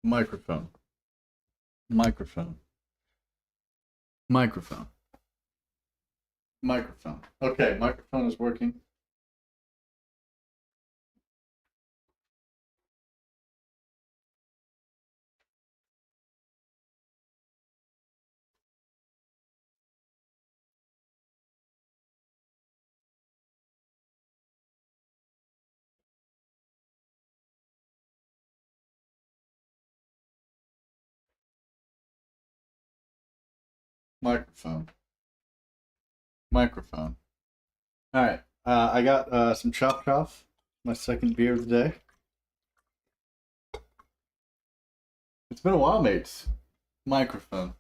Microphone. Microphone. Microphone. Microphone. Okay, microphone is working. Microphone. Microphone. All right. I got some Chop Choff, my second beer of the day. It's been a while, mates. Microphone.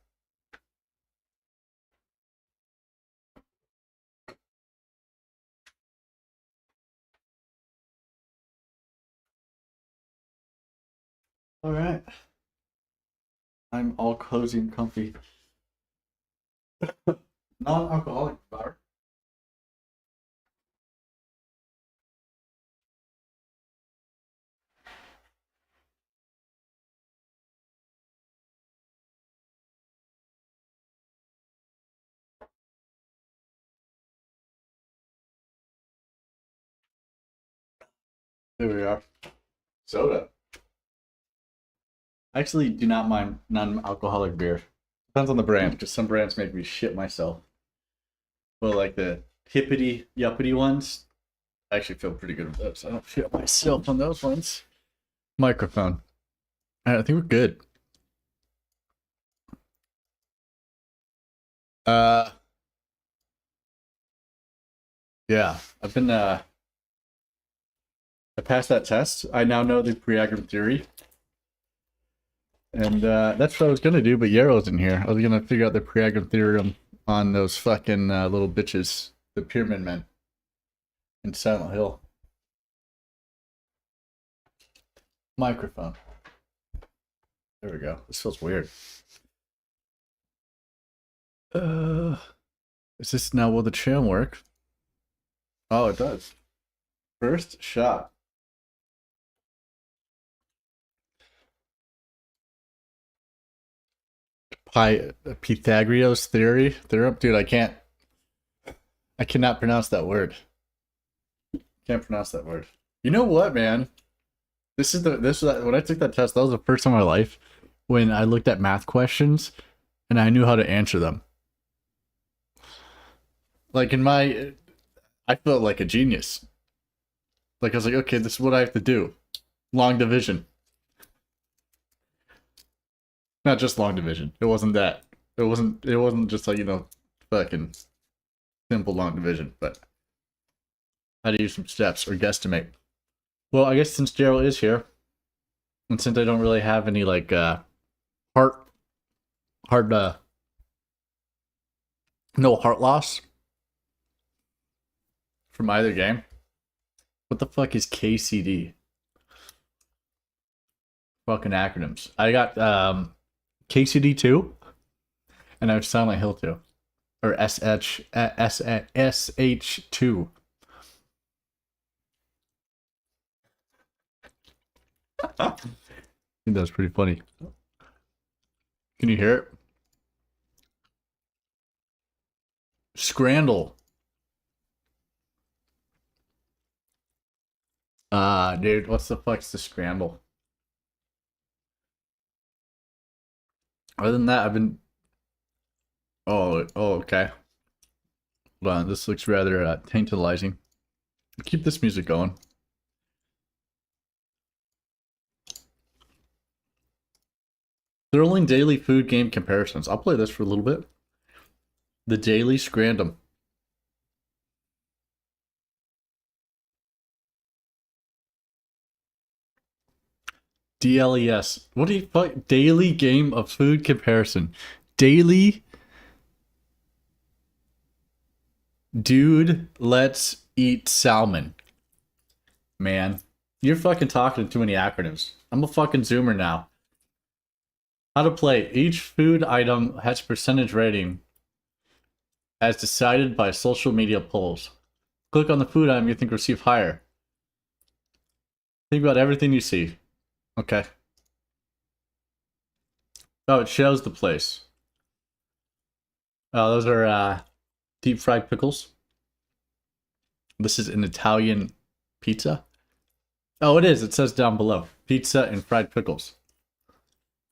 All right. I'm all cozy and comfy. Non-alcoholic bar. There we are. Soda. I actually do not mind non-alcoholic beer. Depends on the brand, because some brands make me shit myself. But like the hippity yuppity ones, I actually feel pretty good with those. I don't shit myself on those ones. Microphone. All right, I think we're good. Yeah, I've been I passed that test. I now know the Pythagorean theory. And that's what I was gonna do, but Yarrow's in here. I was gonna figure out the Pythagorean theorem on those fucking little bitches, the Pyramid Men in Silent Hill. Microphone. There we go. This feels weird. Is this now will the channel work? Oh, it does. First shot. Pythagoras theorem, dude. I cannot pronounce that word. Can't pronounce that word. You know what, man? When I took that test, that was the first time in my life when I looked at math questions and I knew how to answer them. Like I felt like a genius. Like I was like, okay, this is what I have to do. Long division. Not just long division. It wasn't that. It wasn't just like, fucking simple long division, but how to use some steps or guesstimate. Well, I guess since Gerald is here, and since I don't really have any like heart no heart loss from either game. What the fuck is KCD? Fucking acronyms. I got KCD 2 and I have Silent Hill 2 or SH2. I think that's pretty funny. Can you hear it? Scrandle. Dude, what's the fuck's the scramble? Other than that, I've been. Oh, okay. Hold on, this looks rather tantalizing. Keep this music going. They're only daily food game comparisons. I'll play this for a little bit. The Daily Scrandum. DLES. What do you fuck? Daily game of food comparison. Daily. Dude, let's eat salmon. Man, you're fucking talking too many acronyms. I'm a fucking zoomer now. How to play. Each food item has percentage rating as decided by social media polls. Click on the food item you think receive higher. Think about everything you see. Okay. Oh, it shows the place. Oh, those are deep fried pickles. This is an Italian pizza. Oh, it is. It says down below. Pizza and fried pickles.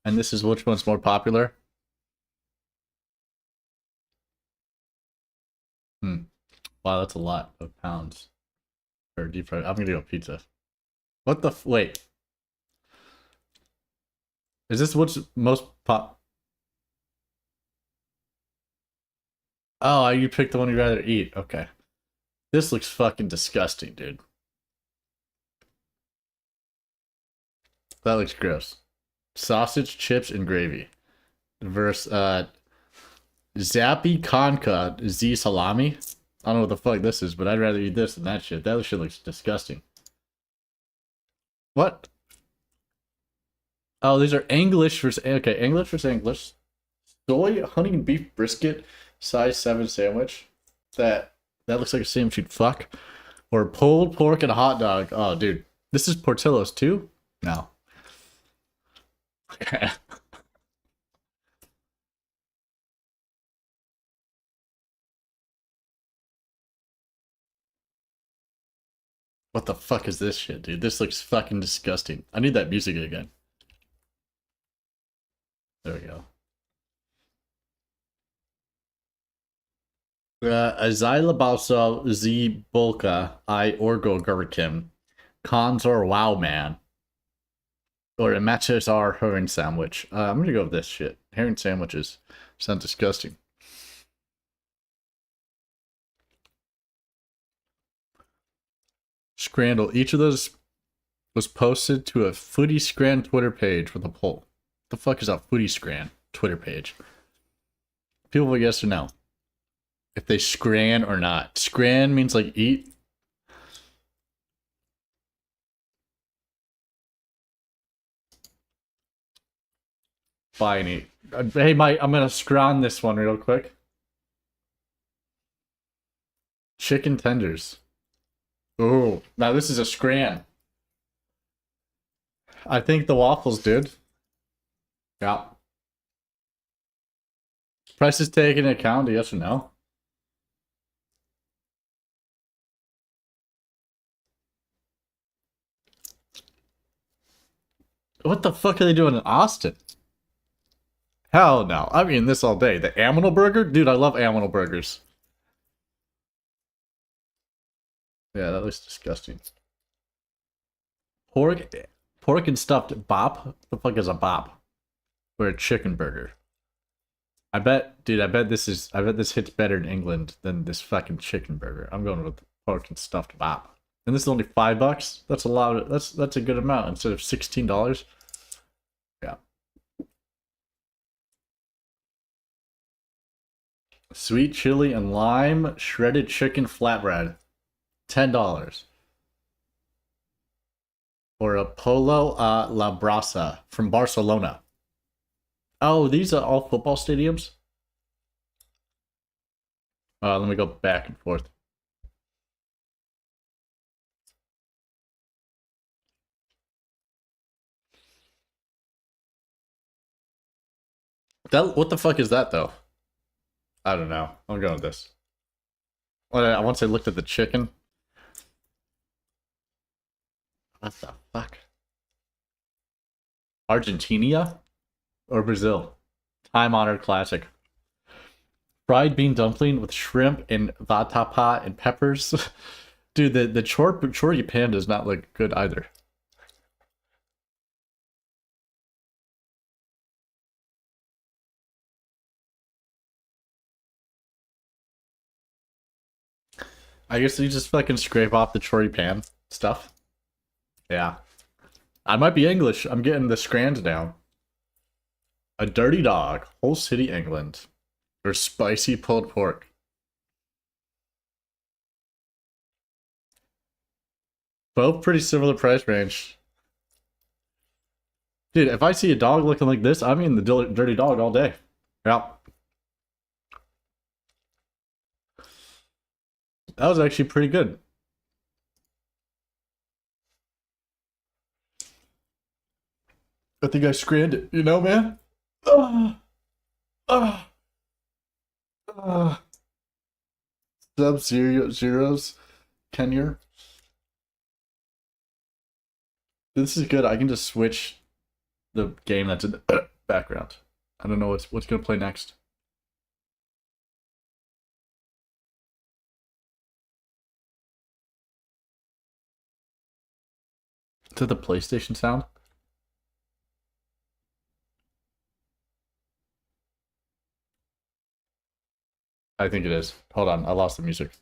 And this is which one's more popular? Hmm. Wow, that's a lot of pounds. Or deep fried. I'm gonna go pizza. What the wait. Is this what's most pop? Oh, you picked the one you'd rather eat. Okay. This looks fucking disgusting, dude. That looks gross. Sausage, chips, and gravy. Versus Zappy Conca Z salami. I don't know what the fuck this is, but I'd rather eat this than that shit. That shit looks disgusting. What? Oh, these are English versus okay, English versus English. Soy honey and beef brisket, size 7 sandwich. That looks like a sandwich you'd fuck. Or pulled pork and a hot dog. Oh, dude, this is Portillo's too. No. What the fuck is this shit, dude? This looks fucking disgusting. I need that music again. There we go. Azila Balsa Z Bolka I Orgo Gurkim. Cons or Wow Man. Or a matches are herring sandwich. I'm gonna go with this shit. Herring sandwiches sound disgusting. Scrandle. Each of those was posted to a Footy Scran Twitter page with a poll. The fuck is a Footy Scran Twitter page? People vote yes or no. If they scran or not. Scran means like eat. Buy and eat. Hey, Mike, I'm gonna scran this one real quick. Chicken tenders. Oh, now this is a scran. I think the waffles, dude. Yeah. Price is taken into account, yes or no? What the fuck are they doing in Austin? Hell no. I'm eating this all day. The Aminal burger? Dude, I love Aminal burgers. Yeah, that looks disgusting. Pork and stuffed bop? The fuck is a bop? Or a chicken burger? I bet, dude, I bet this hits better in England than this fucking chicken burger. I'm going with pork and stuffed bop. And this is only $5? That's a lot that's a good amount instead of $16. Yeah. Sweet chili and lime shredded chicken flatbread. $10. Or a Polo La Brasa from Barcelona. Oh, these are all football stadiums? Let me go back and forth. What the fuck is that though? I don't know. I'm going with this. Once I looked at the chicken. What the fuck? Argentina or Brazil? Time honored classic. Fried bean dumpling with shrimp and vatapa and peppers. Dude, the chori pan does not look good either. I guess you just fucking scrape off the chori pan stuff. Yeah. I might be English. I'm getting the scrans down. A dirty dog. Whole city, England. Or spicy pulled pork. Both pretty similar price range. Dude, if I see a dog looking like this, I'm eating the dirty dog all day. Yeah. That was actually pretty good. I think I screened it, you know, man? Uh, uh, uh. Zeros, Kenyer. This is good. I can just switch the game that's in the background. I don't know what's gonna play next. Is that the PlayStation sound? I think it is. Hold on, I lost the music.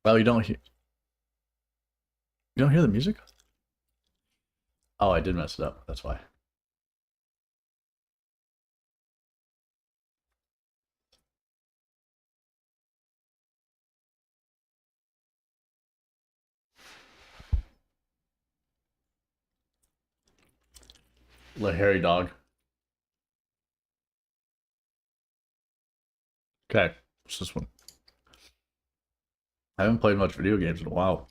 Oh, you don't hear the music? Oh, I did mess it up. That's why. The hairy dog. Okay, what's this one? I haven't played much video games in a while,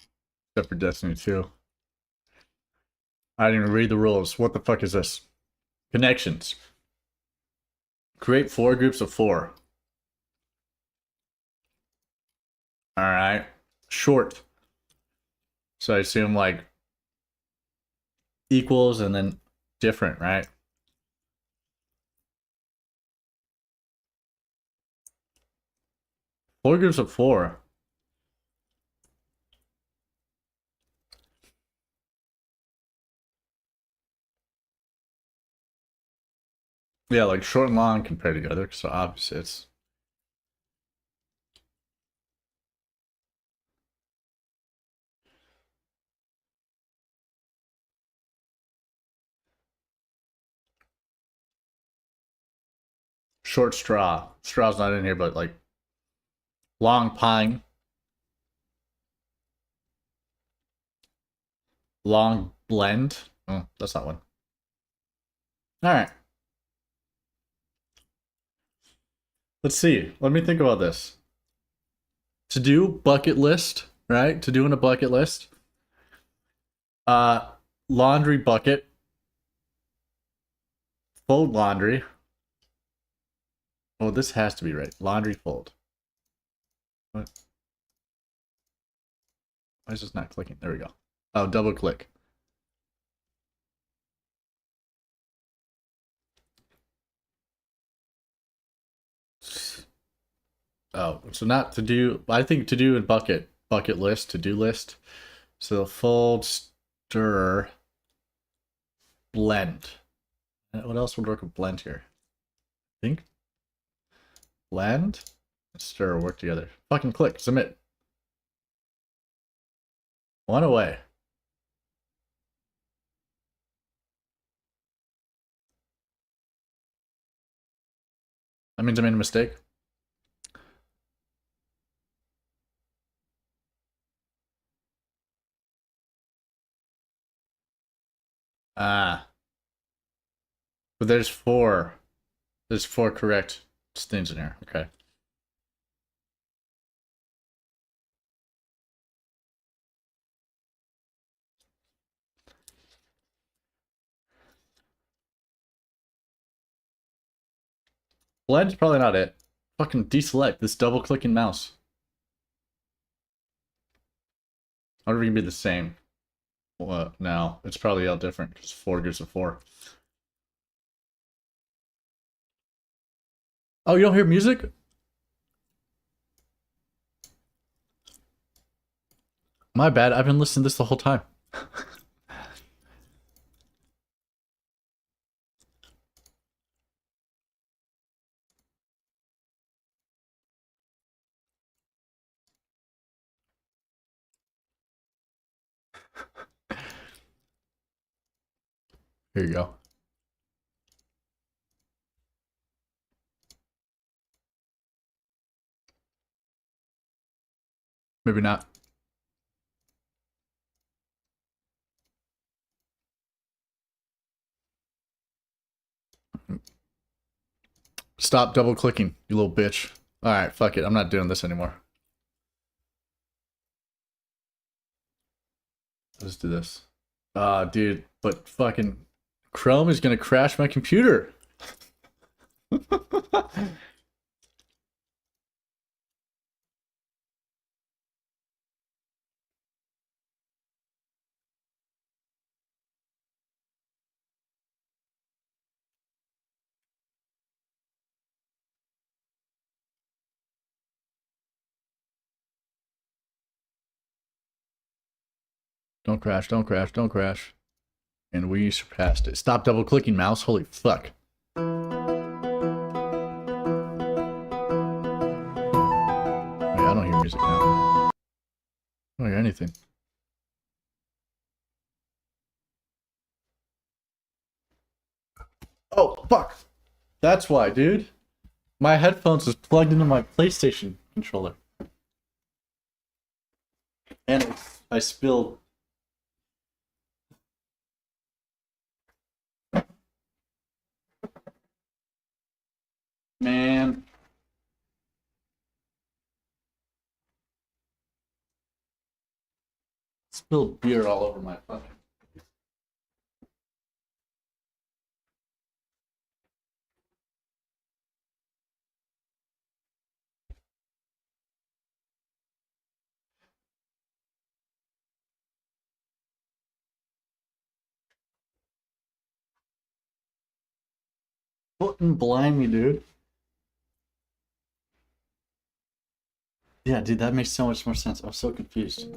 except for Destiny 2. I didn't even read the rules. What the fuck is this? Connections. Create 4 groups of 4. Alright. Short. So I assume like equals and then different, right? Four groups of 4. Yeah, like short and long compared together, so opposites. Short straw. Straw's not in here, but like long pine. Long blend. Oh, that's not one. Alright. Let's see. Let me think about this. To do bucket list, right? To do in a bucket list. Laundry bucket. Fold laundry. Oh, this has to be right. Laundry fold. What? Why is this not clicking? There we go. Oh, double click. Oh, so not to do. I think to do in bucket list, to do list. So fold, stir, blend. What else would work with blend here? I think blend and stir work together. Fucking click, submit. One away. That means I made a mistake. Ah. But there's 4. There's 4 correct things in here. Okay. Blend's probably not it. Fucking deselect this double clicking mouse. I wonder if it can be the same. Well, no, it's probably all different because 4 groups of 4. Oh, you don't hear music? My bad. I've been listening to this the whole time. Here you go. Maybe not. Stop double clicking, you little bitch. Alright, fuck it. I'm not doing this anymore. Let's do this. Dude, but fucking Chrome is gonna crash my computer. Don't crash, don't crash, don't crash. And we surpassed it. Stop double clicking, mouse. Holy fuck. Wait, I don't hear music now. I don't hear anything. Oh, fuck. That's why, dude. My headphones is plugged into my PlayStation controller. And I spilled. Man. Spilled beer all over my fucking. Fucking blind me, dude. Yeah, dude, that makes so much more sense. I'm so confused.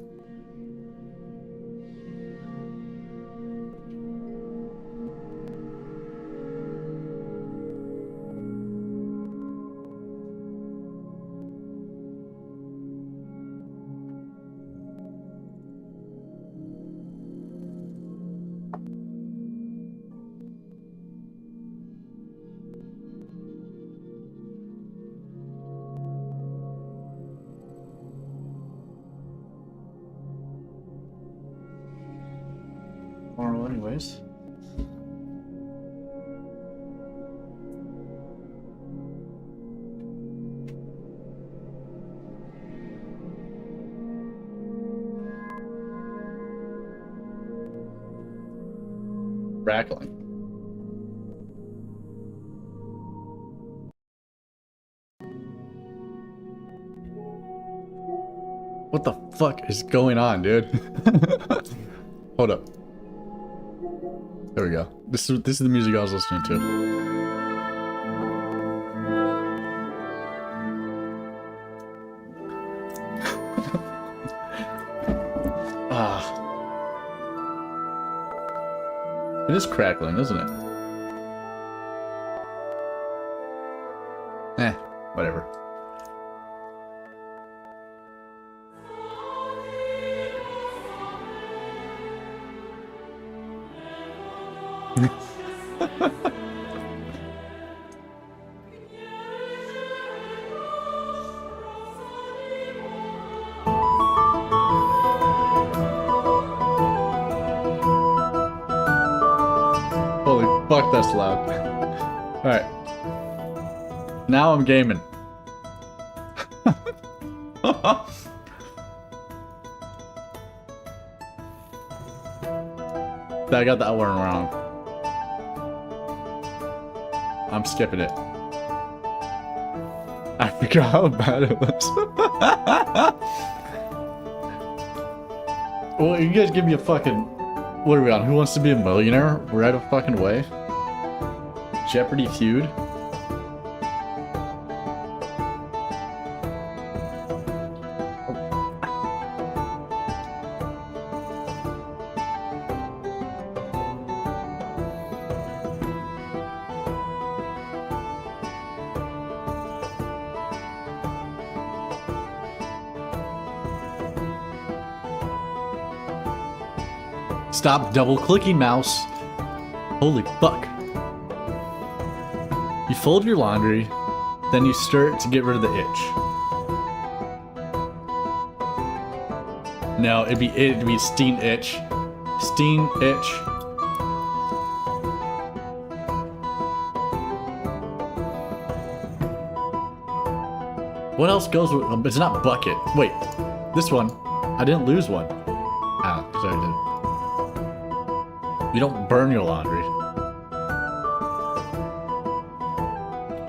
Tomorrow, anyways. Crackling. What the fuck is going on, dude? Hold up. There we go. This is the music I was listening to. It is crackling, isn't it? Whatever. Holy fuck, that's loud. Alright. Now I'm gaming. I got that one wrong. I'm skipping it. I forgot how bad it was. Well, you guys give me a fucking... What are we on? Who Wants to Be a Millionaire? Right a fucking way. Jeopardy feud. Stop double clicking, mouse. Holy fuck. You fold your laundry, then you stir it to get rid of the itch. No, it'd be steen itch. Steen itch. What else goes with... It's not bucket. Wait, this one. I didn't lose one. Ah, sorry, I did. You don't burn your laundry.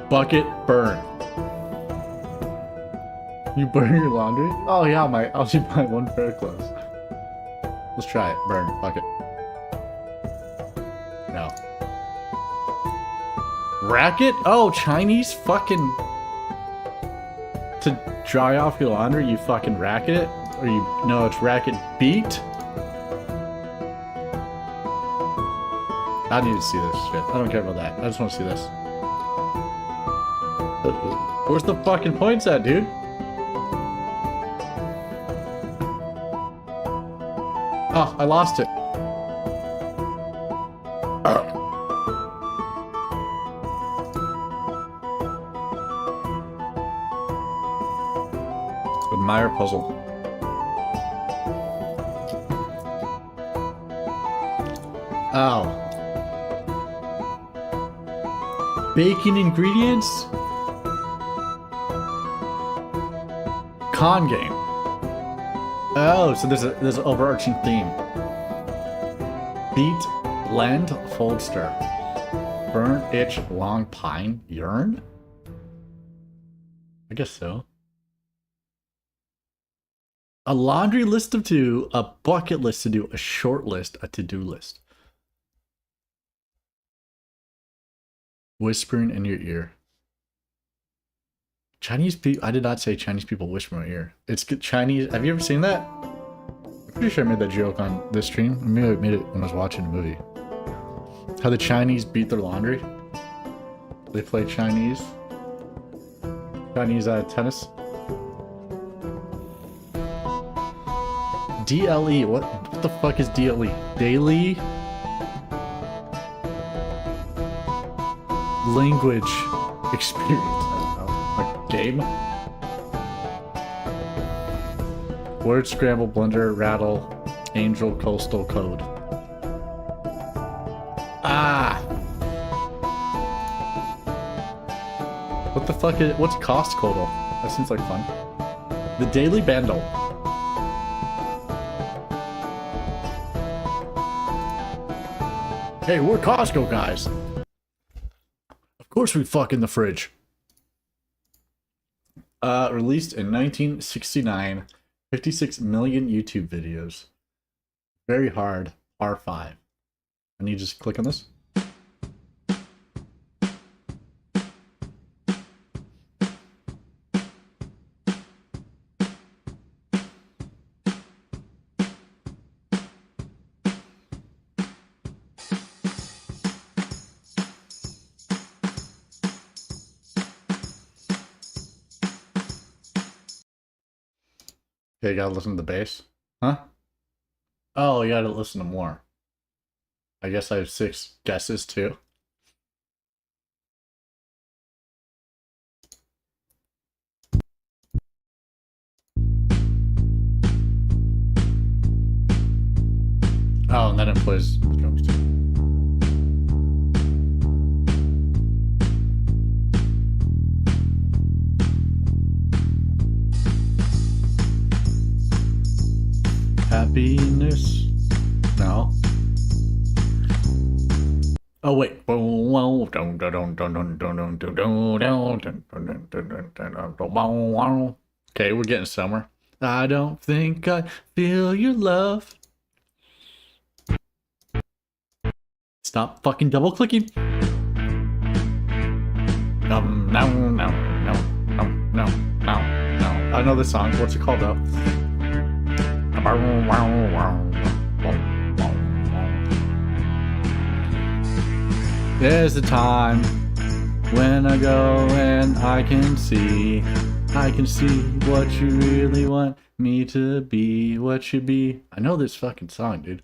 Bucket burn. You burn your laundry? Oh yeah, I'll just buy one pair of clothes. Let's try it. Burn. Bucket. No. Racket? Oh, Chinese fucking... To dry off your laundry, you fucking racket it? Or you... No, it's racket beat? I need to see this shit. I don't care about that. I just want to see this. Where's the fucking points at, dude? Oh, I lost it. Admire puzzle. Oh. Baking ingredients? Con game. Oh, so there's an overarching theme. Beat, blend, fold, stir. Burn, itch, long, pine, yearn? I guess so. A laundry list of 2, a bucket list to do, a short list, a to-do list. Whispering in your ear. Chinese people. I did not say Chinese people whisper in my ear. It's Chinese. Have you ever seen that? I'm pretty sure I made that joke on this stream. Maybe I made it when I was watching a movie. How the Chinese beat their laundry. They play Chinese tennis. DLE. What the fuck is DLE? Daily language experience. I don't know. Like game? Word scramble, blender, rattle, angel, coastal, code. Ah! What the fuck is... What's cost codal? That seems like fun. The daily bundle. Hey, we're Costco guys. Of course we fuck in the fridge. Released in 1969. 56 million YouTube videos. Very hard. R5. I need to just click on this. Okay, you gotta listen to the bass. Huh? Oh, you gotta listen to more. I guess I have 6 guesses too. Oh, and then it plays the drums too. Happiness. No. Oh wait. Okay, we're getting somewhere. I don't think I feel your love. Stop fucking double clicking. No. I know this song. What's it called though? There's a time when I go and I can see what you really want me to be, what you be. I know this fucking song, dude.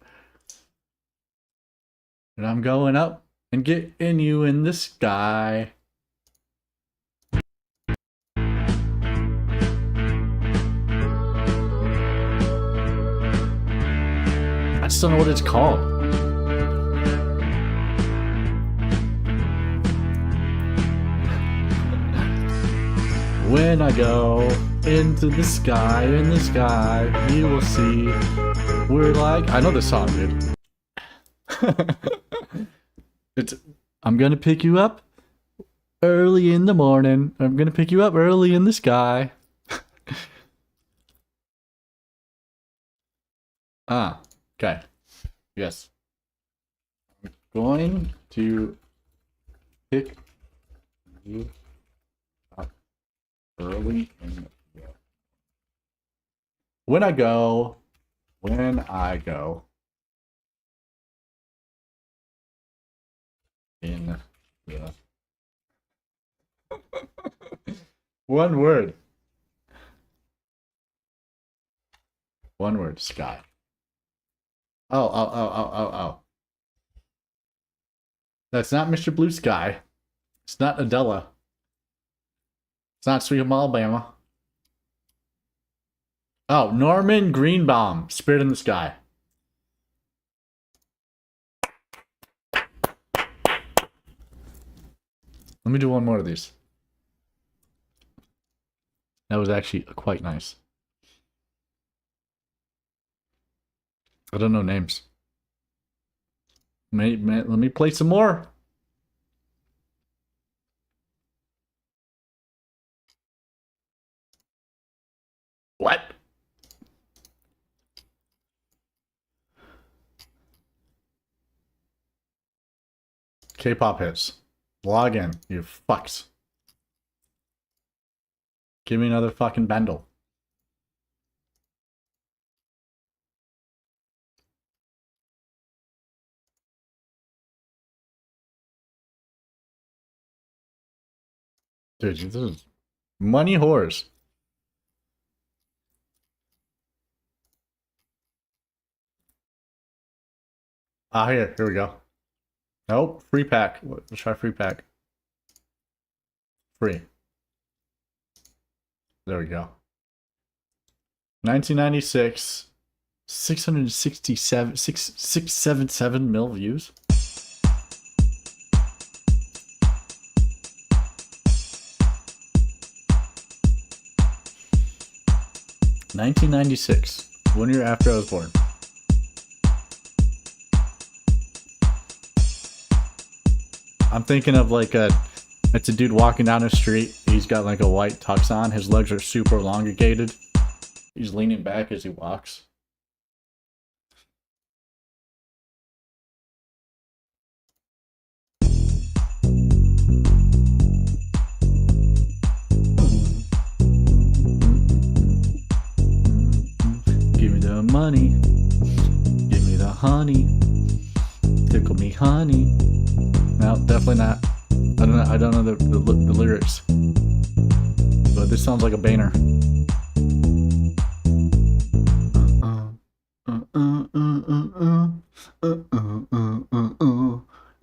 And I'm going up and getting you in the sky. I just don't know what it's called. When I go into the sky, you will see. We're like... I know this song, dude. It's I'm gonna pick you up early in the morning. I'm gonna pick you up early in the sky. Ah, okay. Yes. I'm going to pick you up early in the when I go in the one word. One word, sky. Oh. That's not Mr. Blue Sky. It's not Adela. It's not Sweet Home Alabama. Oh, Norman Greenbaum, Spirit in the Sky. Let me do one more of these. That was actually quite nice. I don't know names. Let me play some more. What? K-pop hits. Log in, you fucks. Give me another fucking bundle. Dude, this is money whores. Ah, here we go. Nope, free pack. Let's try free pack. Free. There we go. 1996, 677 mil views. $1996, 1 year after I was born. I'm thinking of like it's a dude walking down the street. He's got like a white tux on. His legs are super elongated. He's leaning back as he walks. Give me the money. Give me the honey. Tickle me, honey. No, definitely not. I don't know the lyrics. But this sounds like a banner.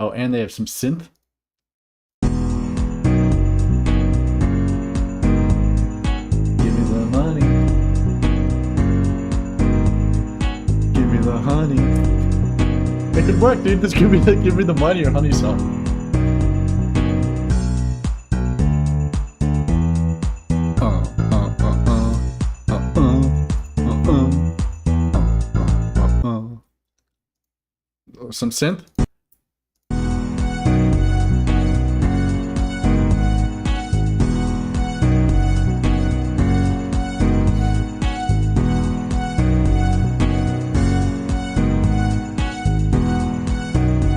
Oh, and they have some synth. Give me the money. Give me the honey. It could work, dude. Just give me the money or honey song. Some synth.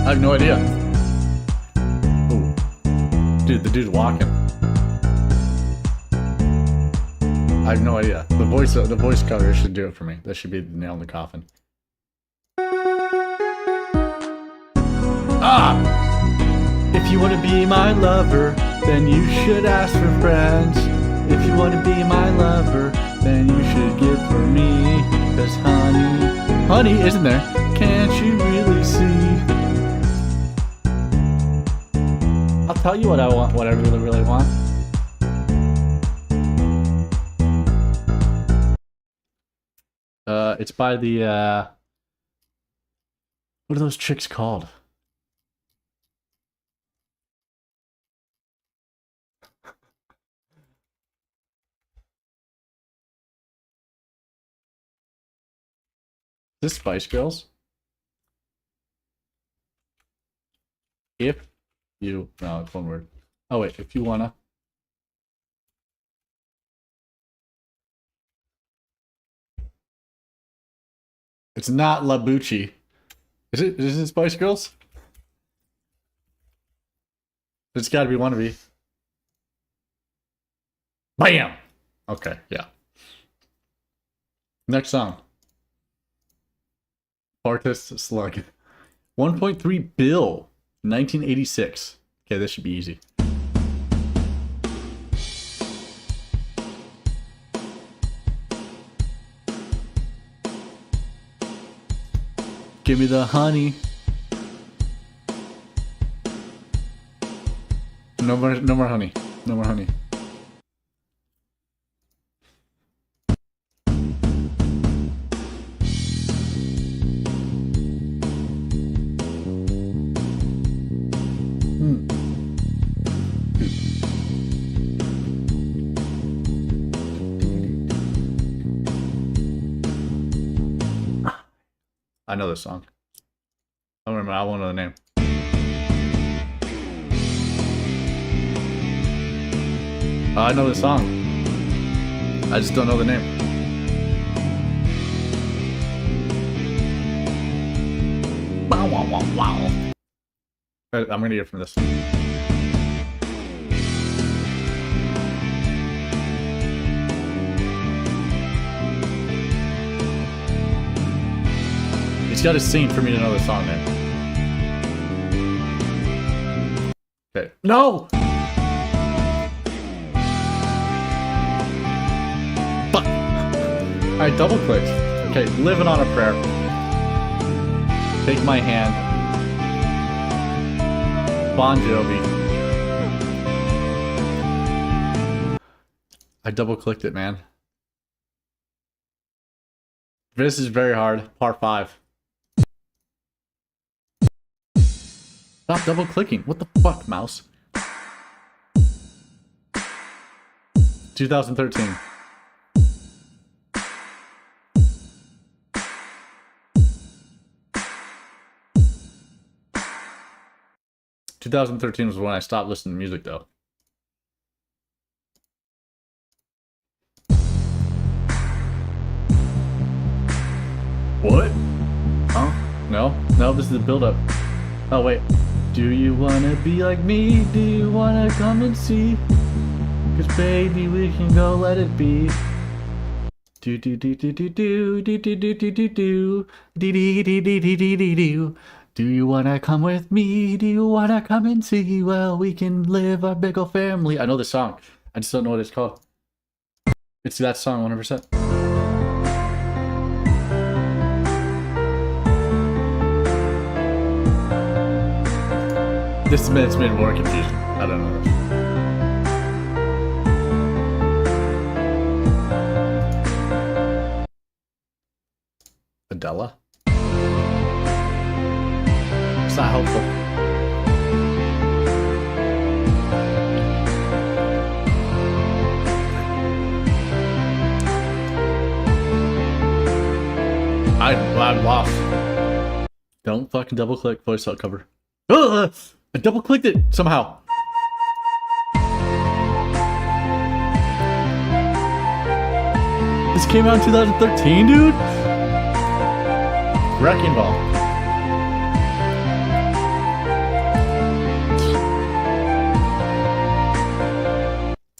I have no idea. Ooh. Dude, the dude's walking. I have no idea. The voice cover should do it for me. That should be the nail in the coffin. Ah! If you want to be my lover, then you should ask for friends. If you want to be my lover, then you should give for me. Cause honey isn't there. Can't you really see? I'll tell you what I want, what I really, really want. It's by the, what are those chicks called? Is this Spice Girls? If you... No, it's one word. Oh, wait. If you wanna... It's not Labucci. Is it? Is it Spice Girls? It's gotta be Wannabe. Bam! Okay, yeah. Next song. Artist Slug. 1.3 bill. 1986. Okay, this should be easy. Give me the honey. No more honey. No more honey. I know this song. I don't remember. I won't know the name. I know the song. I just don't know the name. Wow, wow, wow, wow. I'm gonna hear from this. It's got a scene for me to know the song, man. Okay. No! Fuck! Alright, double click. Okay, Living on a Prayer. Take My Hand. Bon Jovi. I double clicked it, man. This is very hard. Part 5. Stop double clicking. What the fuck, mouse? 2013. ...2013 was when I stopped listening to music, though. What? Huh? No? No, this is the build-up. Oh, wait. Do you wanna be like me? Do you wanna come and see? 'Cause baby, we can go let it be. Do do do do do do do do do do do do do do do do do do do. Do you wanna come with me? Do you wanna come and see? Well, we can live our big ol' family. I know the song. I just don't know what it's called. It's that song, 100%. This minute's made more confusing. I don't know this. Adela? It's not helpful. I'm lost. Don't fucking double click voice out cover. Ugh! I double clicked it somehow. This came out in 2013, dude? Wrecking Ball.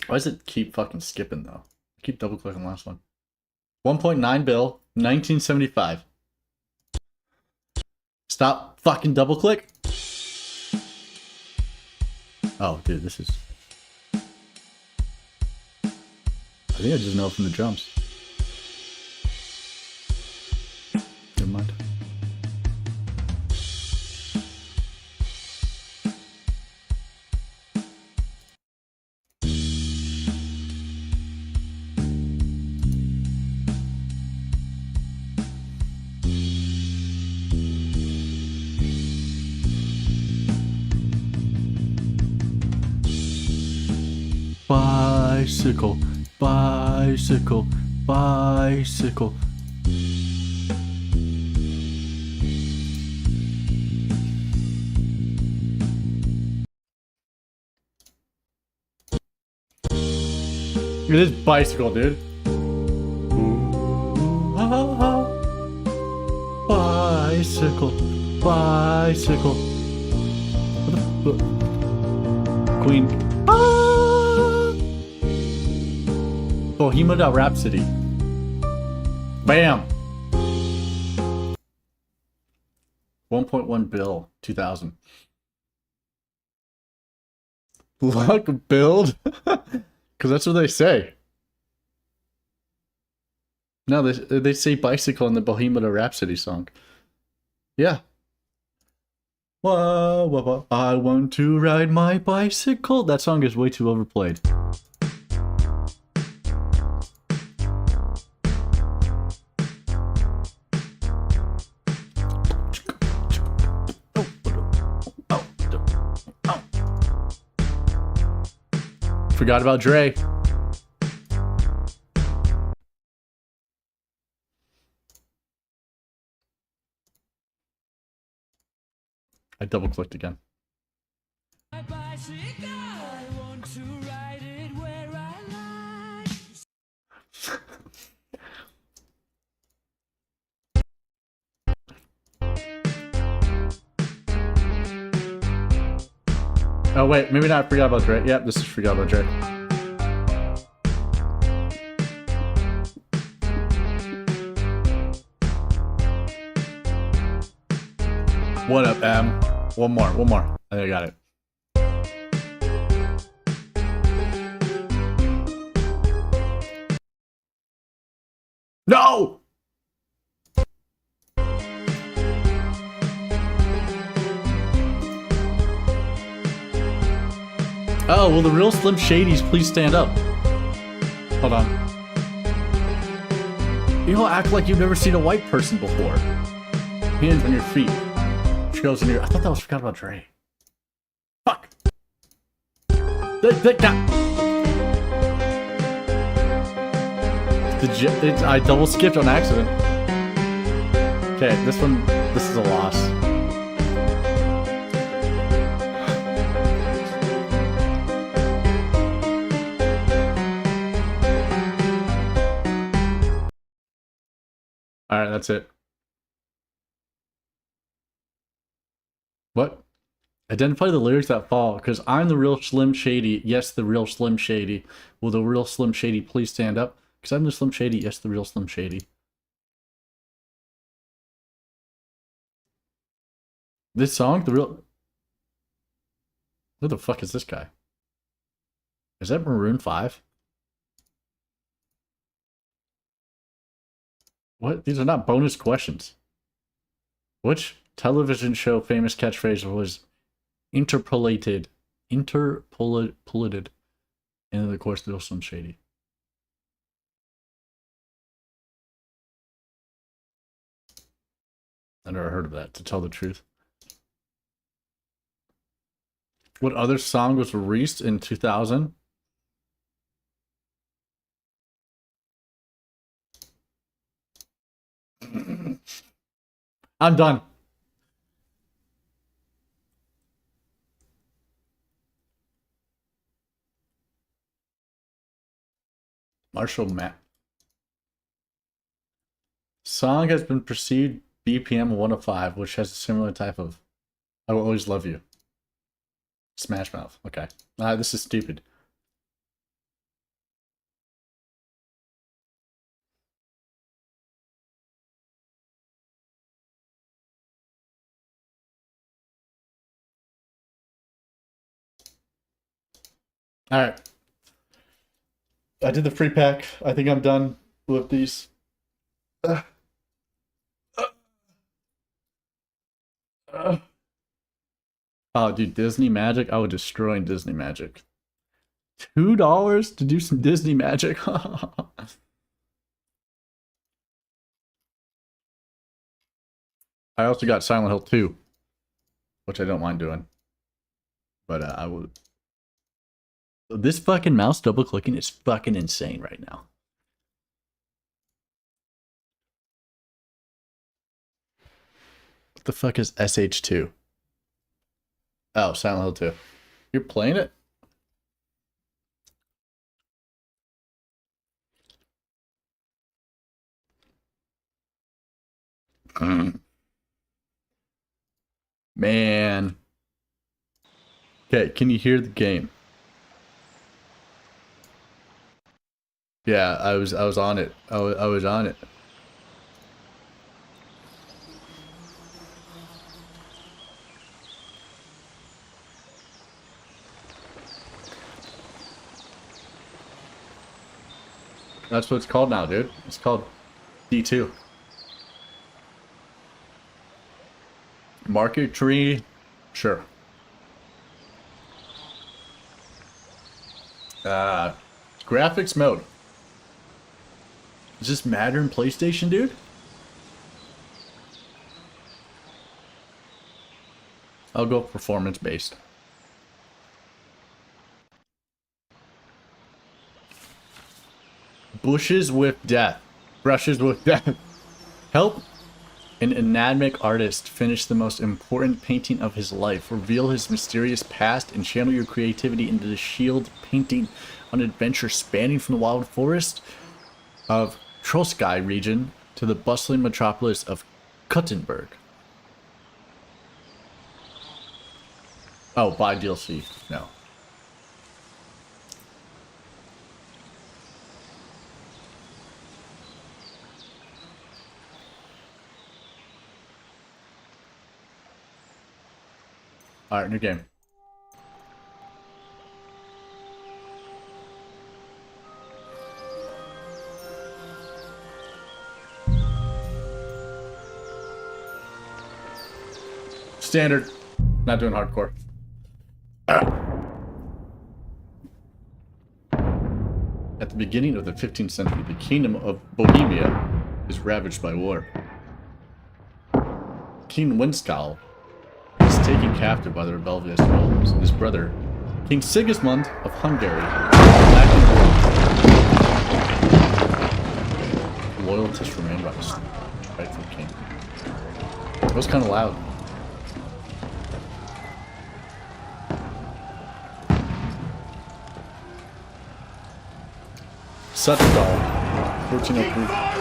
Why does it keep fucking skipping though? I keep double clicking the last one. 1.9 bill, 1975. Stop fucking double click. Oh, dude, this is... I think I just know it from the drums. Never mind. Bicycle, bicycle, bicycle. It is bicycle, dude. Bicycle, bicycle. What the fuck? Queen. Bohemian Rhapsody. Bam. 1.1 bill, 2000. Luck build? Because that's what they say. No, they say bicycle in the Bohemian Rhapsody song. Yeah. Whoa, whoa, whoa. I want to ride my bicycle. That song is way too overplayed. Forgot about Dre. I double clicked again. Oh wait, maybe not Forgot About Dre. Yep, this is Forgot About Dre. What up, M? One more. I think I got it. No! Oh, will the real Slim Shadys please stand up? Hold on. You don't act like you've never seen a white person before. Hands on your feet. She goes in your. I thought that was Forgot About Dre. Fuck. I double skipped on accident. Okay, this is a loss. Alright, that's it. What? Identify the lyrics that fall, because I'm the real Slim Shady. Yes, the real Slim Shady. Will the real Slim Shady please stand up? Because I'm the Slim Shady. Yes, the real Slim Shady. This song? The real... Who the fuck is this guy? Is that Maroon 5? What? These are not bonus questions. Which television show famous catchphrase was interpolated into the course of Real Slim Shady? I never heard of that, to tell the truth. What other song was released in 2000? I'm done. Marshall Matt. Song has been perceived BPM 105, which has a similar type of I Will Always Love You. Smash Mouth. Okay. This is stupid. Alright. I did the free pack. I think I'm done with these. Oh, dude, Disney Magic? I would destroy Disney Magic. $2 to do some Disney Magic? I also got Silent Hill 2, which I don't mind doing. But I would... This fucking mouse double clicking is fucking insane right now. What the fuck is SH2? Oh, Silent Hill 2. You're playing it? Man. Okay, can you hear the game? Yeah, I was on it. I was on it. That's what it's called now, dude. It's called D2. Market tree, sure. Graphics mode. Is this matter in PlayStation, dude? I'll go performance based. Bushes with death. Brushes with death. Help an anatomic artist finish the most important painting of his life. Reveal his mysterious past and channel your creativity into the shield painting on an adventure spanning from the wild forest of Trollsky region to the bustling metropolis of Kuttenberg. Oh, buy DLC. No. Alright, new game. Standard. Not doing hardcore. At the beginning of the 15th century, the kingdom of Bohemia is ravaged by war. King Winskal is taken captive by the rebellious nobles, and his brother, King Sigismund of Hungary, loyalties remain by the rightful king. That was kind of loud. Sutgal, 1403.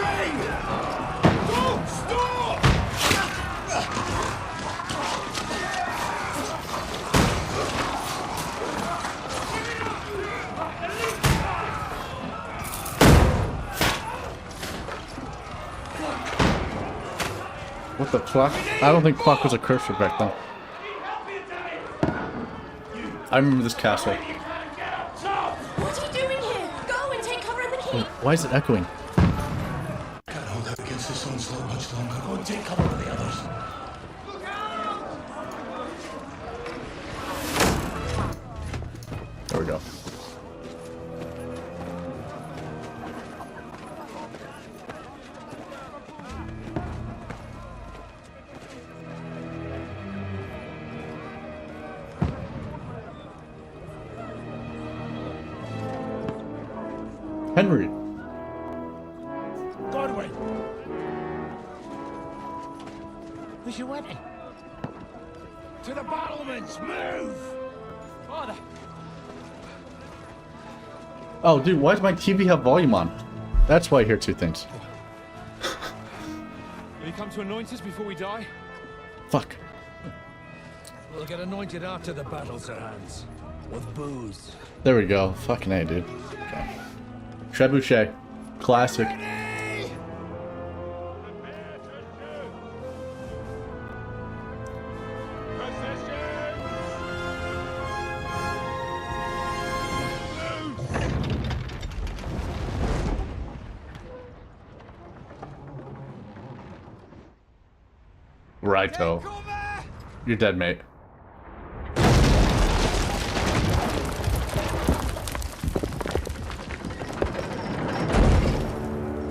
What the fuck? I don't think fuck was a curse word back then. I remember this castle. What are you doing here? Go and take cover in the keep. Why is it echoing? Can't hold out against this onslaught much longer. Go and take cover with the others. There we go. Henry. Godwin! Where's your wedding? To the battlements! Move! Father! Oh, dude, why does my TV have volume on? That's why I hear two things. Will you come to anoint us before we die? Fuck. We'll get anointed after the battle's at hand. With booze. There we go. Fucking A, dude. Okay. Trebuchet. Classic. Righto. You're dead, mate.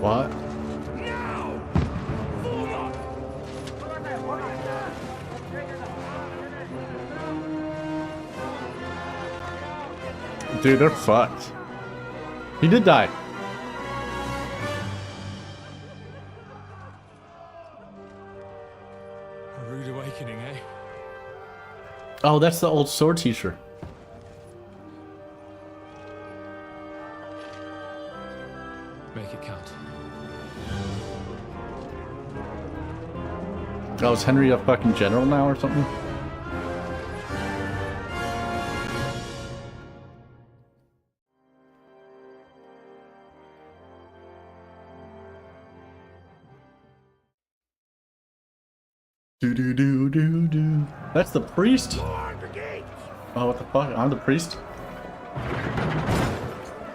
What? Dude, they're fucked. He did die. A rude awakening, eh? Oh, that's the old sword teacher. Make it count. Oh, is Henry a fucking general now or something? Do do do do do. That's the priest. Oh, what the fuck? I'm the priest.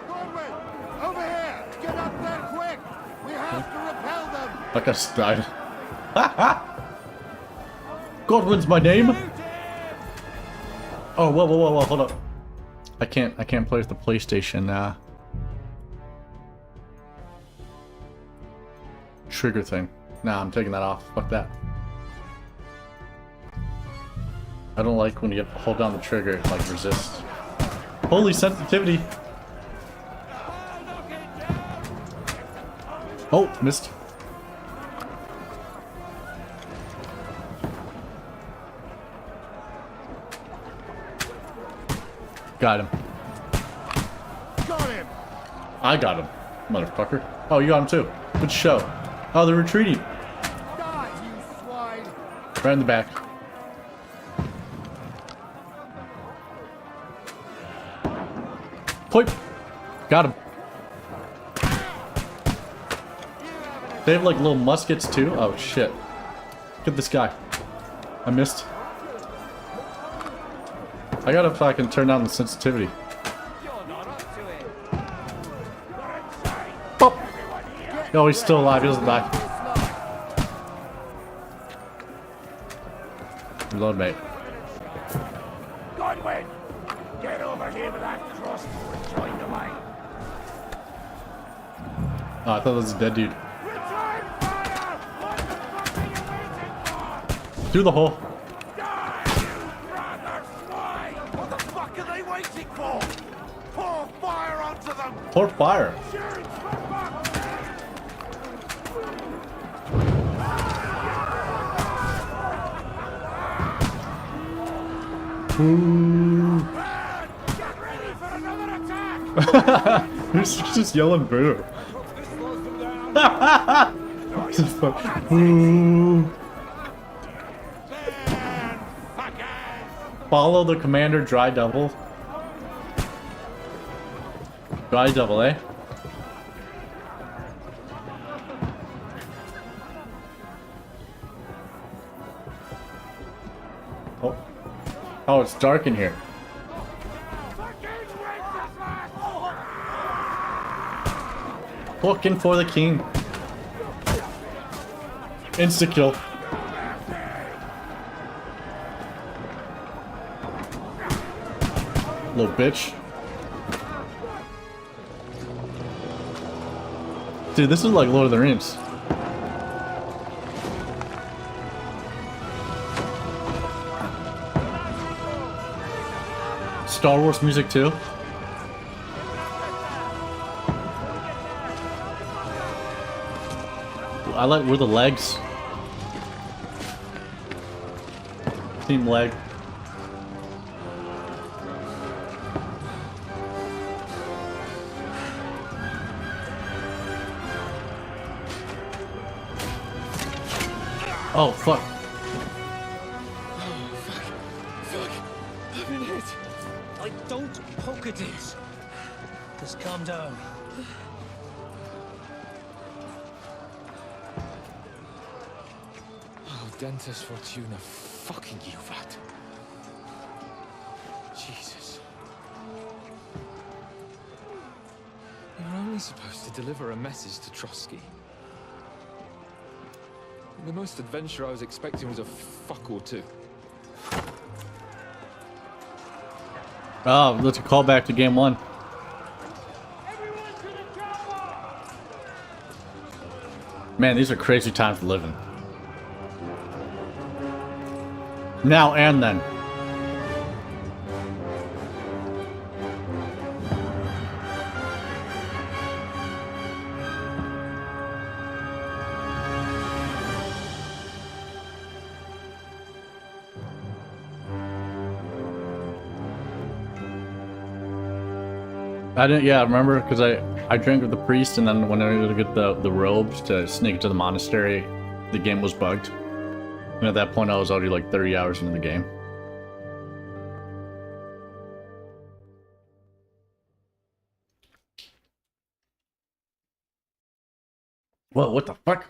Godwin, over here! Get up there quick! We have to repel them! That guy died. Ha ha! Godwin's my name. Oh, whoa, whoa, whoa, whoa, hold up. I can't play with the PlayStation trigger thing. Nah, I'm taking that off. Fuck that. I don't like when you have to hold down the trigger, it like resists. Holy sensitivity! Oh, missed. Got him. Got him! I got him, motherfucker. Oh, you got him too. Good show. Oh, they're retreating. Die, you swine! Right in the back. Poip! Got him. They have like little muskets too? Oh shit. Look at this guy. I missed. I gotta fucking turn down the sensitivity. Pop! No, he's still alive. He doesn't die. Reload, mate. Godwin! Get over here with that crossbow and join the line! Oh, I thought that was a dead dude. Return fire! What the fuck are you waiting for? Through the hole. Die, you brother swine! What the fuck are they waiting for? Pour fire onto them! Pour fire. Shoot for fuck's sake! Ooh. Get ready for another attack! He's just yelling boo. Just fuck. Ooh. Follow the commander, Dry Devil. Dry Devil, eh? Oh. Oh, it's dark in here. Looking for the king. Insta kill. Little bitch. Dude, this is like Lord of the Rings. Star Wars music too. I like where the legs. Team leg. Oh fuck. I've been hit. I don't poke at it. Just calm down. Oh, Dentes Fortuna, fucking you, Vat. Jesus. You're only supposed to deliver a message to Trotsky. The most adventure I was expecting was a fuck or two. Oh, let's call back to game one. Man, these are crazy times to live in. Now and then. I didn't. Yeah, I remember because I drank with the priest, and then when I went to get the robes to sneak to the monastery, the game was bugged. And at that point, I was already like 30 hours into the game. Whoa, what the fuck?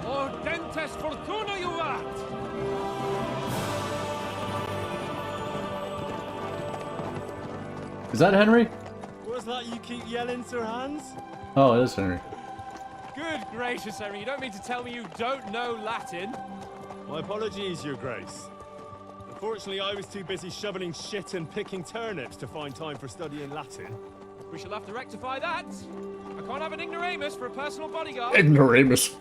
Lord Dentes Fortuna Juvat! Is that Henry? What's that you keep yelling, Sir Hans? Oh, it is Henry. Good gracious, Henry, you don't mean to tell me you don't know Latin? My apologies, Your Grace. Unfortunately, I was too busy shoveling shit and picking turnips to find time for studying Latin. We shall have to rectify that. I can't have an ignoramus for a personal bodyguard. Ignoramus.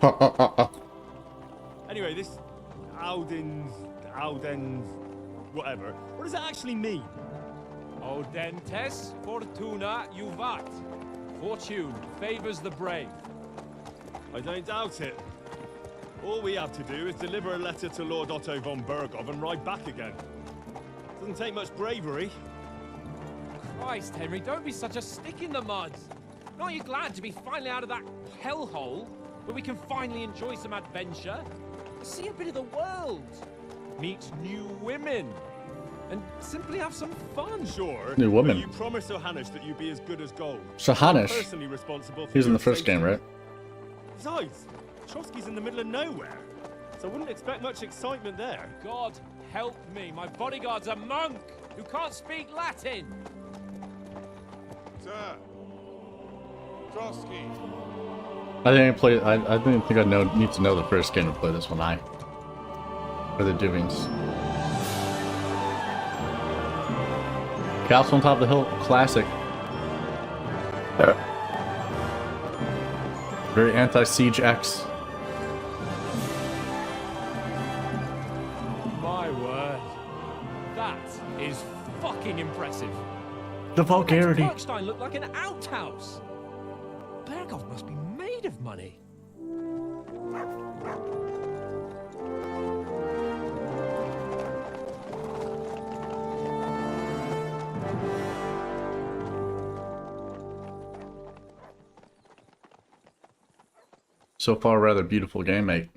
Anyway, this Audens, whatever. What does that actually mean? Audentes Fortuna Juvat. Fortune favors the brave. I don't doubt it. All we have to do is deliver a letter to Lord Otto von Bergov and ride back again. Doesn't take much bravery. Christ, Henry, don't be such a stick in the mud. Aren't you glad to be finally out of that hellhole where we can finally enjoy some adventure? See a bit of the world. Meet new women. And simply have some fun. Sure. New woman. But you promised Johannes that you'd be as good as gold. Sahanish. Personally responsible for He was in your the first safety. game, right? Besides, Trotsky's in the middle of nowhere, so I wouldn't expect much excitement there. God help me, my bodyguard's a monk who can't speak Latin. Sir. Trotsky. I didn't play. I didn't think I need to know the first game to play this one. For the doings. Castle on top of the hill, classic. Very anti-Siege X. My word. That is fucking impressive. The vulgarity. Makes Bergstein look like an outhouse. Bergov must be made of money. So far, rather beautiful game, mate.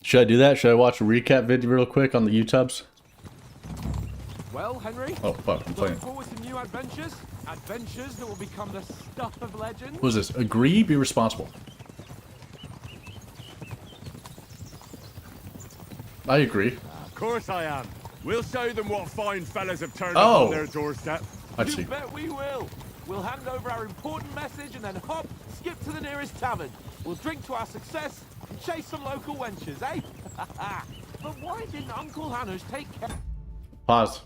Should I do that? Should I watch a recap video real quick on the YouTubes? Well, Henry, Oh fuck, I'm looking playing. forward to new adventures? Adventures that will become the stuff of legend? What was this? Agree, be responsible. I agree. Of course I am. We'll show them what fine fellas have turned Oh. up on their doorstep. I You see. bet we will. We'll hand over our important message and then hop, skip to the nearest tavern. We'll drink to our success and chase some local wenches, eh? But why didn't Uncle Hanush take care? Pause.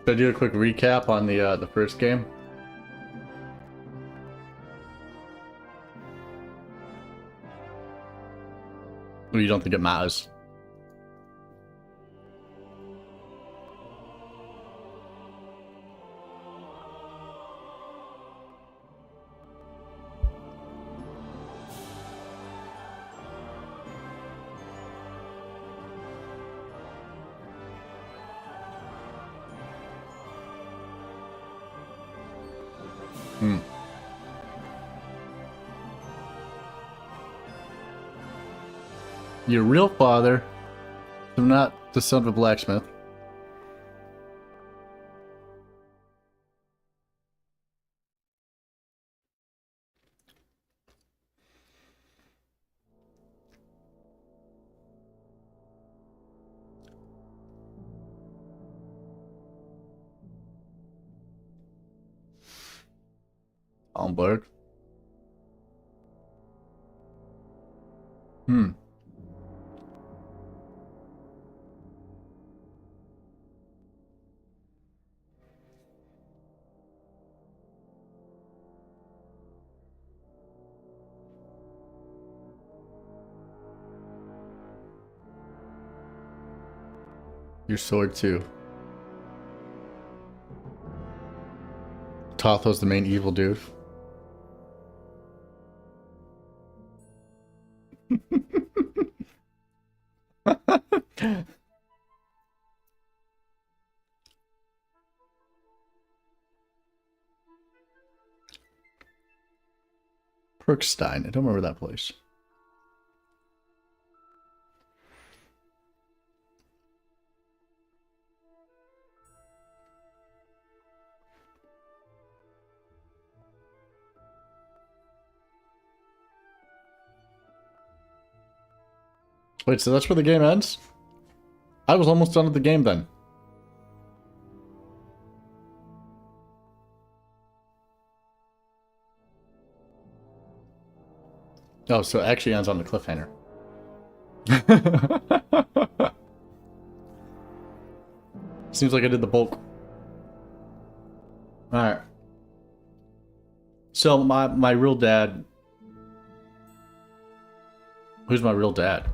Should I do a quick recap on the first game? Or you don't think it matters? Your real father, so not the son of a blacksmith. Almberg. Your sword too. Totho's the main evil dude. Perkstein. I don't remember that place. Wait, so that's where the game ends? I was almost done with the game then. Oh, so it actually ends on the cliffhanger. Seems like I did the bulk. Alright. So my real dad... Who's my real dad?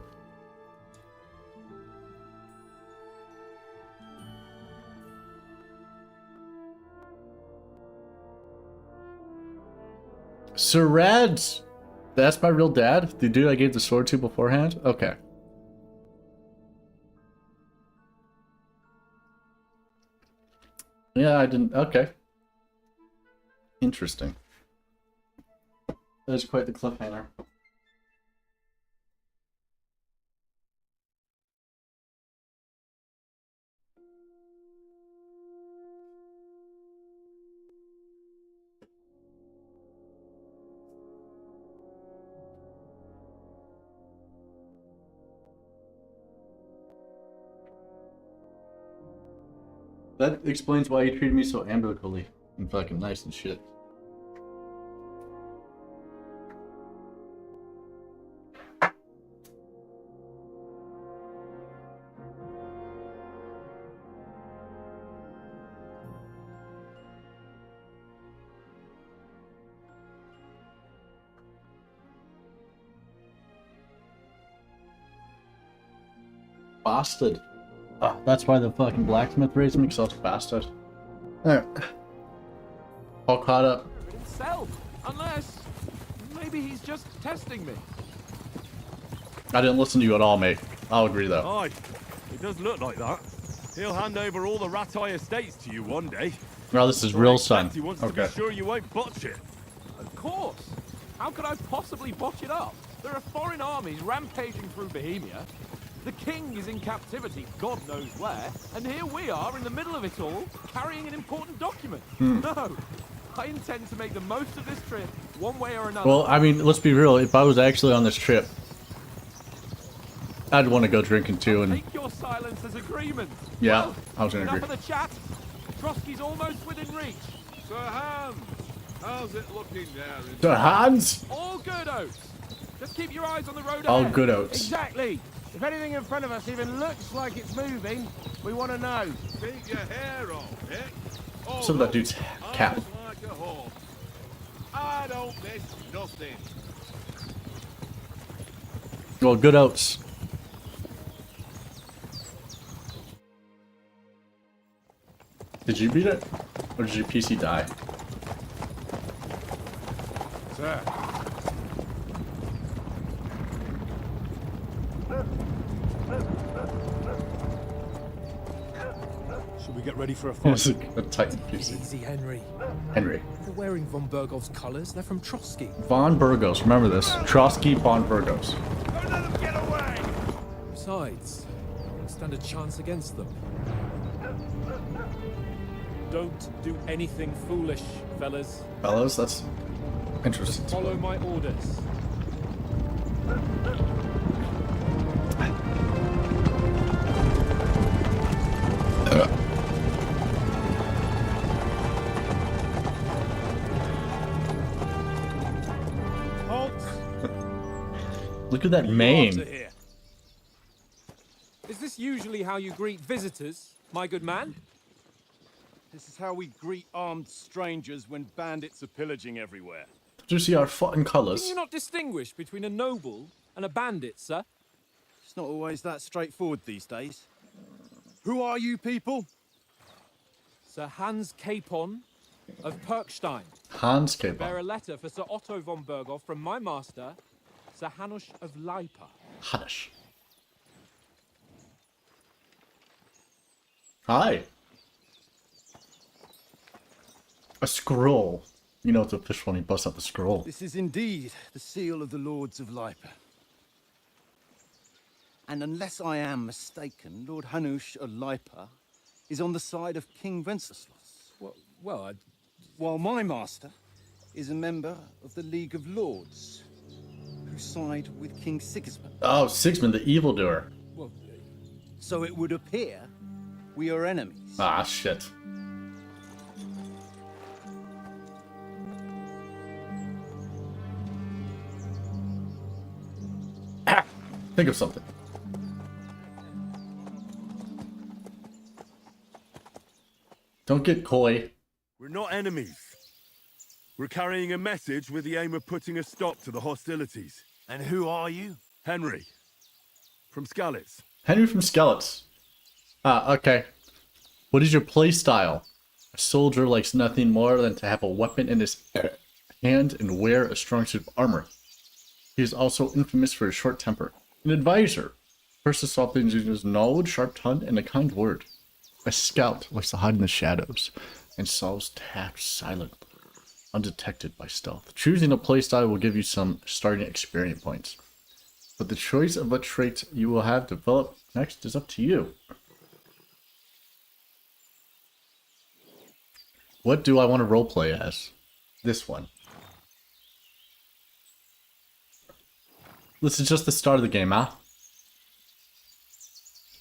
Sir Rads! That's my real dad? The dude I gave the sword to beforehand? Okay. Yeah, I didn't... Okay. Interesting. That is quite the cliffhanger. That explains why he treated me so amicably and fucking nice and shit. Bastard. Oh, that's why the fucking blacksmith raised me, because I was a bastard. Alright. All caught up. Himself, unless maybe he's just testing me. I didn't listen to you at all, mate. I'll agree, though. Aye, it does look like that. He'll hand over all the Rattay estates to you one day. Well, this is real son. He wants to be sure you won't botch it. Of course. How could I possibly botch it up? There are foreign armies rampaging through Bohemia. The king is in captivity, God knows where, and here we are in the middle of it all, carrying an important document. No, I intend to make the most of this trip, one way or another. Well, I mean, let's be real. If I was actually on this trip, I'd want to go drinking too, and Take your silence as agreement. yeah, Well, I was gonna enough agree. of the chat. Trotsky's almost within reach. Sir Hans, how's it looking there? Sir Hans! All good, Oates. Just keep your eyes on the road All ahead. good oats. Exactly. If anything in front of us even looks like it's moving, we want to know. Take your hair off, eh? Oh, Some of that look, dude's cap. eyes like a hawk. I don't miss nothing. Well, good oats. Did you beat it? Or did your PC die? Sir. Should we get ready for a fight? It's a Titan PC. Easy, Henry. Henry. They're wearing von Burgov's colours. They're from Trotsky. Von Burgos. Remember this. Trotsky von Burgos. Don't let them get away! Besides, don't stand a chance against them. Don't do anything foolish, fellas. Fellows, that's interesting. Follow my orders. Halt! Look at that After mane. here. Is this usually how you greet visitors, my good man? This is how we greet armed strangers when bandits are pillaging everywhere. Did you see our fucking Can colours? you not distinguish between a noble and a bandit, sir? It's not always that straightforward these days. Who are you people? Sir Hans Capon of Perkstein. Hans Bear Capon. a letter for Sir Otto von Berghoff from my master, Sir Hanush of Leipa. Hanish. Hi. A scroll. You know it's official when he busts out the scroll. This is indeed the seal of the Lords of Leipa. And unless I am mistaken, Lord Hanush of Leipa is on the side of King Wenceslas. Well, While my master is a member of the League of Lords, who side with King Sigismund. Oh, Sigismund, the evildoer. So it would appear we are enemies. Ah, shit. Think of something. Don't get coy. We're not enemies. We're carrying a message with the aim of putting a stop to the hostilities. And who are you? Henry. From Skalitz. Henry from Skalitz. Ah, okay. What is your play style? A soldier likes nothing more than to have a weapon in his hand and wear a strong suit of armor. He is also infamous for his short temper. An advisor. Person saw things using his knowledge, sharp tongue, and a kind word. A scout likes to hide in the shadows and solves tasks silently, undetected by stealth. Choosing a playstyle will give you some starting experience points, but the choice of what traits you will have developed next is up to you. What do I want to roleplay as? This one. This is just the start of the game, huh?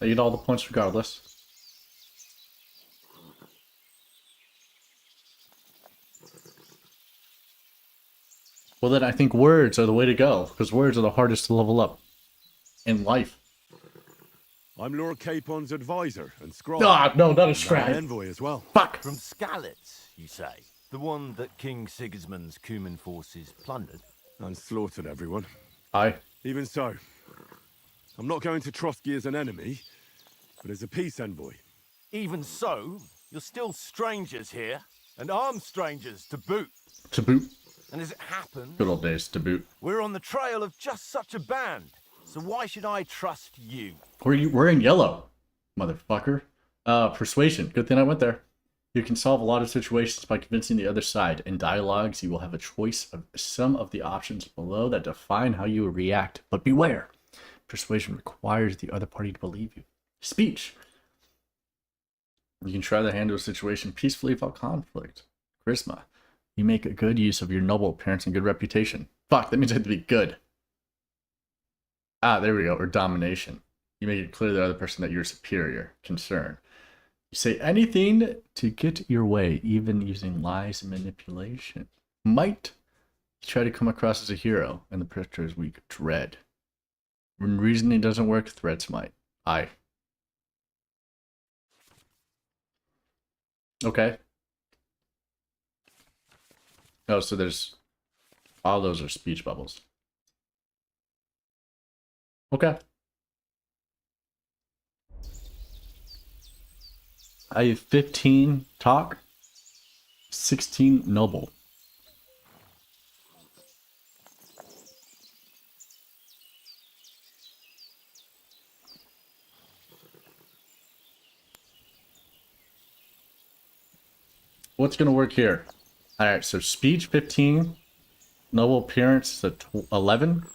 I get all the points regardless. Well, then I think words are the way to go, because words are the hardest to level up in life. I'm Lord Capon's advisor and scribe. Ah, no, not a And an scribe. envoy as well. Fuck! From Skalitz, you say? The one that King Sigismund's Cuman forces plundered? And slaughtered everyone. Aye. Even so, I'm not going to Trotsky as an enemy, but as a peace envoy. Even so, you're still strangers here, and armed strangers to boot. To boot. And as it happens, Good old days to boot. we're on the trail of just such a band. So why should I trust you? We're in yellow, motherfucker. Persuasion. Good thing I went there. You can solve a lot of situations by convincing the other side. In dialogues, you will have a choice of some of the options below that define how you will react. But beware. Persuasion requires the other party to believe you. Speech. You can try to handle a situation peacefully without conflict. Charisma. You make a good use of your noble appearance and good reputation. Fuck, that means I have to be good. Ah, there we go. Or domination. You make it clear to the other person that you're superior. Concern. You say anything to get your way, even using lies and manipulation. Might. You try to come across as a hero, and the pressure is weak. Dread. When reasoning doesn't work, threats might. Aye. Okay. Oh, so there's... all those are speech bubbles. Okay. I have 15 talk, 16 noble. What's going to work here? Alright, so speech 15, noble appearance is a 11,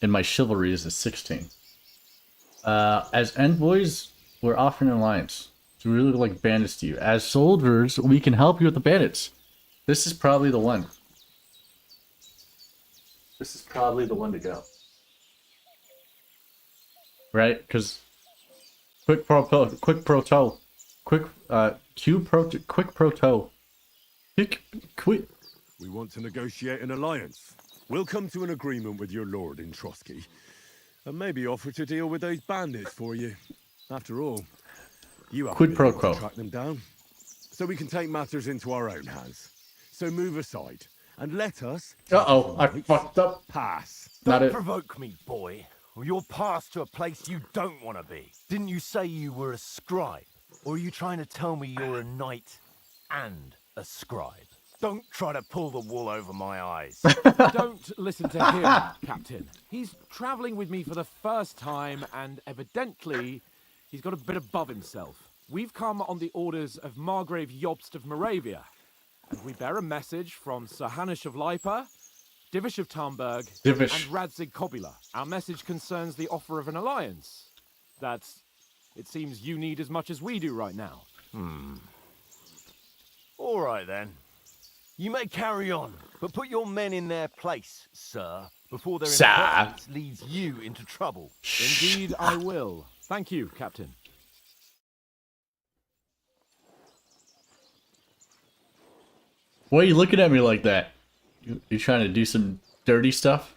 and my chivalry is a 16. As envoys, we're offering an alliance. So we look like bandits to you. As soldiers, we can help you with the bandits. This is probably the one. This is probably the one to go. Right? Because quick proto. Quick, We want to negotiate an alliance. We'll come to an agreement with your lord in Trotsky, and maybe offer to deal with those bandits for you. After all, you have Quid pro quo. to track them down, so we can take matters into our own hands. So move aside and let us. Uh-oh, I fucked up. Pass. Not Don't it. provoke me, boy. Well, you're passed to a place you don't want to be. Didn't you say you were a scribe? Or are you trying to tell me you're a knight and a scribe? Don't try to pull the wool over my eyes. Don't listen to him, Captain. He's travelling with me for the first time, and evidently, he's got a bit above himself. We've come on the orders of Margrave Jobst of Moravia, and we bear a message from Sir Hanush of Lipa, Divish of Tarnberg, Divish. and Radzig Kobula. Our message concerns the offer of an alliance that it seems you need as much as we do right now. All right, then. You may carry on, but put your men in their place, sir, before their Sir. impertinence leads you into trouble. Indeed, I will. Thank you, Captain. Why are you looking at me like that? You trying to do some dirty stuff?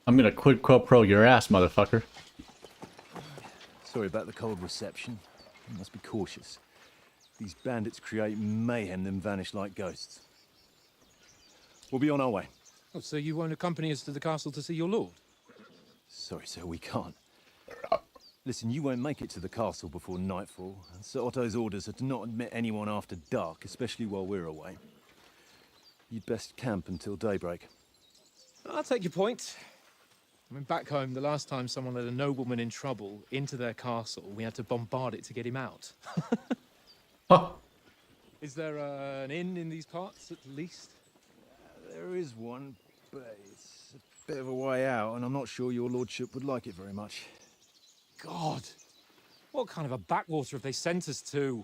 I'm gonna quid quo pro your ass, motherfucker. Sorry about the cold reception. You must be cautious. These bandits create mayhem, then vanish like ghosts. We'll be on our way. Oh, so you won't accompany us to the castle to see your lord? Sorry, sir, we can't. Listen, you won't make it to the castle before nightfall. And Sir Otto's orders are to not admit anyone after dark, especially while we're away. You'd best camp until daybreak. I'll take your point. I mean, back home, the last time someone let a nobleman in trouble into their castle, we had to bombard it to get him out. Huh. Is there an inn in these parts, at least? There is one, but it's a bit of a way out, and I'm not sure your lordship would like it very much. God! What kind of a backwater have they sent us to?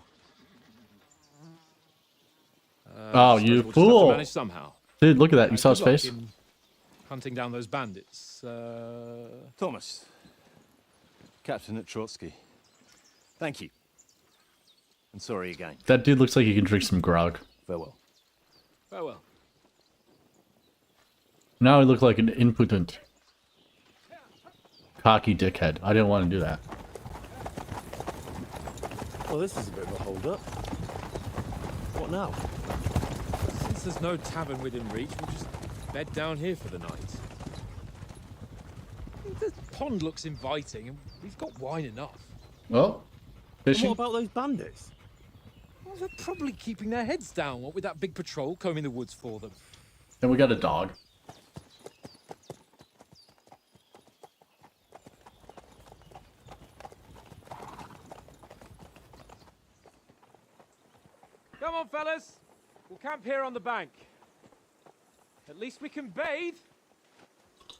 Oh, suppose you we'll just have to fool. manage somehow. Dude, look at that. You saw his Good luck face? in hunting down those bandits. Thomas, Captain at Trotsky. Thank you. And sorry again. That dude looks like he can drink some grog. Farewell. Farewell. Now he looked like an impotent, cocky dickhead. I didn't want to do that. Well, this is a bit of a hold-up. What now? Since there's no tavern within reach, we'll just bed down here for the night. The pond looks inviting, and we've got wine enough. Well, fishing. about those bandits? Well, they're probably keeping their heads down, what with that big patrol combing the woods for them. And we got a dog. Come on, fellas. We'll camp here on the bank. At least we can bathe.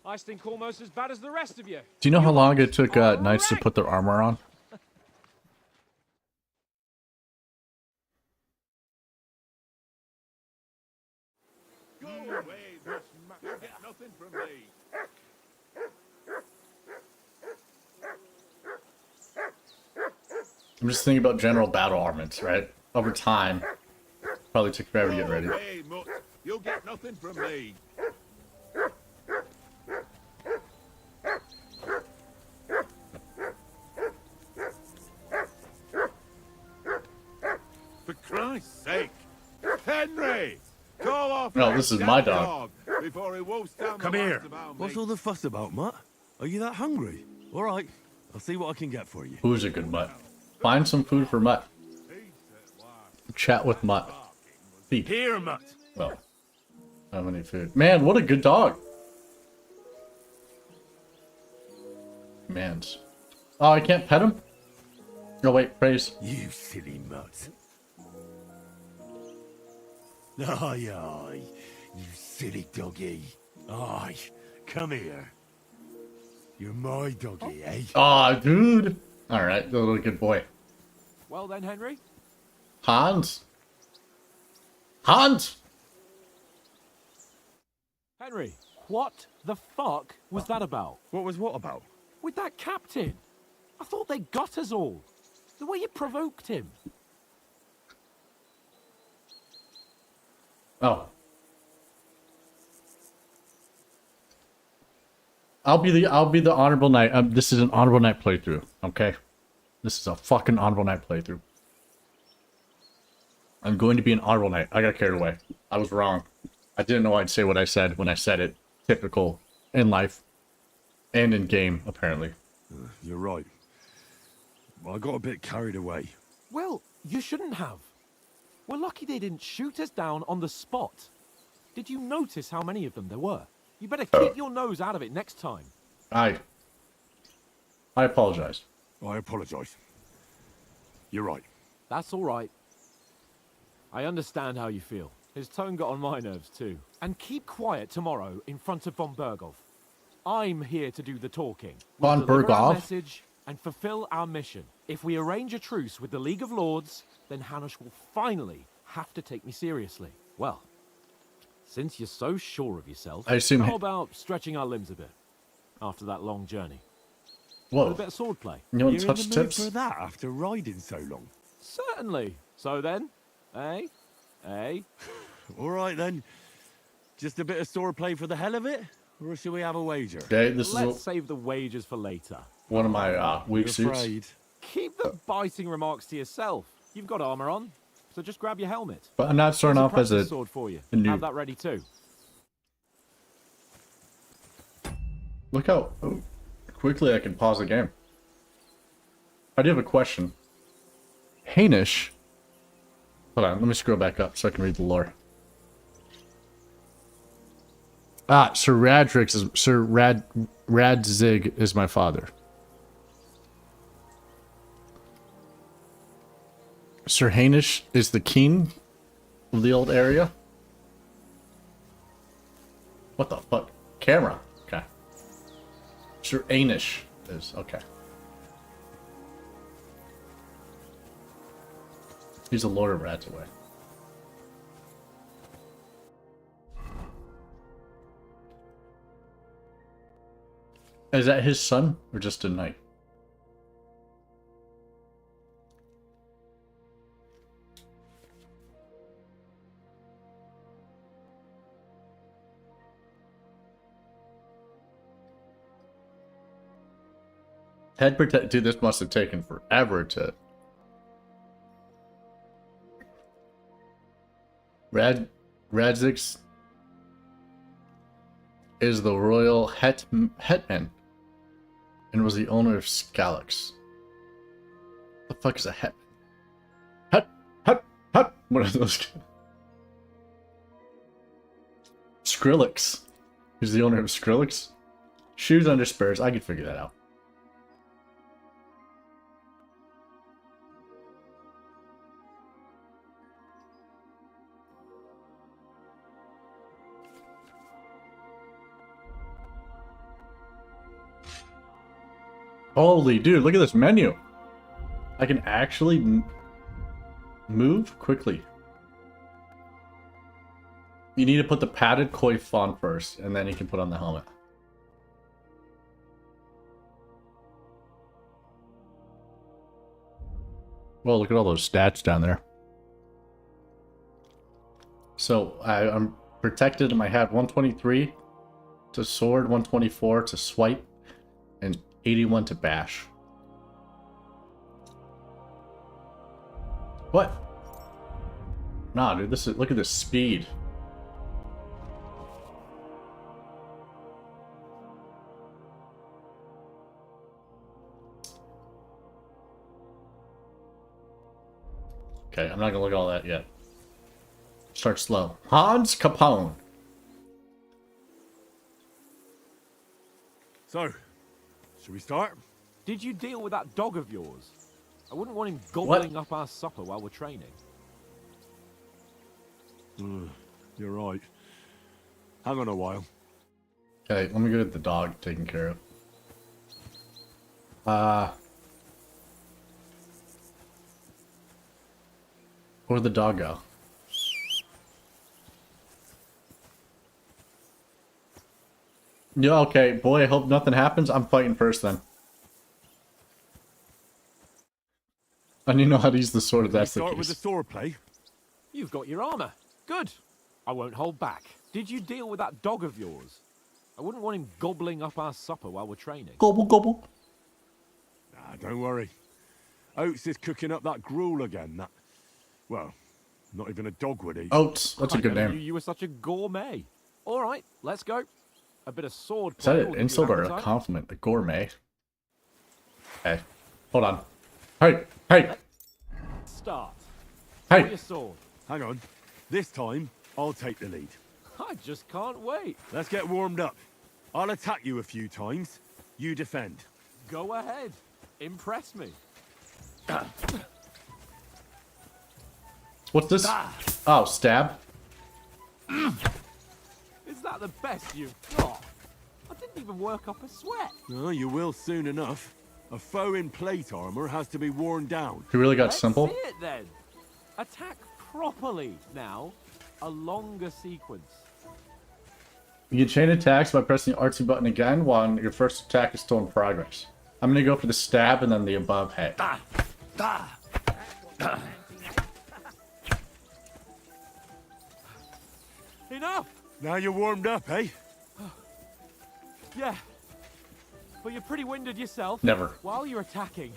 I stink almost as bad as the rest of you. Do you know how long it took All knights to right. put their armor on? Go away, Miss Mac. You'll get nothing from me. I'm just thinking about general battle armaments, right? Over time, probably took forever to get ready. Go away, mutt. You'll get nothing from me. For Christ's sake! Henry! Call off No, that this is my damn dog. before he wolfs down Come the here. lads about What's me. all the fuss about, Mutt? Are you that hungry? All right, I'll see what I can get for you. Who's a good mutt? Find some food for Mutt. Chat with Mutt. Feed. Here, Mutt. Well, how many food? Man, what a good dog. Mans. Oh, I can't pet him? Oh, wait, praise. You silly Mutt. Aye, aye, you silly doggy. Aye, come here. You're my doggy, eh? Aw, dude. Alright, the little good boy. Well then, Henry. Hans? Hans! Henry, what the fuck was that about? What was what about? With that captain? I thought they got us all. The way you provoked him. Oh. I'll be the honorable knight. This is an honorable knight playthrough, okay? This is a fucking honorable knight playthrough. I'm going to be an honorable knight. I got carried away. I was wrong. I didn't know I'd say what I said when I said it. Typical in life. And in game, apparently. You're right. I got a bit carried away. Well, you shouldn't have. We're lucky they didn't shoot us down on the spot. Did you notice how many of them there were? You better keep your nose out of it next time. I apologize. I apologize. You're right. That's all right. I understand how you feel. His tone got on my nerves too. And keep quiet tomorrow in front of von Berghoff. I'm here to do the talking. Von We'll deliver our Berghoff? message and fulfill our mission. If we arrange a truce with the League of Lords, then Hanush will finally have to take me seriously. Well, since you're so sure of yourself, I assume how about stretching our limbs a bit after that long journey? Whoa. With a bit of swordplay. You want You're touch in the mood tips? for that after riding so long? Certainly. So then, eh? All right then. Just a bit of swordplay for the hell of it? Or should we have a wager? Okay, this Let's is save the wagers for later. one of my weak You're suits. afraid? Keep the biting remarks to yourself. You've got armor on, so just grab your helmet. But I'm not starting Here's off as practice a sword for you. noob. Have that ready too. Look how quickly I can pause the game. I do have a question. Hainish. Hold on, let me scroll back up so I can read the lore. Sir Radzig is my father. Sir Hainish is the king of the old area. What the fuck? Camera. Okay. Sir Hainish is okay. He's a Lord of Radzaway. Is that his son or just a knight? Head protect. Dude, this must have taken forever to. Radzix is the royal hetman and was the owner of Skalax. The fuck is a hetman? Het. What are those? Skrillex. He's the owner of Skrillex. Shoes under spurs. I could figure that out. Holy dude, look at this menu. I can actually move quickly. You need to put the padded koi font first, and then you can put on the helmet. Well, look at all those stats down there. So I'm protected, and I have 123 to sword, 124 to swipe, and 81 to bash. What? Nah, dude, this is, look at this speed. Okay, I'm not gonna look at all that yet. Start slow. Hans Capone. So, should we start? Did you deal with that dog of yours? I wouldn't want him gobbling up our supper while we're training. You're right. Hang on a while. Okay, let me get the dog taken care of. Where'd the dog go? Yeah, okay, boy, I hope nothing happens. I'm fighting first then. I need to know how to use the sword if that's the Start with the case. swordplay. You've got your armor. Good. I won't hold back. Did you deal with that dog of yours? I wouldn't want him gobbling up our supper while we're training. Gobble, gobble. Nah, don't worry. Oates is cooking up that gruel again. That, well, not even a dog would eat. Oats, that's a I good never name. knew you were such a gourmet. All right, let's go. A bit of sword Is that play an will give you insult or a appetite. compliment? A gourmet. Okay. Hold on. Hey! Hey! Start. Draw Hey! your sword. Hang on. This time, I'll take the lead. I just can't wait. Let's get warmed up. I'll attack you a few times. You defend. Go ahead. Impress me. What's this? Oh, stab. Is that the best you've got? I didn't even work up a sweat. Oh, you will soon enough. A foe in plate armor has to be worn down. He really got Let's simple. see it then. Attack properly now. A longer sequence. You can chain attacks by pressing the RT button again while your first attack is still in progress. I'm gonna go for the stab and then the above head. Enough! Now you're warmed up, eh? Yeah. But you're pretty winded yourself. Never. While you're attacking,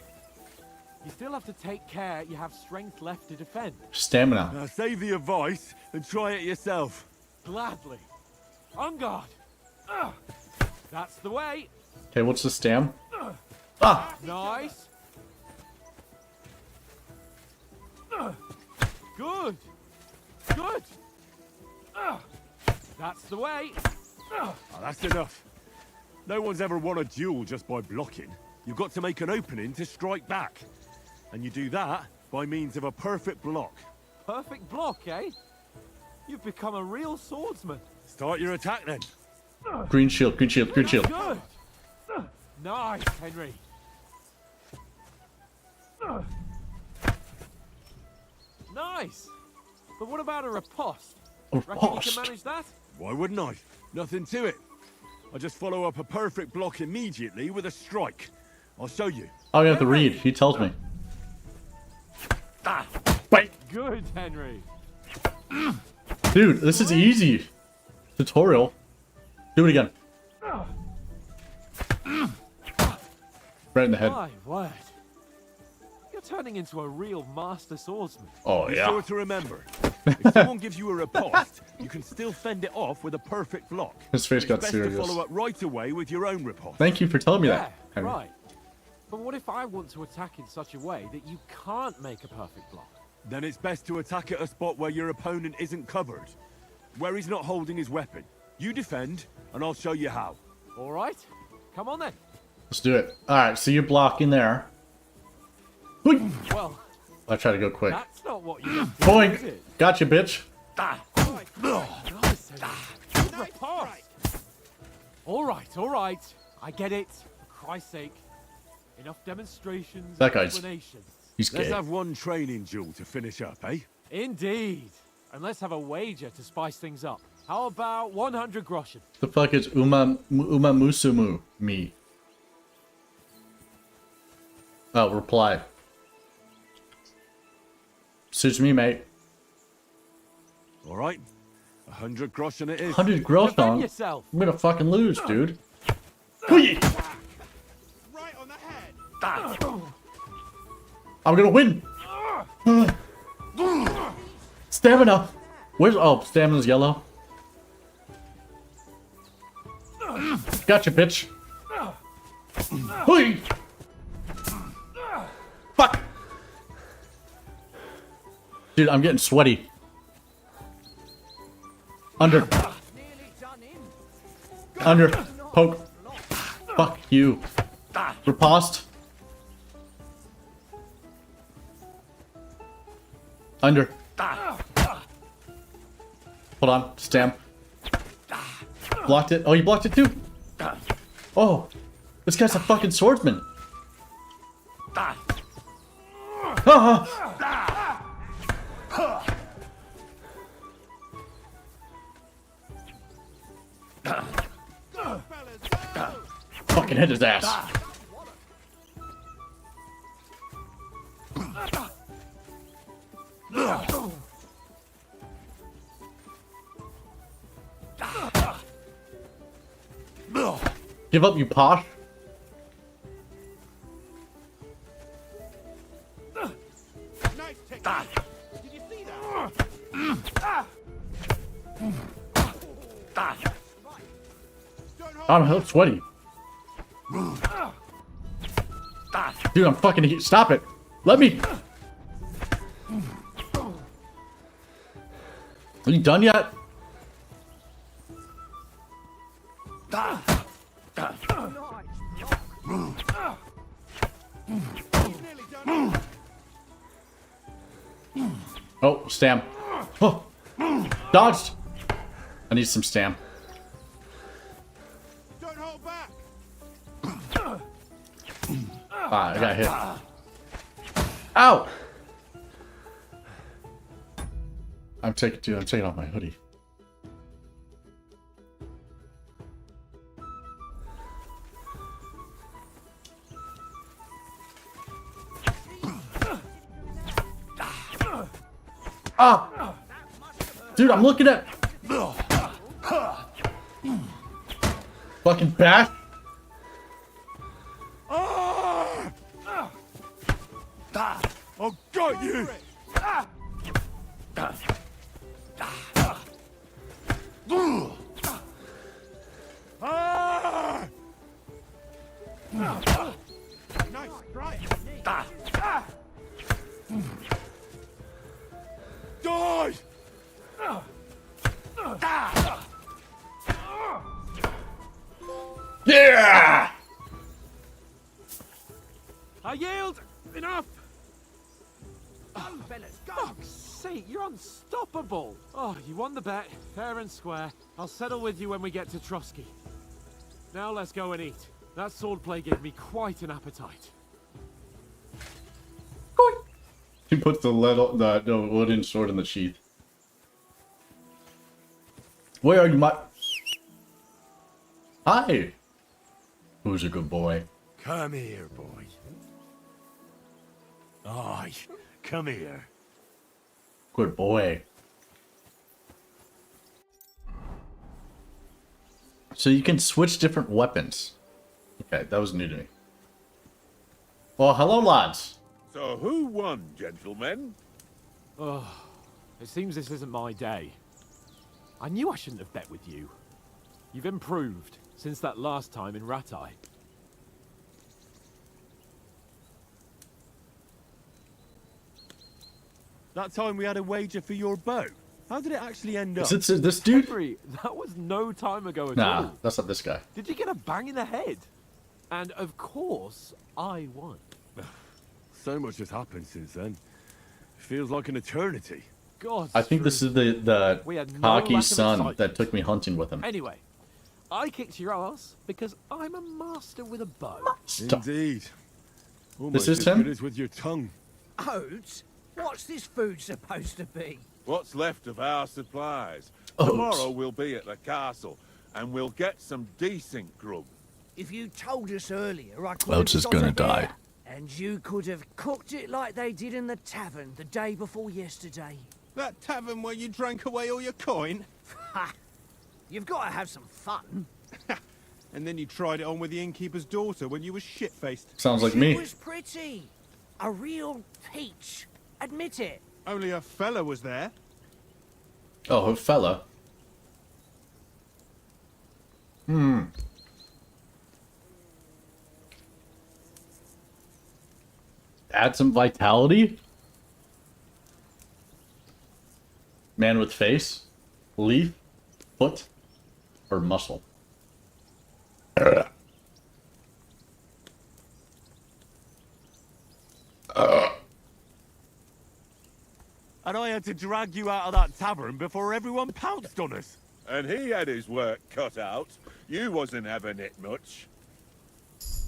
you still have to take care you have strength left to defend. Stamina. Now save the advice and try it yourself. Gladly. On guard. That's the way. Okay, what's the stam? Ah! Nice. Good. Good. That's the way. Oh, that's enough. No one's ever won a duel just by blocking. You've got to make an opening to strike back. And you do that by means of a perfect block. Perfect block, eh? You've become a real swordsman. Start your attack then. Green shield, green shield, green shield. Good. Nice, Henry. Nice. But what about a riposte? Reckon you Riposte? can manage that? Why wouldn't I? Nothing to it. I just follow up a perfect block immediately with a strike. I'll show you. Oh, you have to read. He tells me. Wait! Good, Henry. Dude, this is easy. Tutorial. Do it again. Right in the head. My word. You're turning into a real master swordsman. Oh, Be yeah. sure to remember, if someone gives you a riposte, you can still fend it off with a perfect block. His face got It's best serious. to follow up right away with your own riposte. Thank you for telling me Yeah, that, Henry. right. But what if I want to attack in such a way that you can't make a perfect block? Then it's best to attack at a spot where your opponent isn't covered, where he's not holding his weapon. You defend, and I'll show you how. All right. Come on then. Let's do it. Alright, so you block in there. Hui! Well, I try to go quick. that's not what you meant to do, is Boink! it? Gotcha, bitch. Nice, Henry. Good riposte. All right. I get it. For Christ's sake. Enough demonstrations That and guy's- explanations. He's Let's gay. have one training duel to finish up, eh? Indeed. And let's have a wager to spice things up. How about 100 groschen? The fuck is Musumu me? Oh, reply. Suits me, mate. All right. 100 groschen it is. 100 gross Defend on. yourself. I'm gonna fucking lose, dude. Hui! Right on the head. I'm gonna win. Stamina. Where's stamina's yellow. Gotcha, bitch. Hui! Fuck. Dude, I'm getting sweaty. Under. Under. Poke. Fuck you. Riposte. Under. Hold on. Stamp. Blocked it. Oh, you blocked it too. Oh. This guy's a fucking swordsman. Fucking hit his ass. Give up, you posh. Nice technique. Did you see that? Right. Start I'm sweaty. Dude, I'm fucking heat. Stop it. Let me. Are you done yet? Oh, stam. Oh. Dodged. I need some stam. Don't hold back. Ah, I got hit. Ow! I'm taking off my hoodie. Ah! Dude, I'm looking at fucking bat. I got you! Nice strike. Die! Yeah! I yield! Enough! Oh, fuck's sake, you're unstoppable! Oh, you won the bet, fair and square. I'll settle with you when we get to Trotsky. Now let's go and eat. That swordplay gave me quite an appetite. He puts the wooden sword in the sheath. Where are you, my... Hi! Who's a good boy? Come here, boy. Aye, come here. Good boy. So you can switch different weapons. Okay, that was new to me. Well, hello, lads. So who won, gentlemen? Oh, it seems this isn't my day. I knew I shouldn't have bet with you. You've improved since that last time in Rattay. That time we had a wager for your bow. How did it actually end up? Is it this dude? Henry, that was no time ago at Nah, all. that's not this guy. Did you get a bang in the head? And of course, I won. So much has happened since then. Feels like an eternity. God. I think this is the We had no cocky lack of son excitement. that took me hunting with him. Anyway, I kicked your ass because I'm a master with a bow. Stop. Indeed. Almost is as him? good as with your tongue. Oats? What's this food supposed to be? What's left of our supplies. Oats. Tomorrow we'll be at the castle, and we'll get some decent grub. If you told us earlier, I could Oats have is got gonna a die. bear. And you could have cooked it like they did in the tavern the day before yesterday. That tavern where you drank away all your coin? Ha! You've got to have some fun. And then you tried it on with the innkeeper's daughter when you were shit-faced. Sounds like She me. was pretty. A real peach. Admit it. Only a fella was there. Oh, a fella. Add some vitality? Man with face? Leaf? Foot? Or muscle? And I had to drag you out of that tavern before everyone pounced on us. And he had his work cut out. You wasn't having it much.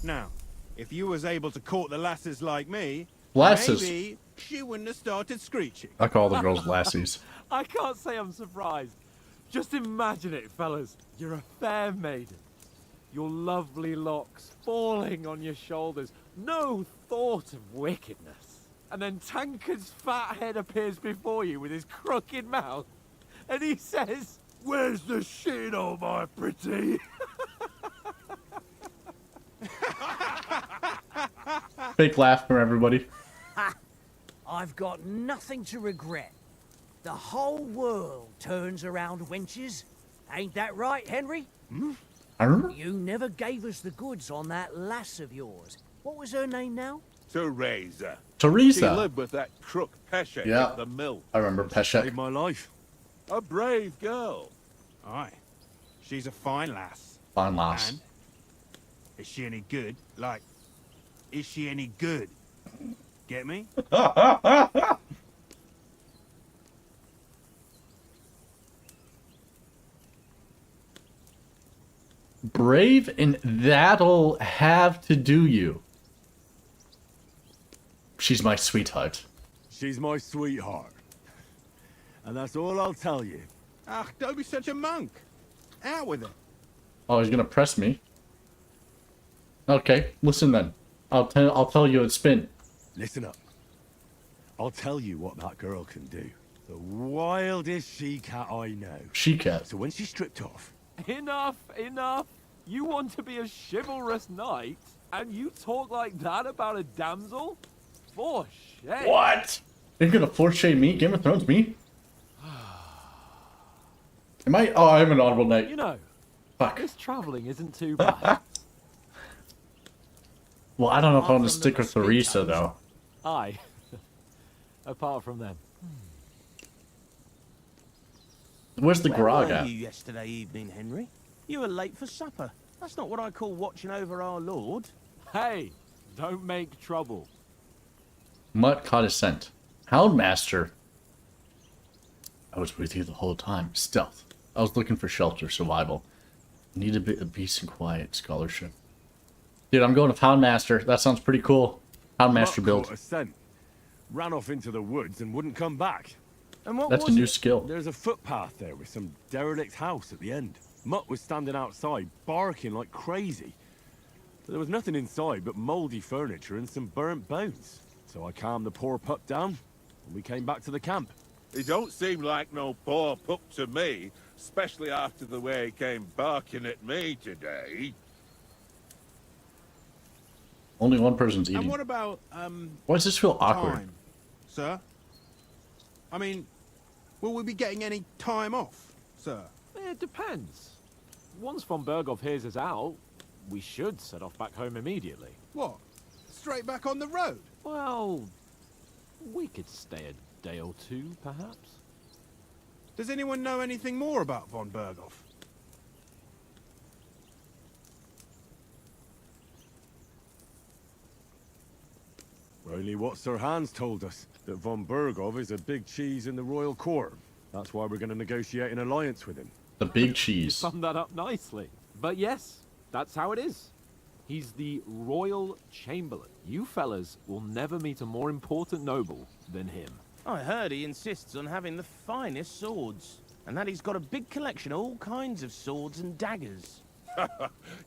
Now, if you was able to court the lasses like me, Lasses? maybe she wouldn't have started screeching. I call the girls lassies. I can't say I'm surprised. Just imagine it, fellas. You're a fair maiden. Your lovely locks falling on your shoulders. No thought of wickedness. And then Tankard's fat head appears before you with his crooked mouth. And he says, Where's the shit, oh my pretty? Fake laugh from everybody. I've got nothing to regret. The whole world turns around wenches. Ain't that right, Henry? You never gave us the goods on that lass of yours. What was her name now? Teresa. She Teresa. lived with that crook Pesha Yeah. at the mill. I remember Peshek. Saved my life. A brave girl. Aye. She's a fine lass. Fine lass. And is she any good? Like, is she any good? Get me? Brave, and that'll have to do you. She's my sweetheart. She's my sweetheart. And that's all I'll tell you. Ah, don't be such a monk. Out with it. Oh, he's gonna press me. Okay, listen then. I'll tell you it's spin. Listen up. I'll tell you what that girl can do. The wildest she-cat I know. She-cat. So when she's stripped off, Enough, enough. You want to be a chivalrous knight, and you talk like that about a damsel? For shame. What? You're gonna force shame me? Game of Thrones me? Am I? Oh, I'm an honorable knight. You know, Fuck. this travelling isn't too bad. Well, I don't know if I want to stick with Teresa though. Aye. Apart from them. Where's the Where grog were at? you yesterday evening, Henry? You were late for supper. That's not what I call watching over our lord. Hey, don't make trouble. Mutt caught his scent. Houndmaster. I was with you the whole time. Stealth. I was looking for shelter, survival. Need a bit of peace and quiet. Scholarship. Dude, I'm going with Houndmaster. That sounds pretty cool. Houndmaster Mutt build. caught a scent, ran off into the woods and wouldn't come back. And what That's a was new it? skill. There's a footpath there with some derelict house at the end. Mutt was standing outside, barking like crazy. There was nothing inside but mouldy furniture and some burnt bones. So I calmed the poor pup down, and we came back to the camp. He don't seem like no poor pup to me, especially after the way he came barking at me today. Only one person's And eating. what about, Why does this feel awkward? time, sir? I mean, will we be getting any time off, sir? It depends. Once von Berghoff hears us out, we should set off back home immediately. What? Straight back on the road? Well, we could stay a day or two, perhaps. Does anyone know anything more about von Berghoff? Only what Sir Hans told us, that von Berghoff is a big cheese in the royal court. That's why we're going to negotiate an alliance with him. The big cheese. Summed that up nicely. But yes, that's how it is. He's the Royal Chamberlain. You fellas will never meet a more important noble than him. I heard he insists on having the finest swords, and that he's got a big collection of all kinds of swords and daggers.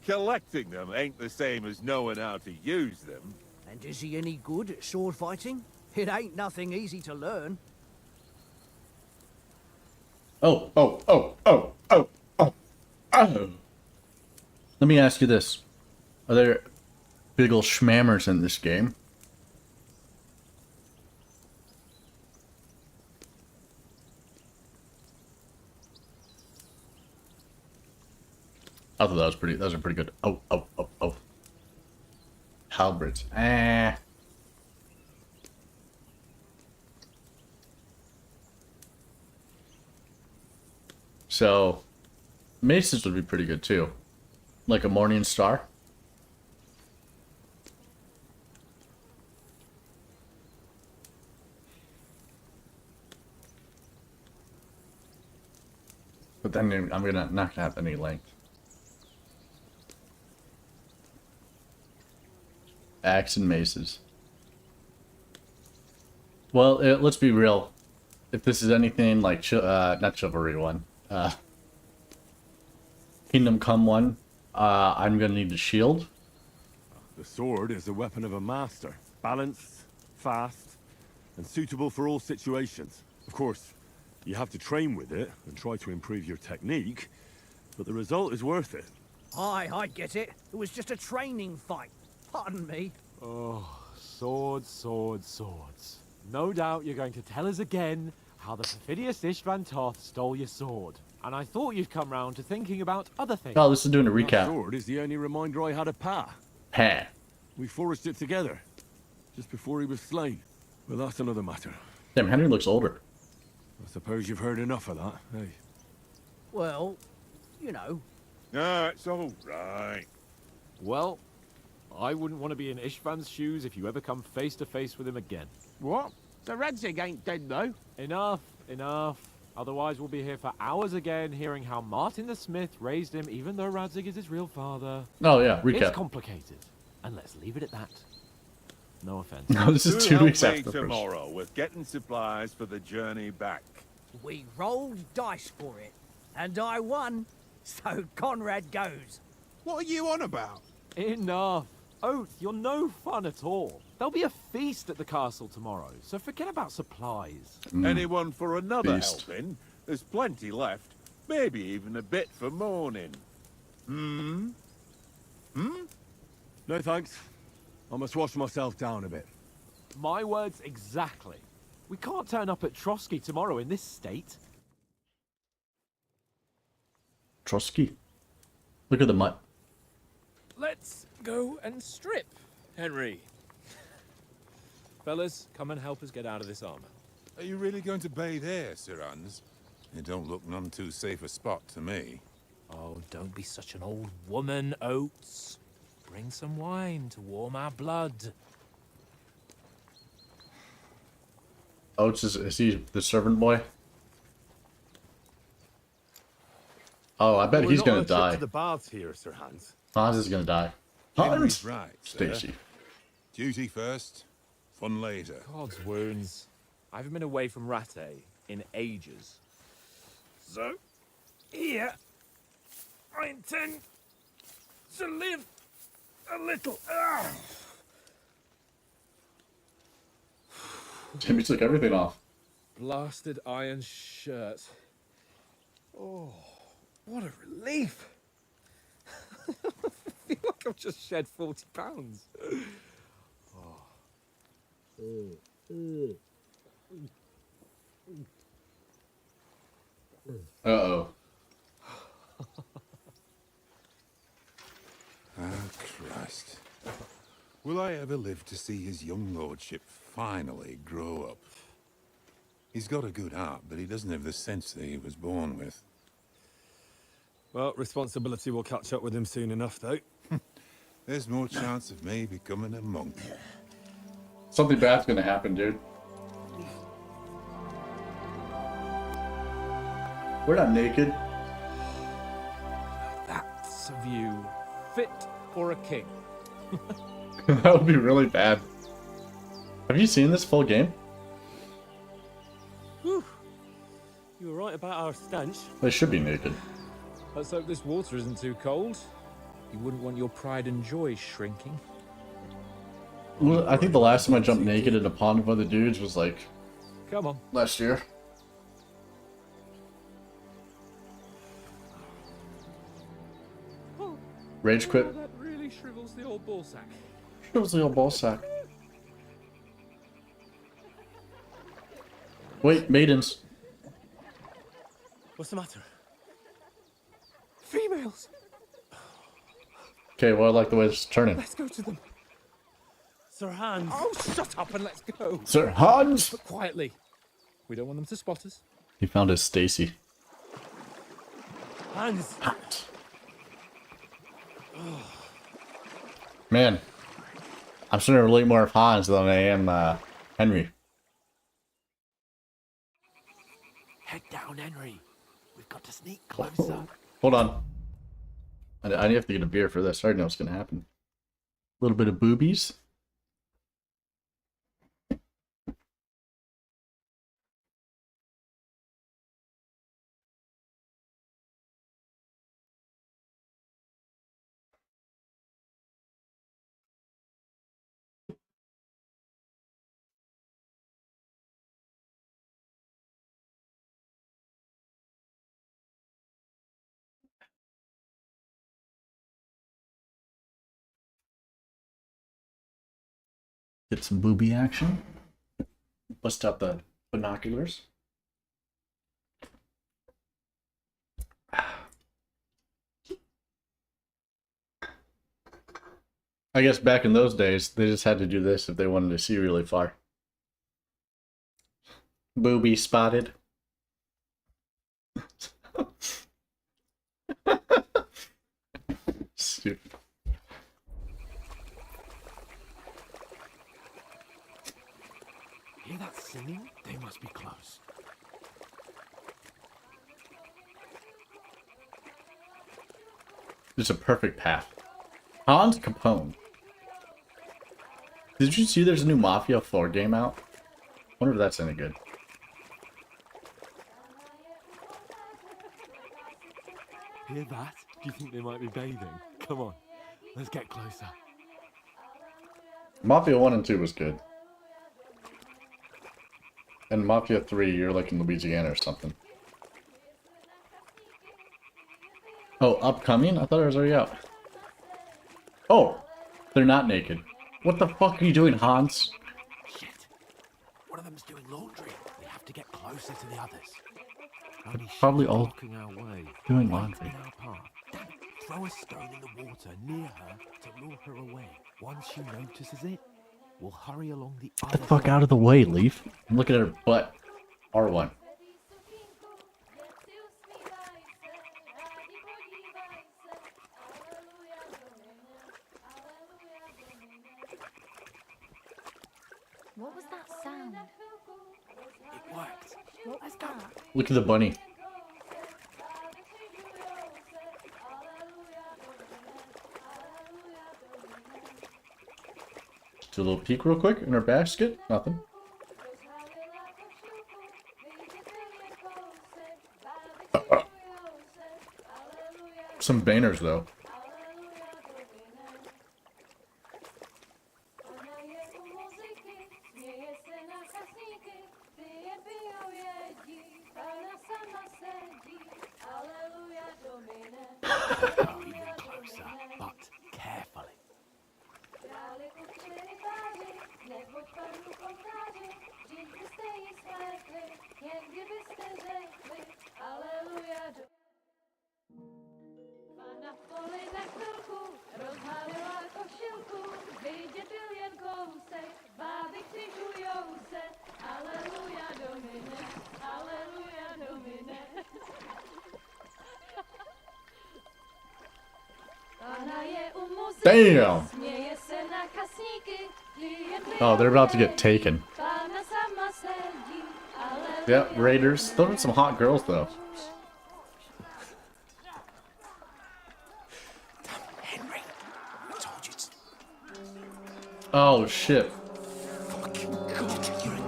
Collecting them ain't the same as knowing how to use them. And is he any good at sword fighting? It ain't nothing easy to learn. Oh. Let me ask you this. Are there big ol' schmammers in this game? I thought those are pretty good. Oh. Halberds. So, maces would be pretty good too. Like a Morning Star. But then I'm not gonna have any length. Axe and maces. Well, let's be real. If this is anything like not Chivalry 1, Kingdom Come 1, I'm gonna need a shield. The sword is the weapon of a master. Balanced, fast, and suitable for all situations. Of course, you have to train with it and try to improve your technique, but the result is worth it. Aye, I get it. It was just a training fight. Pardon me. Oh, swords, swords, swords. No doubt you're going to tell us again how the perfidious Istvan Toth stole your sword. and I thought you'd come round to thinking about other things. Oh, this is doing a That recap. sword is the only reminder I had of Pa. Ha. We forged it together, just before he was slain. Well, that's another matter. Damn, Henry looks older. I suppose you've heard enough of that, hey? Well, you know. No, it's all right. Well, I wouldn't want to be in Ishvan's shoes if you ever come face to face with him again. What? So Radzig ain't dead, though? Enough, enough. Otherwise we'll be here for hours again hearing how Martin the Smith raised him even though Radzig is his real father. Oh, yeah, recap. It's complicated. And let's leave it at that. No offense. No, this is Do 2 help weeks me after the first. tomorrow with getting supplies for the journey back. We rolled dice for it, and I won, so Conrad goes. What are you on about? Enough. Oath, you're no fun at all. There'll be a feast at the castle tomorrow, so forget about supplies. Anyone for another Beast. helping? There's plenty left. Maybe even a bit for morning. No thanks. I must wash myself down a bit. My words exactly. We can't turn up at Trotsky tomorrow in this state. Trotsky. Look at the mutt. Let's go and strip, Henry. Fellas, come and help us get out of this armor. Are you really going to bathe here, Sir Hans? It don't look none too safe a spot to me. Oh, don't be such an old woman, Oates. Bring some wine to warm our blood. Oates, is he the servant boy? Oh, I bet We're he's not gonna on a trip die. to the baths here, Sir Hans. Hans is gonna die. Henry's Hans! right, sir. Stacy. Duty first, fun later. God's wounds. I haven't been away from Rattay in ages. So, here, I intend to live a little. Jimmy took everything off. Blasted iron shirt. Oh, what a relief. I feel like I've just shed 40 pounds. Uh-oh. Ah, Christ. Will I ever live to see his young lordship finally grow up? He's got a good heart, but he doesn't have the sense that he was born with. Well, responsibility will catch up with him soon enough, though. There's more chance of me becoming a monk. Something bad's gonna happen, dude. We're not naked. That's a view fit for a king. That would be really bad. Have you seen this full game? Whew. You were right about our stench. They should be naked. Let's hope this water isn't too cold. You wouldn't want your pride and joy shrinking. Well, I think the last time I jumped naked in a pond with other dudes was like Come on. last year. Rage quit. That really shrivels the old ball sack. It was the old ball sack. Wait, maidens. What's the matter? Females! Okay, well, I like the way this is turning. Let's go to them. Sir Hans. Oh, shut up and let's go. Sir Hans! But quietly. We don't want them to spot us. He found his Stacy. Hans. Man, I'm starting to relate more of Hans than I am Henry. Head down, Henry. We've got to sneak closer. Hold on. I have to get a beer for this. I already know what's going to happen. A little bit of boobies. Get some booby action. Bust out the binoculars. I guess back in those days, they just had to do this if they wanted to see really far. Booby spotted. Stupid. Hear that singing? They must be close. It's a perfect path. Hans Capone. Did you see there's a new Mafia 4 game out? Wonder if that's any good. Hear that? Do you think they might be bathing? Come on, let's get closer. Mafia 1 and 2 was good. And Mafia 3, you're like in Louisiana or something. Oh, upcoming? I thought it was already out. Oh, they're not naked. What the fuck are you doing, Hans? Shit. One of them's doing laundry. We have to get closer to the others. Only Probably she's all blocking our way. doing Right laundry. in our path. Damn it. Throw a stone in the water near her to lure her away. Once she notices it, we'll hurry along the Get the fuck out of the way, Leaf. I'm looking at her butt. R1. What was that sound? It worked. What was that? Look at the bunny. Do a little peek real quick in her basket. Nothing. Some banners though. Go even closer, but carefully. Damn! Oh, they're about to get taken. Yep, Raiders. Those are some hot girls, though. Henry, I told you to... Oh, shit. Fucking God, you're a...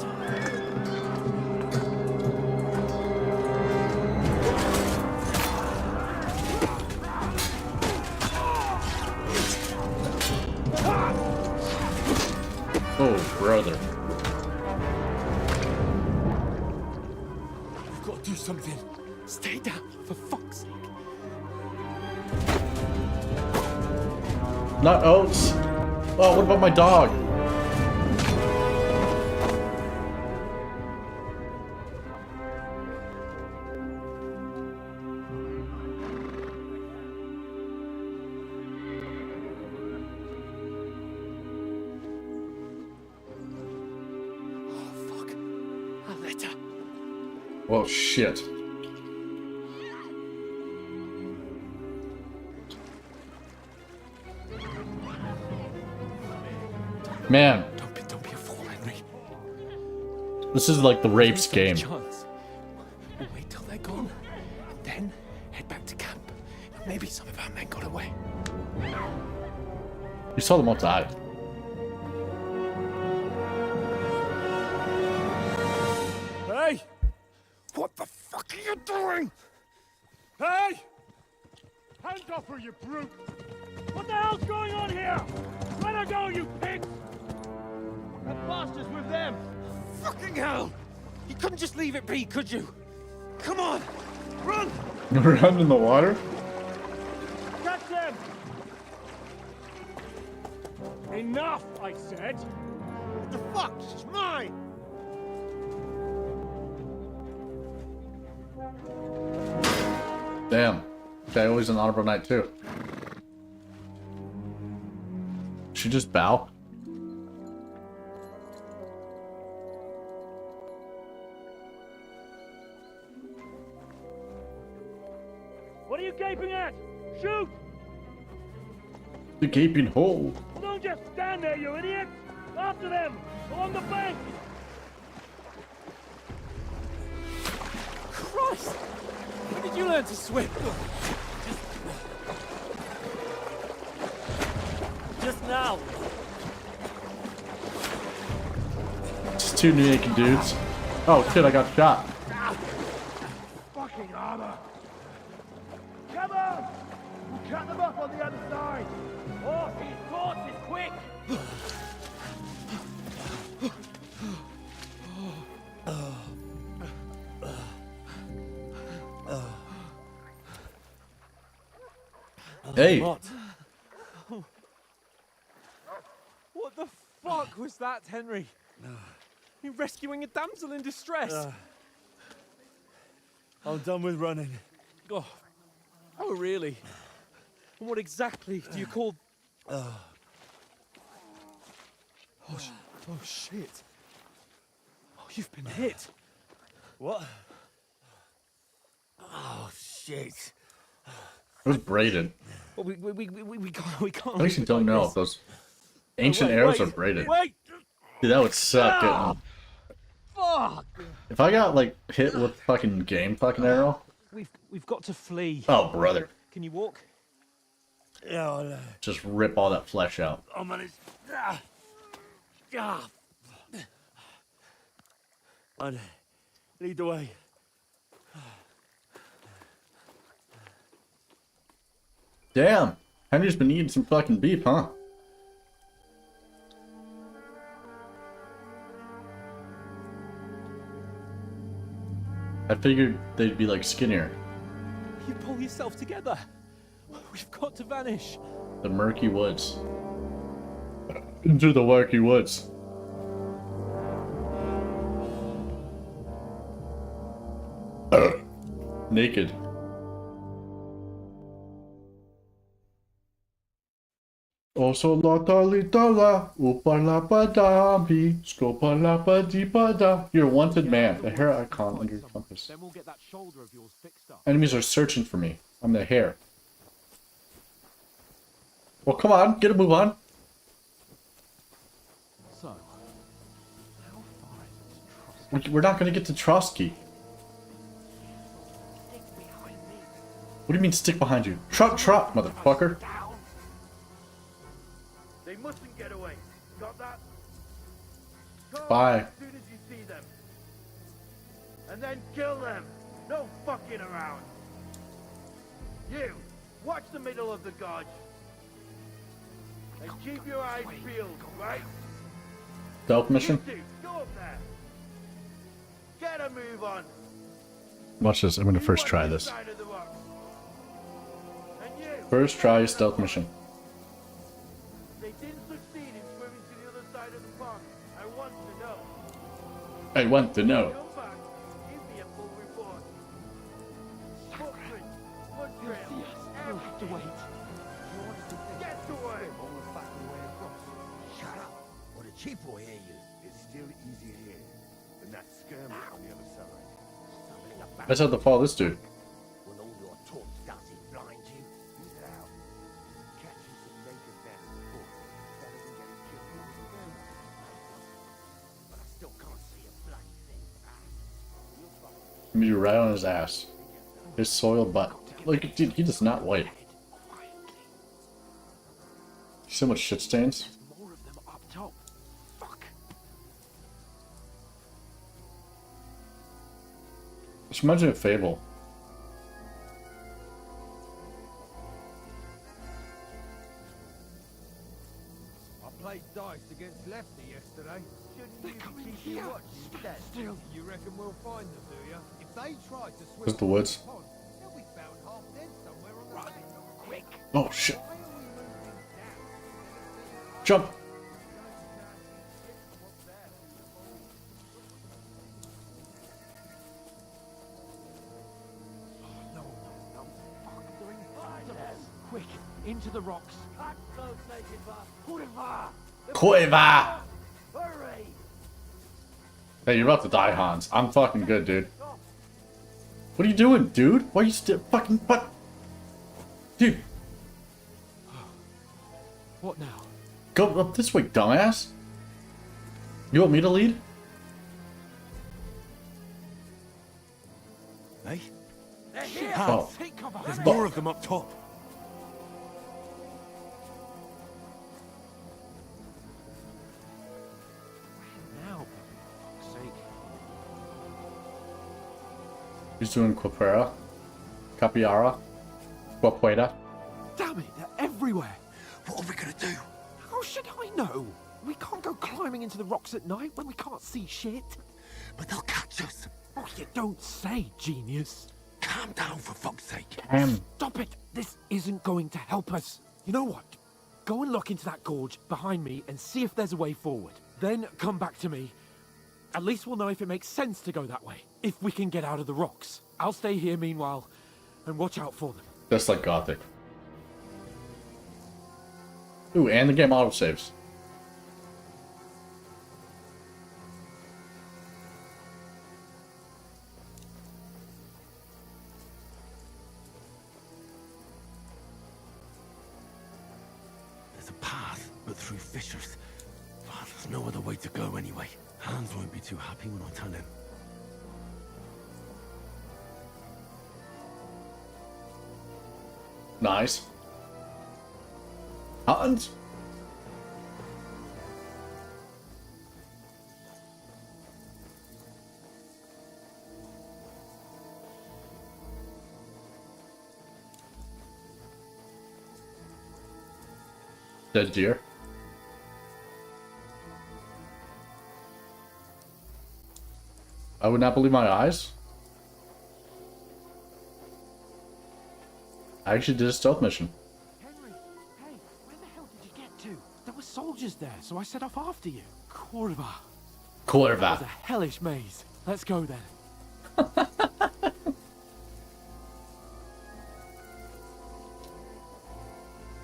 Oh, brother. You've got to do something. Stay down, for fuck's sake. Not oats. Oh, what about my dog? Well, shit. Man. Don't be a fool, Henry. This is like the rapes game. Chance. We'll wait till they're gone, and then head back to camp. Maybe some of our men got away. You saw them all die. Hey! What the fuck are you doing? Hey! Hands off her, you brute! What the hell's going on here? Let her go, you pigs! That bastard's with them! Fucking hell! You couldn't just leave it be, could you? Come on! Run! Run in the water? Catch them! Enough, I said! What the fuck? She's mine! Damn. Guy always an honorable knight too. She just bow? What are you gaping at? Shoot! The gaping hole. Well, don't just stand there, you idiot! After them! Along the bank! Christ! When did you learn to swim? Just now! Just two naked dudes. Oh shit, I got shot. Fucking armor! Come on! We'll cut them up on the other side! Oh, these horses, quick! Hey! What the fuck was that, Henry? You rescuing a damsel in distress? I'm done with running. Oh, really? And what exactly do you call... Oh, shit. Oh, you've been hit. What? Oh, shit. It was braided. Well, we can't... At least you don't know if those ancient arrows are braided. Wait! Dude, that would suck. Getting... Fuck! If I got like hit with fucking game fucking arrow. We've got to flee. Oh, brother. Can you walk? Yeah, just rip all that flesh out. I'll manage. I'd lead the way. Damn, Henry's been eating some fucking beef, huh? I figured they'd be like skinnier. You pull yourself together. We've got to vanish. The murky woods. Into the murky woods. Naked. Oso lotalitala, upalapadami, scopalapadippada. You're a wanted man, the hair icon under your compass. Then we'll get that shoulder of yours fixed up. Enemies are searching for me. I'm the hair. Well, come on, get a move on. So, how far is this? We're not gonna get to Trotsky. What do you mean stick behind you? Trot, trot, motherfucker. They mustn't get away. Got that? Bye. As soon as you see them. And then kill them. No fucking around. You, watch the middle of the gorge. And keep your eyes peeled, right? Stealth mission? You two, go up there. Get a move on. Watch this, I'm gonna first try this. Side of the rock. And you. First try stealth mission. They didn't succeed in swimming to the other side of the pond. I want to know. I want to know. Come back. Give me a full report. Footprints, blood trail, everything. Get to work. Shut up, or the chief will hear you. It's still easier here than that skirmish on the other side. Let's have to follow this dude. When all your talk does is blind you, get out. Catching some naked men in the book better than getting killed in the skirmish. But I still can't see a bloody thing. I'm gonna be right on his ass. His soiled butt. Like, dude, he does not wipe. So much shit stains. More of them up top. Fuck. This reminds me of Fable. I played dice against Lefty yesterday. Shouldn't you keep your watch instead? You reckon we'll find them, do you? If they try to swim This is the woods. pond, they'll be found half dead somewhere on the run. Quick. Oh shit. Jump! quick, into the rocks. Cueva! Hurry! Hey, you're about to die, Hans. I'm fucking good, dude. What are you doing, dude? Why are you still fucking what? Dude, What now? go up this way, dumbass. You want me to lead? Hey? They're here! Oh. Take cover! There's more of them up top. Now, for fuck's sake. He's doing Quapera. Capiara. Quapuera. Damn it, they're everywhere! What are we gonna do? How should I know? We can't go climbing into the rocks at night when we can't see shit. But they'll catch us. Oh, you don't say, genius. Calm down, for fuck's sake. Stop it! This isn't going to help us. You know what? Go and look into that gorge behind me and see if there's a way forward. Then come back to me. At least we'll know if it makes sense to go that way. If we can get out of the rocks. I'll stay here meanwhile and watch out for them. Just like Gothic. Ooh, and the game autosaves. There's a path, but through fissures. Oh, there's no other way to go anyway. Hans won't be too happy when I tell him. Nice. Hans? Dead deer. I would not believe my eyes. I actually did a stealth mission. Henry, hey, where the hell did you get to? There were soldiers there, so I set off after you. Corva. Corva. That was a hellish maze. Let's go then.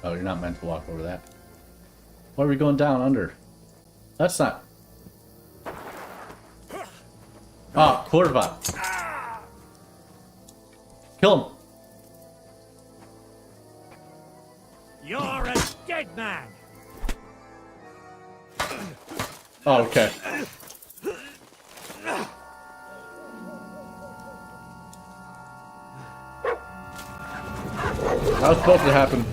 Oh, you're not meant to walk over that. Why are we going down under? That's not... Ah, Corva. Kill him. You're a dead man! Oh, okay. That was supposed to happen.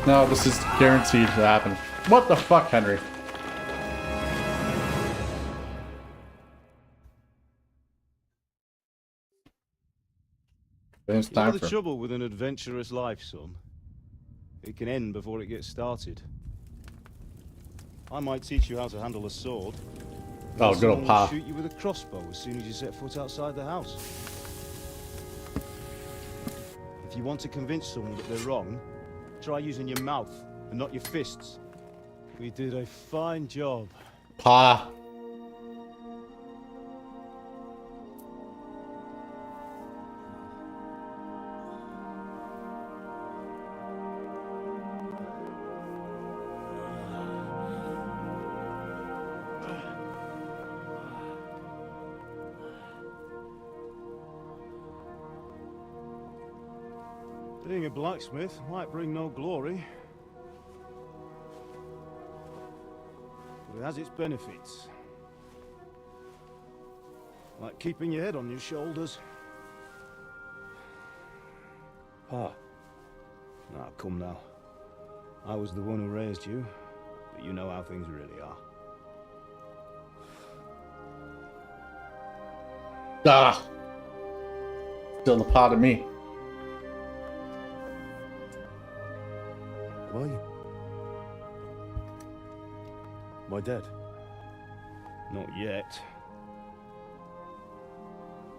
No, this is guaranteed to happen. What the fuck, Henry? It's You know time the for... trouble with an adventurous life, son? It can end before it gets started. I might teach you how to handle a sword. Oh, good old Someone will Pa. shoot you with a crossbow as soon as you set foot outside the house. If you want to convince someone that they're wrong, try using your mouth and not your fists. We did a fine job. Pa. Being a blacksmith might bring no glory, but it has its benefits. Like keeping your head on your shoulders. Pa. Now, come now. I was the one who raised you, but you know how things really are. Ah. Still the part of me. Were you? Am I dead? Not yet.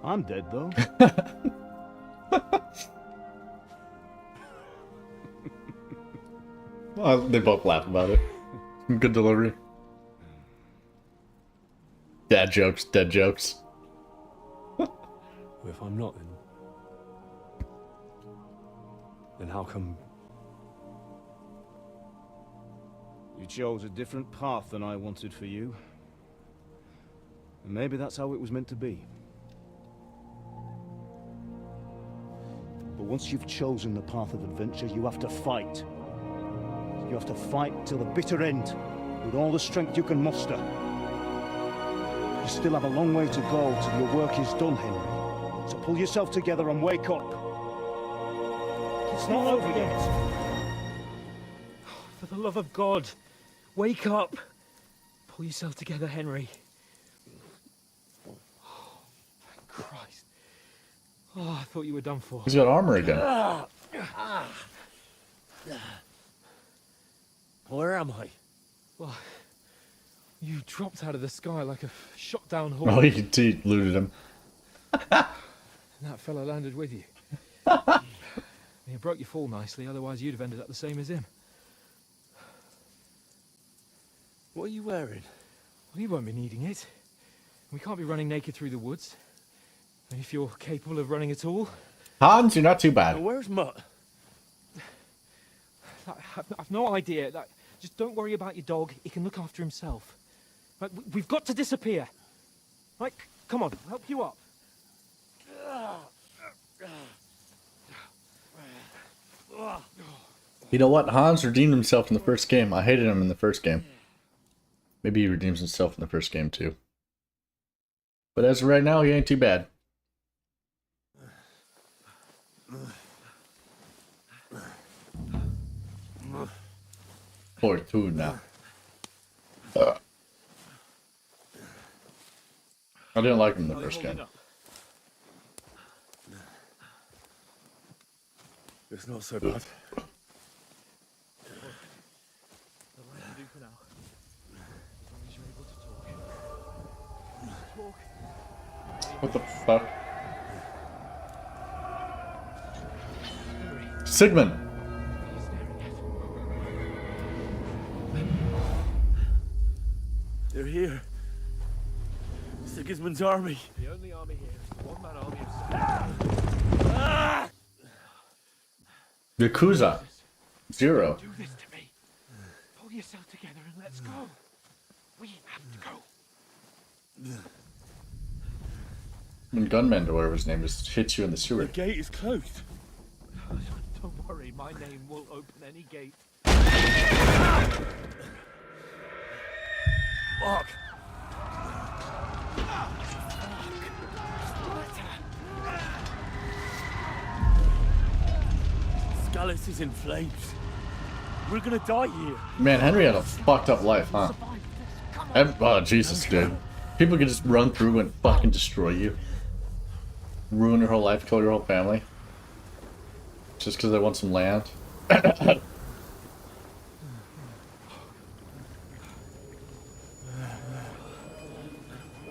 I'm dead, though. Well, they both laugh about it. Good delivery. Dad jokes, dead jokes. If I'm not, then how come? You chose a different path than I wanted for you. And maybe that's how it was meant to be. But once you've chosen the path of adventure, you have to fight. You have to fight till the bitter end, with all the strength you can muster. You still have a long way to go till your work is done, Henry. So pull yourself together and wake up. It's not over yet. For the love of God, wake up. Pull yourself together, Henry. Oh, thank Christ. Oh, I thought you were done for. He's got armor again. Where am I? Well, you dropped out of the sky like a shot-down horse. Oh, he looted him. And that fella landed with you. You broke your fall nicely, otherwise you'd have ended up the same as him. What are you wearing? Well, you won't be needing it. We can't be running naked through the woods. And if you're capable of running at all... Hans, you're not too bad. Where's Mutt? I've no idea. Just don't worry about your dog. He can look after himself. Right, we've got to disappear. Right, come on, I'll help you up. You know what? Hans redeemed himself in the first game. I hated him in the first game. Maybe he redeems himself in the first game too. But as of right now, he ain't too bad. Fortuna. I didn't like him in the first game. It's not so bad. What the fuck? Sigmund! They're here. Sigismund's army. The only army here is the one-man army of Yakuza. Zero. Do this to me. Pull yourself together and let's go. We have to go. When Gunman, or whatever his name is, hits you in the sewer. The gate is closed. Don't worry, my name will open any gate. Fuck. Scalus is in flames. We're gonna die here. Man, Henry had a fucked up life, huh? Oh, Jesus, dude. People can just run through and fucking destroy you. Ruin your whole life, kill your whole family. Just because they want some land.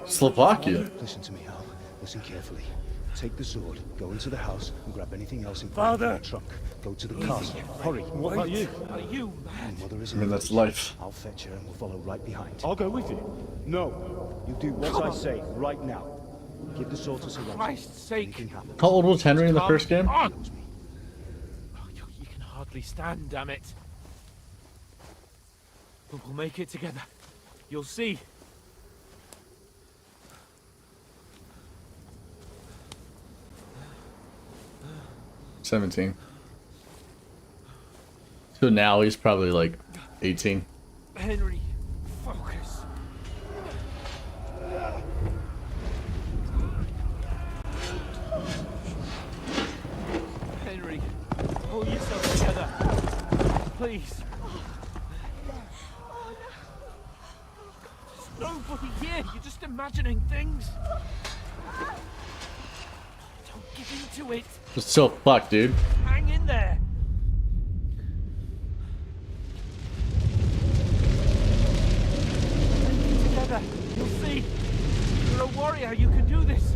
Slovakia. Listen to me, Hal. Listen carefully. Take the sword, go into the house, and grab anything else in Father! the trunk. Go to the castle. Hurry. What about you? You, man. Mother is I mean, that's life. I'll fetch her and we'll follow right behind. I'll go with you. No. You do what I say right now. Give the sword to Sir Roger. Christ's sake. How old was Henry in the first game? Oh, you can hardly stand, damn it. But we'll make it together. You'll see. $17. So now he's probably like 18. Henry, focus. Henry, pull yourself together. Please. There's nobody here. You're just imagining things. Don't give into it. It's so fucked, dude. Hang in there. Together, you'll see. You're a warrior. You can do this.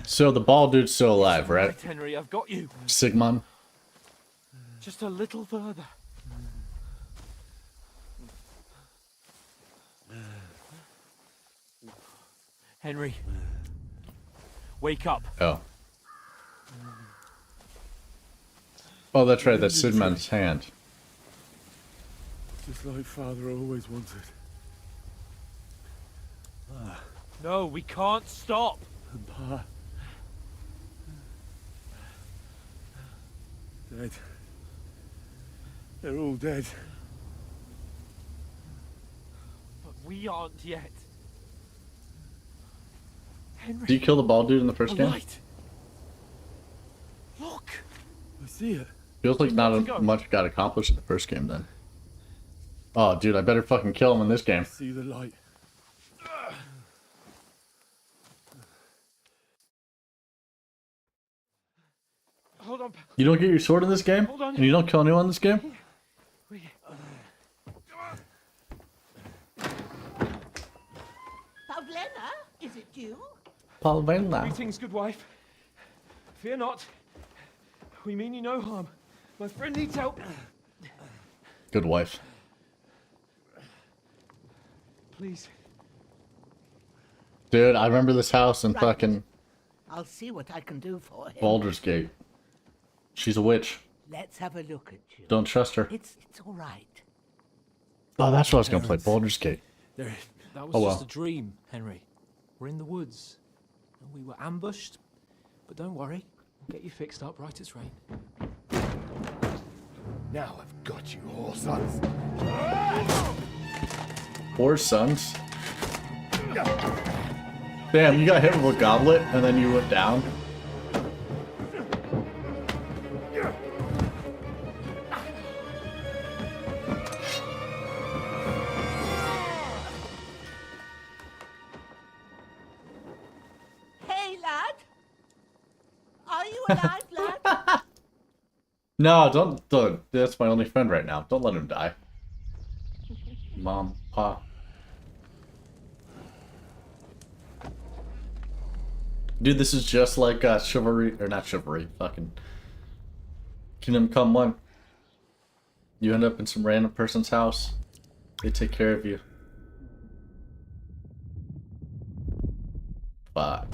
So the bald dude's still alive, right? Right, Henry, I've got you. Sigmund. Just a little further. Henry. Wake up. Oh. Oh, that's right. That's Sidman's hand. Just like Father always wanted. No, we can't stop. And Pa. Dead. They're all dead. But we aren't yet. Henry. Did you kill the bald dude in the first game? Light. Look. I see it. Feels like not much got accomplished in the first game then. Oh, dude, I better fucking kill him in this game. See the light. Hold on. You don't get your sword in this game? Hold on. And you don't kill anyone in this game? Pavlena, is it you? Palvela. Greetings, good wife. Fear not. We mean you no harm. My friend needs help. Good wife. Please. Dude, I remember this house in Right. fucking I'll see what I can do for him. Baldur's Gate. She's a witch. Let's have a look at you. Don't trust her. It's all right. Oh, that's what I was gonna play. Baldur's Gate. That was Oh, just well. a dream, Henry. We're in the woods. We were ambushed, but don't worry. We'll get you fixed up right as rain. Now I've got you, whore sons. Four sons. Damn, you got hit with a goblet and then you went down. Hey, lad. Are you alive, lad? No, don't. That's my only friend right now. Don't let him die. Mom, Pa. Dude, this is just like Chivalry, or not Chivalry, fucking Kingdom Come 1. You end up in some random person's house. They take care of you. Fuck.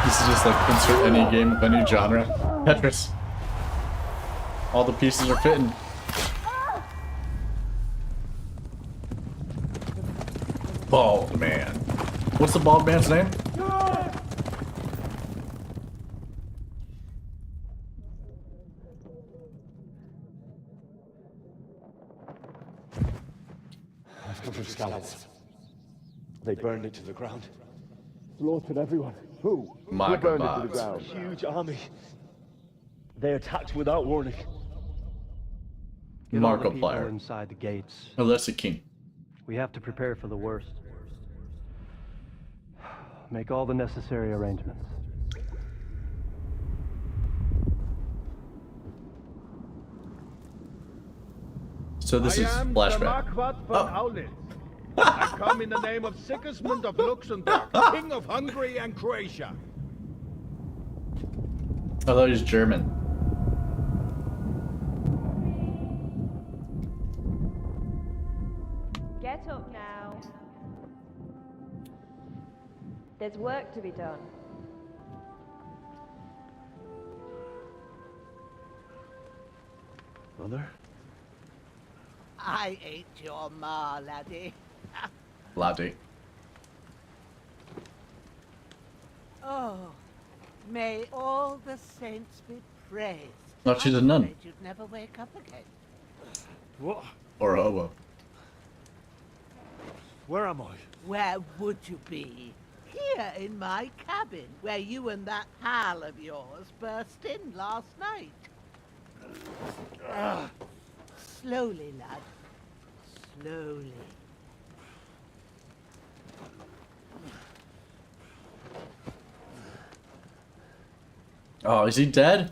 This is just like insert any game of any genre. Tetris. All the pieces are fitting. Bald man. What's the bald man's name? I've come from Skalitz. They burned it to the ground. Slaughtered everyone. Who? Who burned it to the Margabot. ground? Huge army. They attacked without warning. Get all the people Markiplier. inside the gates. Oh, that's the king. We have to prepare for the worst. Make all the necessary arrangements. So this is I am flashback. the Marquardt von Aulitz. I come in the name of Sigismund of Luxembourg, King of Hungary and Croatia. I thought he was German. Get up now. There's work to be done. Mother? I ain't your ma, laddie. Laddie. Oh, may all the saints be praised. No, she's a I'm nun. afraid you'd never wake up again. What? Or a hobo. Where am I? Where would you be? Here in my cabin, where you and that pal of yours burst in last night. Slowly, lad. Slowly. Oh, is he dead?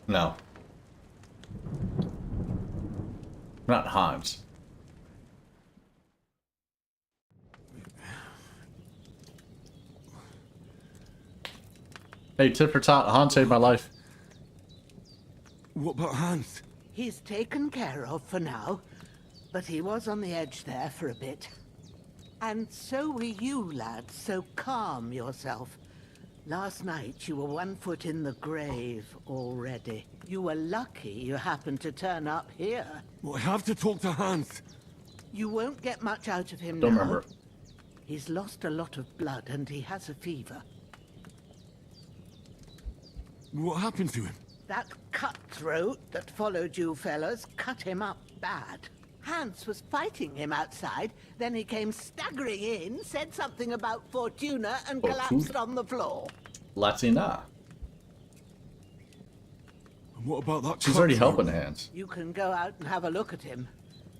No. Not Hans. Hey, tit for tat, Hans saved my life. What about Hans? He's taken care of for now, but he was on the edge there for a bit. And so were you, lad, so calm yourself. Last night you were 1 foot in the grave already. You were lucky you happened to turn up here. Well, I have to talk to Hans. You won't get much out of him Don't now. remember. He's lost a lot of blood and he has a fever. What happened to him? That cutthroat that followed you fellas cut him up bad. Hans was fighting him outside, then he came staggering in, said something about Fortuna, and collapsed on the floor. Latina. And what about that? She's already helping Hans. You can go out and have a look at him.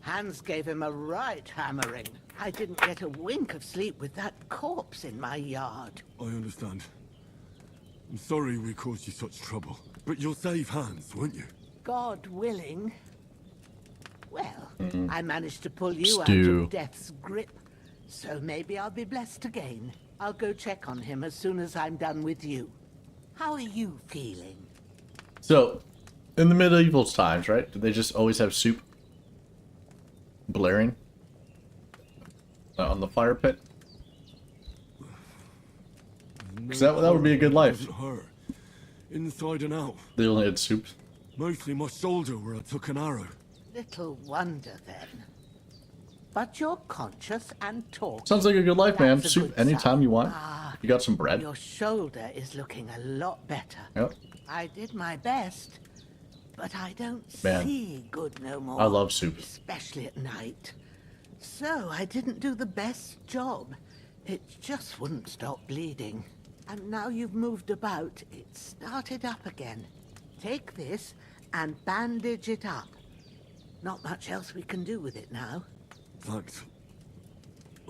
Hans gave him a right hammering. I didn't get a wink of sleep with that corpse in my yard. I understand. I'm sorry we caused you such trouble. But you'll save Hans, won't you? God willing. Well, I managed to pull you out Stu. of death's grip, so maybe I'll be blessed again. I'll go check on him as soon as I'm done with you. How are you feeling? So, in the medieval times, right? Did they just always have soup blaring on the fire pit? Because that would be a good life. Her. Inside and out. They only had soup. Mostly my shoulder where I took an arrow. Little wonder then. But you're conscious and talking. Sounds like a good life, man. That's a Soup good anytime sign. you want. Ah, You got some bread. your shoulder is looking a lot better. Yep. I did my best, but I don't Man, see good no more. I love soup. Especially at night. So I didn't do the best job. It just wouldn't stop bleeding. And now you've moved about, it started up again. Take this and bandage it up. Not much else we can do with it now. Thanks.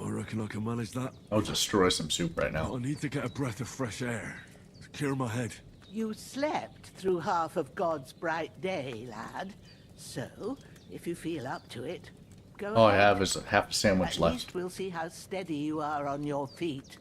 I reckon I can manage that. I'll destroy some soup right now. I need to get a breath of fresh air to clear my head. You slept through half of God's bright day, lad. So, if you feel up to it, go All I ahead. have is half a sandwich At left. least we'll see how steady you are on your feet.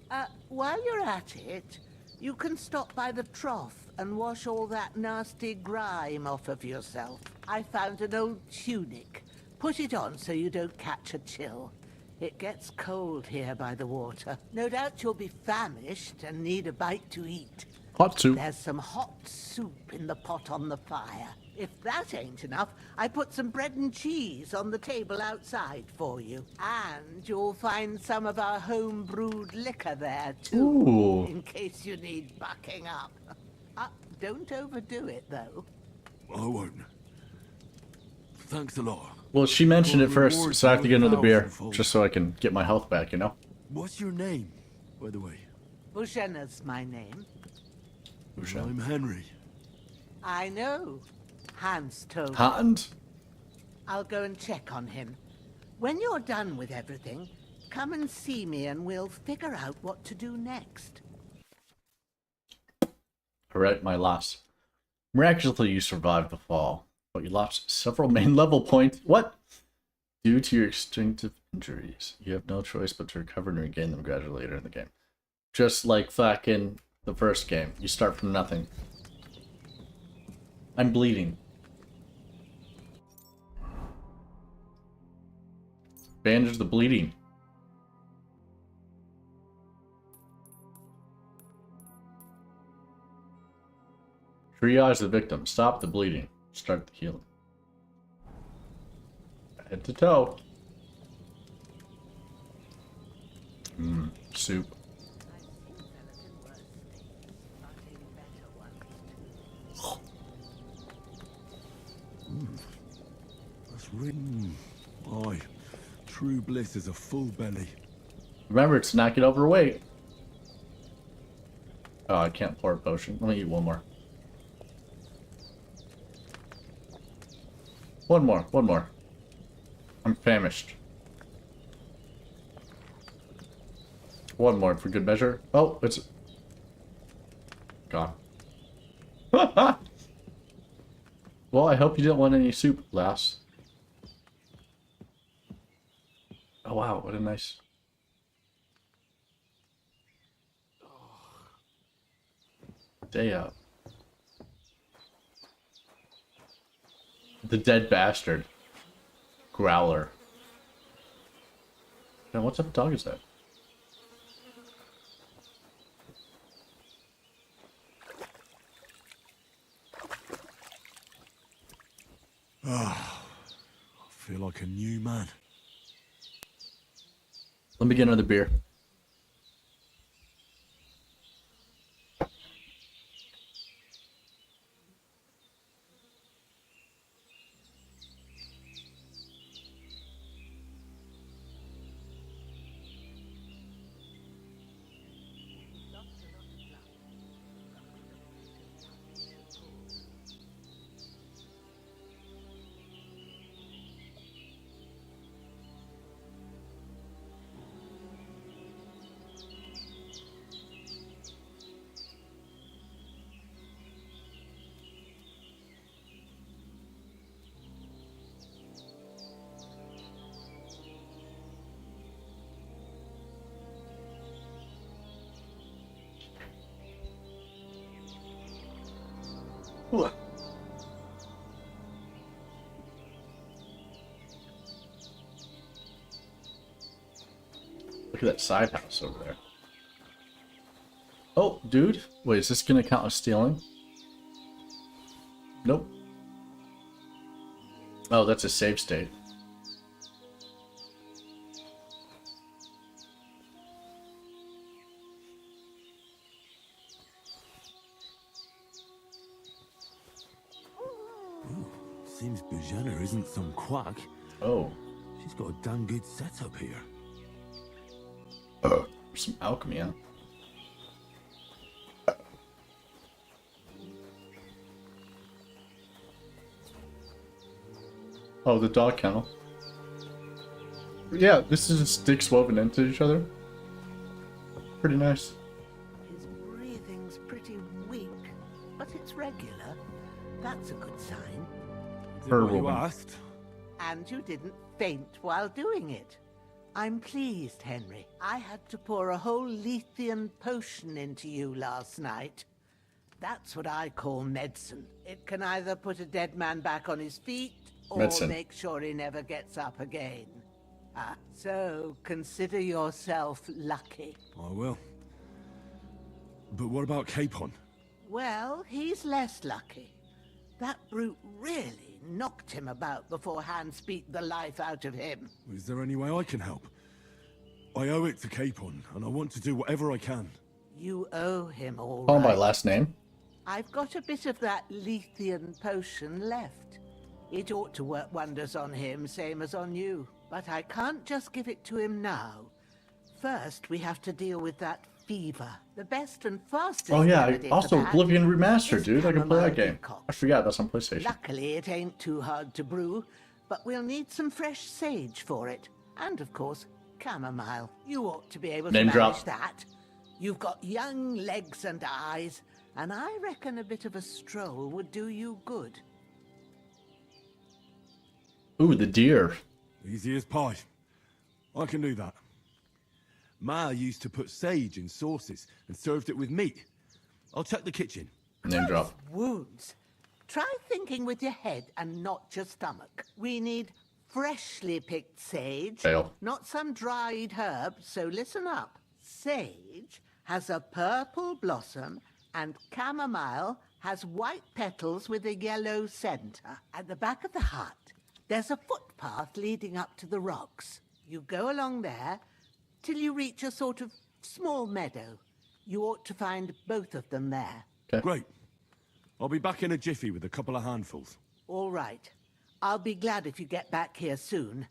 While you're at it, you can stop by the trough and wash all that nasty grime off of yourself. I found an old tunic. Put it on so you don't catch a chill. It gets cold here by the water. No doubt you'll be famished and need a bite to eat. Hot soup. There's some hot soup in the pot on the fire. If that ain't enough, I put some bread and cheese on the table outside for you. And you'll find some of our home-brewed liquor there, too, Ooh. in case you need bucking up. Don't overdo it, though. I won't. Thanks a lot. Well, she mentioned it first, Reward so I have to you get another beer, thousandfold. just so I can get my health back, you know? What's your name, by the way? Bushena's my name. I'm Henry. I know. Hans told me. Hans? I'll go and check on him. When you're done with everything, come and see me and we'll figure out what to do next. Alright, my loss. Miraculously, you survived the fall, but you lost several main level points. What? Due to your extinctive injuries, you have no choice but to recover and regain them gradually later in the game. Just like fucking the first game. You start from nothing. I'm bleeding. Bandage the bleeding. Triage the victim. Stop the bleeding. Start the healing. Head to toe. Soup. That's written. Aye. True bliss is a full belly. Remember, it's not get overweight. Oh, I can't pour a potion. Let me eat one more. One more. I'm famished. One more for good measure. Oh, it's gone. Well, I hope you didn't want any soup, lass. Oh wow, what a nice... day out. The dead bastard. Growler. Now, what type of dog is that? Ah, I feel like a new man. Let me get another beer. Look at that side house over there. Oh, dude. Wait, is this gonna count as stealing? Nope. Oh, that's a save state. Seems Bujana isn't some quack. Oh. She's got a damn good setup here. Some alchemy, huh? Oh, the dog kennel. Yeah, this is sticks woven into each other. Pretty nice. His breathing's pretty weak, but it's regular. That's a good sign. Her What you woman. asked? And you didn't faint while doing it. I'm pleased, Henry. I had to pour a whole Lethean potion into you last night. That's what I call medicine. It can either put a dead man back on his feet, or Medicine. make sure he never gets up again. So consider yourself lucky. I will. But what about Capon? Well, he's less lucky. That brute really knocked him about before Hans beat the life out of him. Is there any way I can help? I owe it to Capon, and I want to do whatever I can. You owe him all Call him by right. last name. I've got a bit of that Lethean potion left. It ought to work wonders on him, same as on you. But I can't just give it to him now. First, we have to deal with that fever. The best and fastest Oh yeah, remedy also for that Oblivion Remastered, is dude. I can play that chamomile game. decoction. I forgot that's on PlayStation. Luckily, it ain't too hard to brew, but we'll need some fresh sage for it. And, of course, chamomile. You ought to be able Name to manage drop. that. You've got young legs and eyes, and I reckon a bit of a stroll would do you good. Ooh, the deer. Easy as pie. I can do that. Ma used to put sage in sauces and served it with meat. I'll check the kitchen. Name drop. Wounds. Try thinking with your head and not your stomach. We need freshly picked sage, Fail. not some dried herb, so listen up. Sage has a purple blossom and chamomile has white petals with a yellow center. At the back of the hut, there's a footpath leading up to the rocks. You go along there till you reach a sort of small meadow. You ought to find both of them there. Great. I'll be back in a jiffy with a couple of handfuls. All right. I'll be glad if you get back here soon.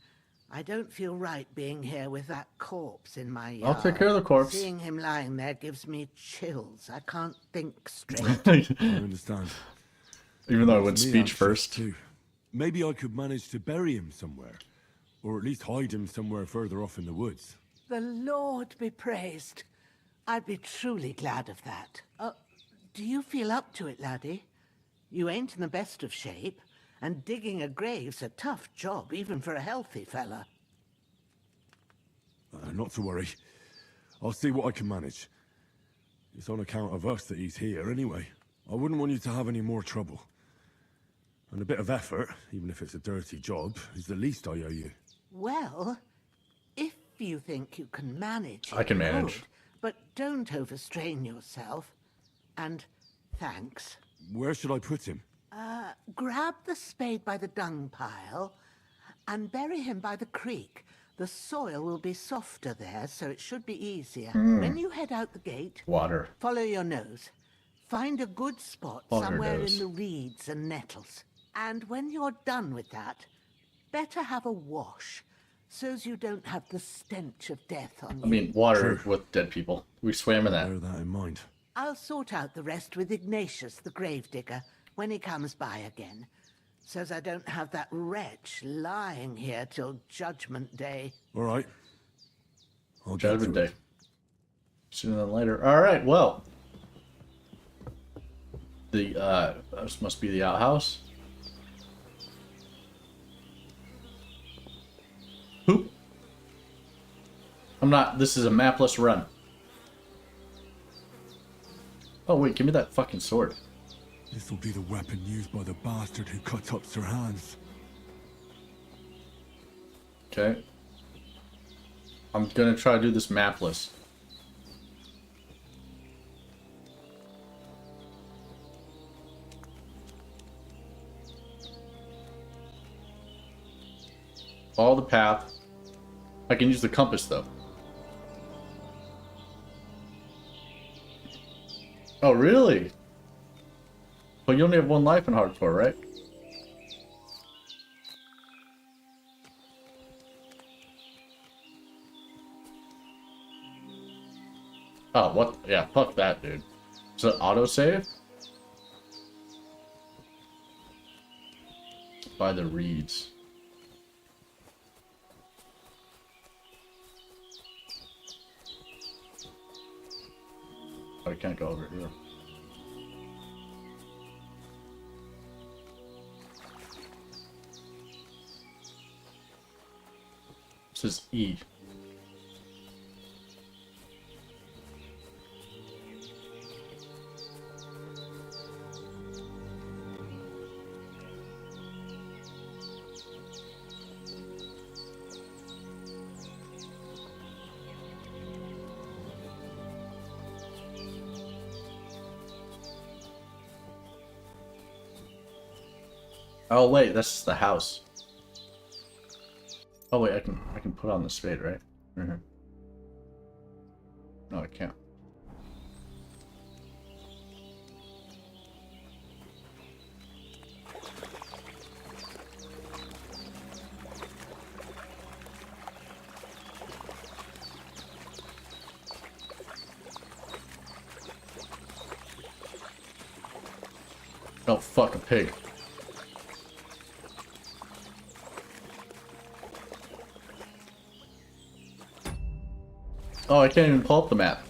I don't feel right being here with that corpse in my yard. I'll take care of the corpse. Seeing him lying there gives me chills. I can't think straight. I understand. Even though I went Me speech anxious first. Too. Maybe I could manage to bury him somewhere. Or at least hide him somewhere further off in the woods. The Lord be praised. I'd be truly glad of that. Do you feel up to it, laddie? You ain't in the best of shape, and digging a grave's a tough job, even for a healthy fella. Not to worry. I'll see what I can manage. It's on account of us that he's here anyway. I wouldn't want you to have any more trouble. And a bit of effort, even if it's a dirty job, is the least I owe you. Well, if you think you can manage, I can you manage. could, but don't overstrain yourself. And thanks. Where should I put him? Grab the spade by the dung pile and bury him by the creek. The soil will be softer there, so it should be easier. When you head out the gate, Water. follow your nose. Find a good spot Follow your somewhere nose. in the reeds and nettles. And when you're done with that, better have a wash, so's you don't have the stench of death on you. I mean, water with dead people. We swam in that. Bear that in mind. I'll sort out the rest with Ignatius, the gravedigger, when he comes by again, so's I don't have that wretch lying here till Judgment Day. All right. Judgment Day. Sooner than later. All right. Well, this must be the outhouse. Who? I'm not. This is a mapless run. Oh wait, give me that fucking sword. This will be the weapon used by the bastard who cut up Sir Hans. Okay. I'm gonna try to do this mapless. Follow the path. I can use the compass though. Oh really? Well, you only have one life in hardcore, right? Oh, what? Yeah, fuck that, dude. Is it autosave? By the reeds. Oh, I can't go over here. This is E. Oh wait, that's the house. Oh wait, I can put on the spade, right? Right here. No, I can't. Oh fuck, a pig. Oh, I can't even pull up the map.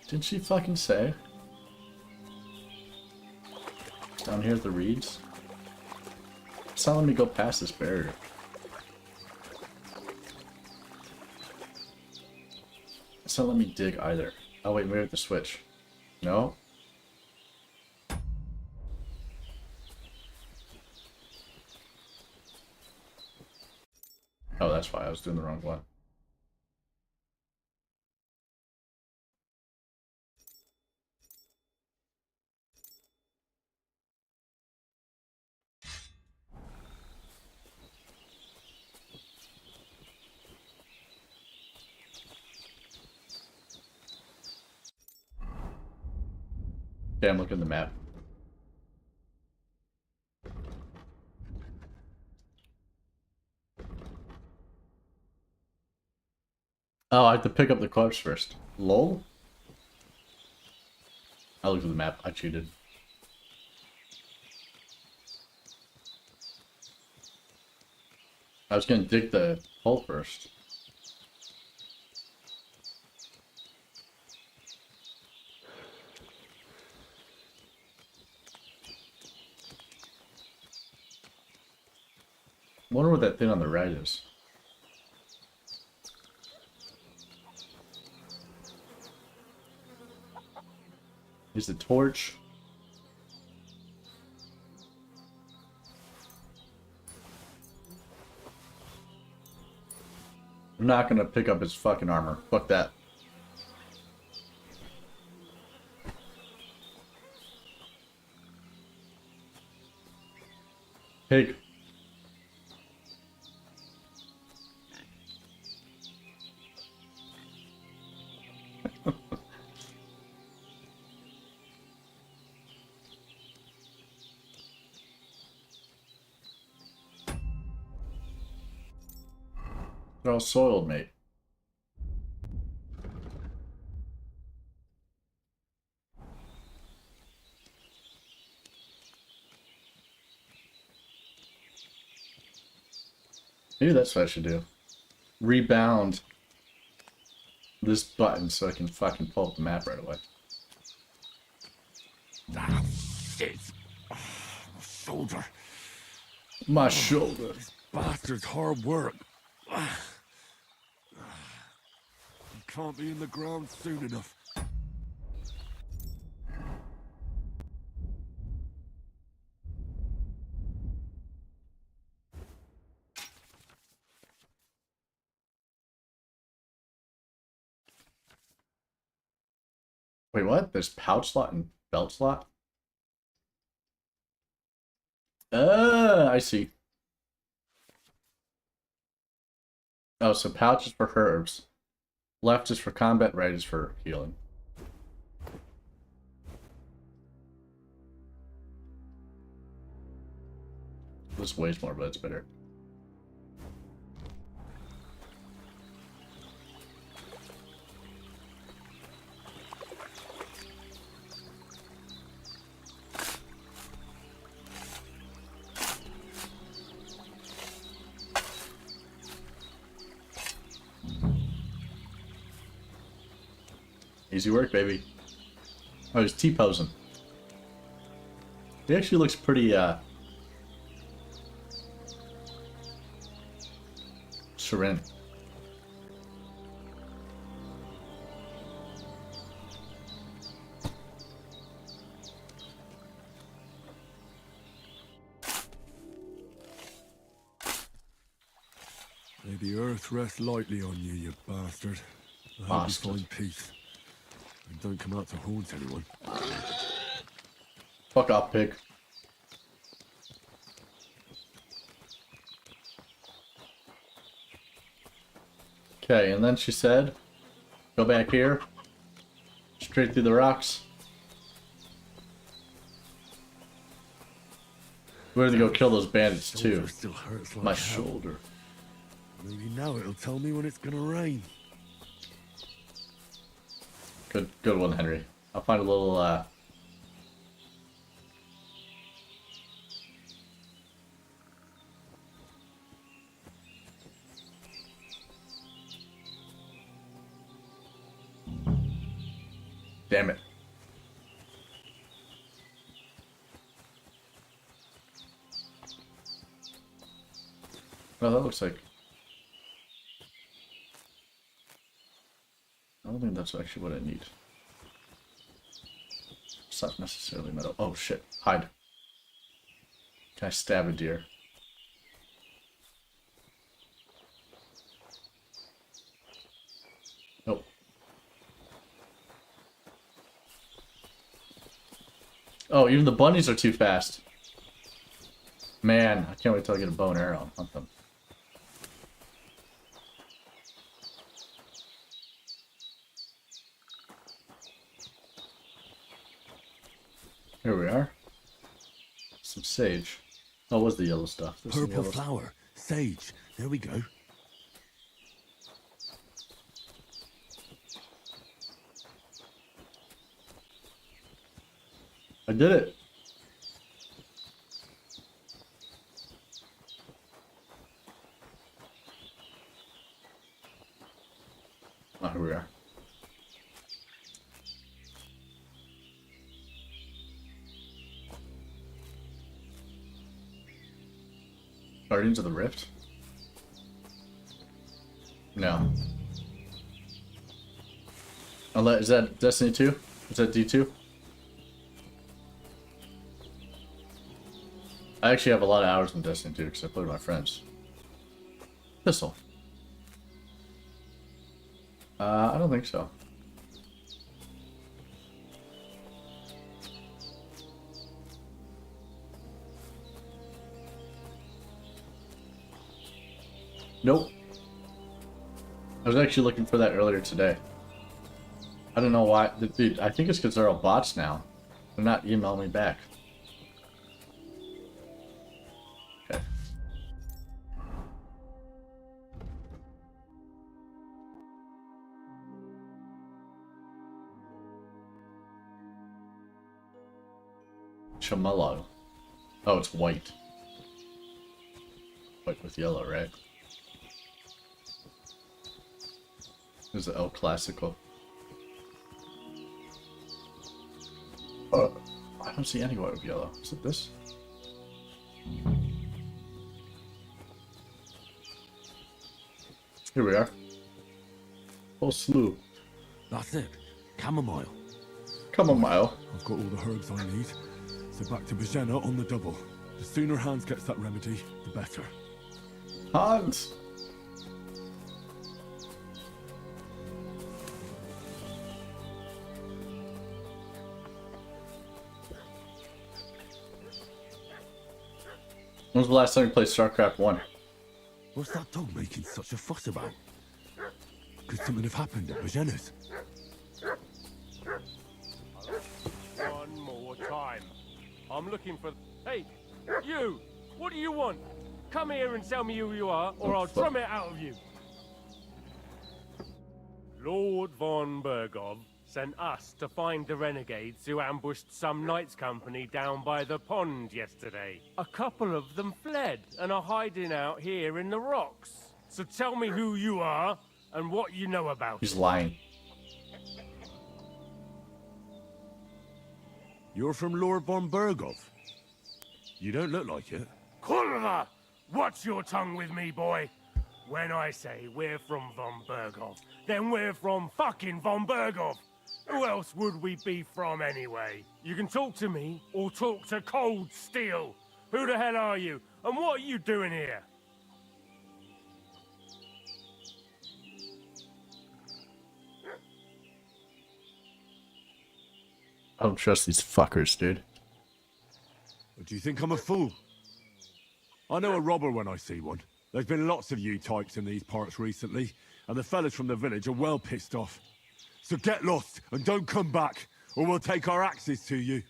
Didn't she fucking say? Down here at the reeds? It's not letting me go past this barrier. It's not letting me dig either. Oh wait, maybe I have to switch. No? Oh, that's why I was doing the wrong one. Okay, I'm looking at the map. Oh, I have to pick up the corpse first. Lol? I looked at the map. I cheated. I was gonna dig the hole first. I wonder what that thing on the right is. Here's the torch. I'm not gonna pick up his fucking armor. Fuck that. Pig. They're all soiled, mate. Maybe that's what I should do. Rebound this button so I can fucking pull up the map right away. Ah, shit. My shoulder. My shoulder. This bastard's hard work. You can't be in the ground soon enough. Wait, what? There's pouch slot and belt slot? I see. Oh, so pouch is for herbs. Left is for combat, right is for healing. This weighs more, but it's better. Easy work, baby. Oh, he's T-posing. He actually looks pretty, serene. May the earth rest lightly on you, you bastard. I hope you find peace. And don't come out to haunt anyone. Fuck off, pig. Okay, and then she said, go back here. Straight through the rocks. We're gonna go kill those bandits too. Still hurts like my hell. shoulder. Maybe now it'll tell me when it's gonna rain. Good one, Henry. I'll find a little, Damn it. Well, that looks like... I don't think that's actually what I need. It's not necessarily metal. Oh shit, hide. Can I stab a deer? Nope. Oh, even the bunnies are too fast. Man, I can't wait till I get a bow and arrow and hunt them. Here we are. Some sage. Oh, what's the yellow stuff? There's some Purple yellow flower. Sage. There we go. I did it. Oh, here we are. Guardians of the Rift? No. Is that Destiny 2? Is that D2? I actually have a lot of hours in Destiny 2 because I play with my friends. Pistol. I don't think so. Nope. I was actually looking for that earlier today. I don't know why. Dude, I think it's because they're all bots now. They're not emailing me back. Okay. Chamello. Oh, it's white. White with yellow, right? This is the El Clasico. I don't see any white with yellow. Is it this? Here we are. Whole slew. That's it. Chamomile. Chamomile. I've got all the herbs I need. So back to Bajena on the double. The sooner Hans gets that remedy, the better. Hans! When was the last time you played StarCraft 1? What's that dog making such a fuss about? Could something have happened at Bajena's? One more time. I'm looking for... Hey, you! What do you want? Come here and tell me who you are, or I'll drum it out of you. Lord von Bergov sent us to find the renegades who ambushed some knights company down by the pond yesterday. A couple of them fled and are hiding out here in the rocks. So tell me who you are and what you know about He's it. lying. You're from Lord von Bergov. You don't look like it. Kurva! Watch your tongue with me, boy. When I say we're from von Bergov, then we're from fucking von Bergov. Who else would we be from anyway? You can talk to me or talk to Cold Steel. Who the hell are you? And what are you doing here? I don't trust these fuckers, dude. Do you think I'm a fool? I know a robber when I see one. There's been lots of you types in these parts recently, and the fellas from the village are well pissed off. So get lost and don't come back, or we'll take our axes to you.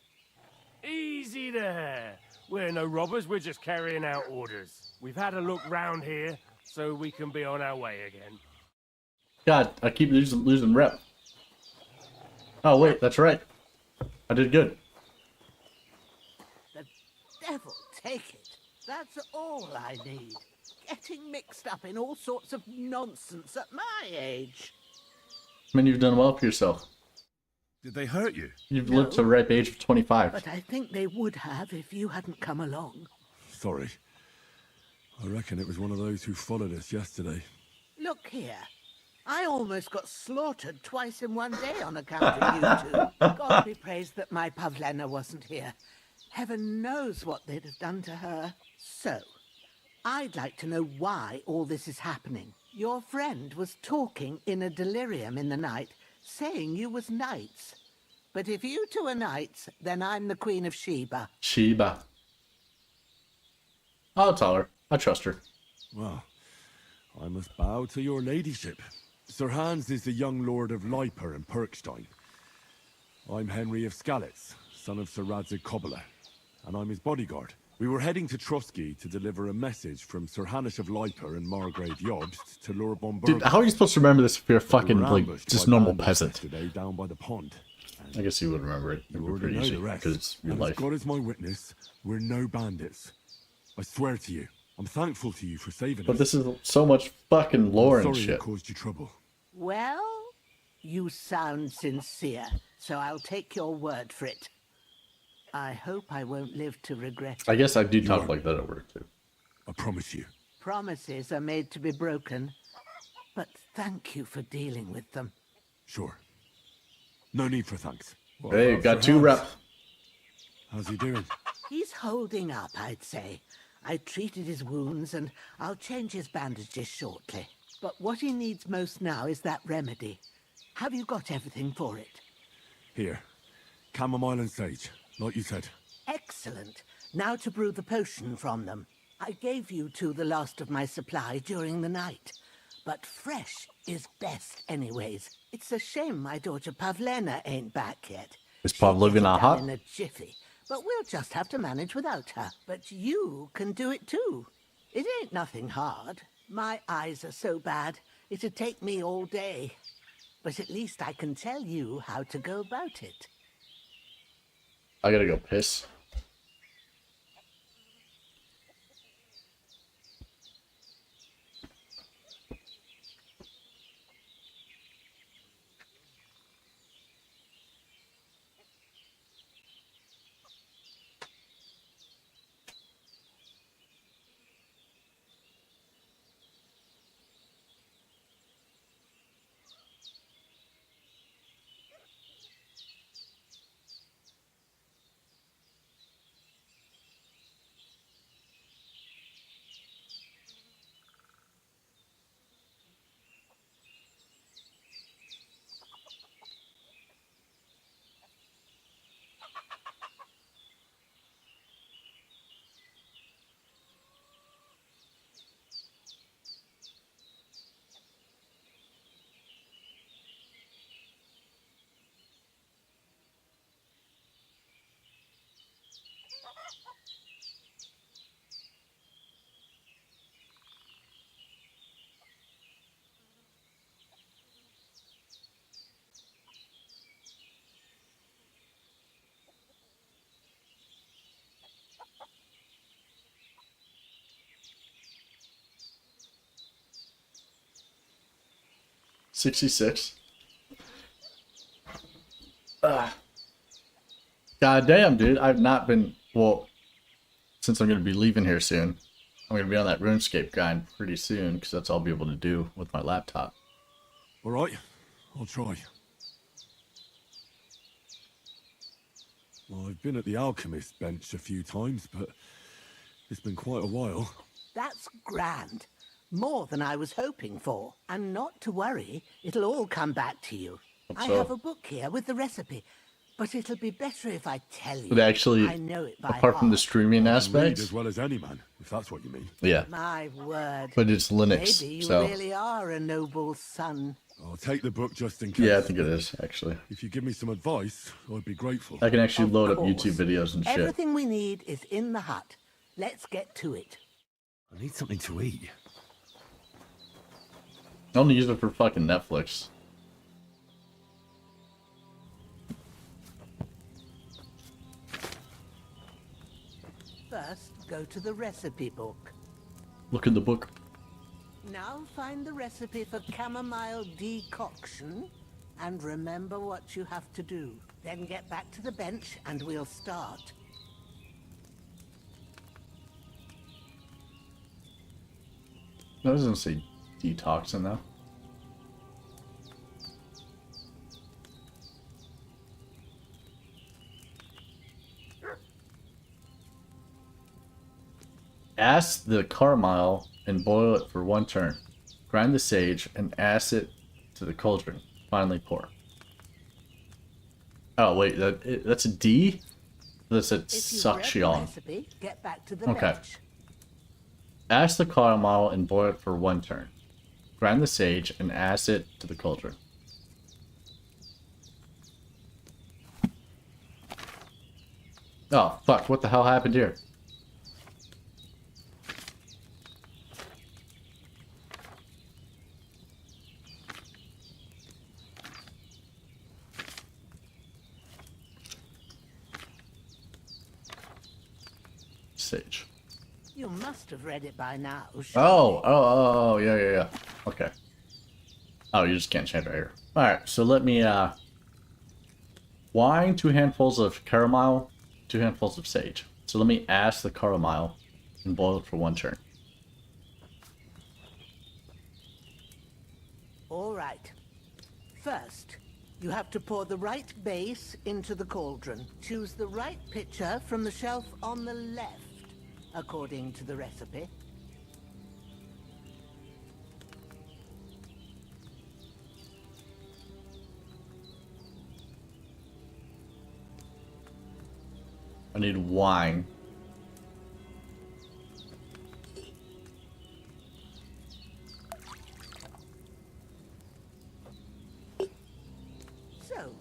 Easy there. We're no robbers, we're just carrying out orders. We've had a look round here, so we can be on our way again. God, I keep losing rep. Oh wait, that's right. I did good. The devil take it. That's all I need. Getting mixed up in all sorts of nonsense at my age. I mean, you've done well for yourself. Did they hurt you? You've lived to the ripe age of 25. But I think they would have if you hadn't come along. Sorry. I reckon it was one of those who followed us yesterday. Look here. I almost got slaughtered twice in one day on account of you two. God be praised that my Pavlena wasn't here. Heaven knows what they'd have done to her. So, I'd like to know why all this is happening. Your friend was talking in a delirium in the night, saying you was knights. But if you two are knights, then I'm the Queen of Sheba. Sheba. I'll tell her. I trust her. Well, I must bow to your ladyship. Sir Hans is the young lord of Leiper and Perkstein. I'm Henry of Skalitz, son of Sir Radzig Kobyla, and I'm his bodyguard. We were heading to Trotsky to deliver a message from Sir Hanish of Leiper and Margrave Jobst to Lord von Bergov. Dude, how are you supposed to remember this if you're a fucking, like, just normal peasant? Today down by the pond. I guess you would remember it. It'd be pretty easy, because it's your And life. as God is my witness, we're no bandits. I swear to you, I'm thankful to you for saving us. But this is so much fucking lore and Sorry shit. it caused you trouble. Well, you sound sincere, so I'll take your word for it. I hope I won't live to regret it. I guess I do talk like that at work, too. I promise you. Promises are made to be broken, but thank you for dealing with them. Sure. No need for thanks. Hey, got Sir two Hans? rep. How's he doing? He's holding up, I'd say. I treated his wounds and I'll change his bandages shortly. But what he needs most now is that remedy. Have you got everything for it? Here. Chamomile and sage, like you said. Excellent. Now to brew the potion from them. I gave you two the last of my supply during the night. But fresh is best anyways. It's a shame my daughter Pavlena ain't back yet. Is Pavlovna hot? In a jiffy. But we'll just have to manage without her. But you can do it too. It ain't nothing hard. My eyes are so bad, it'd take me all day. But at least I can tell you how to go about it. I gotta go piss. $66. God damn, dude. I've not been, well, since I'm going to be leaving here soon, I'm going to be on that RuneScape grind pretty soon, because that's all I'll be able to do with my laptop. Alright, I'll try. Well, I've been at the alchemist bench a few times, but it's been quite a while. That's grand. More than I was hoping for. And not to worry, it'll all come back to you. I have a book here with the recipe, but it'll be better if I tell you. But actually, I know it by apart from the streaming Read aspects, as well as any man, if that's what you mean. yeah. My word. But it's Linux, Maybe you so really are a noble son. I'll take the book just in case. yeah, I think it is actually. If you give me some advice, I'd be grateful. I can actually Of load up course. YouTube videos and shit. Everything we need is in the hut. Let's get to it. I need something to eat. I only use it for fucking Netflix. First, go to the recipe book. Look in the book. Now find the recipe for chamomile decoction and remember what you have to do. Then get back to the bench and we'll start. That doesn't say detoxing though. Ask the caramel and boil it for 1 turn. Grind the sage and add it to the cauldron. Finally pour. Oh wait, that's a D? That's a If you've read the suction. recipe, get back to the Okay. bench. Ask the caramel and boil it for 1 turn. Grind the sage and add it to the cauldron. Oh, fuck. What the hell happened here? Sage. You must have read it by now. Oh, yeah. Okay. Oh, you just can't change right here. Alright, so let me, wine, 2 handfuls of caramel, 2 handfuls of sage. So let me ask the caramel and boil it for 1 turn. All right. First, You have to pour the right base into the cauldron. Choose the right pitcher from the shelf on the left, according to the recipe. I need wine. So,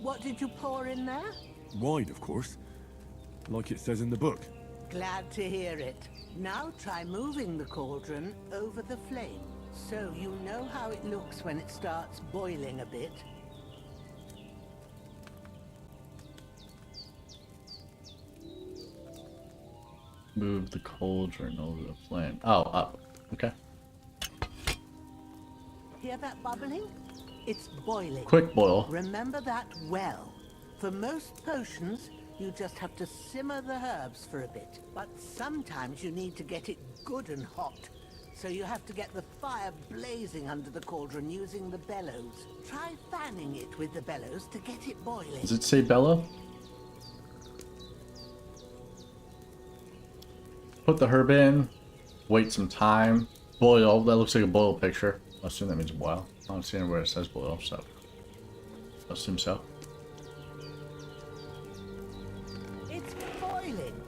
what did you pour in there? Wine, of course. Like it says in the book. Glad to hear it. Now try moving the cauldron over the flame, so you know how it looks when it starts boiling a bit. Move the cauldron over the flame. Oh, up. Okay. Hear that bubbling? It's boiling. Quick boil. Remember that well. For most potions, you just have to simmer the herbs for a bit. But sometimes you need to get it good and hot. So you have to get the fire blazing under the cauldron using the bellows. Try fanning it with the bellows to get it boiling. Does it say bellow? Put the herb in, wait some time, boil. That looks like a boil picture. I assume that means boil. I don't see anywhere it says boil, so I assume so. It's boiling.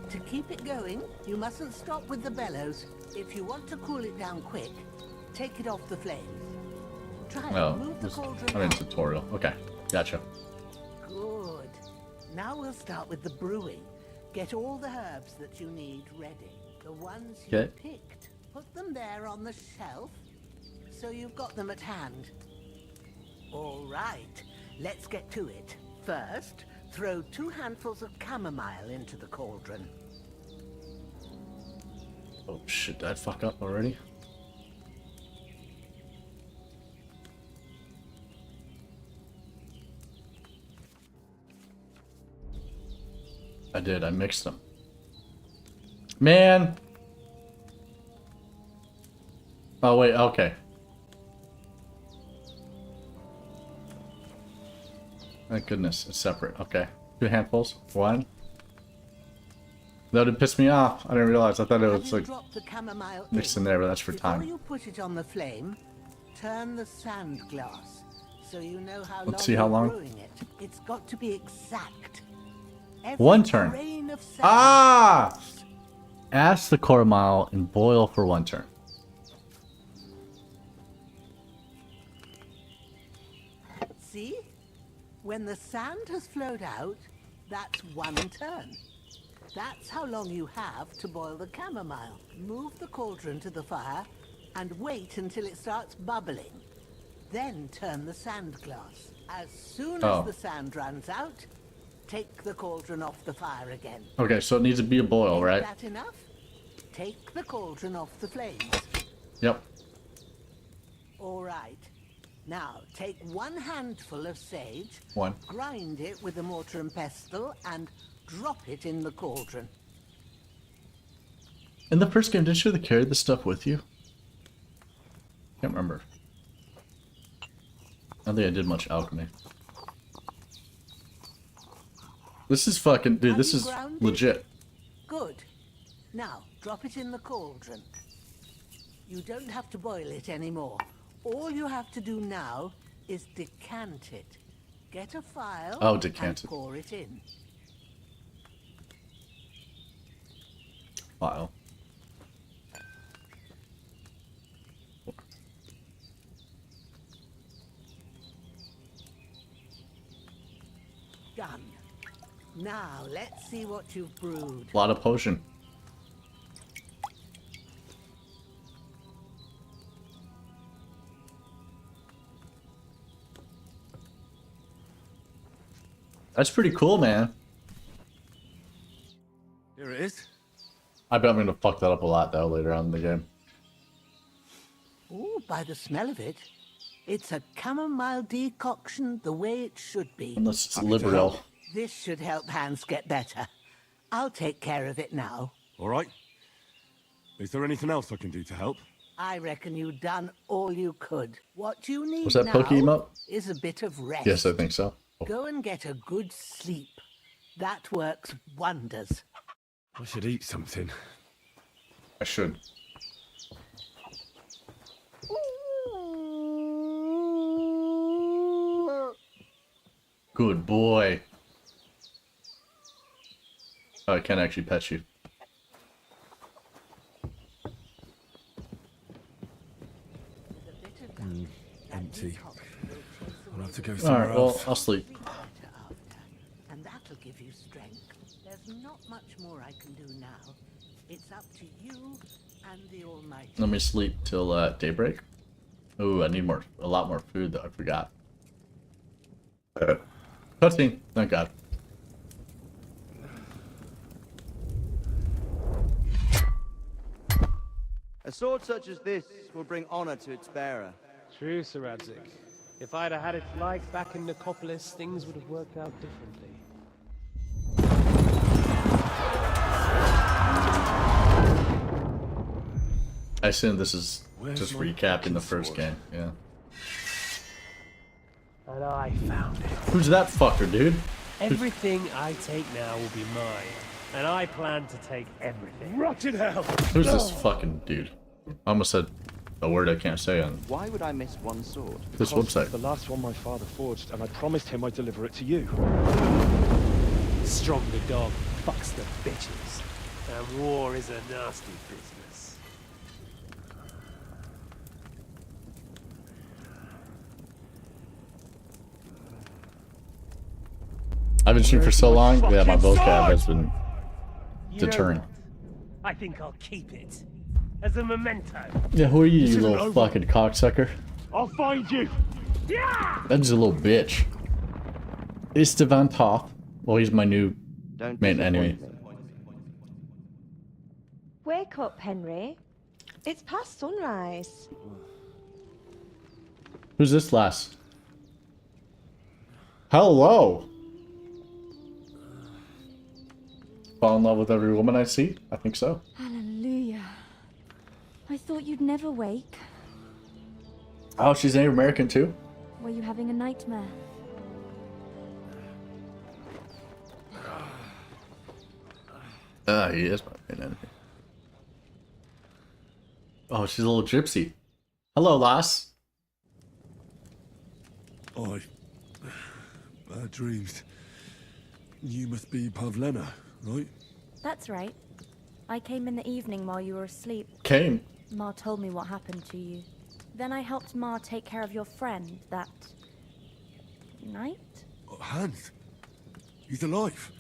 To keep it going, you mustn't stop with the bellows. If you want to cool it down quick, take it off the flames. Try Oh, and move the cauldron I'm in out. tutorial. Okay, gotcha. Good. Now we'll start with the brewing. Get all the herbs that you need ready. The ones you Okay. picked. Put them there on the shelf, so you've got them at hand. All right, let's get to it. First, throw 2 handfuls of chamomile into the cauldron. Oh shit, did I fuck up already? I did, I mixed them. Man! Oh wait, okay. Thank goodness, it's separate. Okay. 2 handfuls. 1. That would piss me off. I didn't realize. I thought it was like Drop the chamomile mixed in there, but that's for Before time. you put it on the flame, turn the sand glass, so you know how Let's long see how you're long. brewing it. It's got to be exact. 1 turn. grain of sand Ah! Ask the chamomile and boil for 1 turn. See? When the sand has flowed out, that's 1 turn. That's how long you have to boil the chamomile. Move the cauldron to the fire and wait until it starts bubbling. Then turn the sand glass. As soon Oh. as the sand runs out, take the cauldron off the fire again. Okay, so it needs to be a boil, Is right? that enough? Take the cauldron off the flames. Yep. All right. Now, take 1 handful of sage, 1. grind it with a mortar and pestle, and drop it in the cauldron. In the first game, didn't you have to carry this stuff with you? Can't remember. I don't think I did much alchemy. This is fucking... Dude, this is legit. Good. Now, drop it in the cauldron. You don't have to boil it anymore. All you have to do now is decant it. Get a file Oh, decant and it. pour it in. File. Done. Now, let's see what you've brewed. A lot of potion. That's pretty cool, man. Here it is. I bet I'm gonna fuck that up a lot though later on in the game. Ooh, by the smell of it, it's a chamomile decoction the way it should be. Unless it's liberal. This should help Hans get better. I'll take care of it now. All right. Is there anything else I can do to help? I reckon you've done all you could. What you need Was that now Poke emote? is a bit of rest. Yes, I think so. Go and get a good sleep. That works wonders. I should eat something. I should. Good boy. Oh, I can't actually pet you. Empty. I'll have to go somewhere Alright, well, else. I'll sleep. And that'll give you strength. There's not much more I can do now. It's up to you and the Almighty. Let me sleep till daybreak. Ooh, I need a lot more food though. I forgot. Cutscene. Thank God. A sword such as this will bring honor to its bearer. True, Sir Radzig. If I'd have had its like back in Nicopolis, things would have worked out differently. I assume this is just recapping the first game. Yeah. And I found it. Who's that fucker, dude? Everything I take now will be mine. And I plan to take everything. Rotted hell! Who's this fucking dude? I almost said a word I can't say on Why would I miss one sword? this website. The last one my father forged, and I promised him I'd deliver it to you. Stronger dog fucks the bitches. And war is a nasty business. I've been streaming for so long, yeah, my vocab has been You know deterring. what? I think I'll keep it. As a memento. Yeah, who are you, This you isn't little over. fucking cocksucker? I'll find you. Yeah! That's a little bitch. Istvan Toth. Well, he's my new main enemy. Wake up, Henry. It's past sunrise. Who's this lass? Hello! Fall in love with every woman I see? I think so. Hallelujah. I thought you'd never wake. Oh, she's Native American too? Were you having a nightmare? He is my main enemy. Oh, she's a little gypsy. Hello, lass. Bad dreams. You must be Pavlena, right? That's right. I came in the evening while you were asleep. Came? Ma told me what happened to you. Then I helped Ma take care of your friend that night. Hans? He's alive.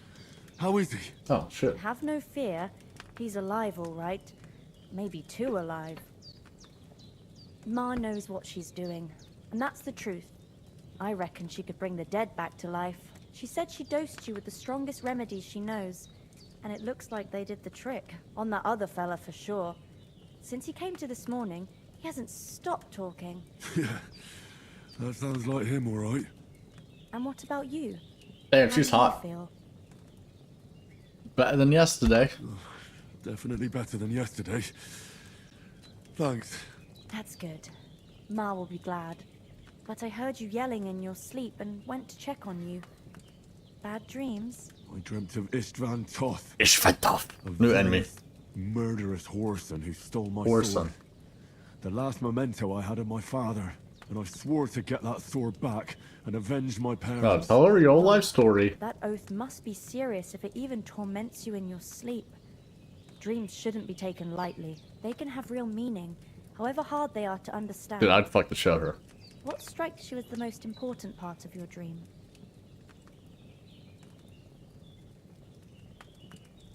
How is he? Oh, shit. Have no fear. He's alive, all right. Maybe too alive. Ma knows what she's doing, and that's the truth. I reckon she could bring the dead back to life. She said she dosed you with the strongest remedies she knows, and it looks like they did the trick. On that other fella for sure. Since he came to this morning, he hasn't stopped talking. Yeah, that sounds like him, all right. And what about you? Damn, How she's do you hot. feel? Better than yesterday. Definitely better than yesterday. Thanks. That's good. Ma will be glad. But I heard you yelling in your sleep and went to check on you. Bad dreams? I dreamt of Istvan Toth. Istvan Toth. A New enemy. venomous, murderous whoreson who stole my Whoreson. sword. The last memento I had of my father, and I swore to get that sword back and avenge my Oh, parents. tell her your life story. That oath must be serious if it even torments you in your sleep. Dreams shouldn't be taken lightly. They can have real meaning, however hard they are to understand. Dude, I'd fuck the show her. What strikes you as the most important part of your dream?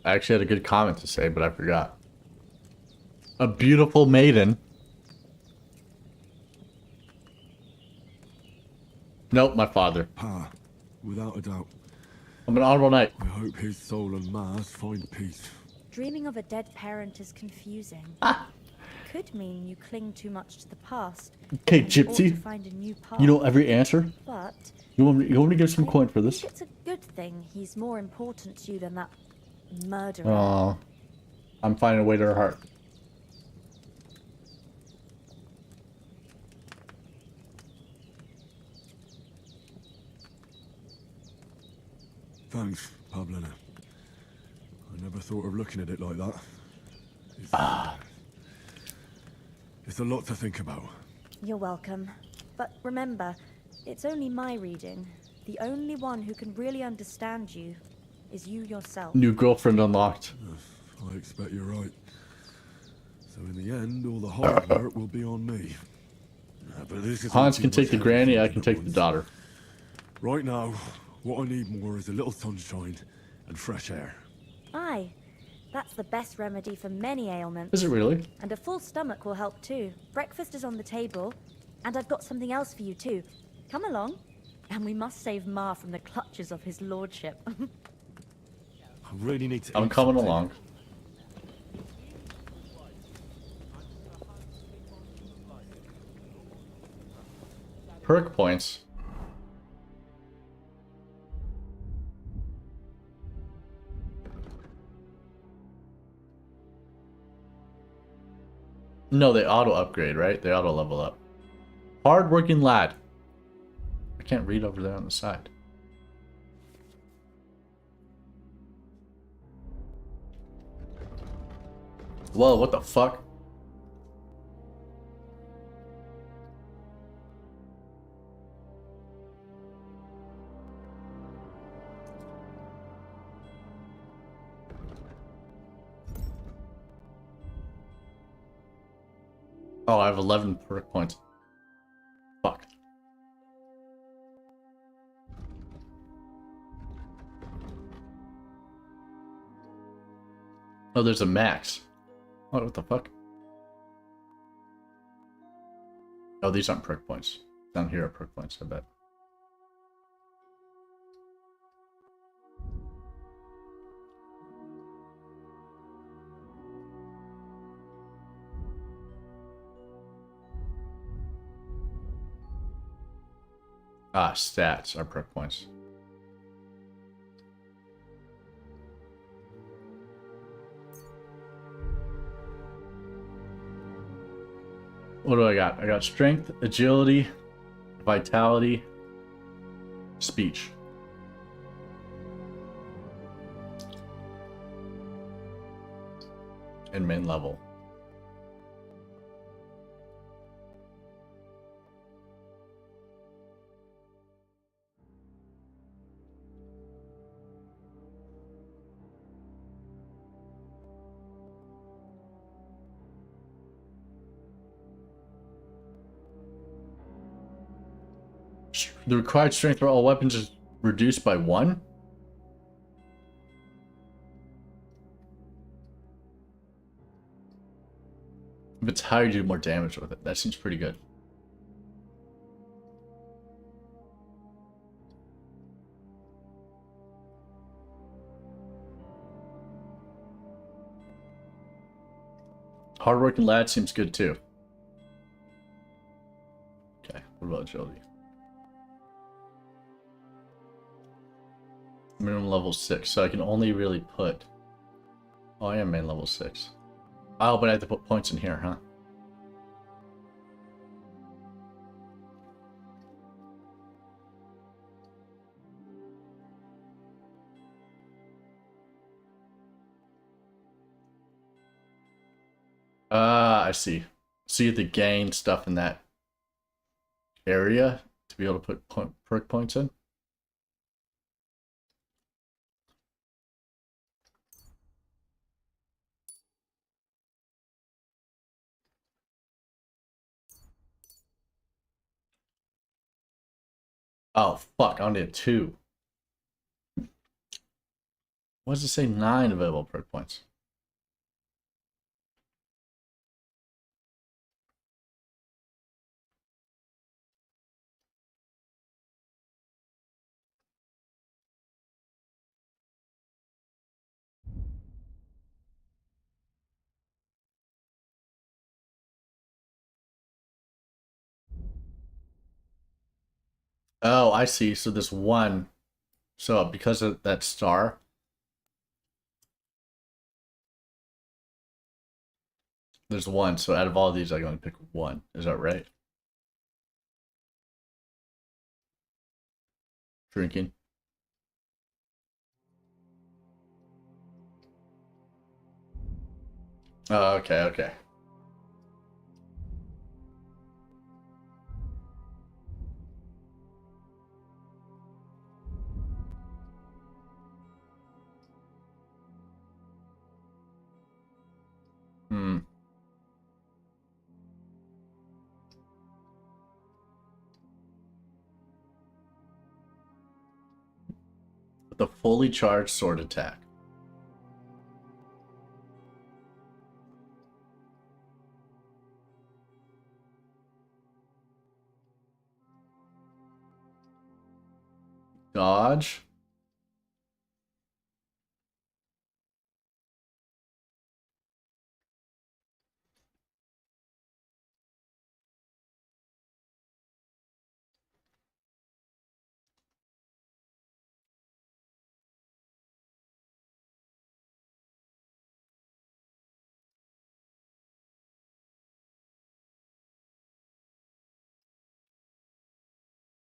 I actually had a good comment to say, but I forgot. A beautiful maiden. Nope, my father. Pa, without a doubt. I'm an honorable knight. I hope his soul and Ma's find peace. Dreaming of a dead parent is confusing. Could mean you cling too much to the past. Okay, and ought to Gypsy. find a new path. You know every answer? But You want me to give some coin for this? it's a good thing he's more important to you than that murderer. Aw. I'm finding a way to her heart. Thanks, Pavlina. I never thought of looking at it like that. It's a lot to think about. You're welcome. But remember, it's only my reading. The only one who can really understand you is you yourself. New girlfriend unlocked. I expect you're right. So in the end, all the hard work will be on me. But this is Hans can take the granny, I can take the daughter. Right now, what I need more is a little sunshine and fresh air. Aye, that's the best remedy for many ailments. Is it really? And a full stomach will help too. Breakfast is on the table, and I've got something else for you too. Come along, and we must save Ma from the clutches of his lordship. I really need to. I'm coming along. Perk points. No, they auto upgrade, right? They auto level up. Hard-working lad. I can't read over there on the side. Whoa, what the fuck? Oh, I have 11 perk points. Fuck. Oh, there's a max. Oh, what the fuck? Oh, these aren't perk points. Down here are perk points, I bet. Ah, stats are perk points. What do I got? I got strength, agility, vitality, speech. And main level. The required strength for all weapons is reduced by 1? If it's higher, you do more damage with it. That seems pretty good. Hardworking lad seems good too. Okay, what about agility? Minimum level 6, so I can only really put... Oh, I am main level 6. Oh, but I have to put points in here, huh? I see. So you have to gain stuff in that area to be able to put perk points in? Oh, fuck, I only have 2. Why does it say 9 available perk points? Oh, I see. So this 1. So because of that star. There's 1. So out of all these, I can only pick 1. Is that right? Drinking. Oh, okay, okay. Hmm. With a fully charged sword attack. Dodge.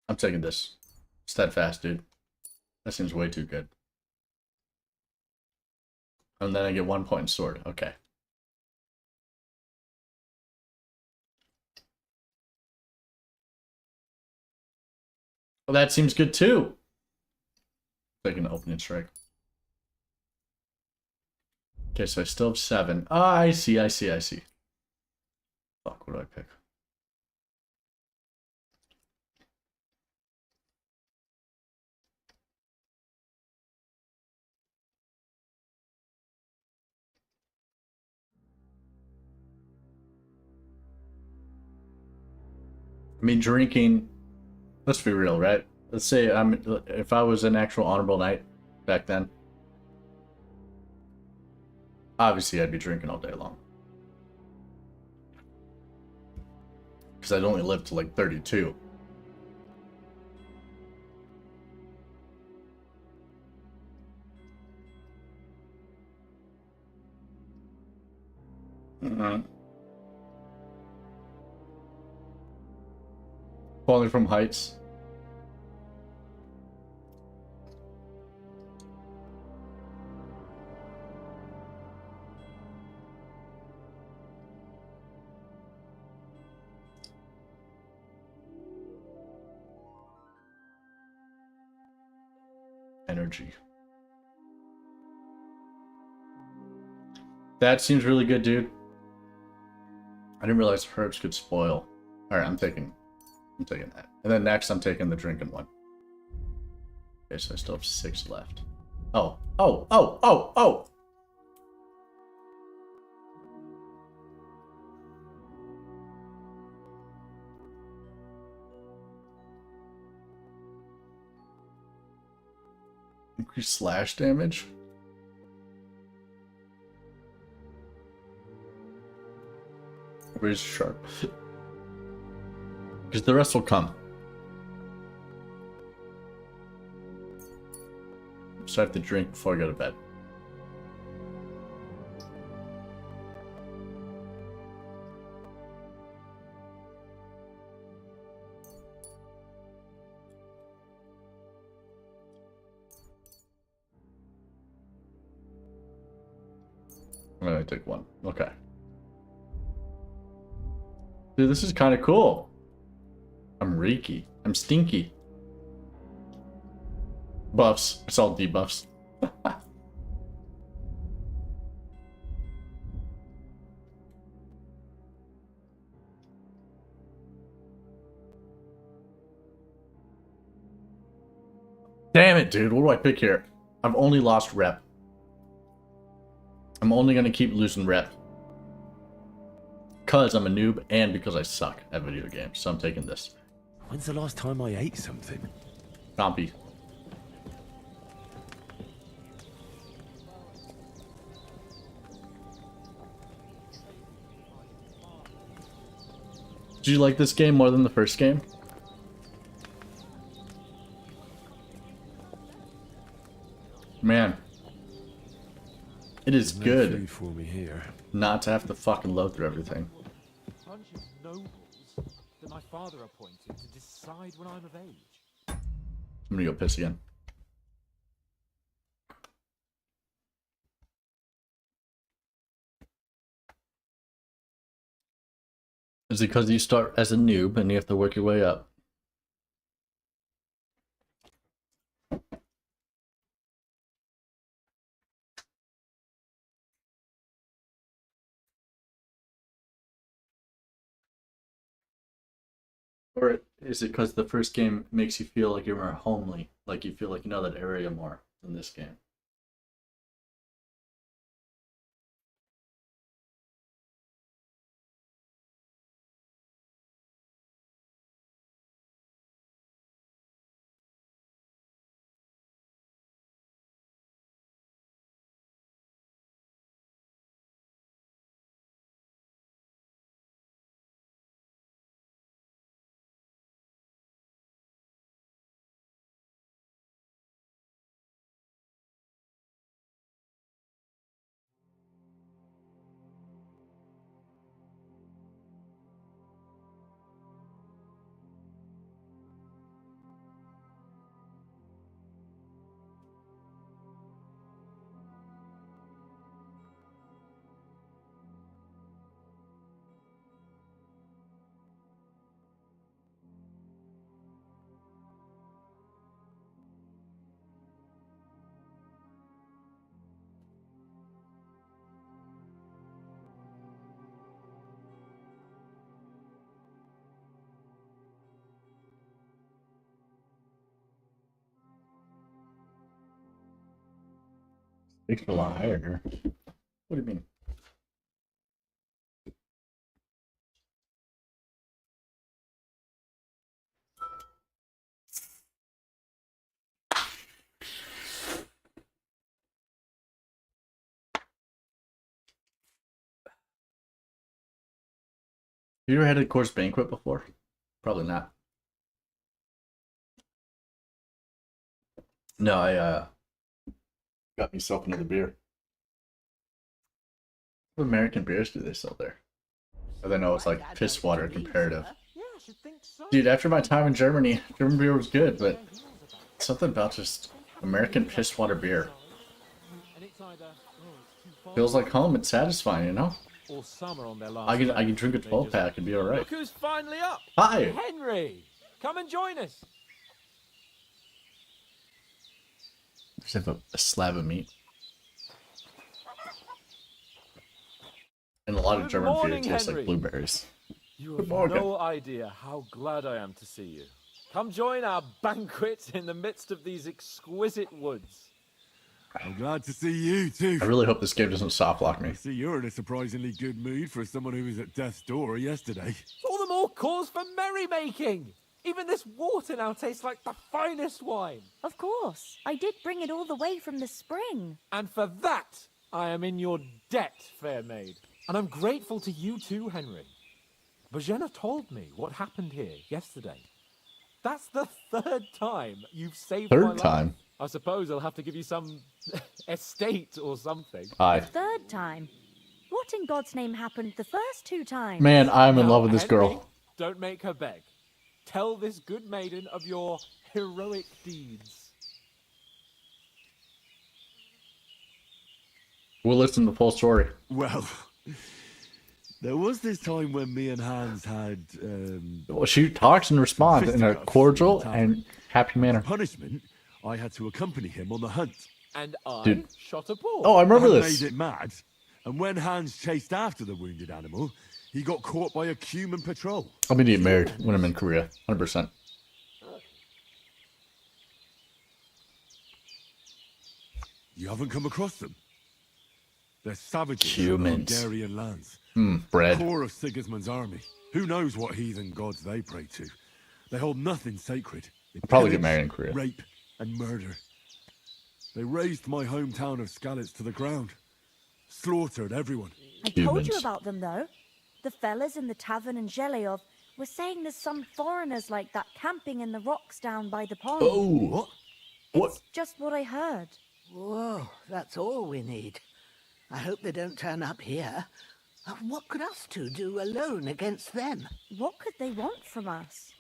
I'm taking this. Steadfast, dude. That seems way too good. And then I get 1 point in sword. Okay. Well, that seems good too. Taking the opening strike. Okay, so I still have 7. Ah, I see. Fuck, what do I pick? I mean, drinking. Let's be real, right? Let's say if I was an actual honorable knight back then, obviously I'd be drinking all day long. Because I'd only live to like 32. Falling from heights. Energy. That seems really good, dude. I didn't realize herbs could spoil. Alright, I'm taking that. And then next I'm taking the drinking one. Okay, so I still have 6 left. Oh. Increase slash damage? Where's sharp? Because the rest will come. So I have to drink before I go to bed. I'm gonna take 1. Okay. Dude, this is kind of cool. I'm reeky. I'm stinky. Buffs. It's all debuffs. Damn it, dude. What do I pick here? I've only lost rep. I'm only gonna keep losing rep. Because I'm a noob and because I suck at video games. So I'm taking this. When's the last time I ate something? Stompy. Did you like this game more than the first game? Man. It is No good food for me here. not to have to fucking load through everything. Bunch of nobles that my father appointed to decide when I'm of age. I'm gonna go piss again. Is it because you start as a noob and you have to work your way up? Or is it because the first game makes you feel like you're more homely, like you feel like you know that area more than this game? It's a lot higher. What do you mean? You ever had a course banquet before? Probably not. No, I got myself another beer. What American beers do they sell there? I don't know, it's like piss water comparative. Dude, after my time in Germany, German beer was good, but something about just American piss water beer. Feels like home, it's satisfying, you know? Or summer on their last I can drink a 12-pack and be alright. Look who's finally up! Hi! Henry! Come and join us! Just have a slab of meat. And a lot of German beer tastes like blueberries. You have no idea how glad I am to see you. Come join our banquet in the midst of these exquisite woods. I'm glad to see you too. I really hope this game doesn't soft lock me. I see you're in a surprisingly good mood for someone who was at death's door yesterday. All the more cause for merrymaking! Even this water now tastes like the finest wine. Of course. I did bring it all the way from the spring. And for that, I am in your debt, fair maid. And I'm grateful to you too, Henry. Bojena told me what happened here yesterday. That's the third time you've saved my life. Third time? I suppose I'll have to give you some estate or something. Aye. Third time? What in God's name happened the first two times? Man, I'm in Now, love with this Henry, girl. Don't make her beg. Tell this good maiden of your heroic deeds. We'll listen to the full story. Well, there was this time when me and Hans had... Well, she talks and responds in a cordial and happy manner. Punishment, I had to accompany him on the hunt. And I Dude. shot a bull. Oh, I remember That this. made it mad. And when Hans chased after the wounded animal, he got caught by a Cuman patrol. I'm gonna get married when I'm in Korea. 100%. You haven't come across them? They're savages Humans. from Hungarian lands. Bread. Core of Sigismund's army. Who knows what heathen gods they pray to? They hold nothing sacred. They I'll probably get pillage, married in Korea. Rape and murder. They razed my hometown of Skalitz to the ground. Slaughtered everyone. I told you about them, though. The fellas in the tavern in Zheleov were saying there's some foreigners like that camping in the rocks down by the pond. Oh! What? It's just what I heard. Whoa, that's all we need. I hope they don't turn up here. What could us two do alone against them? What could they want from us?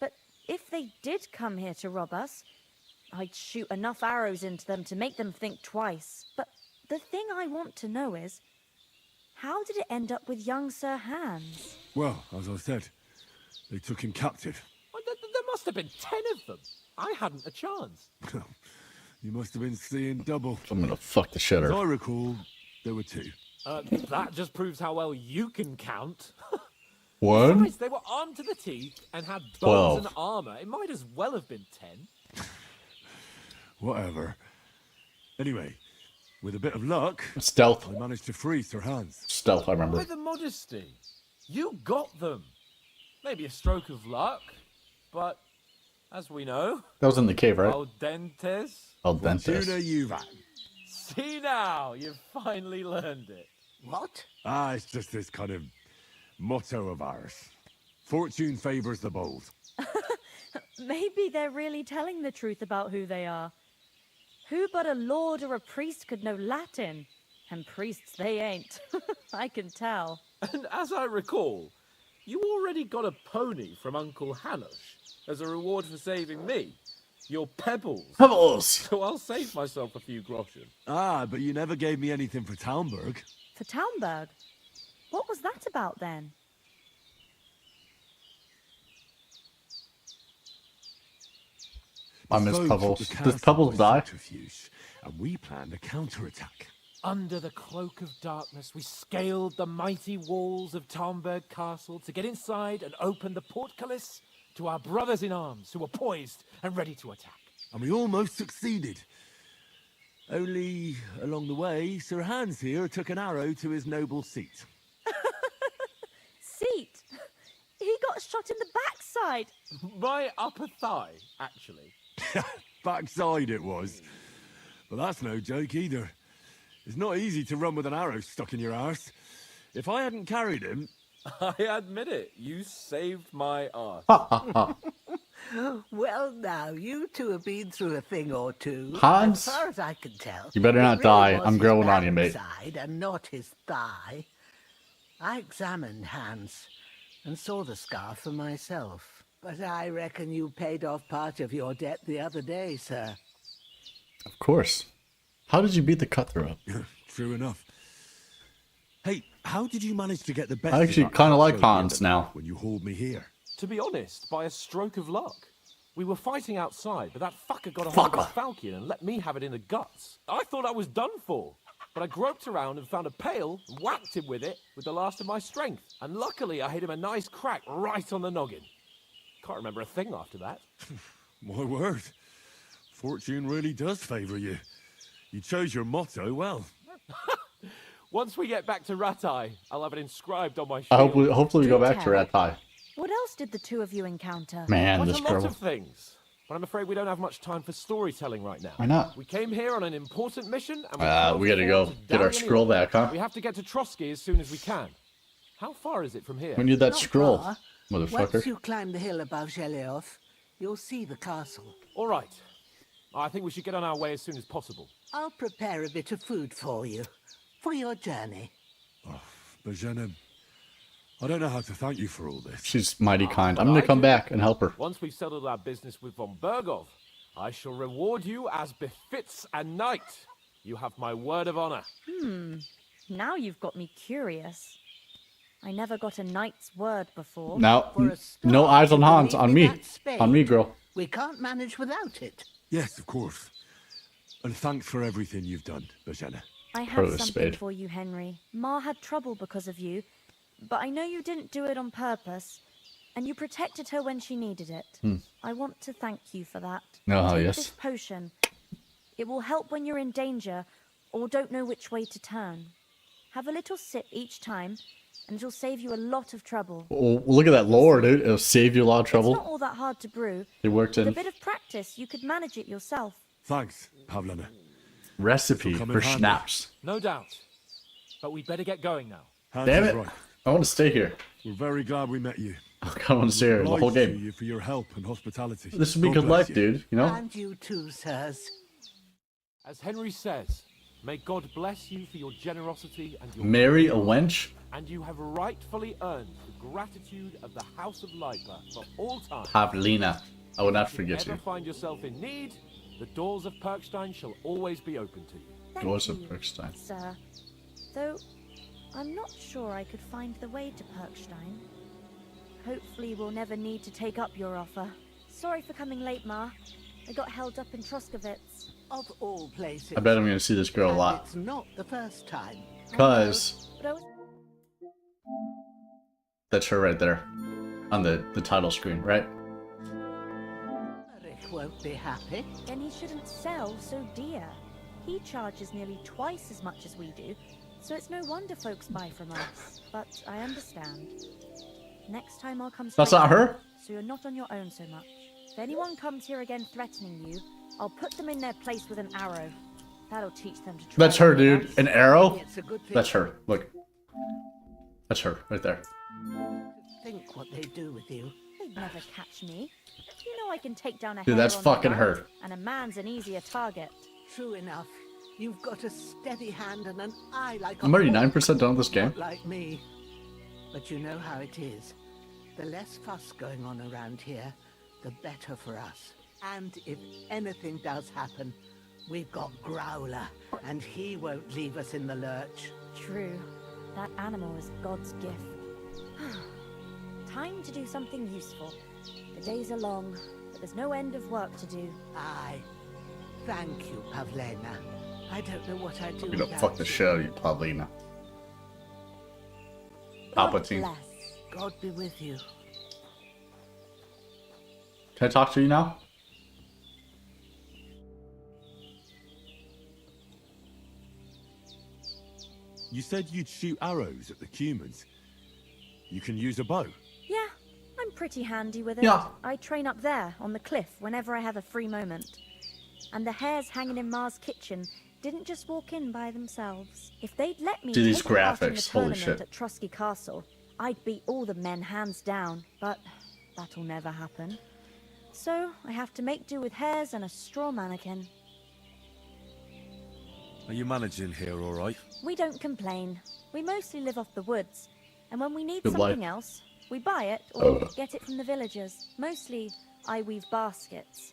But if they did come here to rob us, I'd shoot enough arrows into them to make them think twice. But the thing I want to know is, how did it end up with young Sir Hans? Well, as I said, they took him captive. Well, there must have been 10 of them. I hadn't a chance. You must have been seeing double. I'm gonna fuck the shit out As of I her. recall, there were 2. That just proves how well you can count. One? Besides, they were armed to the teeth and had bows 12. and armor. It might as well have been 10. Whatever. Anyway, with a bit of luck, Stealth. I managed to free Sir Hans. Stealth, I remember. With the modesty. You got them. Maybe a stroke of luck, but as we know... That was in the cave, right? Al dentes. Al dentes. Fortuna juvat. See now, you've finally learned it. What? It's just this kind of motto of ours. Fortune favors the bold. Maybe they're really telling the truth about who they are. Who but a lord or a priest could know Latin? And priests they ain't. I can tell. And as I recall, you already got a pony from Uncle Hanush as a reward for saving me. Your pebbles. Pebbles! So I'll save myself a few groschen. But you never gave me anything for Talmberg. For Talmberg? What was that about then? I miss Foes Pebbles. took the Does castle Pebbles by die? subterfuge, and we planned a counterattack. Under the cloak of darkness, we scaled the mighty walls of Talmberg Castle to get inside and open the portcullis to our brothers in arms who were poised and ready to attack. And we almost succeeded. Only, along the way, Sir Hans here took an arrow to his noble seat. Seat? He got shot in the backside. My upper thigh, actually. Backside it was. But that's no joke either. It's not easy to run with an arrow stuck in your arse. If I hadn't carried him... I admit it, you saved my arse. Well, now, you two have been through a thing or two. Hans? As far as I can tell. You better not it die. really was I'm his growing on you, mate. backside and not his thigh. I examined Hans and saw the scar for myself. But I reckon you paid off part of your debt the other day, sir. Of course. How did you beat the cutthroat? True enough. Hey, how did you manage to get the best I actually of that kind of like trophy Hans now. when you hauled me here? To be honest, by a stroke of luck. We were fighting outside, but that fucker got a hold of a falcon and let me have it in the guts. I thought I was done for. But I groped around and found a pail and whacked him with it with the last of my strength. And luckily I hit him a nice crack right on the noggin. Can't remember a thing after that. My word. Fortune really does favour you. You chose your motto well. Once we get back to Ratai, I'll have it inscribed on my shield. I hope hopefully we go Do back to tell. Ratai. What else did the two of you encounter? Man, Quite this a lot girl. of things. But I'm afraid we don't have much time for storytelling right now. Why not? We came here on an important mission, and We gotta go get our scroll back, huh? We have to get to Trotsky as soon as we can. How far is it from here? We need that Not scroll, far. motherfucker. Once you climb the hill above Geleoth, you'll see the castle. All right. I think we should get on our way as soon as possible. I'll prepare a bit of food for you, for your journey. Bozhena, I don't know how to thank you for all this. She's mighty kind. I'm gonna come back and help her. Once we've settled our business with von Bergov, I shall reward you as befits a knight. You have my word of honor. Now you've got me curious. I never got a knight's word before. Now, For a start, no eyes on you Hans, leave on me. that spade. On me, girl. We can't manage without it. Yes, of course. And thanks for everything you've done, Bozhena. I have Probably a something spade. for you, Henry. Ma had trouble because of you, but I know you didn't do it on purpose, and you protected her when she needed it. I want to thank you for that. Oh, Take yes. this potion. It will help when you're in danger or don't know which way to turn. Have a little sip each time, and it'll save you a lot of trouble. Oh, look at that lore, dude. It'll save you a lot of It's not trouble. all that hard to brew. It worked With a in bit of practice, you could manage it yourself. Thanks, Pavlena. recipe This'll come in for handy. schnapps. No doubt. But we'd better get going now. Hans Damn is it. right. I want to stay here. We're very glad we met you. I want to stay here the whole Obliged to game. you for your help and hospitality. This would be God good bless life, you. dude. You know? And you too, sirs. As Henry says, may God bless you for your generosity and your Marry a wench? and you have rightfully earned the gratitude of the House of Lipa for all time. Pavlina. I will not If forget you you. ever find yourself in need, the doors of Perkstein shall always be open to you. Thank Doors of you, Perkstein. Sir. Though, I'm not sure I could find the way to Perkstein. Hopefully we'll never need to take up your offer. Sorry for coming late, Ma. I got held up in Troskovitz. Of all places. I bet I'm gonna see this girl a And lot. It's not the first time. Cause But I was... that's her right there. On the title screen, right? Rick won't be happy. Then he shouldn't sell so dear. He charges nearly twice as much as we do, so it's no wonder folks buy from us. But I understand. Next time I'll come That's straight not her? so you're not on your own so much. If anyone comes here again threatening you, I'll put them in their place with an arrow. That'll teach them to try. That's her, dude. An arrow? It's a good thing. That's her. Look. That's her right there. Think what they do with you. They'd never catch me. You know I can take down a Dude, hare that's on the fucking run, her. And a man's an easier target. True enough. You've got a steady hand and an eye like a I'm already hawk. 9% done with this game. Not like me. But you know how it is. The less fuss going on around here, the better for us. And if anything does happen, we've got Growler, and he won't leave us in the lurch. True. That animal is God's gift. Time to do something useful. The days are long, but there's no end of work to do. Aye. Thank you, Pavlena. I don't know what I'd do You don't without fuck the you. show, you Pavlina. God Palpatine. bless. God be with you. Can I talk to you now? You said you'd shoot arrows at the humans. You can use a bow. Yeah, I'm pretty handy with it. Yeah. I train up there, on the cliff, whenever I have a free moment. And the hares hanging in Ma's kitchen didn't just walk in by themselves. If they'd let me See these take part in the graphics, holy tournament shit. at Trosky Castle, I'd beat all the men hands down, but that'll never happen. So I have to make do with hares and a straw mannequin. Are you managing here all right? We don't complain. We mostly live off the woods, and when we need Good something life. else, we buy it or Oh. get it from the villagers. Mostly, I weave baskets.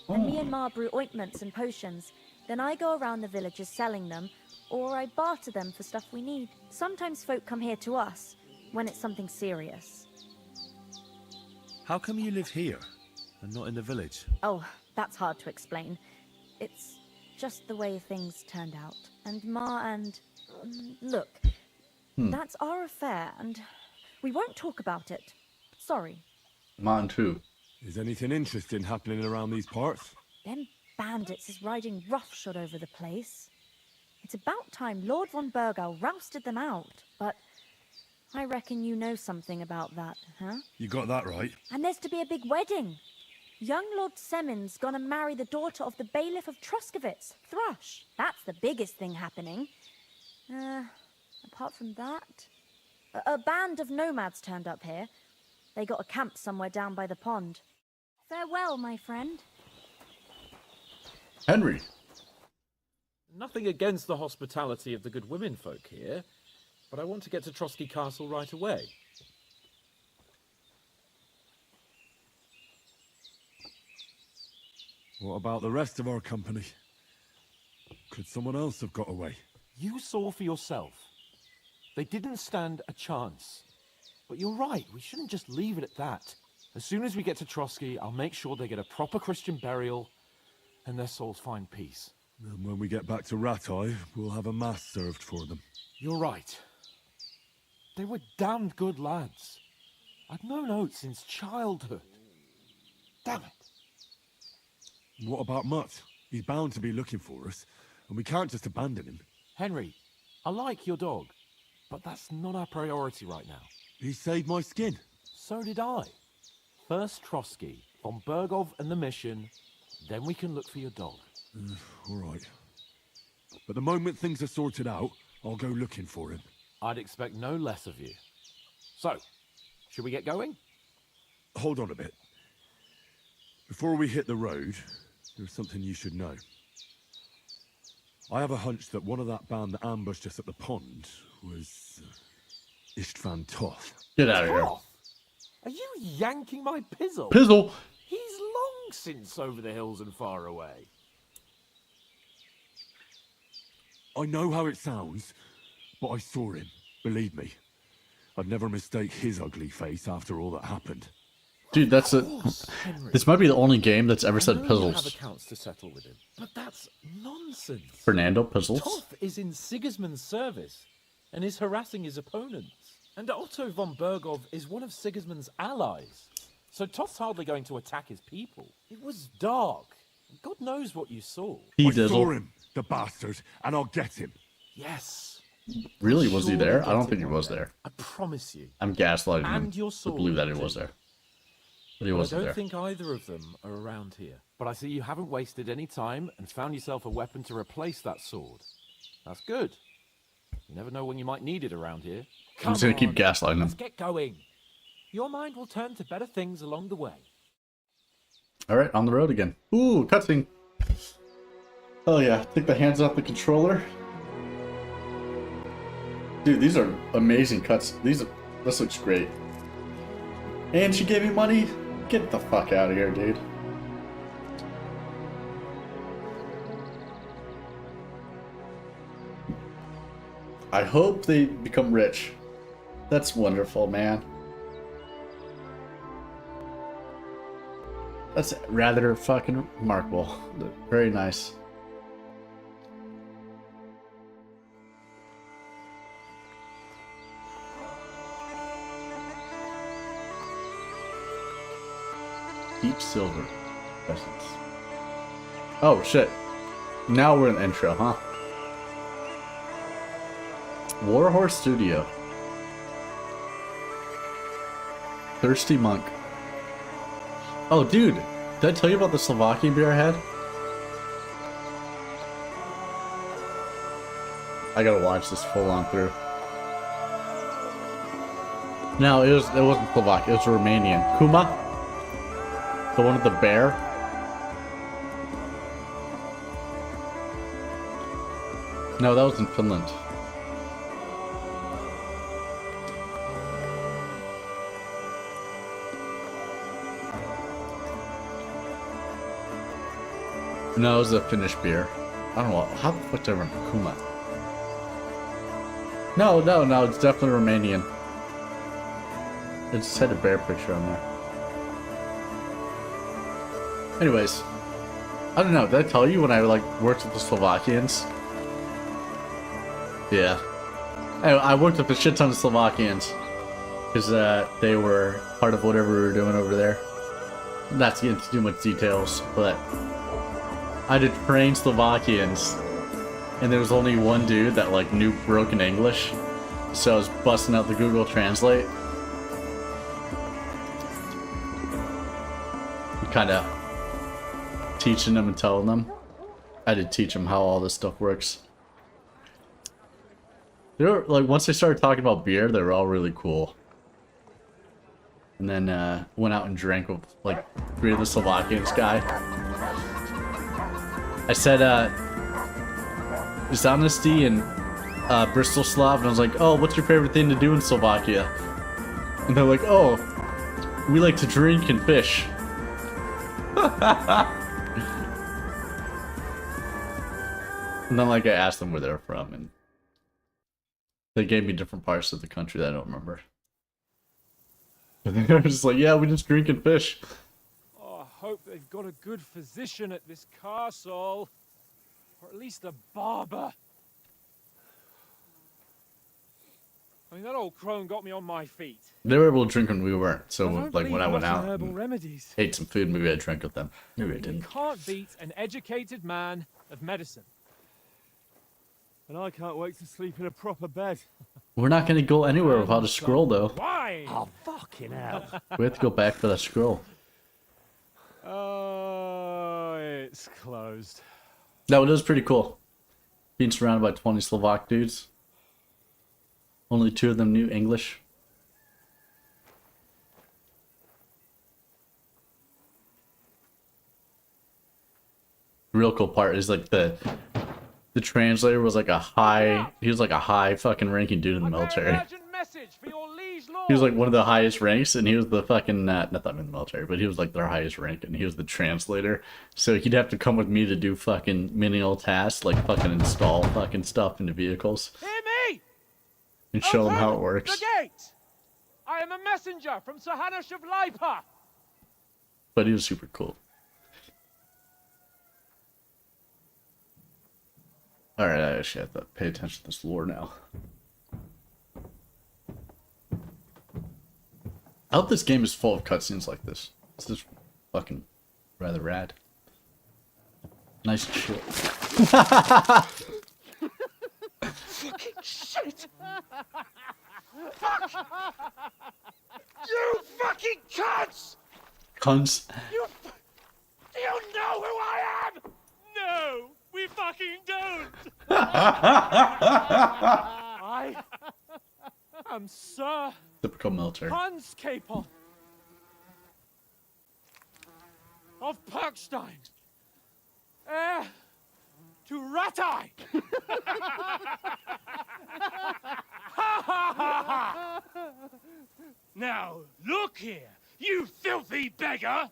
And me and Ma brew ointments and potions. Then I go around the villages selling them, or I barter them for stuff we need. Sometimes folk come here to us, when it's something serious. How come you live here and not in the village? Oh, that's hard to explain. It's just the way things turned out. And Ma and... Look, that's our affair, and we won't talk about it. Sorry. Mine too. Is anything interesting happening around these parts? Them bandits is riding roughshod over the place. It's about time Lord von Burgau rousted them out, but I reckon you know something about that, huh? You got that right. And there's to be a big wedding. Young Lord Semin's gonna marry the daughter of the bailiff of Troskovitz, Thrush. That's the biggest thing happening. Apart from that, a band of nomads turned up here. They got a camp somewhere down by the pond. Farewell, my friend. Henry. Nothing against the hospitality of the good women folk here, but I want to get to Trosky Castle right away. What about the rest of our company? Could someone else have got away? You saw for yourself. They didn't stand a chance. But you're right, we shouldn't just leave it at that. As soon as we get to Trosky, I'll make sure they get a proper Christian burial and their souls find peace. And when we get back to Rattay, we'll have a mass served for them. You're right. They were damned good lads. I've known Oates since childhood. Damn it. What about Mutt? He's bound to be looking for us, and we can't just abandon him. Henry, I like your dog, but that's not our priority right now. He saved my skin. So did I. First Trosky, von Burgov and the mission, then we can look for your dog. All right. But the moment things are sorted out, I'll go looking for him. I'd expect no less of you. So, should we get going? Hold on a bit. Before we hit the road, there's something you should know. I have a hunch that one of that band that ambushed us at the pond was Istvan Toth. Get out of here. Toth? Are you yanking my pizzle? Pizzle? He's long since over the hills and far away. I know how it sounds, but I saw him, believe me. I'd never mistake his ugly face after all that happened. Dude, that's a. This might be the only game that's ever said I know you have pizzles. accounts to settle with him, but that's nonsense. Fernando Pizzles. Toff is in Sigismund's service and is harassing his opponents. And Otto von Bergov is one of Sigismund's allies. So Toff's hardly going to attack his people. It was dark. God knows what you saw. He I saw dizzle. him, the bastard, and I'll get him. Yes. Really, was he Surely there? get I don't him think he one was day. there. I promise you. I'm gaslighting him And your to sword, believe that he too. was there. But he Well, I wasn't don't there. think either of them are around here. But I see you haven't wasted any time and found yourself a weapon to replace that sword. That's good. You never know when you might need it around here. I'm just gonna keep on, gaslighting Let's him. get going. Your mind will turn to better things along the way. Alright, on the road again. Ooh, cutscene. Oh yeah, take the hands off the controller. Dude, these are amazing cuts. This looks great. And she gave me money? Get the fuck out of here, dude. I hope they become rich. That's wonderful, man. That's rather fucking remarkable. Very nice. Deep silver. Essence. Oh shit. Now we're in the intro, huh? Warhorse Studio. Thirsty Monk. Oh, dude, did I tell you about the Slovakian beer I had? I gotta watch this full on through. No, it wasn't Slovak. It was Romanian. Kuma, the one with the bear. No, that was in Finland. No, it was a Finnish beer. I don't know. How the fuck did I remember Kuma? No, it's definitely Romanian. It just had a bear picture on there. Anyways, I don't know. Did I tell you when I worked with the Slovakians? Yeah. I worked with a shit ton of Slovakians because they were part of whatever we were doing over there. Not to get into too much details, but I had to train Slovakians, and there was only one dude that knew broken English, so I was busting out the Google Translate. Kind of teaching them and telling them. I had to teach them how all this stuff works. They were once they started talking about beer, they were all really cool. And then went out and drank with 3 of the Slovakians guy. I said, Honesty and Bristol Slav, and I was like, oh, what's your favorite thing to do in Slovakia? And they're like, oh, we like to drink and fish. And then I asked them where they're from, and they gave me different parts of the country that I don't remember. And they were just like, yeah, we just drink and fish. Oh, I hope they've got a good physician at this castle. Or at least a barber. I mean, that old crone got me on my feet. They were able to drink when we weren't, so I don't when I believe went much in out herbal and remedies. ate some food, maybe I drank with them. Maybe I You didn't. can't beat an educated man of medicine. And I can't wait to sleep in a proper bed. We're not gonna go anywhere without a scroll, though. Why? Oh, fucking hell. We have to go back for that scroll. Oh, it's closed. No, it was pretty cool. Being surrounded by 20 Slovak dudes. Only 2 of them knew English. The real cool part is the translator was he was a high fucking ranking dude in the military. He was one of the highest ranks, and he was the fucking not that I'm in the military, but he was their highest rank, and he was the translator. So he'd have to come with me to do fucking menial tasks, fucking install fucking stuff into vehicles. Hear me! And show them how it works. The gate! I am a messenger from Sir Hanush of Lipa. But he was super cool. Alright, I actually have to pay attention to this lore now. I hope this game is full of cutscenes like this. This is fucking rather rad. Nice and chill. Fucking shit! Fuck! You fucking cunts! Cunts. Do you know who I am? No, we fucking don't. I am Sir Typical military. Hans Capon of Perkstein, heir to Ratai. Now, look here, you filthy beggar!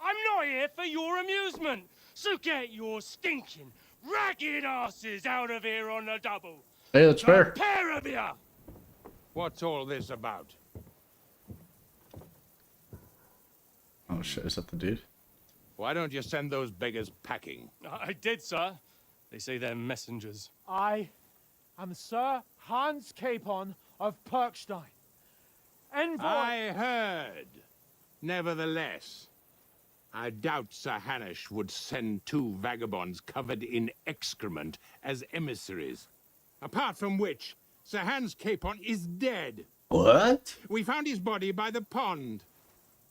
I'm not here for your amusement, so get your stinking, ragged asses out of here on the double. Hey, that's fair. A pair of you! What's all this about? Oh shit, is that the dude? Why don't you send those beggars packing? I did, sir. They say they're messengers. I am Sir Hans Capon of Perkstein, envoy. I heard. Nevertheless, I doubt Sir Hanush would send 2 vagabonds covered in excrement as emissaries. Apart from which, Sir Hans Capon is dead. What? We found his body by the pond.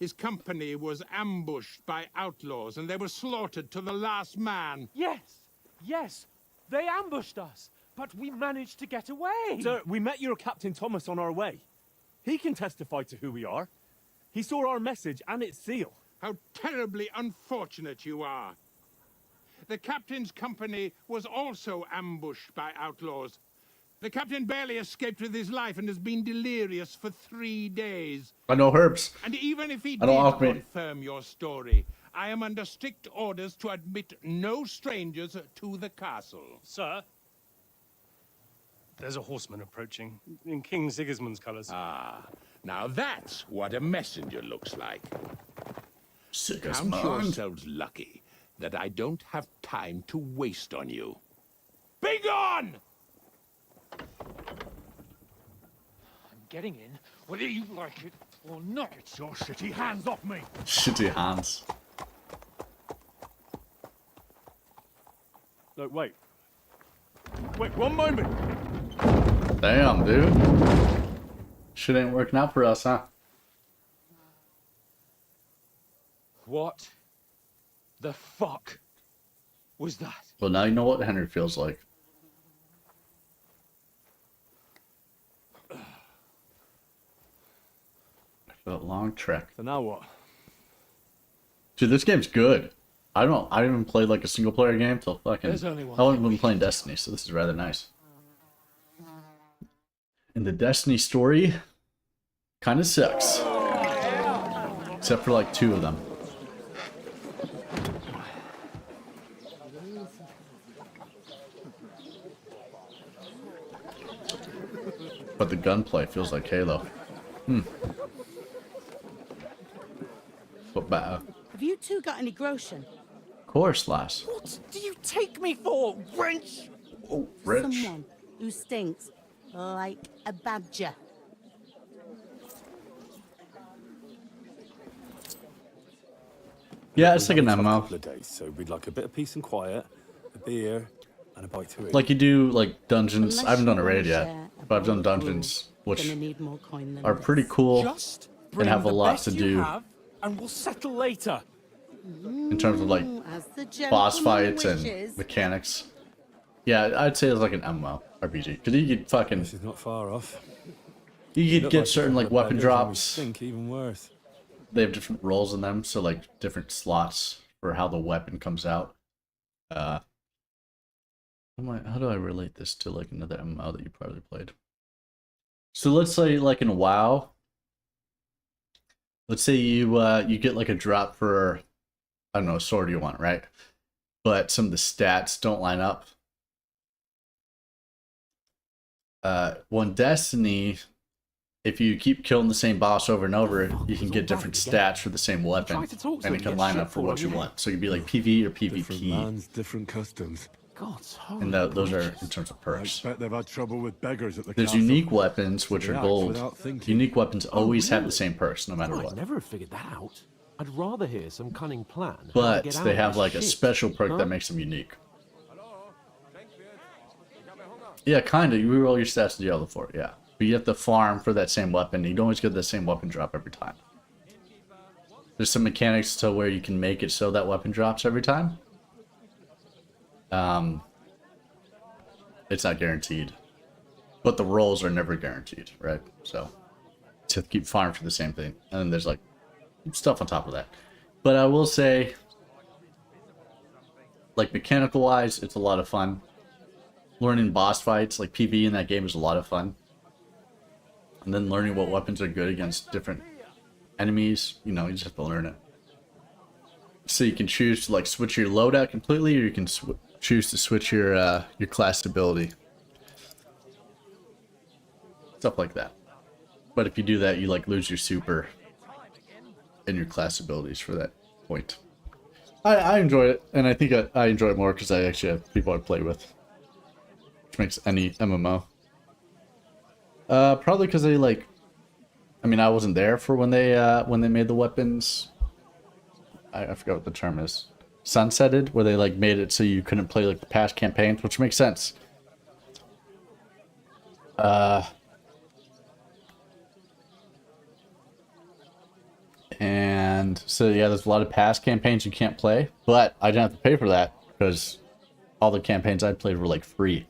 His company was ambushed by outlaws, and they were slaughtered to the last man. Yes, they ambushed us, but we managed to get away. Sir, we met your Captain Thomas on our way. He can testify to who we are. He saw our message and its seal. How terribly unfortunate you are. The captain's company was also ambushed by outlaws. The captain barely escaped with his life and has been delirious for 3 days. I know herbs. And even if he I don't did offer me. confirm your story, I am under strict orders to admit no strangers to the castle. Sir, there's a horseman approaching in King Sigismund's colours. Ah, now that's what a messenger looks like. Sigismund. Count yourselves lucky that I don't have time to waste on you. Be gone! I'm getting in, whether you like it or not. Get your shitty hands off me! Shitty hands. Look, wait. Wait, one moment! Damn, dude. Shit ain't working out for us, huh? What the fuck was that? Well, now you know what Henry feels like. That long trek. So now what? Dude, this game's good. I haven't played like a single player game till fucking. There's only one I haven't been playing Destiny, so this is rather nice. And the Destiny story kind of sucks. Except for like 2 of them. But the gunplay feels like Halo. But better. Have you two got any groschen? Of course, lass. What do you take me for, wench? Oh, rich. Someone who stinks like a badger. Yeah, it's like an Another MMO. couple of days, so we'd like a bit of peace and quiet, a beer, and a bite to eat. Like you do like dungeons. I haven't done a raid yet, share but I've done dungeons, which Gonna need more coin than are this. pretty cool Just and bring have a the lot best to you do have, and we'll settle later. in terms of like As the boss gentleman fights and wishes. mechanics. Yeah, I'd say it's like an MMO RPG because you could fucking. This is not far off. You could Look get like certain a like couple of weapon beggars and we drops. Stink even worse. They have different roles in them, so like different slots for how the weapon comes out. How do I relate this to like another MMO that you probably played? So let's say like in WoW, let's say you get like a drop for, I don't know, a sword you want, right? But some of the stats don't line up. Well, in Destiny, if you keep killing the same boss over and over, you can get different stats for the same weapon, and it can line up for what you want. So you'd be like PvE or Different PvP, lands, different customs. God's and those are in terms of perks. I bet they've had trouble with beggars at the There's castle. unique weapons, which are They act gold. without thinking. Unique weapons always have really? the same perks, no matter I'd what. never have figured that out. I'd rather hear some cunning plan. how to But get out they of have this like a shit. special perk Huh? that makes them unique. Yeah, kinda. You reroll your stats to the other for it, yeah. But you have to farm for that same weapon. You don't always get the same weapon drop every time. There's some mechanics to where you can make it so that weapon drops every time. It's not guaranteed. But the rolls are never guaranteed, right? So, to keep farming for the same thing. And then there's like stuff on top of that. But I will say, like mechanical wise, it's a lot of fun. Learning boss fights, like PvE in that game, is a lot of fun. And then learning what weapons are good against different enemies, you know, you just have to learn it. So you can choose to like switch your loadout completely, or you can choose to switch your class ability. Stuff like that. But if you do that, you like lose your super and your class abilities for that point. I enjoy it, and I think I enjoy it more because I actually have people I play with, which makes any MMO. Probably because they like, I mean, I wasn't there for when they made the weapons. I forgot what the term is. Sunsetted, where they like made it so you couldn't play like the past campaigns, which makes sense. And so yeah, there's a lot of past campaigns you can't play, but I didn't have to pay for that because all the campaigns I played were like free.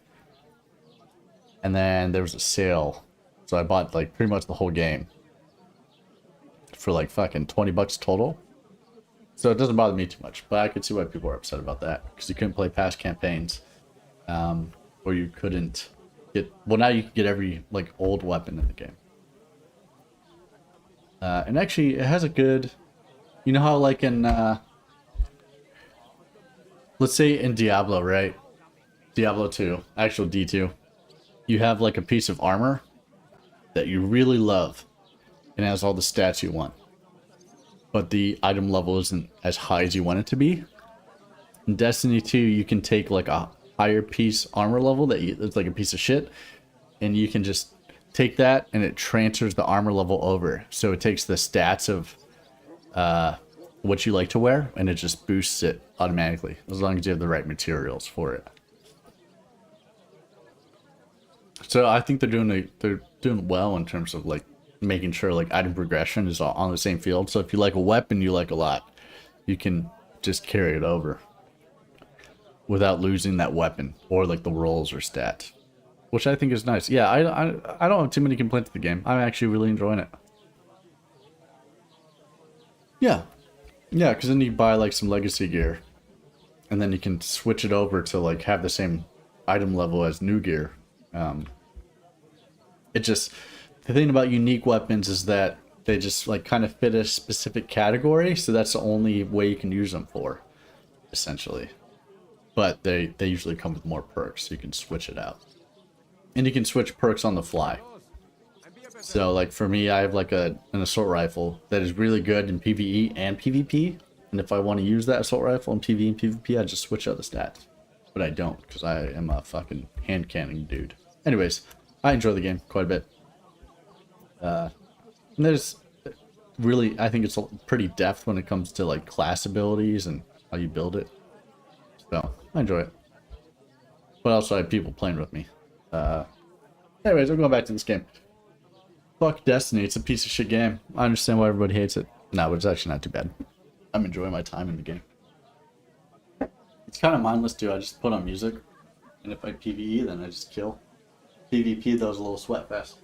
And then there was a sale, so I bought like pretty much the whole game for like fucking $20 total. So it doesn't bother me too much, but I could see why people are upset about that because you couldn't play past campaigns, or you couldn't get. Well, now you can get every like old weapon in the game. And actually, it has a good, you know how like in, let's say in Diablo, right? Diablo 2, actual D2, you have like a piece of armor that you really love and has all the stats you want. But the item level isn't as high as you want it to be. In Destiny 2, you can take like a higher piece armor level that's like a piece of shit, and you can just take that and it transfers the armor level over. So it takes the stats of what you like to wear and it just boosts it automatically as long as you have the right materials for it. So I think they're doing well in terms of like making sure like item progression is on the same field. So if you like a weapon you like a lot, you can just carry it over without losing that weapon or like the rolls or stats. Which I think is nice. Yeah, I don't have too many complaints with the game. I'm actually really enjoying it. Yeah. Yeah, because then you buy like some legacy gear. And then you can switch it over to like have the same item level as new gear. It just... The thing about unique weapons is that they just like kind of fit a specific category. So that's the only way you can use them for, essentially. But they usually come with more perks, so you can switch it out. And you can switch perks on the fly. So like for me, I have like an assault rifle that is really good in PvE and PvP. And if I want to use that assault rifle in PvE and PvP, I just switch out the stats. But I don't, because I am a fucking hand cannon dude. Anyways, I enjoy the game quite a bit. And there's really, I think it's pretty depth when it comes to like class abilities and how you build it. So I enjoy it. But also I have people playing with me. Anyways, we're going back to this game. Fuck Destiny, it's a piece of shit game. I understand why everybody hates it. No, but it's actually not too bad. I'm enjoying my time in the game. It's kind of mindless too, I just put on music. And if I PvE, then I just kill. PvP, though, is a little sweat fest.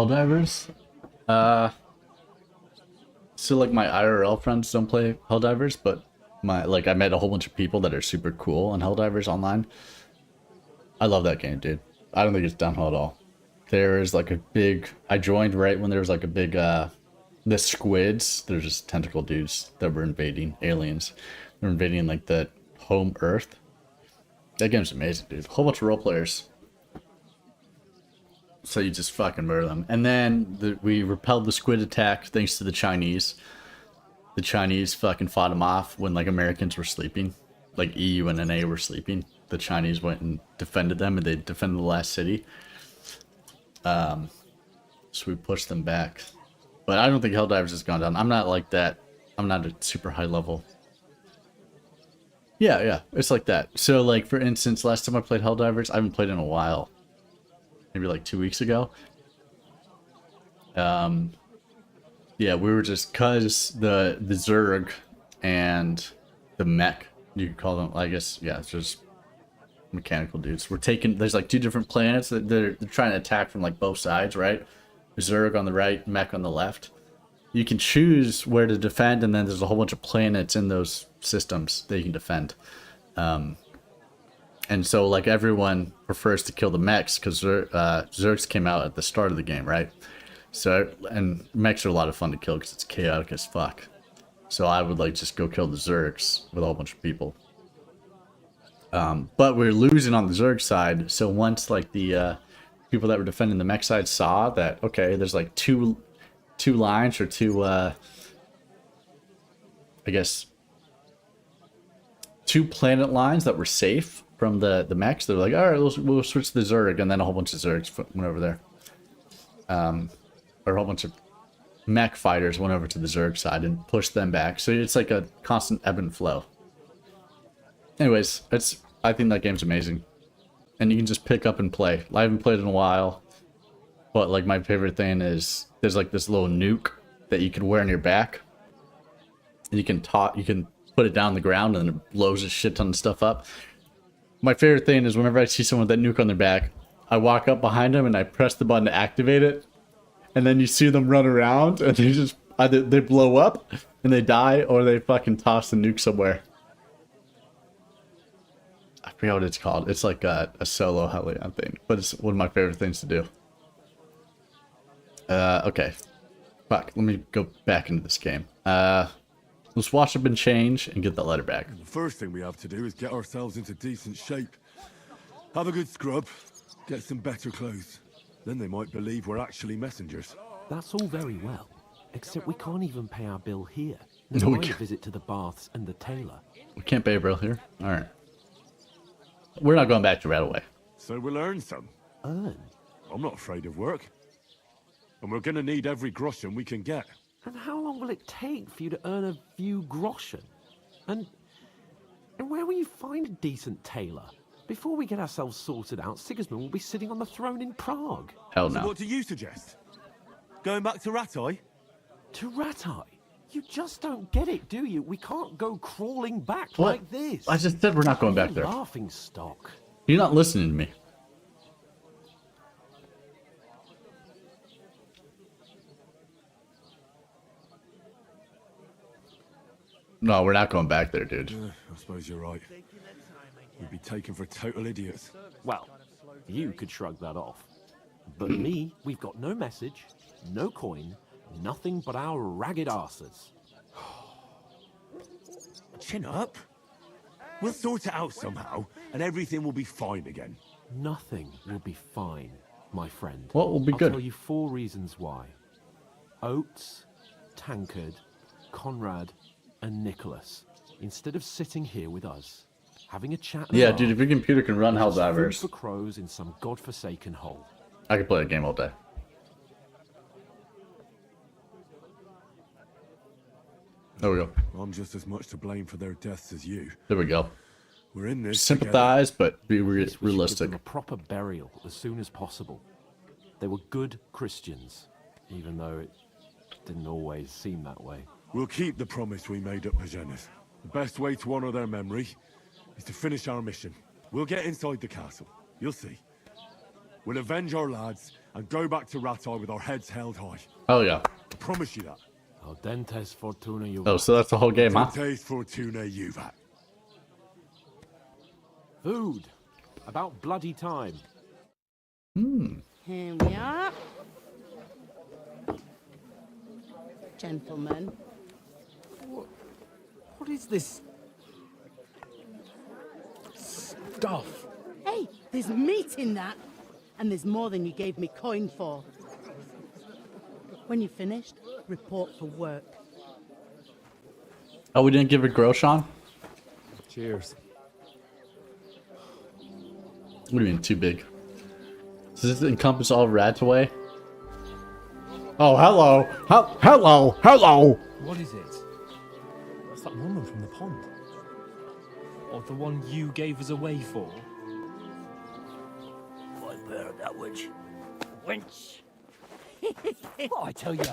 Helldivers? So like my IRL friends don't play Helldivers, but I met a whole bunch of people that are super cool on Helldivers online. I love that game, dude. I don't think it's downhill at all. There is like a big... I joined right when there was like a big... the squids, they're just tentacle dudes that were invading aliens. They're invading like the home Earth. That game's amazing, dude. A whole bunch of role players. So you just fucking murder them. And then we repelled the squid attack thanks to the Chinese. The Chinese fucking fought them off when like Americans were sleeping. Like EU and NA were sleeping. The Chinese went and defended them, and they defended the last city. So we pushed them back. But I don't think Helldivers has gone down. I'm not like that. I'm not a super high level. Yeah, it's like that. So like for instance, last time I played Helldivers, I haven't played in a while. Maybe like 2 weeks ago. Yeah, we were just cause the Zerg and the mech, you could call them, I guess, yeah, it's just mechanical dudes. We're taking, there's like 2 different planets that they're trying to attack from like both sides, right? Zerg on the right, mech on the left. You can choose where to defend, and then there's a whole bunch of planets in those systems that you can defend. And so like everyone prefers to kill the mechs because Zergs came out at the start of the game, right? So, and mechs are a lot of fun to kill because it's chaotic as fuck. So I would like just go kill the Zergs with a whole bunch of people. But we're losing on the Zerg side. So once like the people that were defending the mech side saw that, okay, there's like two lines or two, I guess, 2 planet lines that were safe from the mechs. They're like, all right, we'll switch to the Zerg, and then a whole bunch of Zergs went over there. Or a whole bunch of mech fighters went over to the Zerg side and pushed them back. So it's like a constant ebb and flow. Anyways, I think that game's amazing. And you can just pick up and play. I haven't played in a while. But like my favorite thing is there's like this little nuke that you can wear on your back. And you can put it down on the ground and it blows a shit ton of stuff up. My favorite thing is whenever I see someone with that nuke on their back, I walk up behind them and I press the button to activate it. And then you see them run around and they just either they blow up and they die, or they fucking toss the nuke somewhere. I forget what it's called. It's like a solo Hellion thing, but it's one of my favorite things to do. Okay. Fuck, let me go back into this game. Let's wash up and change and get that letter back. The first thing we have to do is get ourselves into decent shape. Have a good scrub, get some better clothes. Then they might believe we're actually messengers. That's all very well, except we can't even pay our bill here. No, Never we mind a can't. visit to the baths and the tailor. We can't pay a bill here. Alright. We're not going back to Radaway. So we'll earn some. Earn? I'm not afraid of work. And we're gonna need every groschen we can get. And how long will it take for you to earn a few groschen? And where will you find a decent tailor? Before we get ourselves sorted out, Sigismund will be sitting on the throne in Prague. Hell So no. what do you suggest? Going back to Rattay? To Rattay? You just don't get it, do you? We can't go crawling back What? like this. I just said we're not going back You're there. laughing stock. You're not listening to me. No, we're not going back there, dude. I suppose you're right. We'd be taken for total idiots. Well, you could shrug that off. But me, we've got no message, no coin, nothing but our ragged arses. Chin up. We'll sort it out somehow, and everything will be fine again. Nothing will be fine, my friend. What will be I'll good? tell you 4 reasons why. Oates, Tankard, Conrad, and Nicholas. Instead of sitting here with us, having a chat. Yeah, dude, if your computer can run Just food Helldivers, for crows in some godforsaken hole. I could play a game all day. There we go. I'm just as much to blame for their deaths as you. There we go. We're in this Sympathize, but be We should give realistic. them a proper burial as soon as possible. They were good Christians, even though it didn't always seem that way. We'll keep the promise we made at Pagenis. The best way to honor their memory is to finish our mission. We'll get inside the castle. You'll see. We'll avenge our lads and go back to Rattay with our heads held high. Oh yeah. I promise you that. Audentes fortuna juvat. Oh, so that's the whole game, huh? Audentes fortuna juvat. Food. About bloody time. Here we are. Gentlemen. What is this stuff? Hey, there's meat in that. And there's more than you gave me coin for. When you're finished, report for work. Oh, we didn't give a gross on? Cheers. What do you mean, too big? Does this encompass all Rattay? Oh, hello! Hello! Hello! What is it? What's that woman from the pond? Or the one you gave us away for? I bear that witch. Wench! What I tell you?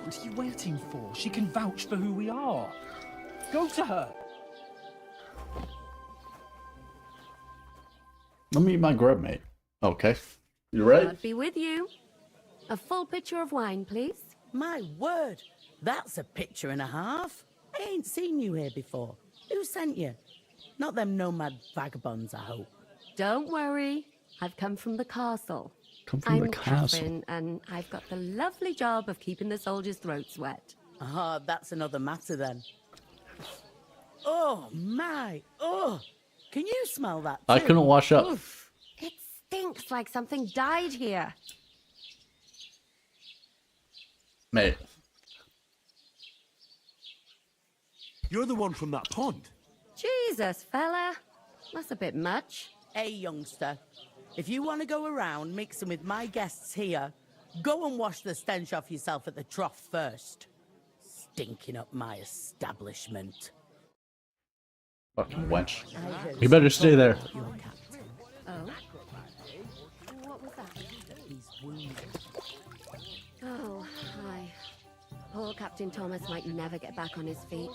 What are you waiting for? She can vouch for who we are. Go to her. Let me eat my grub, mate. Okay. You ready? I'll be with you. A full pitcher of wine, please. My word, that's a picture and a half. I ain't seen you here before. Who sent you? Not them nomad vagabonds, I hope. Don't worry. I've come from the castle. Come from the I'm castle. Catherine, and I've got the lovely job of keeping the soldiers' throats wet. Ah, that's another matter then. Oh, my. Oh, can you smell that I too? couldn't wash up. Oof. It stinks like something died here. Mate. You're the one from that pond. Jesus, fella. That's a bit much. Hey, youngster. If you want to go around mixing with my guests here, go and wash the stench off yourself at the trough first. Stinking up my establishment. Fucking wench. You better stay there. Oh? What was that? He's wounded. Oh, hi. Poor Captain Thomas might never get back on his feet.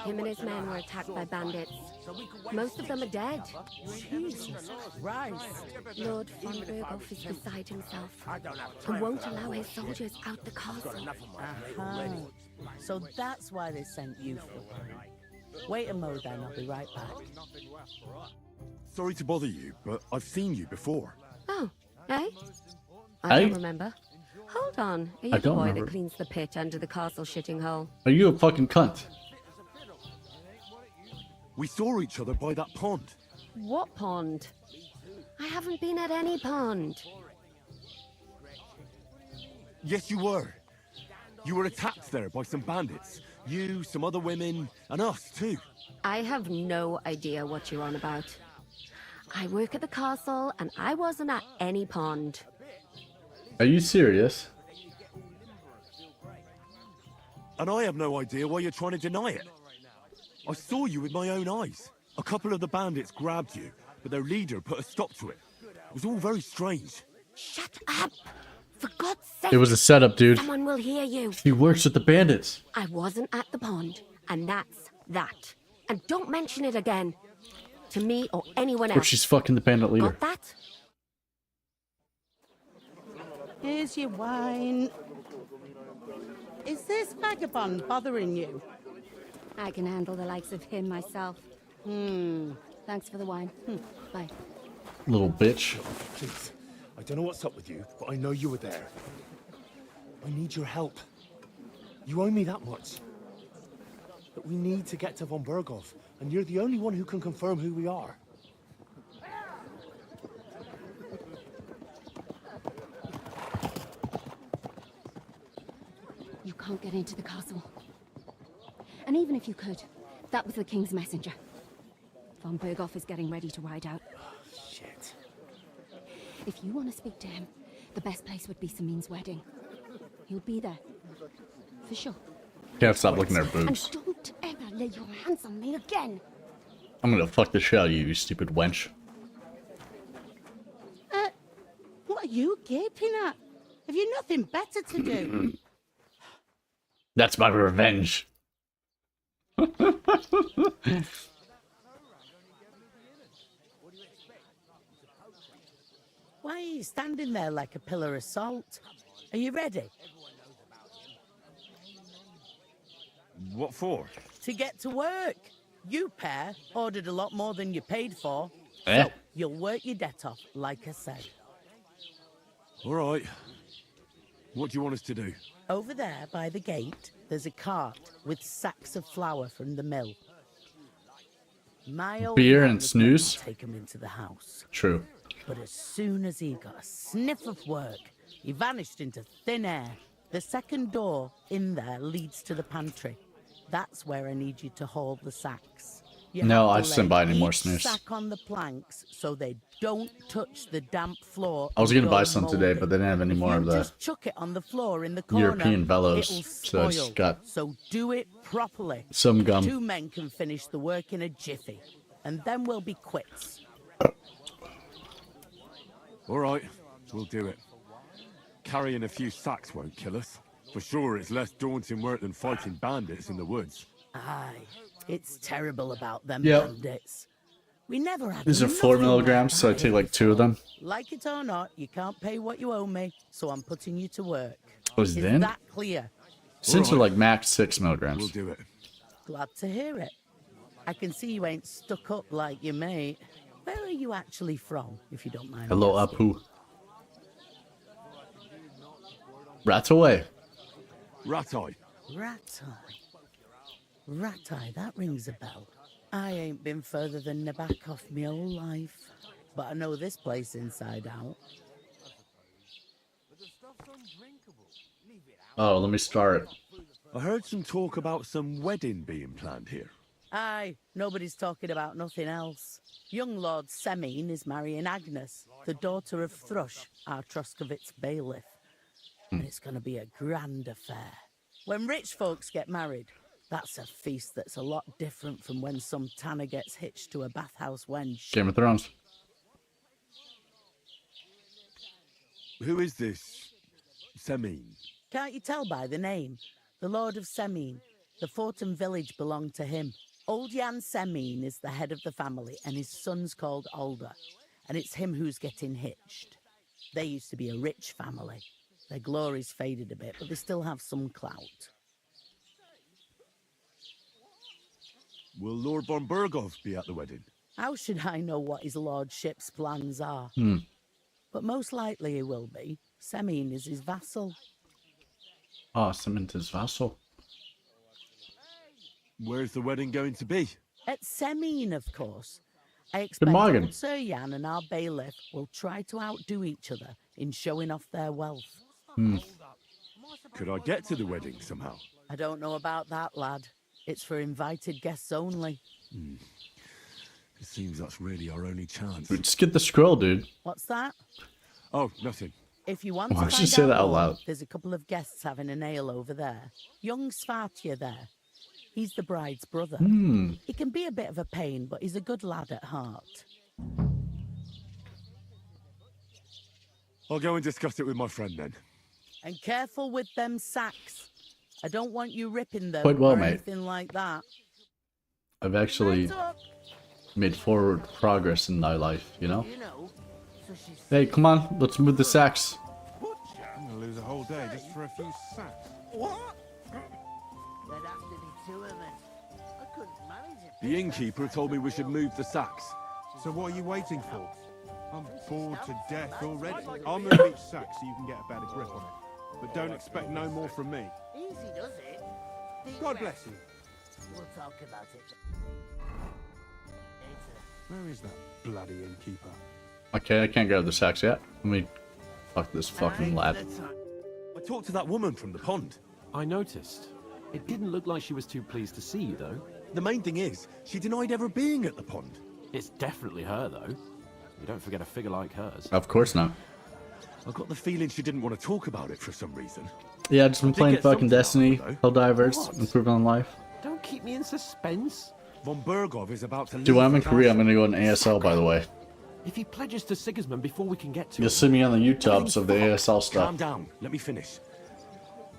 Him and his men were attacked by bandits. Most of them are dead. Jesus Christ. Lord von Berghoff is beside himself and won't allow his soldiers out the castle. Aha. So that's why they sent you for. Wait a mo then, I'll be right back. Sorry to bother you, but I've seen you before. Oh, eh? I Hey? don't remember. Hold on. Are you I the don't boy remember. that cleans the pit under the castle shitting hole? Are you a fucking cunt? We saw each other by that pond. What pond? I haven't been at any pond. Yes, you were. You were attacked there by some bandits. You, some other women, and us too. I have no idea what you're on about. I work at the castle, and I wasn't at any pond. Are you serious? And I have no idea why you're trying to deny it. I saw you with my own eyes. A couple of the bandits grabbed you, but their leader put a stop to it. It was all very strange. Shut up! For God's sake! It was a setup, dude. Someone will hear you. He works with the bandits. I wasn't at the pond, and that's that. And don't mention it again. To me or anyone else. Or she's fucking the bandit leader. Got that? Here's your wine. Is this vagabond bothering you? I can handle the likes of him myself. Thanks for the wine. Bye. Little bitch. Please, I don't know what's up with you, but I know you were there. I need your help. You owe me that much. But we need to get to von Berghoff, and you're the only one who can confirm who we are. You can't get into the castle. And even if you could, that was the king's messenger. Von Berghoff is getting ready to ride out. Shit. If you want to speak to him, the best place would be Samin's wedding. He'll be there. For sure. Can't stop looking at her boobs. And don't ever lay your hands on me again. I'm gonna fuck the shit out of you, you stupid wench. What are you gaping at? Have you nothing better to do? That's my revenge. Why are you standing there like a pillar of salt? Are you ready? What for? To get to work. You pair ordered a lot more than you paid for. Eh? So you'll work your debt off, like I said. All right. What do you want us to do? Over there by the gate, there's a cart with sacks of flour from the mill. My old Beer man and was snooze? meant to take him into the house. True. But as soon as he got a sniff of work, he vanished into thin air. The second door in there leads to the pantry. That's where I need you to haul the sacks. You No, have I to just didn't lay buy any more each snooze. sack on the planks so they don't touch the damp floor. I was and gonna buy go some today, mouldy. but they didn't have any If more you of the just chuck it on the floor in the corner, European bellows, it'll so I spoil. just got So do it properly. some gum. 2 men can finish the work in a jiffy, and then we'll be quits. All right, we'll do it. Carrying a few sacks won't kill us. For sure, it's less daunting work than fighting bandits in the woods. Aye, it's terrible about them Yep. bandits. We never had These are 4 nothing like milligrams, so I that take like 2 of them. Like it or not, you can't pay what you owe me, so I'm putting you to work. Oh, is it in? that clear? Since are like max 6 milligrams. We'll do it. Glad to hear it. I can see you ain't stuck up like your mate. Where are you actually from, if you don't mind? Hello, me asking? Apu. Rats away. Ratai. Ratai, that rings a bell. I ain't been further than Nabakov my whole life, but I know this place inside out. Oh, let me start. I heard some talk about some wedding being planned here. Aye, nobody's talking about nothing else. Young Lord Semine is marrying Agnes, the daughter of Thrush, our Troskovitz bailiff. And it's going to be a grand affair. When rich folks get married, that's a feast that's a lot different from when some tanner gets hitched to a bathhouse wench. Game of Thrones. Who is this Semine? Can't you tell by the name? The Lord of Semine. The Fortum village belonged to him. Old Jan Semine is the head of the family, and his son's called Alder. And it's him who's getting hitched. They used to be a rich family. Their glory's faded a bit, but they still have some clout. Will Lord von Burgov be at the wedding? How should I know what his lordship's plans are? Hmm. But most likely he will be. Semine is his vassal. Oh, Samantha's vassal. Where's the wedding going to be? At Semine, of course. I expect morning. old Sir Jan and our bailiff will try to outdo each other in showing off their wealth. Hmm. Could I get to the wedding somehow? I don't know about that, lad. It's for invited guests only. It seems that's really our only chance. Just get the scroll, dude. What's that? Oh, nothing. If you want Why to did you find say out that out more, loud? there's a couple of guests having a nail over there. Young Svartje there. He's the bride's brother. Hmm. He can be a bit of a pain, but he's a good lad at heart. I'll go and discuss it with my friend then. And careful with them sacks. I don't want you ripping them Quite well, or mate. anything like that. I've actually made forward progress in my life, you know? Hey, come on, let's move the sacks. I'm gonna lose a whole day just for a few sacks. What? There'd have to be 2 of us. I couldn't manage it. The innkeeper told me we should move the sacks. So what are you waiting for? I'm bored to death already. I'll move each sack so you can get a better grip on it. But don't expect no more from me. Easy does it. God bless you. We'll talk about it later. Where is that bloody innkeeper? Okay, I can't grab the sacks yet. Let me fuck this fucking lad. I talked to that woman from the pond. I noticed. It didn't look like she was too pleased to see you, though. The main thing is, she denied ever being at the pond. It's definitely her, though. You don't forget a figure like hers. Of course not. I got the feeling she didn't want to talk about it for some reason. Yeah, just been did playing get fucking something out Destiny, of it, Helldivers, improving on life. Don't keep me in suspense. Von Burgov is about to leave. Dude, when I'm in the Korea, I'm castle. gonna go in ASL, by the way. If he pledges to Sigismund before we can get to You'll him, see me on the YouTubes of the ASL stuff. Calm down. Let me finish.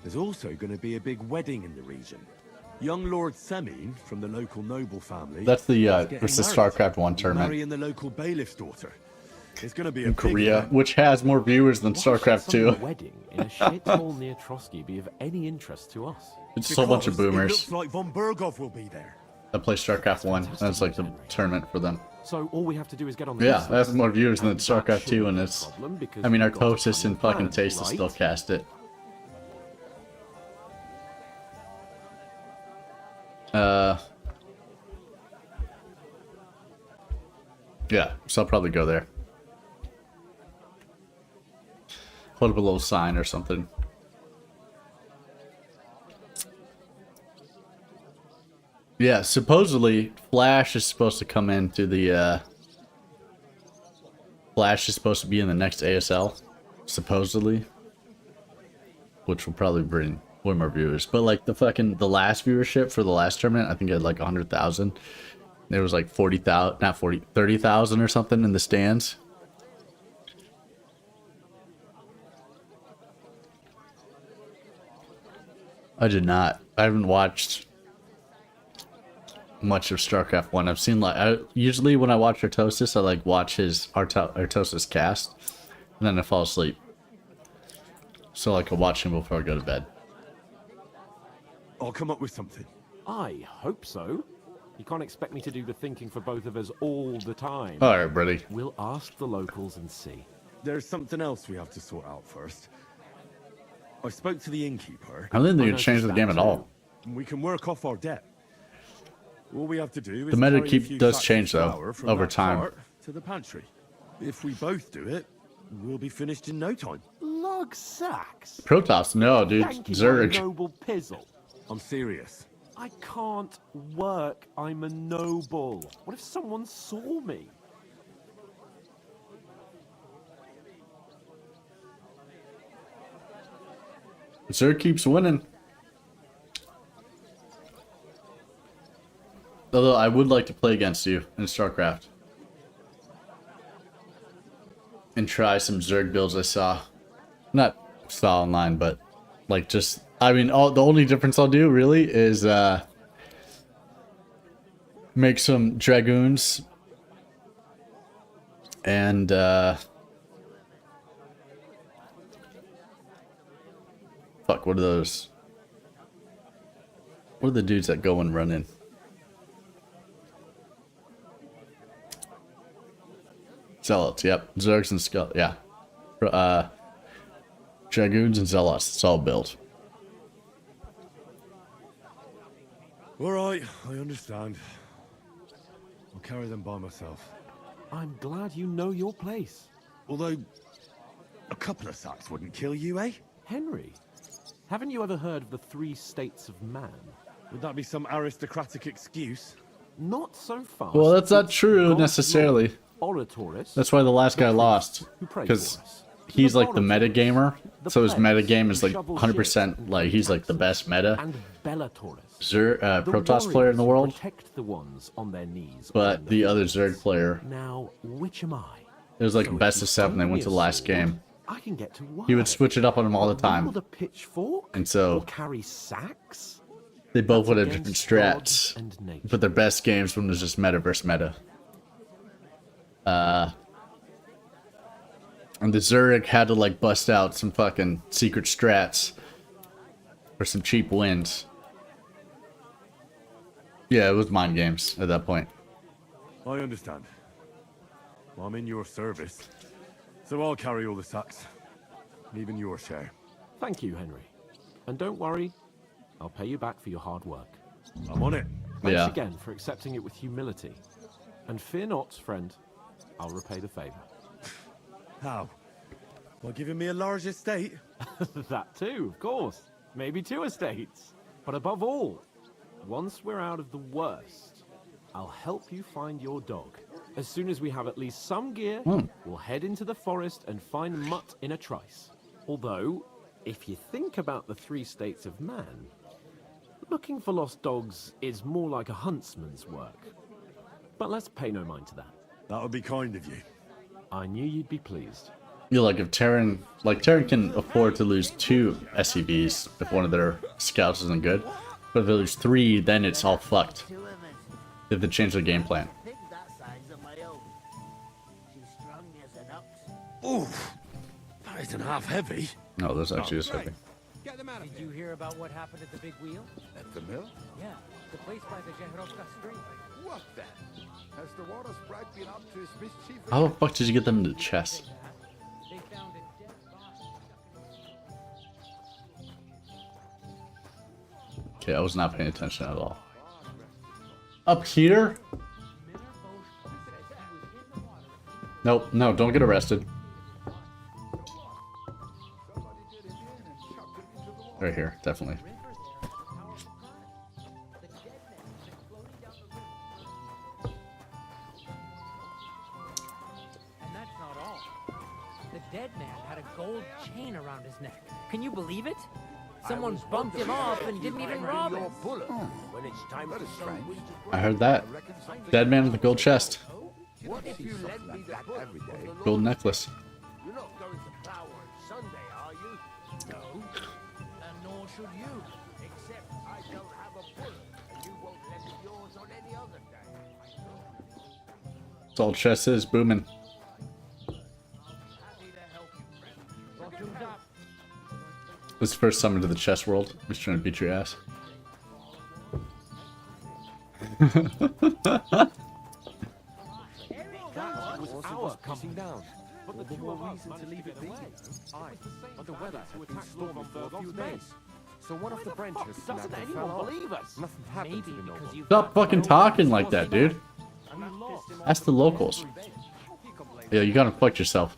There's also going to be a big wedding in the region. Young Lord Semine from the local noble family. That's the is getting it's the married. StarCraft 1 tournament. Marrying the local bailiff's daughter. It's gonna be in Korea, which has more viewers than StarCraft 2. Wedding in a shithole near Trotsky be of any interest to us? It's so bunch of Because boomers It looks like von Berghoff will be there. that play StarCraft 1. That's like the tournament for them. So all we have to do is get on the Yeah, list. that has more viewers than StarCraft 2, and it's. problem because I mean, we've got Arcosis and fucking plans, Taste right? still cast it. Yeah, so I'll probably go there. Put up a little sign or something. Yeah, supposedly Flash is supposed to come into the Flash is supposed to be in the next ASL, supposedly, which will probably bring way more viewers. But like the last viewership for the last tournament, I think it had like 100,000. There was like 40,000, not 40, 30,000 or something in the stands. I haven't watched much of StarCraft 1. I've seen usually when I watch Artosis, I like watch his Artosis cast, and then I fall asleep. So like I watch him before I go to bed. I'll come up with something. I hope so. You can't expect me to do the thinking for both of us all the time. All right, buddy. We'll ask the locals and see. There's something else we have to sort out first. I spoke to the innkeeper. I don't think they could change the game at all. We can work off our debt. All we have to do is The meta carry a few does sacks of change though flour from over that time. cart to the pantry. If we both do it, we'll be finished in no time. Log sacks? Protoss, no, dude. Thank you, Zerg. my noble pizzle. I'm serious. I can't work. I'm a noble. What if someone saw me? Zerg keeps winning. Although I would like to play against you in StarCraft. And try some Zerg builds I saw. Not saw online, but like just... I mean, the only difference I'll do really is make some Dragoons. And fuck, what are those? What are the dudes that go and run in? Zealots, yep. Zergs and Skull, yeah. Dragoons and Zealots, it's all built. Alright, I understand. I'll carry them by myself. I'm glad you know your place. Although, a couple of sacks wouldn't kill you, eh? Henry, haven't you ever heard of the 3 states of man? Would that be some aristocratic excuse? Not so fast. Well, that's not true God's necessarily. Oratorus. That's why the last guy lost. Who prayed Because for us? he's like the meta gamer. So his meta game is like shovel 100% like he's like the best meta And Bellatorus. Protoss warriors player in the who world. Protect the ones on their knees. But the other Zerg player, Now, which am I? it was like So if best you of 7. They find went me to a the last sword, game. I can get to work. He would switch it up on him all the time. Wield a pitchfork? And so Or carry sacks? they both would have against different God strats. and nature. But their best games when it was just meta versus meta. And the Zerg had to like bust out some fucking secret strats for some cheap wins. Yeah, it was mind games at that point. I understand. Well, I'm in your service. So I'll carry all the sacks. Even your share. Thank you, Henry. And don't worry, I'll pay you back for your hard work. I'm on it. Thanks Yeah. again for accepting it with humility. And fear not, friend, I'll repay the favor. How? By giving me a large estate? That too, of course. Maybe 2 estates. But above all, once we're out of the worst, I'll help you find your dog. As soon as we have at least some gear, we'll head into the forest and find Mutt in a trice. Although, if you think about the 3 states of man, looking for lost dogs is more like a huntsman's work. But let's pay no mind to that. That would be kind of you. I knew you'd be pleased. You know, like if Terran can afford to lose 2 SCVs if one of their scouts isn't good. But if they lose 3, then it's all fucked. They have to change their game plan. Oof. That isn't half heavy. No, this actually is heavy. Did you hear about what happened at the big wheel? At the mill? Yeah, the place by the Jehrovka street. What then? Has the water sprite been up to his mischief? How the fuck did you get them in the chest? They found a dead body. Okay, I was not paying attention at all. Up here? Nope, no, don't get arrested. Right here, definitely. And that's not all. The dead man had a gold chain around his neck. Can you believe it? Someone bumped him off and didn't even rob him. When it's time to I heard that. Dead man with a gold chest. What if you lend me that every day? Gold necklace. You're not going to plow on Sunday, are you? No. And nor should you. Except I don't have a bullet, and you won't lend me yours on any other day. Gold chest is booming. This is the first summon to the chess world. I'm just trying to beat your ass. Hours coming down. But the more reason to leave it be. But the weather had been stormy for a few days. So one of the branches doesn't anyone believe us? Nothing happened to the Stop fucking talking like that, dude. Ask the locals. Yeah, you gotta fuck yourself.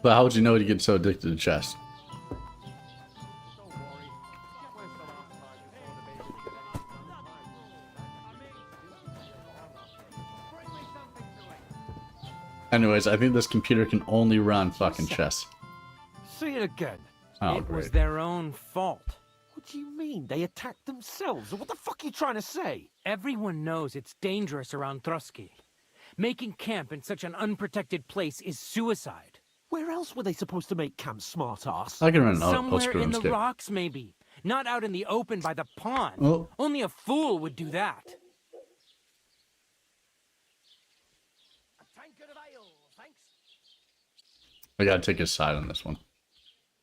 But how would you know to get so addicted to chess? Anyways, I think this computer can only run fucking chess. See it again. Oh, it was great. their own fault. What do you mean? They attacked themselves? What the fuck are you trying to say? Everyone knows it's dangerous around Trotsky. Making camp in such an unprotected place is suicide. Where else were they supposed to make camp, smart-ass? I can run an Somewhere in the skip. rocks, maybe. Not out in the open by the pond. Oh. Only a fool would do that. I gotta take his side on this one.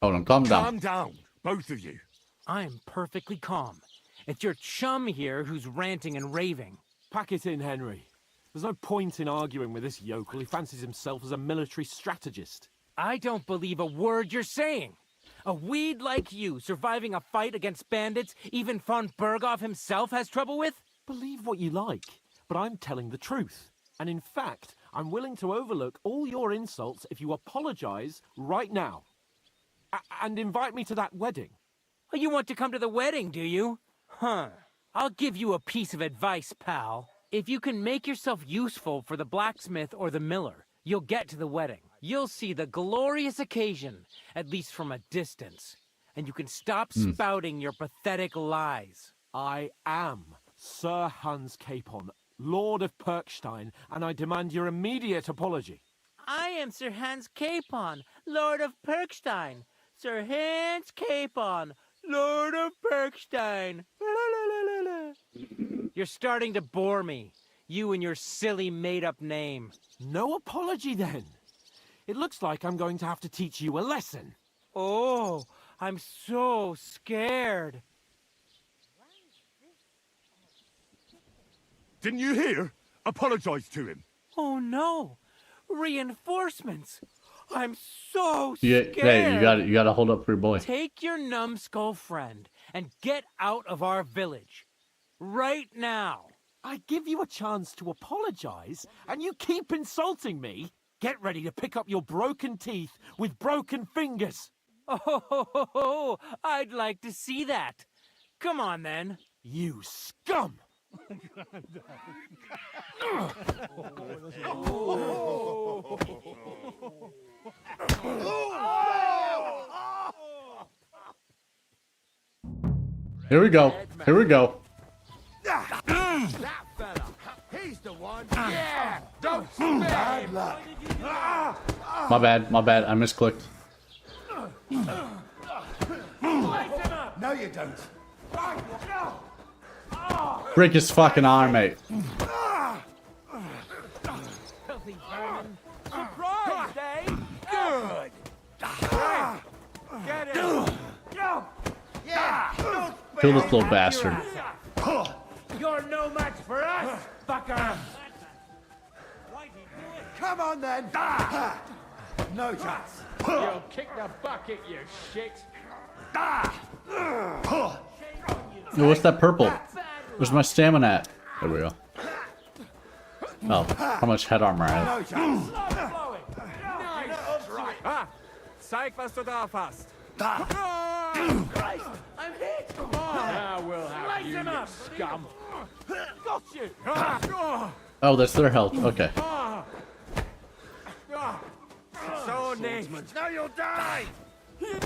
Hold on, calm down. Calm down, both of you. I'm perfectly calm. It's your chum here who's ranting and raving. Pack it in, Henry. There's no point in arguing with this yokel. He fancies himself as a military strategist. I don't believe a word you're saying. A weed like you surviving a fight against bandits even von Berghoff himself has trouble with? Believe what you like, but I'm telling the truth. And in fact, I'm willing to overlook all your insults if you apologize right now. And invite me to that wedding. Oh, you want to come to the wedding, do you? Huh. I'll give you a piece of advice, pal. If you can make yourself useful for the blacksmith or the miller, you'll get to the wedding. You'll see the glorious occasion, at least from a distance. And you can stop spouting your pathetic lies. I am Sir Hans Capon, Lord of Perkstein, and I demand your immediate apology. I am Sir Hans Capon, Lord of Perkstein. Sir Hans Capon, Lord of Perkstein. You're starting to bore me. You and your silly made-up name. No apology, then. It looks like I'm going to have to teach you a lesson. Oh, I'm so scared. Didn't you hear? Apologize to him. Oh no! Reinforcements! I'm so Yeah, scared! hey, you gotta hold up for your boy. Take your numbskull friend and get out of our village. Right now! I give you a chance to apologize, and you keep insulting me? Get ready to pick up your broken teeth with broken fingers. Oh, I'd like to see that. Come on, then. You scum! Here we go. Here we go. That fella, he's the one. Yeah, don't spare him. My bad. My bad. I misclicked. No, you don't. Break his fucking arm, mate. Filthy vermin. Kill this little bastard. You're no match for us, fucker! Come on then! No chance. You'll kick the bucket, you shit! Oh, what's that purple? Where's my stamina at? There we go. Oh, how much head armor I have. Zeig, was du da hast. Christ, I'm hit! Now we'll have you, you scum. Got you! Oh, that's their health. Okay. So neat! Now you'll die! We're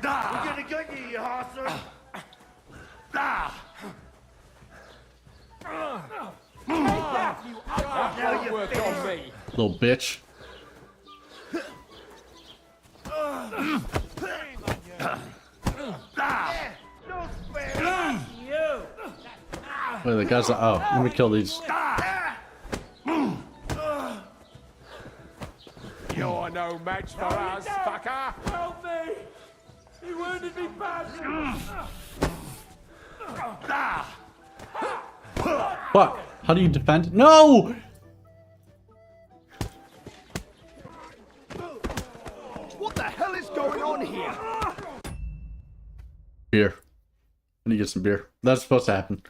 gonna get you, you hostler! Now you work on me. Little bitch. Wait, the guys are. Oh, let me kill these. You're no match for us, fucker. Help me! He wounded me badly! What? How do you defend? No! What the hell is going on here? Beer. I need to get some beer. That's supposed to happen.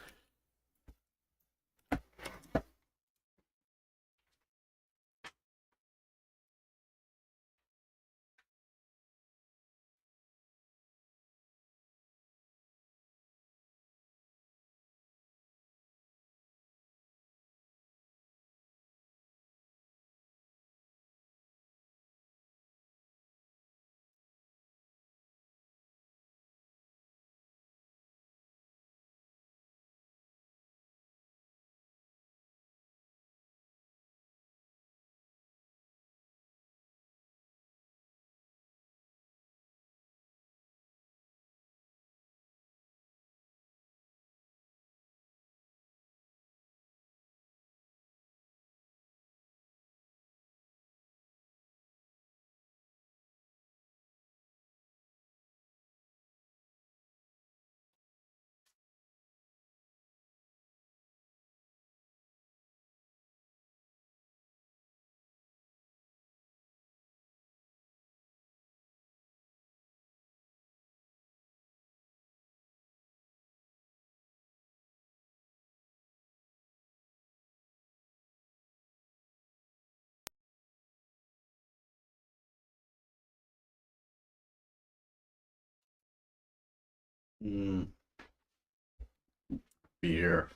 Beer.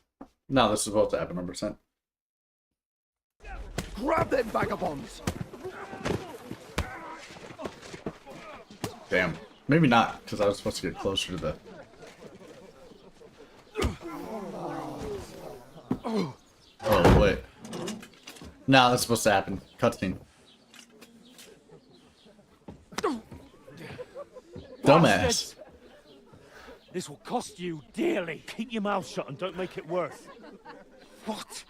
No, this is supposed to happen 100%. Grab them vagabonds! Damn. Maybe not, because I was supposed to get closer to the... Oh, wait. No, that's supposed to happen. Cutscene. Dumbass. This will cost you dearly. Keep your mouth shut and don't make it worse. What?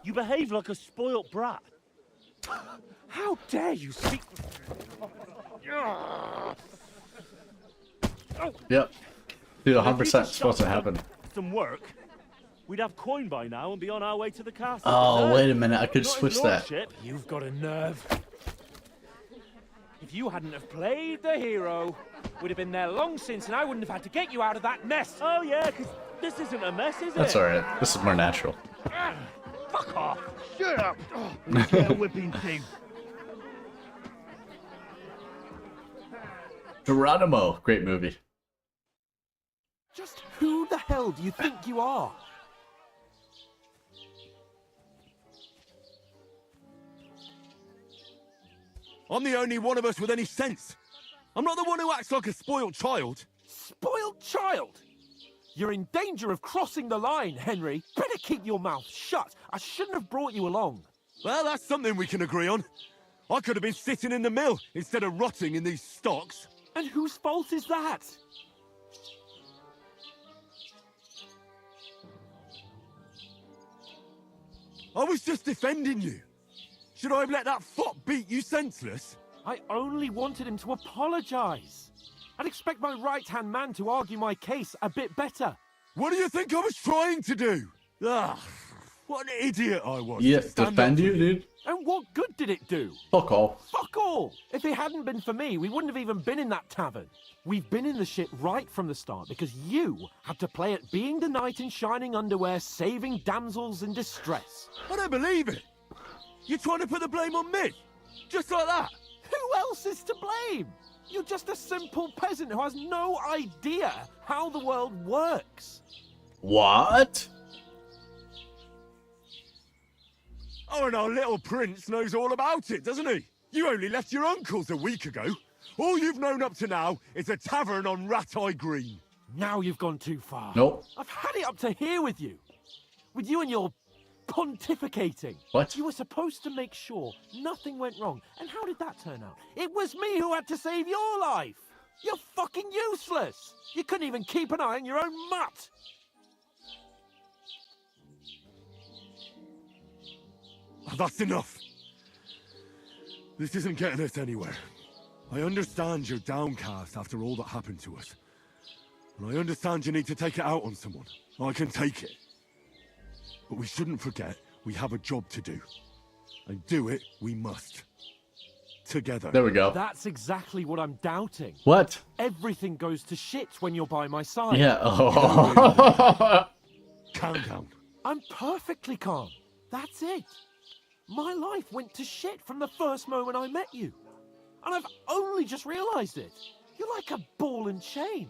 You behave like a spoilt brat. How dare you speak... Yep. Dude, 100% supposed to happen. Some work. We'd have coin by now and be on our way to the castle. Oh, wait a minute. I could Not switch his that. lordship. You've got a nerve. If you hadn't have played the hero, we'd have been there long since, and I wouldn't have had to get you out of that mess. Oh yeah, because this isn't a mess, is it? That's alright. This is more natural. Fuck off! Shut up! Oh, get a whipping thing. Geronimo. Great movie. Just who the hell do you think you are? I'm the only one of us with any sense. I'm not the one who acts like a spoiled child. Spoiled child? You're in danger of crossing the line, Henry. Better keep your mouth shut. I shouldn't have brought you along. Well, that's something we can agree on. I could have been sitting in the mill instead of rotting in these stocks. And whose fault is that? I was just defending you. Should I have let that fop beat you senseless? I only wanted him to apologize. I'd expect my right-hand man to argue my case a bit better. What do you think I was trying to do? Ah, what an idiot I was. Yeah, to stand defend up you, for dude. And what good did it do? Fuck all. Fuck all! If it hadn't been for me, we wouldn't have even been in that tavern. We've been in the shit right from the start because you had to play at being the knight in shining underwear, saving damsels in distress. I don't believe it. You're trying to put the blame on me? Just like that? Who else is to blame? You're just a simple peasant who has no idea how the world works. What? Oh, and our little prince knows all about it, doesn't he? You only left your uncle's a week ago. All you've known up to now is a tavern on Rat-Eye Green. Now you've gone too far. Nope. I've had it up to here with you. With you and your pontificating. What? You were supposed to make sure nothing went wrong. And how did that turn out? It was me who had to save your life. You're fucking useless. You couldn't even keep an eye on your own mutt. Oh, that's enough. This isn't getting us anywhere. I understand you're downcast after all that happened to us. And I understand you need to take it out on someone. I can take it. But we shouldn't forget we have a job to do. And do it we must. Together. There we go. That's exactly what I'm doubting. What? Everything goes to shit when you're by my side. Yeah. Oh. Calm down. I'm perfectly calm. That's it. My life went to shit from the first moment I met you. And I've only just realised it. You're like a ball and chain.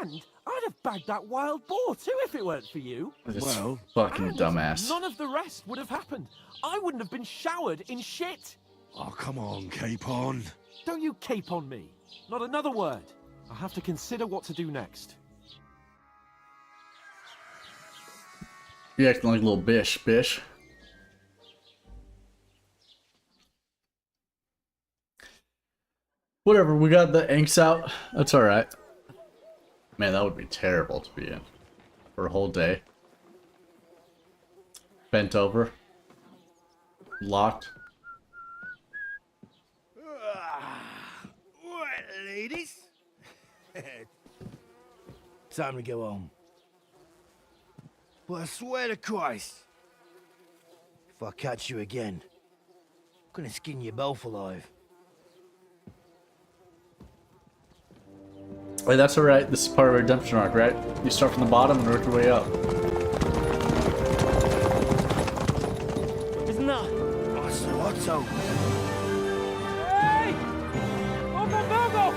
And I'd have bagged that wild boar too if it weren't for you. This fucking dumbass. None of the rest would have happened. I wouldn't have been showered in shit. Oh, come on, Capon. Don't you cape on me. Not another word. I have to consider what to do next. You acting like a little bish. Whatever, we got the inks out. That's alright. Man, that would be terrible to be in. For a whole day. Bent over. Locked. Right, ladies. Time to go home. But I swear to Christ, if I catch you again, I'm gonna skin you both alive. Wait, that's alright. This is part of a redemption arc, right? You start from the bottom and work your way up. Isn't that? Otto. Hey! Uncle Virgo!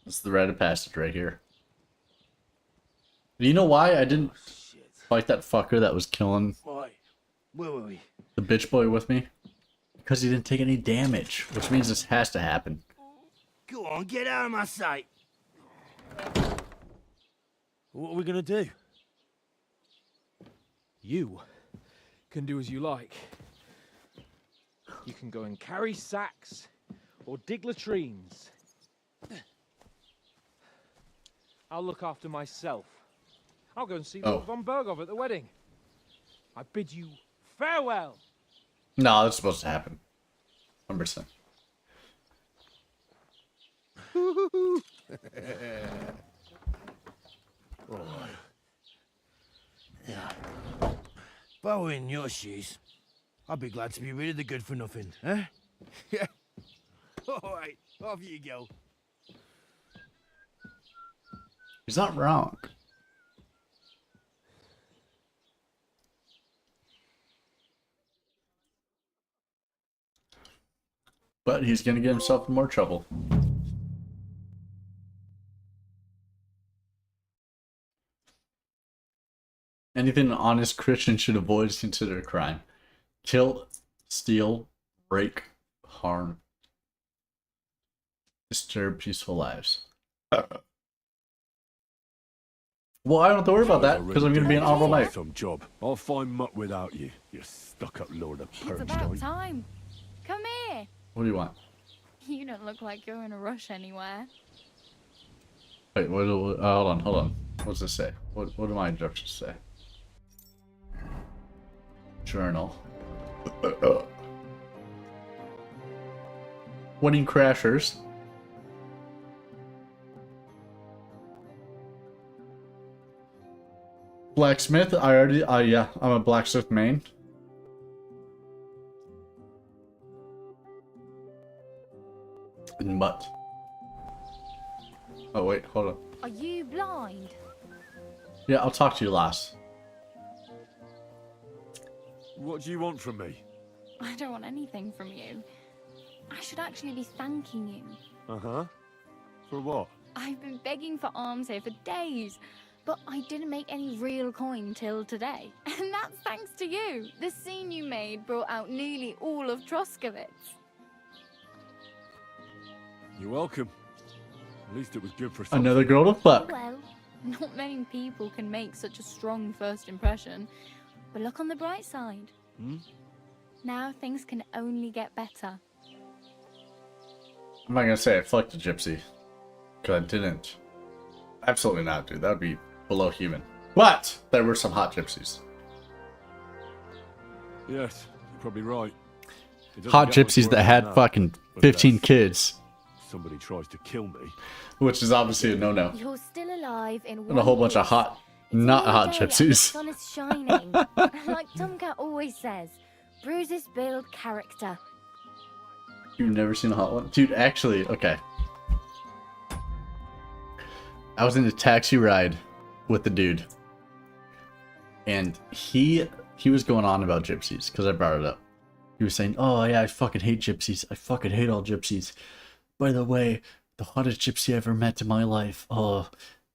This is the rite of passage right here. Do you know why I didn't fight that fucker that was killing Why? Where were we? the bitch boy with me? Because he didn't take any damage, which means this has to happen. Go on, get out of my sight. What are we gonna do? You can do as you like. You can go and carry sacks or dig latrines. I'll look after myself. I'll go and see Lord von Berghoff at the wedding. I bid you farewell. No, that's supposed to happen. 100%. Yeah. If I were in your shoes, I'd be glad to be rid of the good for nothing, eh? Yeah. Alright, off you go. He's not wrong. But he's gonna get himself in more trouble. Anything an honest Christian should avoid is considered a crime. Kill, steal, break, harm, disturb peaceful lives. Well, I don't have to worry about that because I'm gonna be an honorable knight. Some job. I'll find mutt without you. You stuck-up lord of It's about Pernstein. time. Come here. What do you want? You don't look like you're in a rush anywhere. Wait, hold on. What does this say? What do my instructions say? Journal. Wedding Crashers. Blacksmith, yeah, I'm a blacksmith main. Mutt. Oh wait, hold on. Are you blind? Yeah, I'll talk to you last. What do you want from me? I don't want anything from you. I should actually be thanking you. Uh-huh. For what? I've been begging for alms here for days, but I didn't make any real coin till today. And that's thanks to you. The scene you made brought out nearly all of Troskovitz. You're welcome. At least it was good for something. Another girl to fuck. Well, not many people can make such a strong first impression. But look on the bright side. Hmm? Now things can only get better. I'm not gonna say I fucked a gypsy. Because I didn't. Absolutely not, dude. That would be below human. But there were some hot gypsies. Yes, you're probably right. It doesn't Hot get much gypsies worse that than had fucking But 15 if kids. somebody tries to kill me. Which is obviously a no-no. You're still alive in And a whole bunch of hot, not hot day and the gypsies. sun is shining. Like Tomcat always says, bruises build character. You've never seen a hot one? Dude, actually, okay. I was in a taxi ride with the dude. And he was going on about gypsies, because I brought it up. He was saying, oh yeah, I fucking hate gypsies. I fucking hate all gypsies. By the way, the hottest gypsy I ever met in my life. Oh,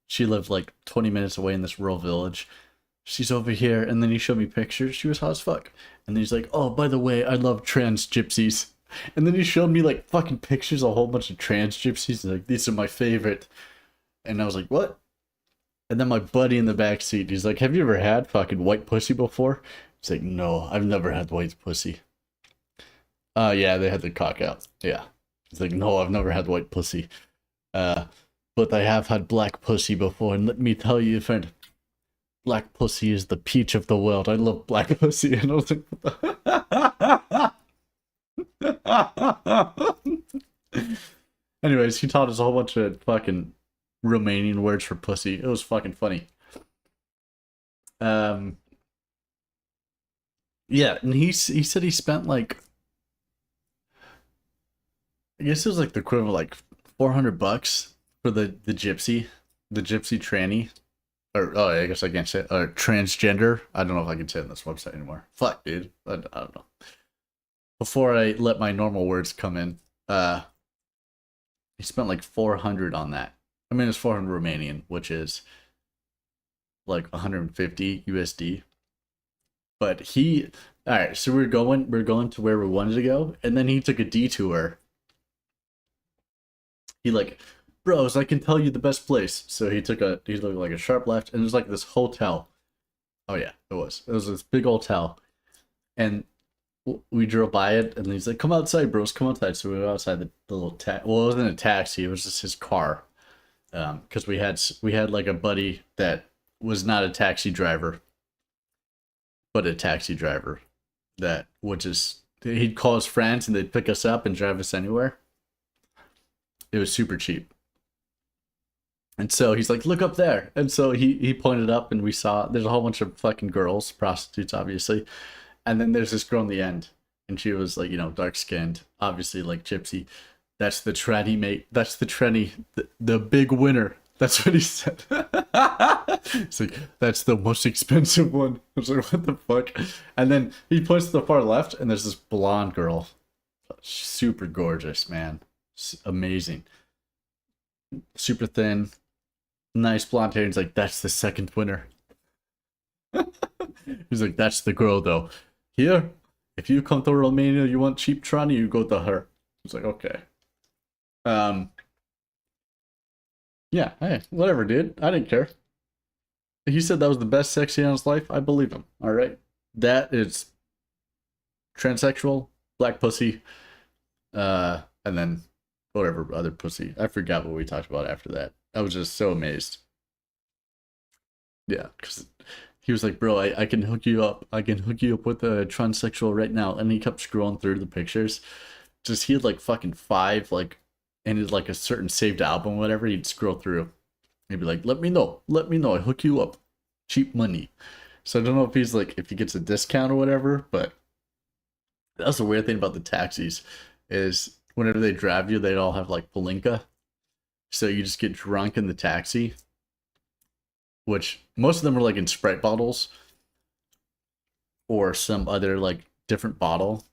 she lived like 20 minutes away in this rural village. She's over here. And then he showed me pictures. She was hot as fuck. And then he's like, oh, by the way, I love trans gypsies. And then he showed me like fucking pictures, a whole bunch of trans gypsies. He's like, these are my favorite. And I was like, what? And then my buddy in the back seat, he's like, have you ever had fucking white pussy before? He's like, no, I've never had white pussy. Yeah, they had the cock out. Yeah. He's like, no, I've never had white pussy. But I have had black pussy before. And let me tell you, friend, black pussy is the peach of the world. I love black pussy. And I was like, anyways, he taught us a whole bunch of fucking Romanian words for pussy. It was fucking funny. Yeah, and he said he spent like, I guess it was like the equivalent of like $400 for the gypsy tranny, or oh, I guess I can't say it, or transgender. I don't know if I can say it on this website anymore. Fuck, dude. I don't know. Before I let my normal words come in, he spent like 400 on that. I mean, it's 400 Romanian, which is like 150 USD. But all right, so we're going to where we wanted to go, and then he took a detour. He like, bros, I can tell you the best place. So he took like a sharp left, and there's like this hotel. Oh yeah, it was this big hotel, and we drove by it, and he's like, come outside, bros, come outside. So we went outside the little well, it wasn't a taxi, it was just his car. Because we had like a buddy that was not a taxi driver, but a taxi driver that would just, he'd call his friends and they'd pick us up and drive us anywhere. It was super cheap. And so he's like, look up there. And so he pointed up, and we saw there's a whole bunch of fucking girls, prostitutes, obviously. And then there's this girl in the end, and she was like, dark skinned, obviously like gypsy. That's the tranny, mate. That's the tranny, the big winner. That's what he said. It's like, that's the most expensive one. I was like, what the fuck? And then he points to the far left, and there's this blonde girl. Super gorgeous, man. Amazing. Super thin. Nice blonde hair. He's like, that's the second winner. He's like, that's the girl, though. Here, if you come to Romania, you want cheap tranny, you go to her. He's like, okay. Yeah, hey, whatever, dude. I didn't care. He said that was the best sex he had in his life. I believe him. All right, that is transsexual, black pussy, and then whatever other pussy. I forgot what we talked about after that. I was just so amazed. Yeah, because he was like, bro, I can hook you up. I can hook you up with a transsexual right now. And he kept scrolling through the pictures. just he had like fucking 5 like ended like a certain saved album, whatever. He'd scroll through. He'd be like, let me know, I hook you up, cheap money. So I don't know if he's like if he gets a discount or whatever, but that's the weird thing about the taxis is whenever they drive you, they'd all have like Palinka. So you just get drunk in the taxi, which most of them are like in Sprite bottles or some other like different bottle.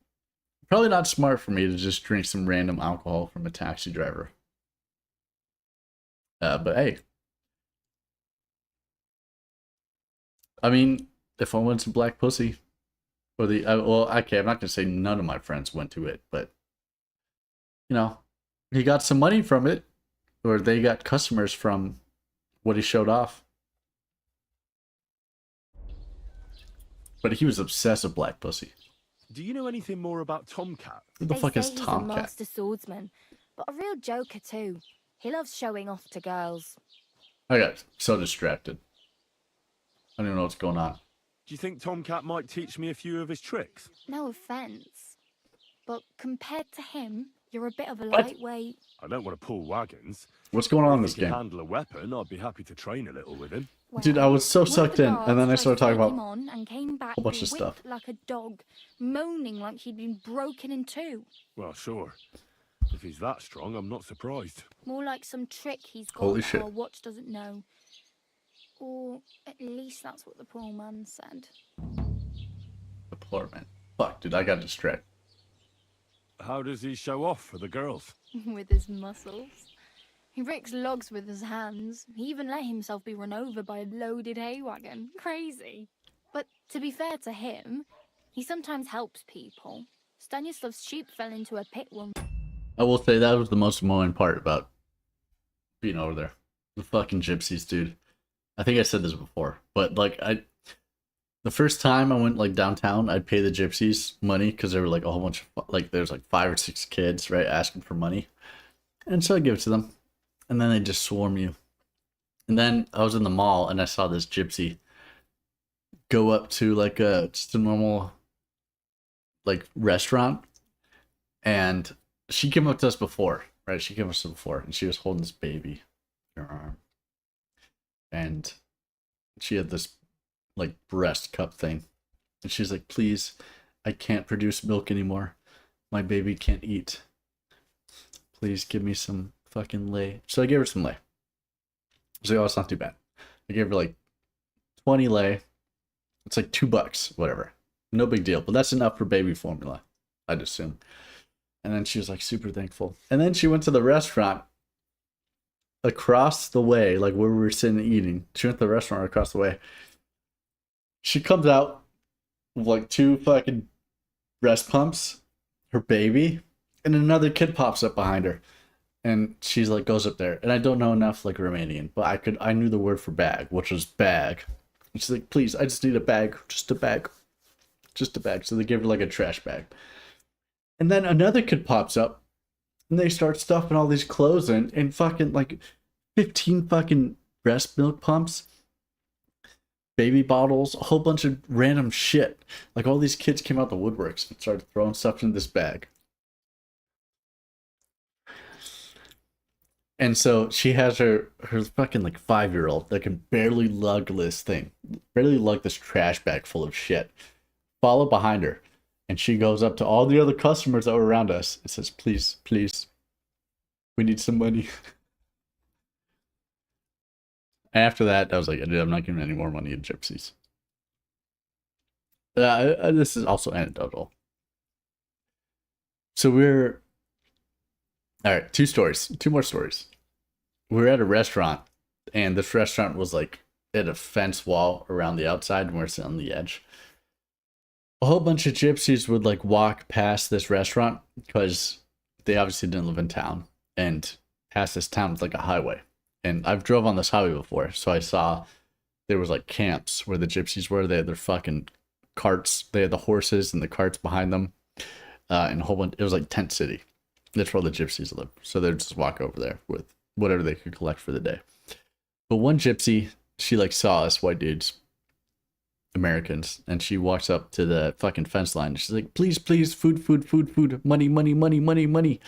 Probably not smart for me to just drink some random alcohol from a taxi driver. But hey, I mean, if I want some black pussy, or well, okay, I'm not gonna say none of my friends went to it, but you know, he got some money from it, or they got customers from what he showed off. But he was obsessed with black pussy. Do you know anything more about Tomcat? Who the fuck is He's a Tomcat? master swordsman, but a real joker too. He loves showing off to girls. I got so distracted. I don't even know what's going on. Do you think Tomcat might teach me a few of his tricks? No offense, but compared to him, you're a bit of a What? lightweight. I don't want to pull wagons. What's going on in If this he can game? handle a weapon, I'd be happy to train a little with him. Dude, I was so One of sucked the in, and then I guards started tried talking to take about him on and came back whole bunch of whipped stuff. like a dog, moaning like he'd been broken in two. Well, sure. If he's that strong, I'm not surprised. More like some trick he's got Holy that shit. our watch doesn't know. Or at least that's what the poor man said. the poor man. Fuck, dude, I got distracted. How does he show off for the girls? With his muscles. He rakes logs with his hands. He even let himself be run over by a loaded hay wagon. Crazy. But to be fair to him, he sometimes helps people. Stanislav's sheep fell into a pit one. I will say that was the most annoying part about being over there. The fucking gypsies, dude. I think I said this before, but like the first time I went like downtown, I'd pay the gypsies money because there were like a whole bunch of like there's like 5 or 6 kids, right, asking for money, and so I give it to them, and then they just swarm you. And then I was in the mall and I saw this gypsy go up to like just a normal like restaurant, and she came up to us before, right? She came up to us before, and she was holding this baby in her arm, and she had this like breast cup thing, and she's like, "Please, I can't produce milk anymore. My baby can't eat. Please give me some fucking lay." So I gave her some lay. So oh, it's not too bad. I gave her like 20 lay. It's like $2, whatever. No big deal, but that's enough for baby formula, I'd assume. And then she was like super thankful. And then she went to the restaurant across the way, like where we were sitting and eating. She went to the restaurant across the way. She comes out with like 2 fucking breast pumps, her baby, and another kid pops up behind her. And she's like, goes up there. And I don't know enough like Romanian, but I knew the word for bag, which was bag. And she's like, "Please, I just need a bag. Just a bag. Just a bag." So they give her like a trash bag. And then another kid pops up and they start stuffing all these clothes in and fucking like 15 fucking breast milk pumps, baby bottles, a whole bunch of random shit. Like all these kids came out the woodworks and started throwing stuff in this bag. And so she has her fucking like 5-year-old that can barely lug this thing, barely lug this trash bag full of shit, follow behind her. And she goes up to all the other customers that were around us and says, "Please, please, we need some money." And after that, I was like, "Dude, I'm not giving any more money to gypsies." This is also anecdotal. So we're... All right, 2 more stories. We were at a restaurant, and this restaurant was like at a fence wall around the outside, and we're sitting on the edge. A whole bunch of gypsies would like walk past this restaurant because they obviously didn't live in town, and past this town was like a highway. And I've drove on this highway before, so I saw there was like camps where the gypsies were. They had their fucking carts. They had the horses and the carts behind them, and a whole bunch. It was like tent city. That's where the gypsies live. So they'd just walk over there with whatever they could collect for the day. But one gypsy, she like saw us white dudes, Americans, and she walks up to the fucking fence line. She's like, please, please, food, food, food, food, money, money, money, money, money.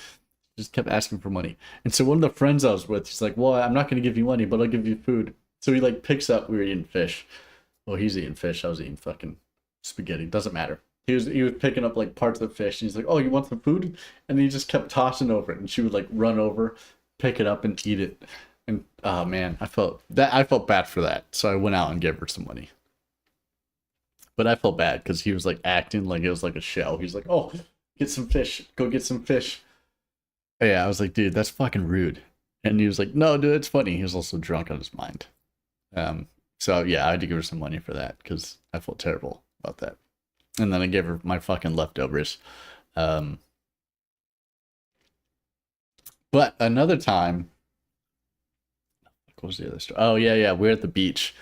Just kept asking for money. And so one of the friends I was with, he's like, well, I'm not going to give you money, but I'll give you food. So he like picks up, we were eating fish. Well, he's eating fish. I was eating fucking spaghetti. Doesn't matter. He was picking up like parts of the fish. And he's like, oh, you want some food? And he just kept tossing over it. And she would like run over, pick it up and eat it. And oh man, I felt bad for that. So I went out and gave her some money. But I felt bad because he was like acting like it was like a show. He's like, oh, get some fish. Go get some fish. Yeah, I was like, dude, that's fucking rude. And he was like, no, dude, it's funny. He was also drunk on his mind. So yeah, I had to give her some money for that because I felt terrible about that. And then I gave her my fucking leftovers. But another time, what was the other story? Oh yeah, we're at the beach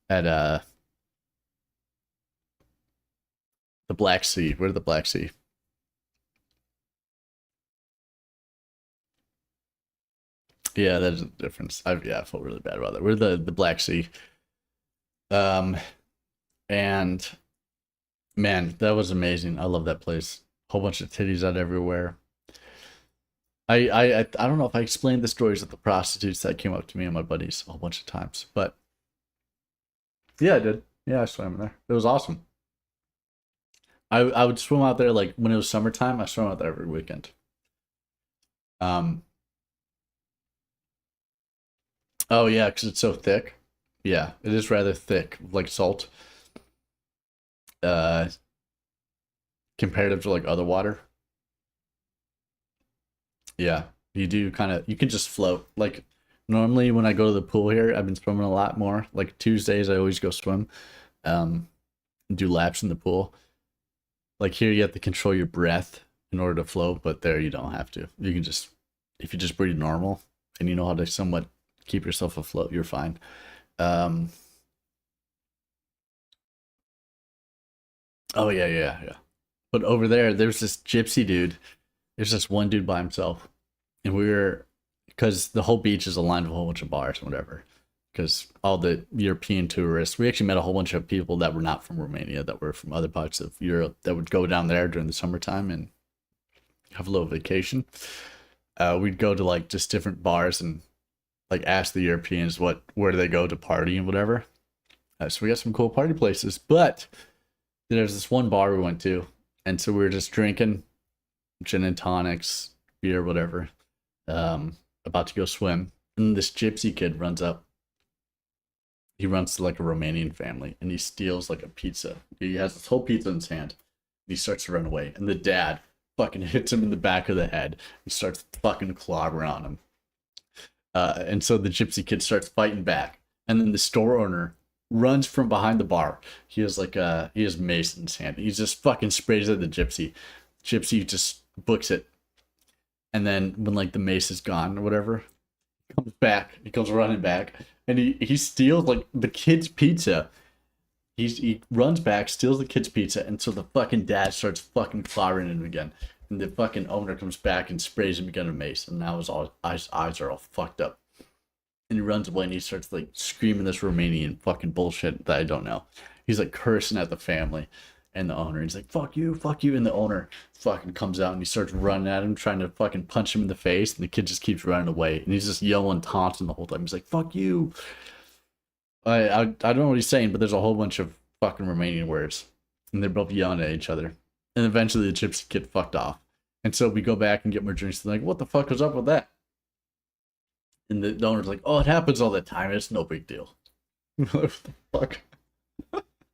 at the Black Sea. We're at the Black Sea. Yeah, there's a difference. I felt really bad about that. We're the Black Sea. And man, that was amazing. I love that place. Whole bunch of titties out everywhere. I don't know if I explained the stories of the prostitutes that came up to me and my buddies a whole bunch of times, but yeah, I did. Yeah, I swam in there. It was awesome. I would swim out there like when it was summertime. I swam out there every weekend. Oh yeah, because it's so thick. Yeah, it is rather thick, like salt. Comparative to like other water. Yeah, you do kind of, you can just float. Like normally when I go to the pool here, I've been swimming a lot more. Like Tuesdays, I always go swim, do laps in the pool. Like here, you have to control your breath in order to float, but there you don't have to. You can just, if you just breathe normal and you know how to somewhat keep yourself afloat, you're fine. Oh yeah. But over there, there's this gypsy dude. There's this one dude by himself, and because the whole beach is aligned with a whole bunch of bars and whatever. Because all the European tourists, we actually met a whole bunch of people that were not from Romania, that were from other parts of Europe, that would go down there during the summertime and have a little vacation. We'd go to like just different bars and like ask the Europeans where do they go to party and whatever. So we got some cool party places, but there's this one bar we went to, and so we were just drinking gin and tonics, beer, whatever, about to go swim, and this gypsy kid runs up. He runs to like a Romanian family, and he steals like a pizza. He has this whole pizza in his hand, and he starts to run away, and the dad fucking hits him in the back of the head. He starts fucking clobbering on him. And so the gypsy kid starts fighting back, and then the store owner runs from behind the bar. He has mace in his hand. He just fucking sprays at the gypsy. Gypsy just books it, and then when like the mace is gone or whatever, he comes back. He comes running back, and he steals like the kid's pizza. He runs back, steals the kid's pizza, and so the fucking dad starts fucking clobbering him again. And the fucking owner comes back and sprays him again with mace, and now his eyes are all fucked up. And he runs away and he starts like screaming this Romanian fucking bullshit that I don't know. He's like cursing at the family and the owner. He's like, fuck you. And the owner fucking comes out and he starts running at him, trying to fucking punch him in the face. And the kid just keeps running away. And he's just yelling, taunting the whole time. He's like, fuck you. I don't know what he's saying, but there's a whole bunch of fucking Romanian words. And they're both yelling at each other. And eventually the gypsy kid fucked off. And so we go back and get more drinks. And like, what the fuck was up with that? And the owner's like, oh, it happens all the time. It's no big deal. What the fuck?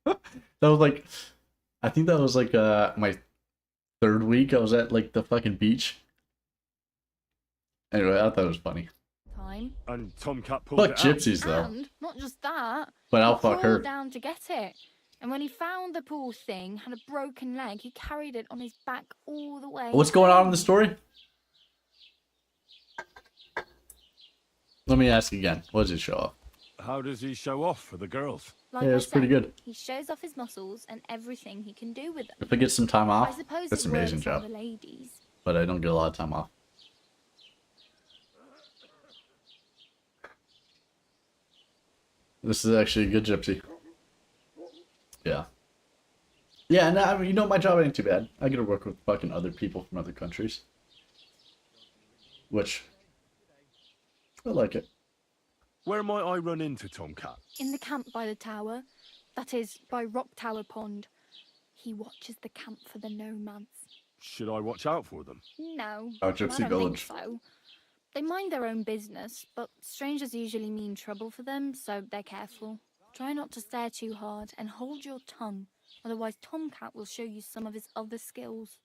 That was like, I think that was like my third week I was at like the fucking beach. Anyway, I thought that was funny. Time. And Tomcat pulled Fuck it out. gypsies though. And not just that, But I'll he fuck her. crawled down to get it. And when he found the poor thing had a broken leg, he carried it on his back all the way. What's going on in the story? Let me ask again. What does he show off? How does he show off for the girls? Like Yeah, I it's pretty said, good. He shows off his muscles and everything he can do with them. If I get some time I off, suppose that's it an amazing works on job. the ladies. But I don't get a lot of time off. This is actually a good gypsy. Yeah. Yeah, and I mean, you know, my job ain't too bad. I get to work with fucking other people from other countries. Which, I like it. Where might I run into Tomcat? In the camp by the tower. That is, by Rock Tower Pond. He watches the camp for the nomads. Should I watch out for them? No, Our I Gypsy don't Village. think so. They mind their own business, but strangers usually mean trouble for them, so they're careful. Try not to stare too hard and hold your tongue, otherwise Tomcat will show you some of his other skills.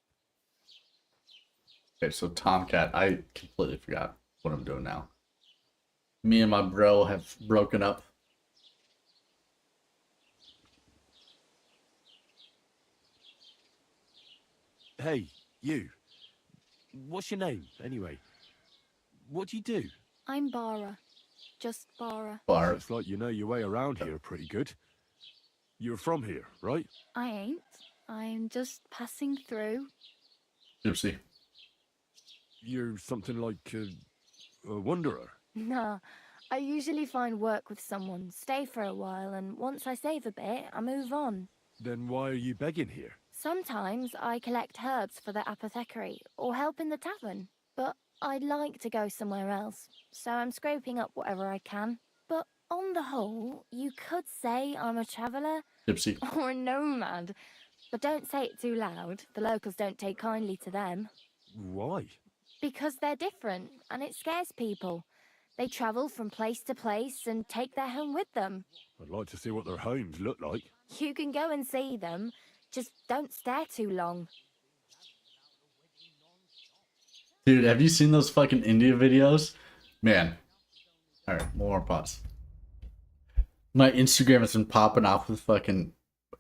Okay, so Tomcat, I completely forgot what I'm doing now. Me and my bro have broken up. Hey, you. What's your name, anyway? What do you do? I'm Bara. Just Bara. Looks like you know your way around here pretty good. You're from here, right? I ain't. I'm just passing through. Gypsy. You're something like a wanderer. Nah, I usually find work with someone, stay for a while, and once I save a bit, I move on. Then why are you begging here? Sometimes I collect herbs for the apothecary, or help in the tavern. But I'd like to go somewhere else, so I'm scraping up whatever I can. But on the whole, you could say I'm a traveller. Gypsy. Or a nomad. But don't say it too loud, the locals don't take kindly to them. Why? Because they're different, and it scares people. They travel from place to place and take their home with them. I'd like to see what their homes look like. You can go and see them, just don't stare too long. Dude, have you seen those fucking India videos? Man. Alright, more pause. My Instagram has been popping off with fucking...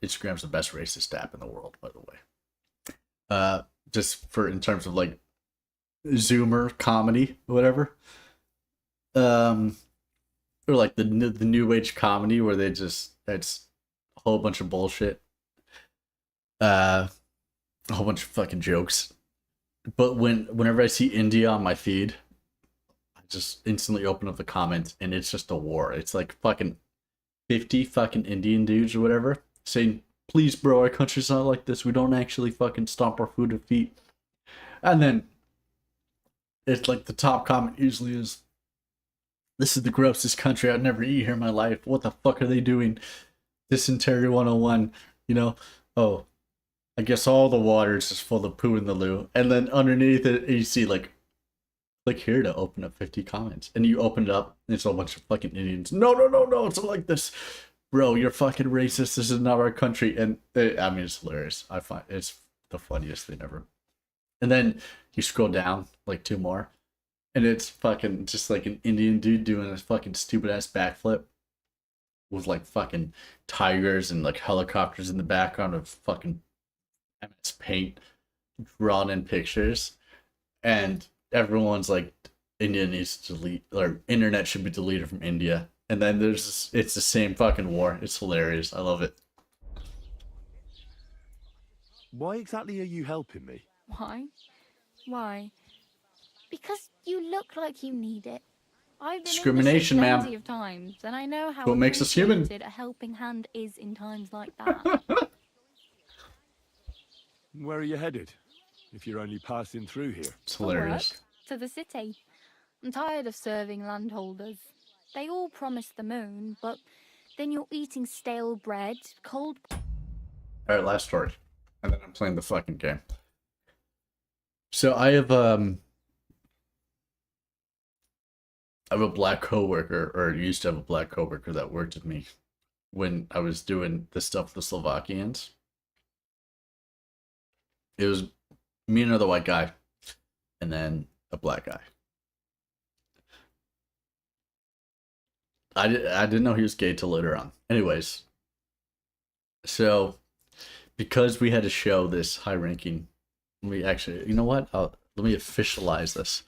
Instagram's the best racist app in the world, by the way. Just for, in terms of, like, Zoomer comedy, whatever. Or, like, the new age comedy where they just... It's a whole bunch of bullshit. A whole bunch of fucking jokes. But whenever I see India on my feed, I just instantly open up the comments and it's just a war. It's like fucking 50 fucking Indian dudes or whatever saying, please bro, our country's not like this. We don't actually fucking stomp our food with feet. And then it's like the top comment usually is, this is the grossest country I'd never eat here in my life. What the fuck are they doing? Dysentery 101, you know? Oh, I guess all the water is just full of poo in the loo. And then underneath it, you see, like, click here to open up 50 comments. And you open it up, and it's a bunch of fucking Indians. No, it's not like this. Bro, you're fucking racist. This is not our country. And, I mean, it's hilarious. I find it's the funniest thing ever. And then you scroll down, like, 2 more. And it's fucking just, like, an Indian dude doing a fucking stupid-ass backflip. With, like, fucking tigers and, like, helicopters in the background of fucking... MS Paint drawn in pictures, and everyone's like, India needs to delete, or internet should be deleted from India. And then it's the same fucking war. It's hilarious. I love it. Why exactly are you helping me? Why? Why? Because you look like you need it. I've been Discrimination, in this ma'am. plenty of times, and I know how What makes us human. appreciated a helping hand is in times like that. Where are you headed? If you're only passing through here. It's hilarious. For work, to the city. I'm tired of serving landholders. They all promise the moon, but then you're eating stale bread, cold... Alright, last story. And then I'm playing the fucking game. So I have a black coworker, or used to have a black coworker that worked with me when I was doing the stuff with the Slovakians. It was me and another white guy, and then a black guy. I didn't know he was gay till later on. Anyways, so because we had to show this high ranking, we actually, you know what? Let me officialize this.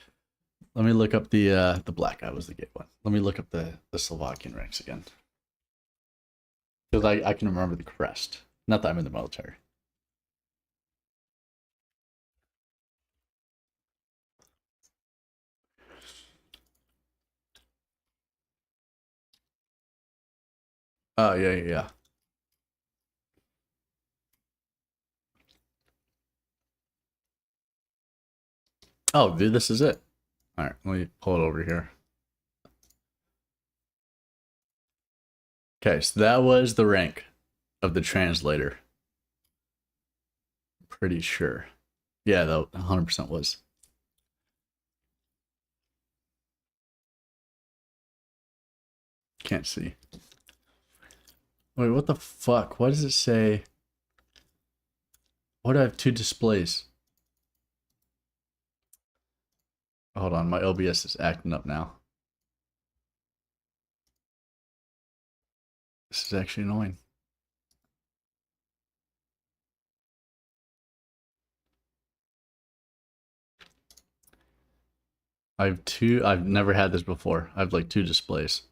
Let me look up the black guy was the gay one. Let me look up the Slovakian ranks again, because I can remember the crest. Not that I'm in the military. Oh, yeah. Oh, dude, this is it. All right, let me pull it over here. Okay, so that was the rank of the translator. Pretty sure. Yeah, though, 100% was. Can't see. Wait, what the fuck? Why does it say? Why do I have 2 displays? Hold on, my OBS is acting up now. This is actually annoying. I've never had this before. I have like 2 displays.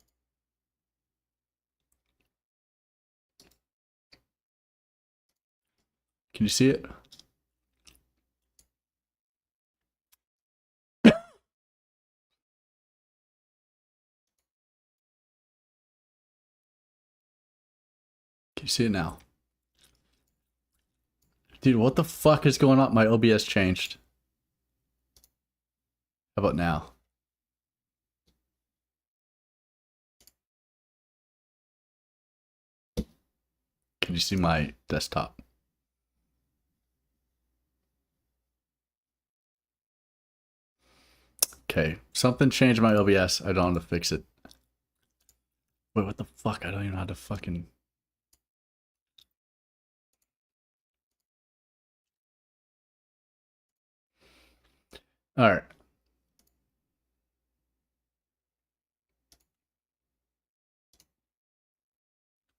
Can you see it? Can you see it now? Dude, what the fuck is going on? My OBS changed. How about now? Can you see my desktop? Okay, something changed my OBS. I don't know how to fix it. Wait, what the fuck? I don't even know how to fucking... Alright.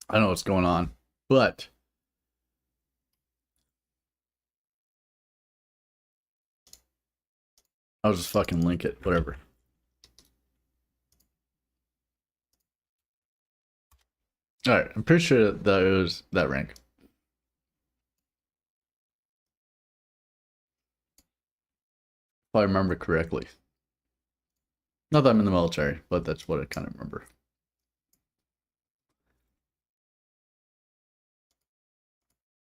I don't know what's going on, but... I'll just fucking link it, whatever. Alright, I'm pretty sure that it was that rank. If I remember correctly. Not that I'm in the military, but that's what I kind of remember.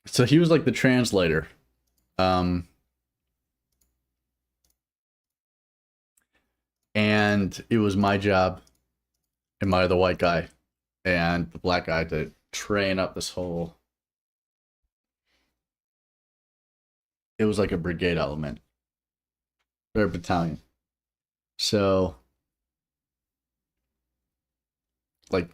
So he was like the translator. And it was my job and my other white guy and the black guy to train up this whole... It was like a brigade element. Or a battalion. So... like...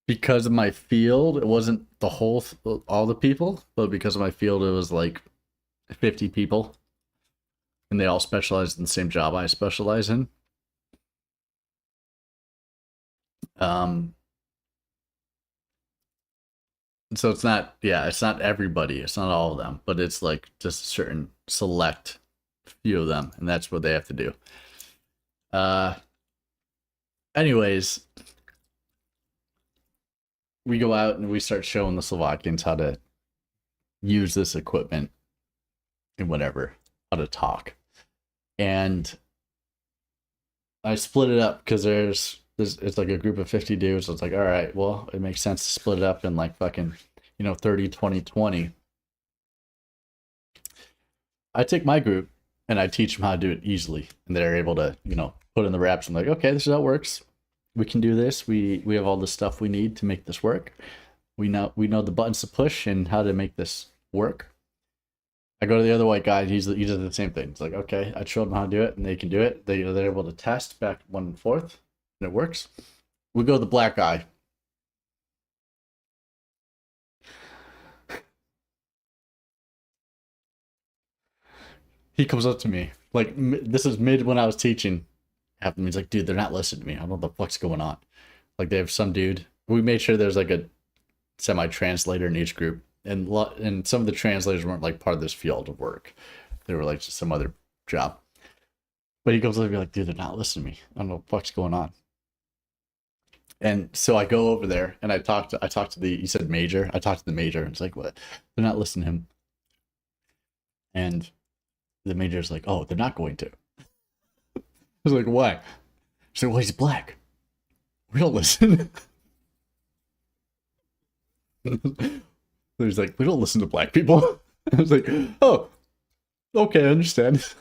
because of my field, it wasn't the whole... all the people, but because of my field, it was like 50 people. And they all specialized in the same job I specialize in. So it's not, yeah, it's not everybody. It's not all of them, but it's like just a certain select few of them, and that's what they have to do. Anyways, we go out and we start showing the Slovakians how to use this equipment and whatever, how to talk. And I split it up because it's like a group of 50 dudes. So it's like, all right, well, it makes sense to split it up in like fucking, 30, 20, 20. I take my group and I teach them how to do it easily. And they're able to, put in the reps. I'm like, okay, this is how it works. We can do this. We have all the stuff we need to make this work. We know the buttons to push and how to make this work. I go to the other white guy, he does the same thing. It's like, okay, I showed them how to do it, and they can do it. They're able to test back 1 4, and it works. We go to the black guy. He comes up to me, like, this is mid when I was teaching. He's like, dude, they're not listening to me. I don't know what the fuck's going on. Like, they have some dude. We made sure there's like a semi-translator in each group. And some of the translators weren't like part of this field of work. They were like just some other job. But he goes over and be like, dude, they're not listening to me. I don't know what the fuck's going on. And so I go over there and I talked to the, he said major. I talked to the major and it's like, what? They're not listening to him. And the major's like, oh, they're not going to. I was like, why? She said, well, he's black. We don't listen. He's like, we don't listen to black people. I was like, oh, Okay, I understand.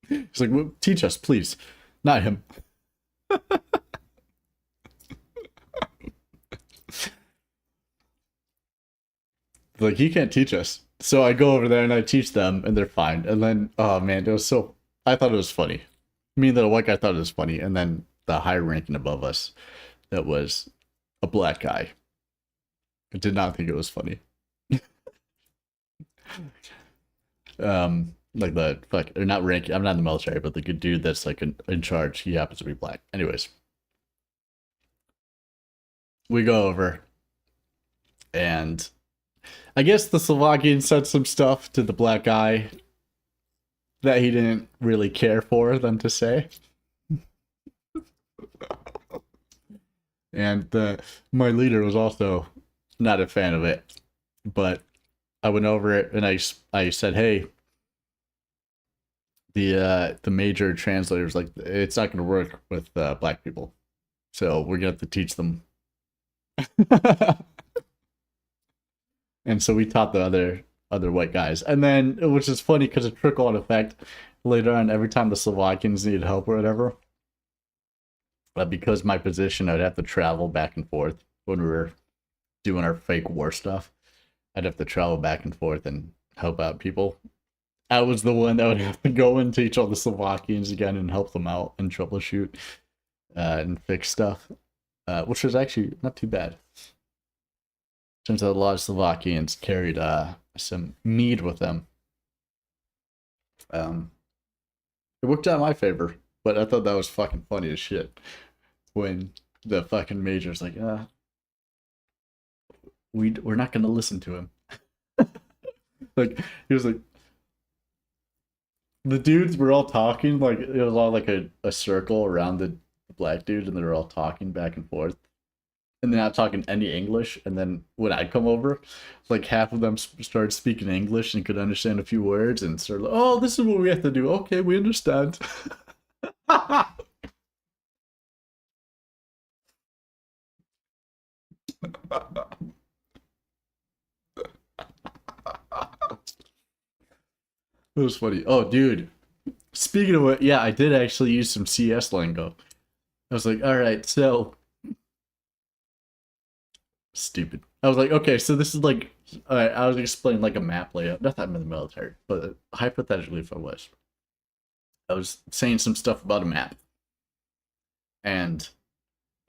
He's like, well, teach us, please. Not him. Like, he can't teach us. So I go over there and I teach them, and they're fine. And then, oh man, it was so... I thought it was funny. Me and the white guy thought it was funny. And then the higher ranking above us, that was a black guy, I did not think it was funny. Like the fuck, or not ranking. I'm not in the military, but the good dude that's like in charge, he happens to be black. Anyways, we go over, and I guess the Slovakian said some stuff to the black guy that he didn't really care for them to say. And my leader was also not a fan of it, but I went over it and I said, hey, the major translator's like, it's not going to work with black people, so we're gonna have to teach them. And so we taught the other white guys, and then, which is funny because it trickle on effect later on. Every time the Slovakians needed help or whatever, because my position, I'd have to travel back and forth when we were doing our fake war stuff. I'd have to travel back and forth and help out people. I was the one that would have to go and teach all the Slovakians again and help them out and troubleshoot and fix stuff, which was actually not too bad. Turns out a lot of Slovakians carried some mead with them. It worked out in my favor, but I thought that was fucking funny as shit. When the fucking major's like, we're not gonna listen to him. Like, he was like, the dudes were all talking, like, it was all like a circle around the black dude, and they were all talking back and forth. And they're not talking any English, and then when I come over, like half of them started speaking English and could understand a few words, and started like, oh, this is what we have to do. Okay, we understand. It was funny. Oh, dude. Speaking of what, yeah, I did actually use some CS lingo. I was like, alright, so... Stupid. I was like, okay, so this is like... Alright, I was explaining like a map layout. Not that I'm in the military, but hypothetically if I was. I was saying some stuff about a map. And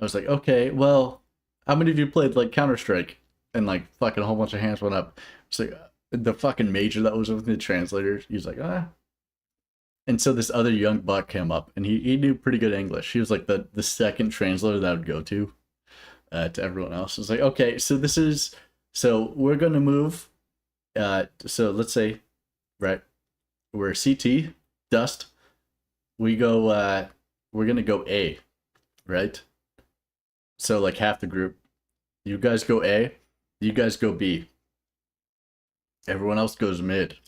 I was like, okay, well, how many of you played like Counter-Strike? And like fucking a whole bunch of hands went up. It's like... The fucking major that was with the translator, he was like, ah. And so this other young buck came up, and he knew pretty good English. He was like the second translator that I would go to everyone else. It's like, okay, so this is, so we're going to move, so let's say, right, we're CT, dust, we go, we're going to go A, right? So like half the group, you guys go A, you guys go B. Everyone else goes mid.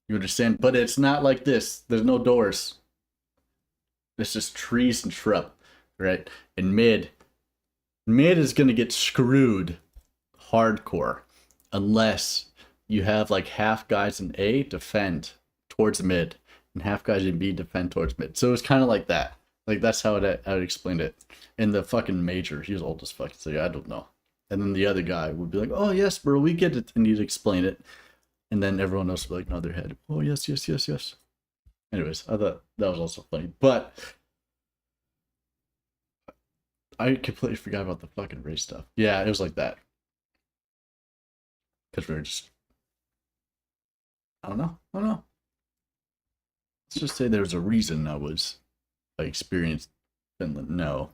You understand? But it's not like this. There's no doors. It's just trees and shrub, right? And mid is going to get screwed hardcore unless you have like half guys in A defend towards mid and half guys in B defend towards mid. So it's kind of like that. Like that's how I would explain it. And the fucking major, he was old as fuck, so I don't know. And then the other guy would be like, oh yes, bro, we get it. And he'd explain it. And then everyone else would like nod their head. Oh, yes, yes, yes, yes. Anyways, I thought that was also funny. But I completely forgot about the fucking race stuff. Yeah, it was like that. Because we were just... I don't know. Let's just say there's a reason I experienced Finland. No.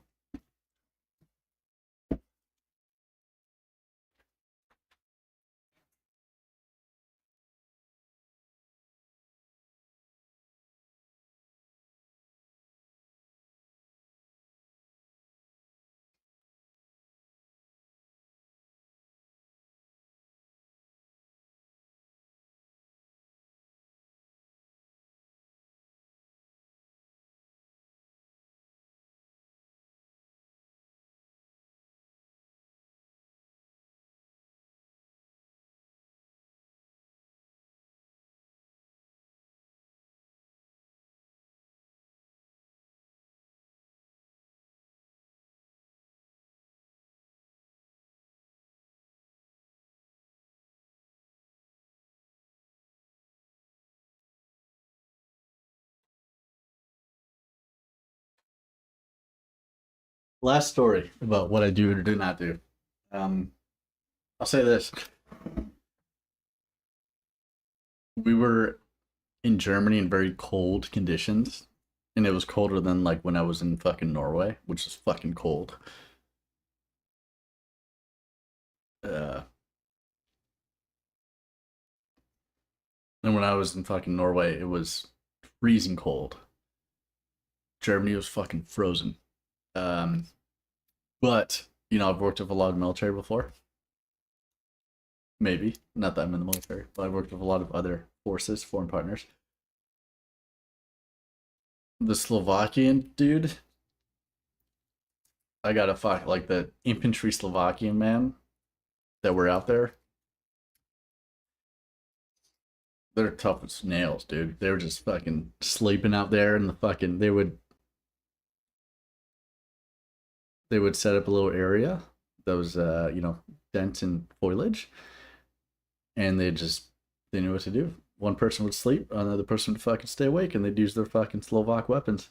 Last story about what I do or do not do. I'll say this. We were in Germany in very cold conditions, and it was colder than like when I was in fucking Norway, which is fucking cold. And when I was in fucking Norway, it was freezing cold. Germany was fucking frozen. But, you know, I've worked with a lot of military before. Maybe. Not that I'm in the military, but I've worked with a lot of other forces, foreign partners. The Slovakian dude, I gotta fuck, like the infantry Slovakian man that were out there. They're tough as nails, dude. They were just fucking sleeping out there in the fucking, they would set up a little area that was, you know, dense in foliage, and they knew what to do. One person would sleep, another person would fucking stay awake, and they'd use their fucking Slovak weapons.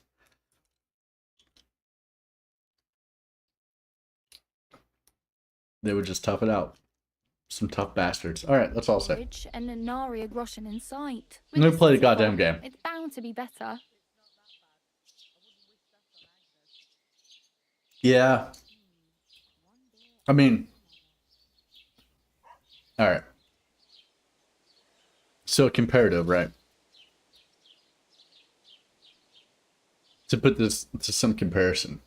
They would just tough it out. Some tough bastards. All right, that's all I'll say. And Nari Groshen in sight. Never played a goddamn game. It's bound to be better. Yeah. I mean, all right. So comparative, right? To put this to some comparison.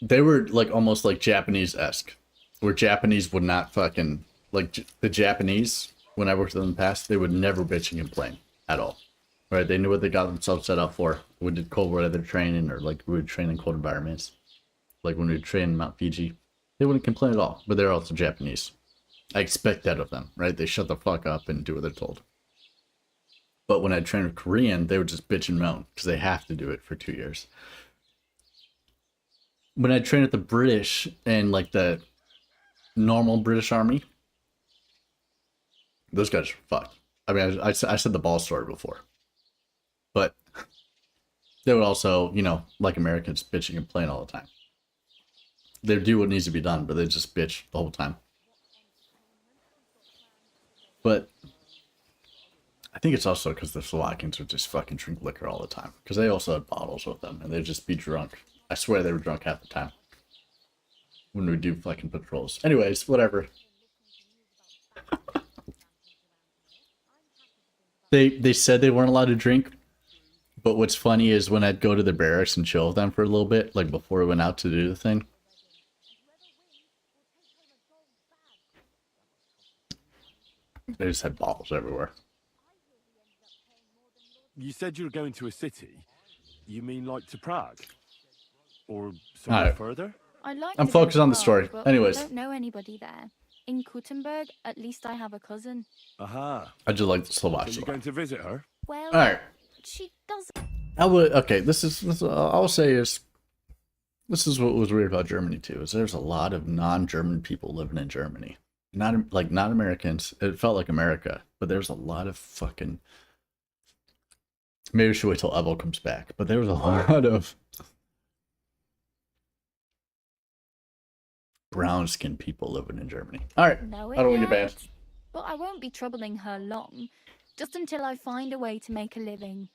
They were like almost like Japanese-esque, where Japanese would not fucking, like the Japanese, when I worked with them in the past, they would never bitch and complain at all. Right? They knew what they got themselves set up for. We did cold weather training, or like we would train in cold environments. Like when we would train in Mount Fiji, they wouldn't complain at all, but they're also Japanese. I expect that of them, right? They shut the fuck up and do what they're told. But when I trained with Korean, they would just bitch and moan because they have to do it for 2 years. When I trained with the British and like the normal British Army, those guys are fucked. I mean, I said the ball story before, but they would also, you know, like Americans, bitching and complain all the time. They do what needs to be done, but they just bitch the whole time. But I think it's also because the Slovakians would just fucking drink liquor all the time, because they also had bottles with them, and they'd just be drunk. I swear they were drunk half the time when we do fucking patrols. Anyways, whatever. They said they weren't allowed to drink, but what's funny is when I'd go to the barracks and chill with them for a little bit, like before we went out to do the thing, they just had bottles everywhere. You said you were going to a city. You mean like to Prague? Or somewhere Alright. further? I'm focused on the story. Anyways. I don't know anybody there. In Kuttenberg, at least I have a cousin. Aha. I just like the Slovak. So you're going to visit her? Well, Alright. she doesn't. I would, okay, this is I'll say is, this is what was weird about Germany too, is there's a lot of non-German people living in Germany. Not Americans. It felt like America, but there's a lot of fucking, maybe we should wait till Evo comes back, but there was a lot of brown-skinned people living in Germany. Alright, No, I don't want to it get banned. hurts. But I won't be troubling her long. Just until I find a way to make a living.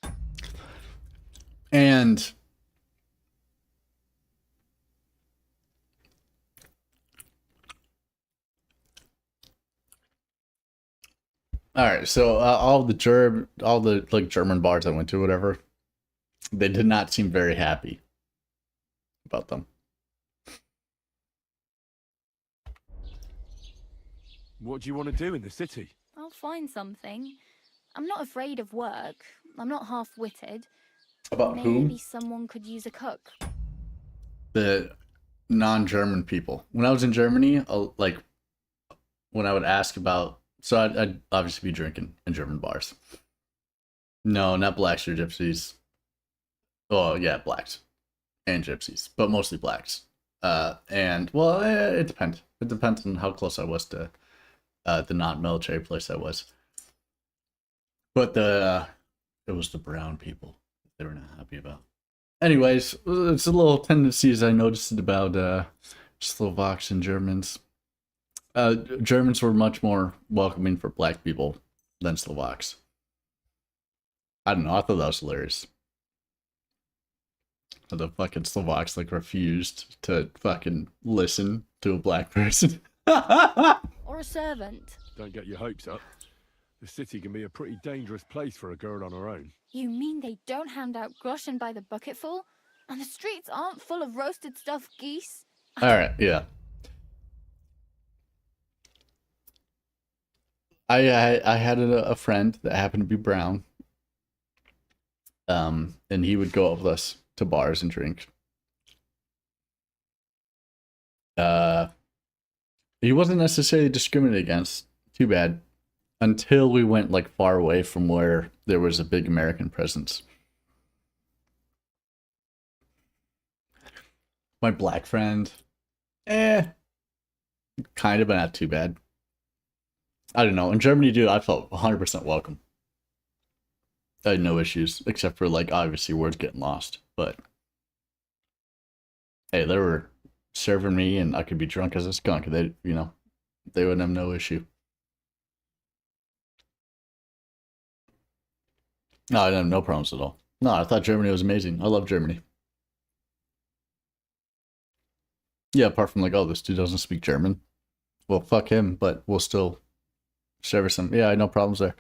And all right, so all the like German bars I went to, whatever, they did not seem very happy about them. What do you want to do in the city? I'll find something. I'm not afraid of work. I'm not half-witted. About Maybe whom? someone could use a cook. The non-German people. When I was in Germany, like when I would ask about, so I'd obviously be drinking in German bars. No, not blacks or gypsies. Oh yeah, blacks and gypsies, but mostly blacks. And well, it depends. It depends on how close I was to the non-military place I was. But the It was the brown people they were not happy about. Anyways, it's a little tendencies I noticed about Slovaks and Germans. Germans were much more welcoming for black people than Slovaks. I don't know, I thought that was hilarious. The fucking Slovaks like refused to fucking listen to a black person. Or a servant. Don't get your hopes up. The city can be a pretty dangerous place for a girl on her own. You mean they don't hand out groschen by the bucketful? And the streets aren't full of roasted stuffed geese? Alright, yeah. I had a friend that happened to be brown. And he would go out with us to bars and drink. He wasn't necessarily discriminated against. Too bad. Until we went like far away from where there was a big American presence. My black friend, kind of, but not too bad. I don't know. In Germany, dude, I felt 100% welcome. I had no issues, except for like obviously words getting lost. But hey, they were serving me, and I could be drunk as a skunk. They, you know, they wouldn't have no issue. No, I didn't have no problems at all. No, I thought Germany was amazing. I love Germany. Yeah, apart from like, oh, this dude doesn't speak German. Well, fuck him, but we'll still service him. Yeah, no problems there.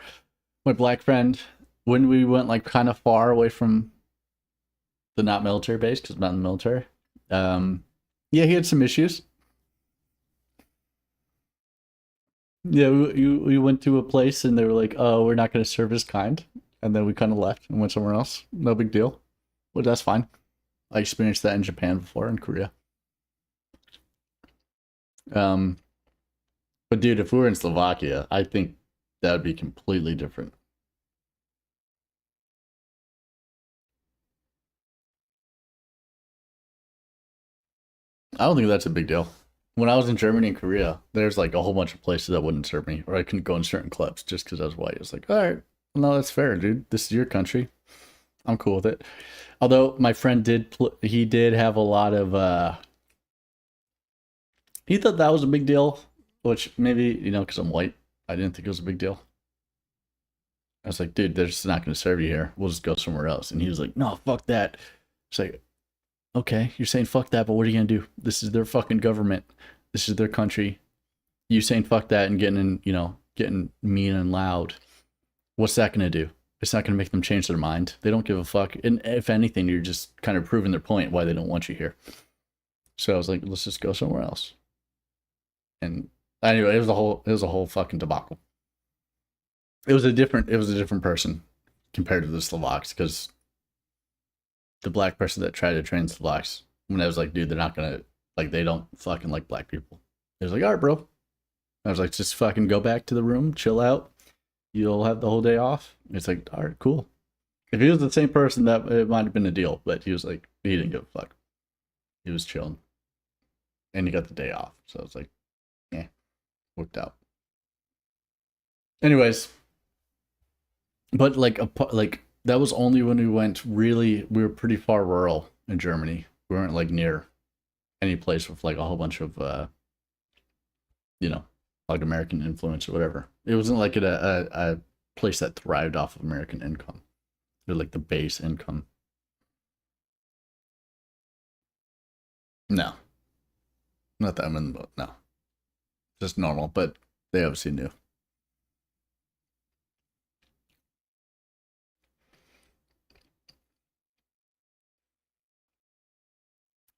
My black friend, when we went like kind of far away from the not military base, because I'm not in the military, yeah, he had some issues. Yeah, we went to a place and they were like, oh, we're not going to serve his kind. And then we kind of left and went somewhere else. No big deal. But that's fine. I experienced that in Japan before, in Korea. But dude, if we were in Slovakia, I think that would be completely different. I don't think that's a big deal. When I was in Germany and Korea, there's like a whole bunch of places that wouldn't serve me, or I couldn't go in certain clubs just because I was white. It's like, all right, no, that's fair, dude. This is your country. I'm cool with it. Although my friend he did have a lot of, he thought that was a big deal, which maybe, you know, because I'm white, I didn't think it was a big deal. I was like, dude, they're just not going to serve you here. We'll just go somewhere else. And he was like, no, fuck that. It's like, okay, you're saying fuck that, but what are you going to do? This is their fucking government. This is their country. You saying fuck that and getting mean and loud. What's that going to do? It's not going to make them change their mind. They don't give a fuck. And if anything, you're just kind of proving their point why they don't want you here. So I was like, let's just go somewhere else. And anyway, it was a whole fucking debacle. It was a different person compared to the Slovaks, because the black person that tried to train Slovaks, when I was like, dude, they're not gonna, like, they don't fucking like black people. He was like, all right, bro. I was like, just fucking go back to the room, chill out. You'll have the whole day off. It's like, all right, cool. If he was the same person, that it might have been a deal, but he was like, he didn't give a fuck. He was chilling. And he got the day off. So I was like, yeah, worked out. Anyways, but like that was only when we went we were pretty far rural in Germany. We weren't like near any place with like a whole bunch of you know, like American influence or whatever. It wasn't like a place that thrived off of American income. Or like the base income. No. Not that I'm in the boat, no. Just normal, but they obviously knew.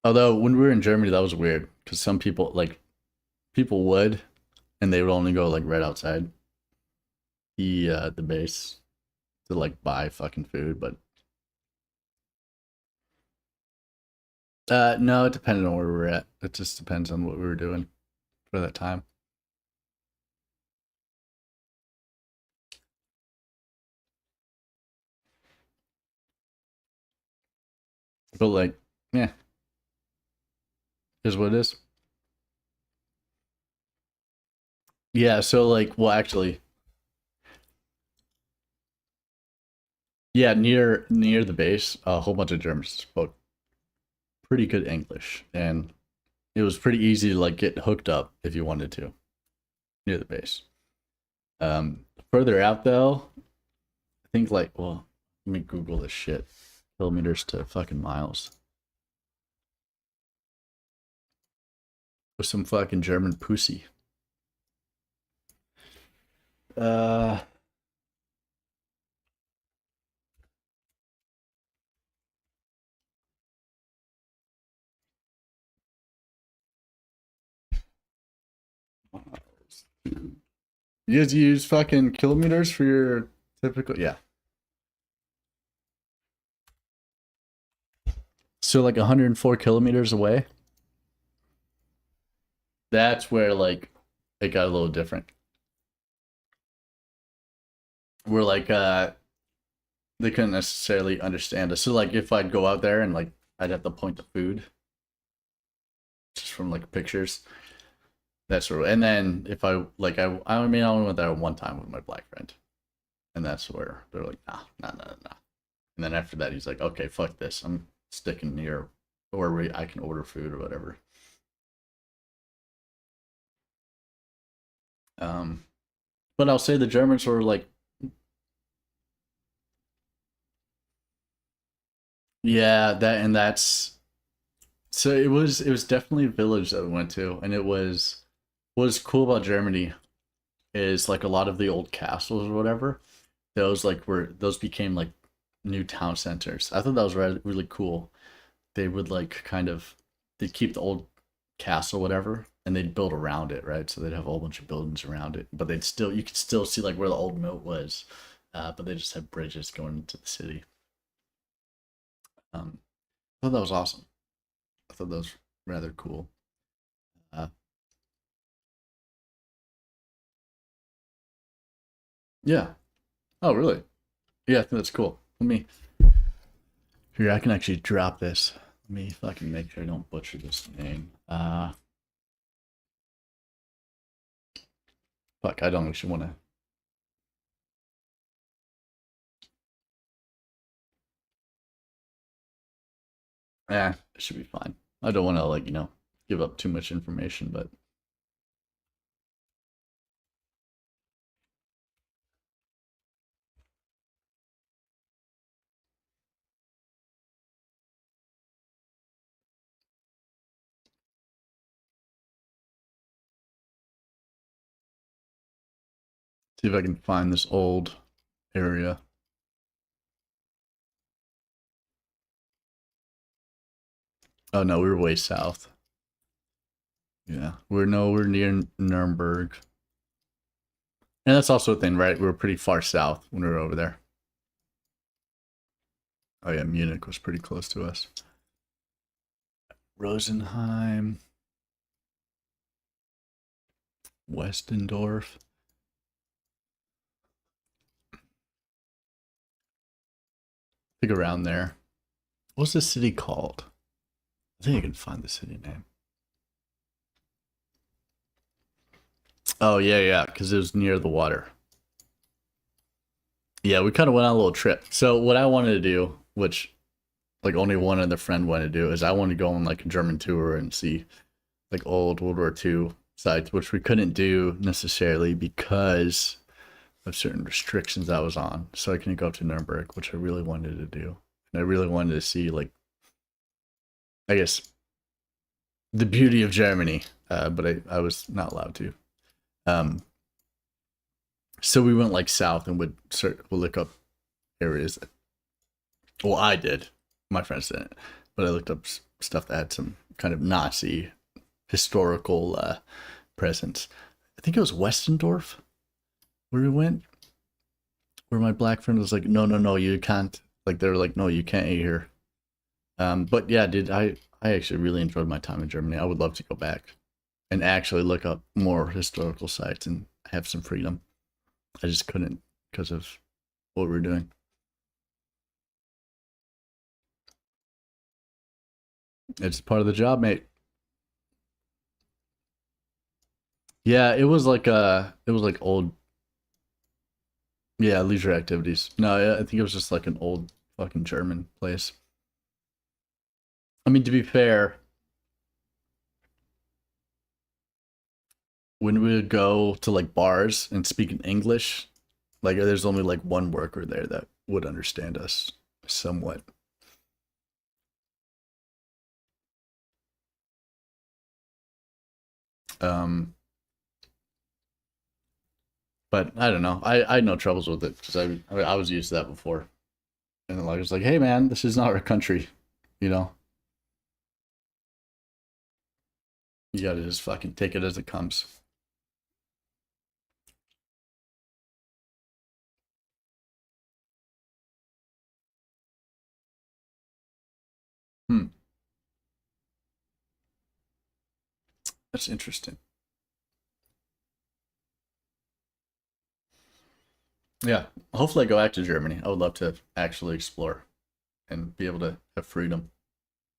Although when we were in Germany, that was weird, because some people would, and they would only go like right outside the base to like buy fucking food, but no, it depended on where we were at. It just depends on what we were doing for that time. But like, yeah. Is what it is. Yeah, so like, well, actually, Yeah, near the base, a whole bunch of Germans spoke pretty good English, and it was pretty easy to like get hooked up if you wanted to near the base. Further out though, I think like, well, let me Google this shit. Kilometers to fucking miles. With some fucking German pussy. You guys use fucking kilometers for your typical, yeah. So like 104 kilometers away. That's where like it got a little different. Where like they couldn't necessarily understand us. So like if I'd go out there and like I'd have to point the food just from like pictures. That's sort of, and then if I like I mean I only went there one time with my black friend. And that's where they're like, nah. And then after that he's like, okay, fuck this. I'm sticking near where I can order food or whatever. But I'll say the Germans were like, yeah, that's so it was definitely a village that we went to, and it was what's cool about Germany is like a lot of the old castles or whatever, those became like new town centers. I thought that was really cool. They would like they'd keep the old castle, whatever, and they'd build around it, right? So they'd have a whole bunch of buildings around it, but you could still see like where the old moat was, but they just had bridges going into the city. I thought that was awesome. I thought that was rather cool. Yeah. Oh, really? Yeah, I think that's cool. Here, I can actually drop this. Let me fucking make sure I don't butcher this name. Fuck, I don't actually want to. Yeah, it should be fine. I don't want to, like, give up too much information, but. See if I can find this old area. Oh no, we were way south. Yeah, we're near Nuremberg. And that's also a thing, right? We were pretty far south when we were over there. Oh yeah, Munich was pretty close to us. Rosenheim. Westendorf. I think around there. What's the city called? I think I can find the city name. Oh, yeah, because it was near the water. Yeah, we kind of went on a little trip. So what I wanted to do, which like only one other friend wanted to do, is I wanted to go on like a German tour and see like old World War II sites, which we couldn't do necessarily because of certain restrictions I was on. So I couldn't go to Nuremberg, which I really wanted to do. And I really wanted to see, like, I guess, the beauty of Germany, but I was not allowed to. So we went like south and would look up areas. Well, I did. My friends didn't, but I looked up stuff that had some kind of Nazi historical presence. I think it was Westendorf where we went, where my black friend was like, no, you can't. Like, they were like, no, you can't eat here. But yeah, dude, I actually really enjoyed my time in Germany. I would love to go back and actually look up more historical sites and have some freedom. I just couldn't because of what we were doing. It's part of the job, mate. Yeah, it was like old. Yeah, leisure activities. No, I think it was just like an old fucking German place. I mean, to be fair, when we would go to like bars and speak in English, like there's only like one worker there that would understand us somewhat. But I don't know. I had no troubles with it because I was used to that before. And then like it's like, hey man, this is not our country, you know. You gotta just fucking take it as it comes. That's interesting. Yeah, hopefully I go back to Germany. I would love to actually explore and be able to have freedom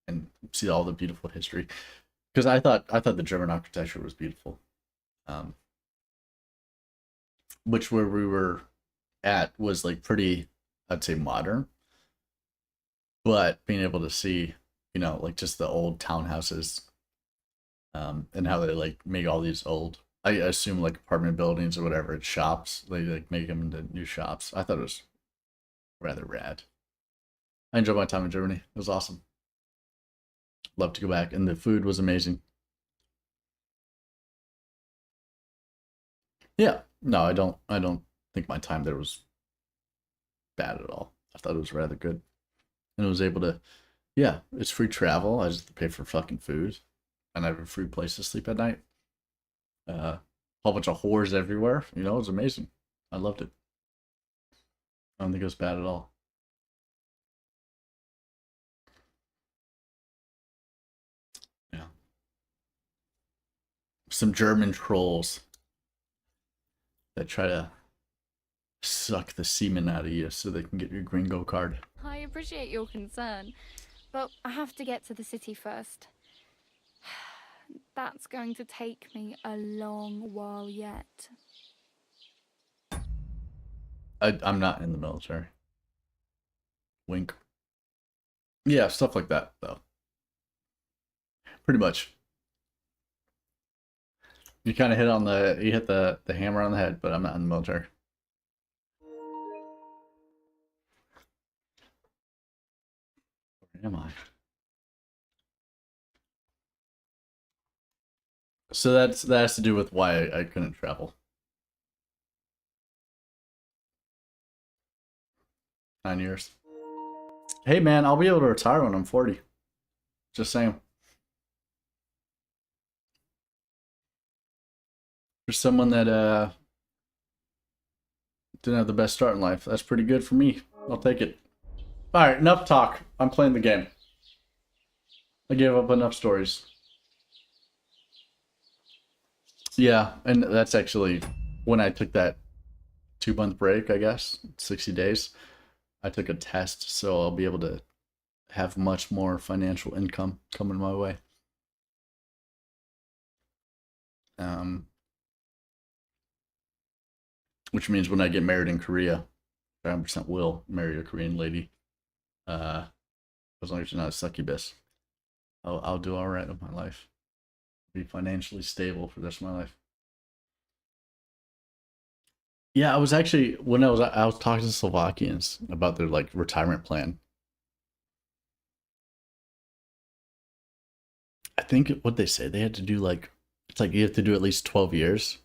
and see all the beautiful history. Because I thought the German architecture was beautiful. Which where we were at was like pretty, I'd say modern. But being able to see, you know, like just the old townhouses, and how they like make all these old, I assume like apartment buildings or whatever, it's shops. They like make them into new shops. I thought it was rather rad. I enjoyed my time in Germany. It was awesome. Love to go back, and the food was amazing. Yeah, no, I don't think my time there was bad at all. I thought it was rather good, and I was able to, yeah, it's free travel. I just have to pay for fucking food, and I have a free place to sleep at night. Whole bunch of whores everywhere. You know, it was amazing. I loved it. I don't think it was bad at all. Yeah. Some German trolls that try to suck the semen out of you so they can get your gringo card. I appreciate your concern, but I have to get to the city first. That's going to take me a long while yet. I'm not in the military. Wink. Yeah, stuff like that, though. Pretty much. You kind of hit the hammer on the head, but I'm not in the military. Where am I? So that has to do with why I couldn't travel. 9 years. Hey man, I'll be able to retire when I'm 40. Just saying. For someone that didn't have the best start in life, that's pretty good for me. I'll take it. Alright, enough talk. I'm playing the game. I gave up enough stories. Yeah, and that's actually when I took that 2-month break, I guess, 60 days. I took a test, so I'll be able to have much more financial income coming my way. Which means when I get married in Korea, I 100% will marry a Korean lady. As long as you're not a succubus, I'll do all right with my life. Be financially stable for the rest of my life. Yeah, I was actually when I was talking to Slovakians about their like retirement plan. I think what they say they had to do like it's like you have to do at least 12 years.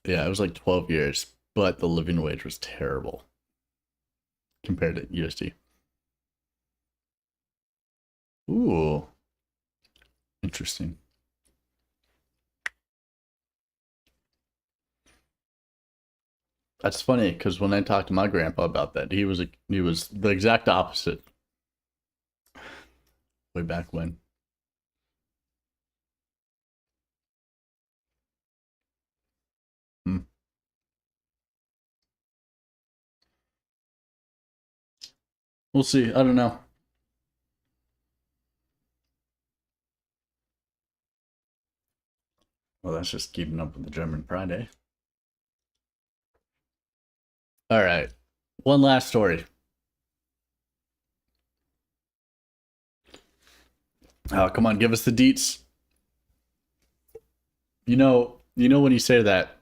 Yeah, it was like 12 years, but the living wage was terrible compared to USD. Ooh. Interesting. That's funny because when I talked to my grandpa about that, he was the exact opposite. Way back when. We'll see. I don't know. Well, that's just keeping up with the German pride, eh? All right. One last story. Oh, come on, give us the deets. You know when you say that,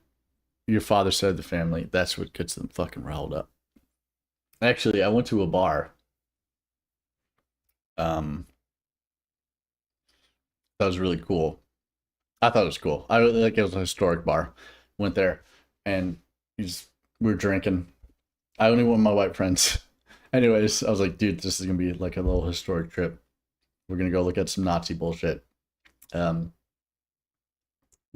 your father said the family, that's what gets them fucking riled up. Actually, I went to a bar. That was really cool. I thought it was cool. I really like it. Was a historic bar. Went there, and we were drinking. I only went with my white friends. Anyways, I was like, dude, this is gonna be like a little historic trip. We're gonna go look at some Nazi bullshit. Like,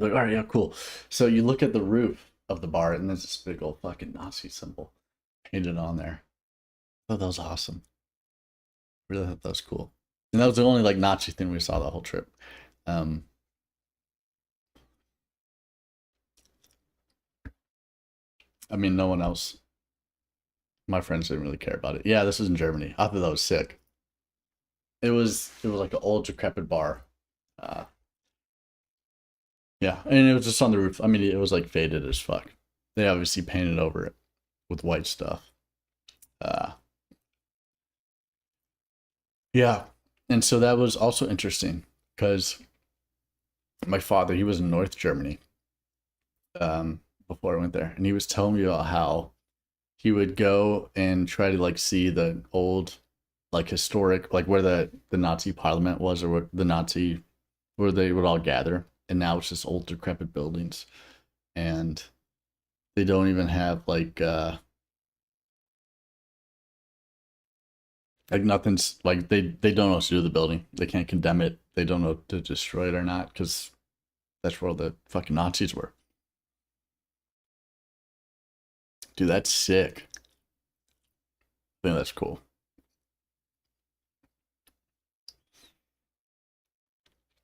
all right, yeah, cool. So you look at the roof of the bar, and there's this big old fucking Nazi symbol painted on there. I thought that was awesome. Really thought that was cool. And that was the only like Nazi thing we saw the whole trip. I mean, no one else. My friends didn't really care about it. Yeah, this was in Germany. I thought that was sick. It was like an old decrepit bar. Yeah, and it was just on the roof. I mean, it was like faded as fuck. They obviously painted over it with white stuff. Yeah, and so that was also interesting because my father, he was in North Germany before I went there, and he was telling me about how he would go and try to like see the old, like historic, like where the Nazi parliament was, or where they would all gather, and now it's just old decrepit buildings, and they don't even have like nothing's like they don't know what to do with the building. They can't condemn it. They don't know to destroy it or not because that's where all the fucking Nazis were. Dude, that's sick. I think that's cool.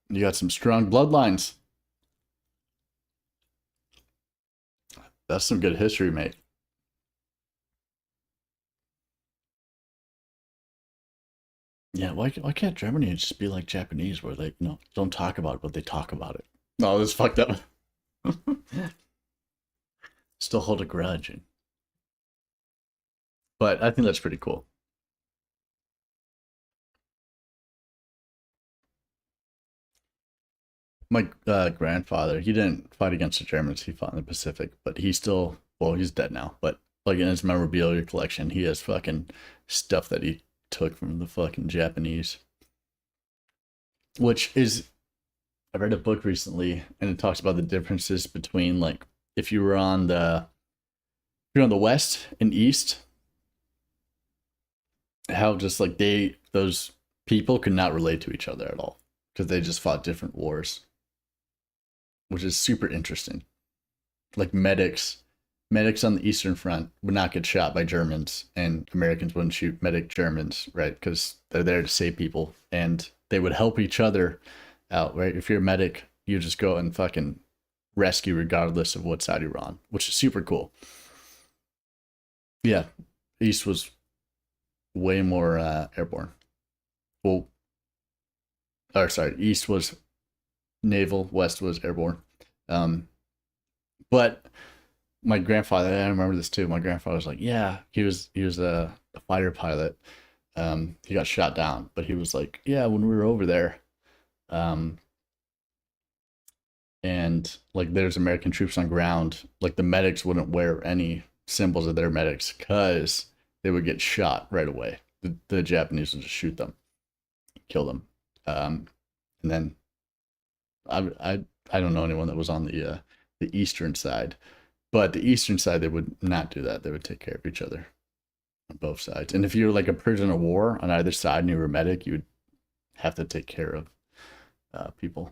You got some strong bloodlines. That's some good history, mate. Yeah, why can't Germany just be like Japanese where they don't talk about it, but they talk about it? No, this is fucked up. Still hold a grudge. But I think that's pretty cool. My grandfather, he didn't fight against the Germans. He fought in the Pacific, but he's still, well, he's dead now. But like in his memorabilia collection, he has fucking stuff that he took from the fucking Japanese. Which is, I read a book recently, and it talks about the differences between like if you're on the West and East, how just like those people could not relate to each other at all because they just fought different wars, which is super interesting. Like medics on the Eastern Front would not get shot by Germans, and Americans wouldn't shoot medic Germans, right? Because they're there to save people, and they would help each other out, right? If you're a medic, you just go and fucking rescue regardless of what side you're on, which is super cool. Yeah, East was way more airborne. Well, or sorry, East was naval, West was airborne. But my grandfather, I remember this too. My grandfather was like, yeah, he was a fighter pilot. He got shot down, but he was like, yeah, when we were over there, and like there's American troops on ground, like the medics wouldn't wear any symbols of their medics because they would get shot right away. The Japanese would just shoot them, kill them, and then I don't know anyone that was on the eastern side, but the eastern side they would not do that. They would take care of each other on both sides. And if you're like a prisoner of war on either side and you were a medic, you would have to take care of people.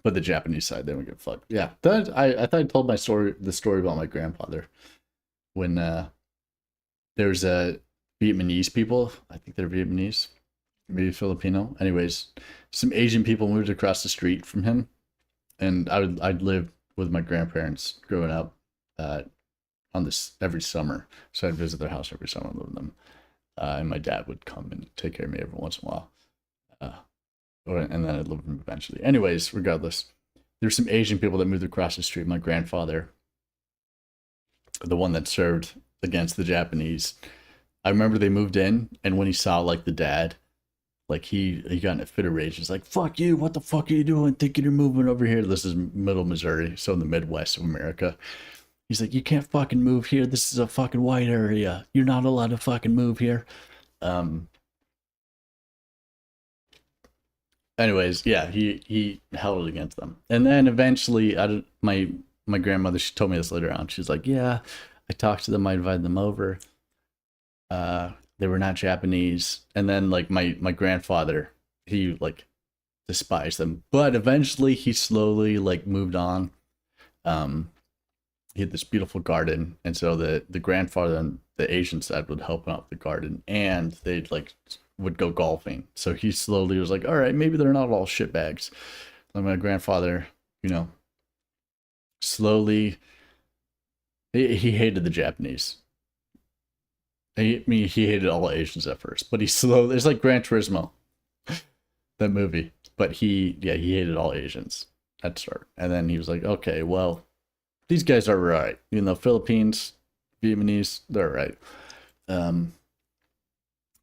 But the Japanese side, they would get fucked. Yeah, I thought I told the story about my grandfather when there's a Vietnamese people. I think they're Vietnamese, maybe Filipino. Anyways, some Asian people moved across the street from him, and I'd lived with my grandparents growing up on this every summer. So I'd visit their house every summer and live with them. And my dad would come and take care of me every once in a while. And then I'd live with him eventually. Anyways, regardless, there's some Asian people that moved across the street. My grandfather, the one that served against the Japanese, I remember they moved in, and when he saw like the dad, like he got in a fit of rage. He's like, "Fuck you! What the fuck are you doing? Thinking you're moving over here?" This is Middle Missouri, so in the Midwest of America. He's like, "You can't fucking move here. This is a fucking white area. You're not allowed to fucking move here." Anyways, yeah, he held it against them, and then eventually, my grandmother, she told me this later on. She's like, "Yeah, I talked to them. I invited them over. They were not Japanese." And then like my grandfather, he like despised them, but eventually he slowly like moved on. He had this beautiful garden, and so the grandfather on the Asian side would help out the garden, and they'd like would go golfing. So he slowly was like, all right, maybe they're not all shitbags. Like my grandfather, you know, slowly he hated the Japanese. He hated all Asians at first, but he slowly, it's like Gran Turismo, that movie. But he hated all Asians at the start. And then he was like, okay, well, these guys are right. You know, Philippines, Vietnamese, they're right.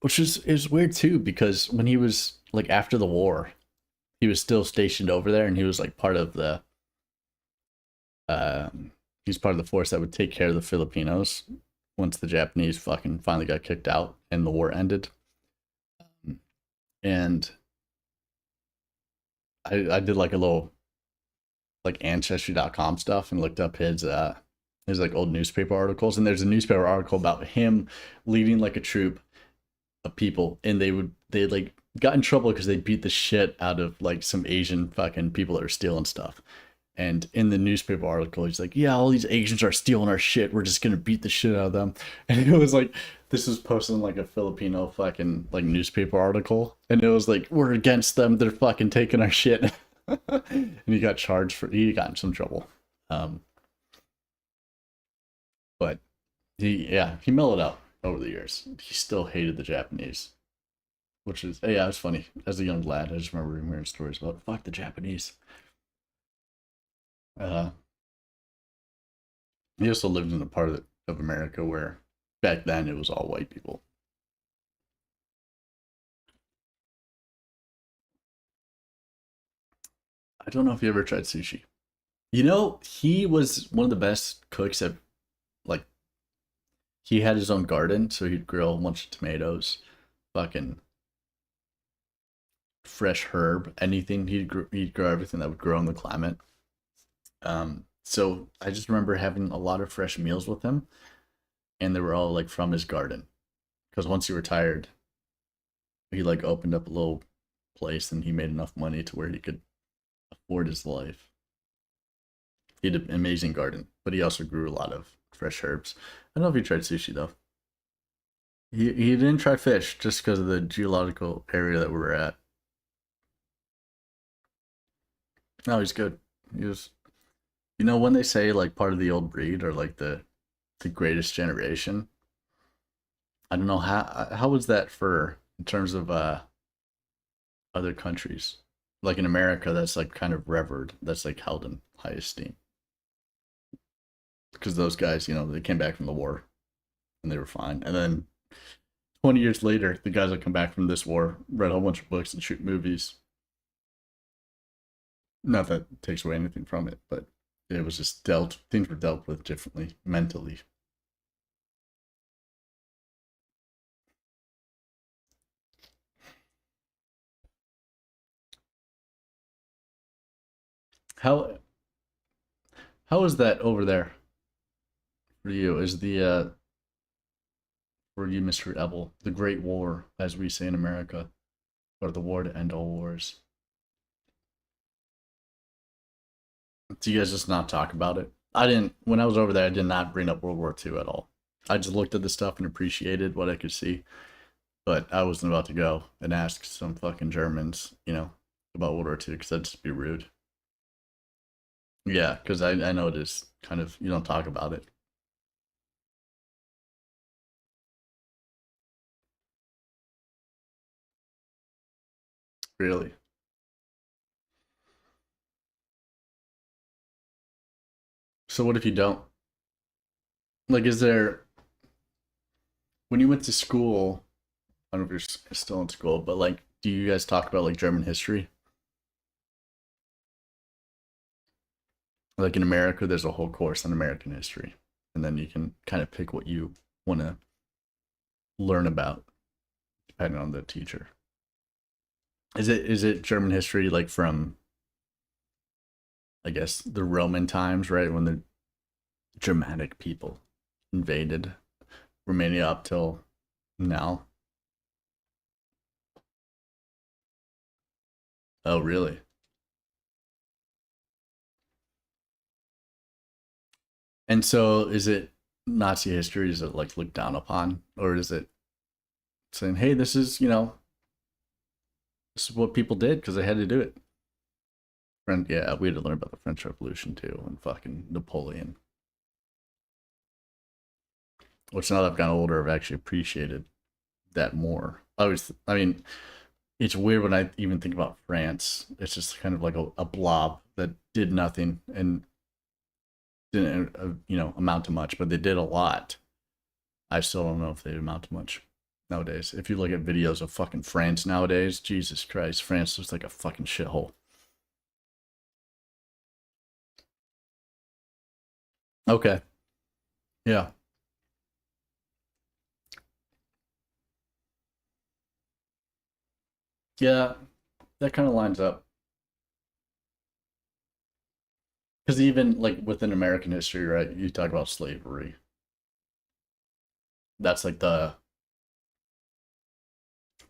Which is weird too, because when he was like after the war, he was still stationed over there, and he was like part of the he's part of the force that would take care of the Filipinos once the Japanese fucking finally got kicked out and the war ended. And I did like a little like ancestry.com stuff and looked up his like old newspaper articles, and there's a newspaper article about him leading like a troop of people, and they like got in trouble because they beat the shit out of like some Asian fucking people that were stealing stuff. And in the newspaper article, he's like, yeah, all these Asians are stealing our shit. We're just going to beat the shit out of them. And it was like, this was posted in like a Filipino fucking like newspaper article. And it was like, we're against them. They're fucking taking our shit. And he got charged he got in some trouble. But he mellowed out over the years. He still hated the Japanese. Which is, yeah, it's funny. As a young lad, I just remember hearing stories about, fuck the Japanese. He also lived in a part of America where back then it was all white people. I don't know if you ever tried sushi. You know, he was one of the best cooks at, like, he had his own garden, so he'd grill a bunch of tomatoes, fucking fresh herb, anything. He'd grow everything that would grow in the climate. So I just remember having a lot of fresh meals with him, and they were all like from his garden, because once he retired, he like opened up a little place, and he made enough money to where he could afford his life. He had an amazing garden, but he also grew a lot of fresh herbs. I don't know if he tried sushi though. He didn't try fish just because of the geological area that we were at. No, he's good. He was. You know, when they say like part of the old breed or like the greatest generation, I don't know how was that for in terms of other countries, like in America, that's like kind of revered, that's like held in high esteem, because those guys, you know, they came back from the war and they were fine, and then 20 years later, the guys that come back from this war read a whole bunch of books and shoot movies. Not that it takes away anything from it, but it was just things were dealt with differently mentally. How is that over there for you? Is the for you, Mr. Ebel, the Great War, as we say in America, or the war to end all wars? Do you guys just not talk about it? I didn't, when I was over there, I did not bring up World War II at all. I just looked at the stuff and appreciated what I could see. But I wasn't about to go and ask some fucking Germans, you know, about World War II, because that'd just be rude. Yeah, because I know it is kind of, you don't talk about it. Really? So what if you don't? Like, is there, when you went to school, I don't know if you're still in school, but like, do you guys talk about like German history? Like in America, there's a whole course on American history, and then you can kind of pick what you want to learn about depending on the teacher. Is it German history like from, I guess, the Roman times, right, when the Germanic people invaded Romania up till now? Oh, really? And so is it Nazi history? Is it like looked down upon? Or is it saying, hey, this is, this is what people did because they had to do it? Yeah, we had to learn about the French Revolution too and fucking Napoleon. Which now that I've gotten older, I've actually appreciated that more. I mean, it's weird when I even think about France. It's just kind of like a blob that did nothing and didn't, amount to much, but they did a lot. I still don't know if they amount to much nowadays. If you look at videos of fucking France nowadays, Jesus Christ, France looks like a fucking shithole. Okay. Yeah. Yeah, that kind of lines up. Because even like within American history, right, you talk about slavery. That's like the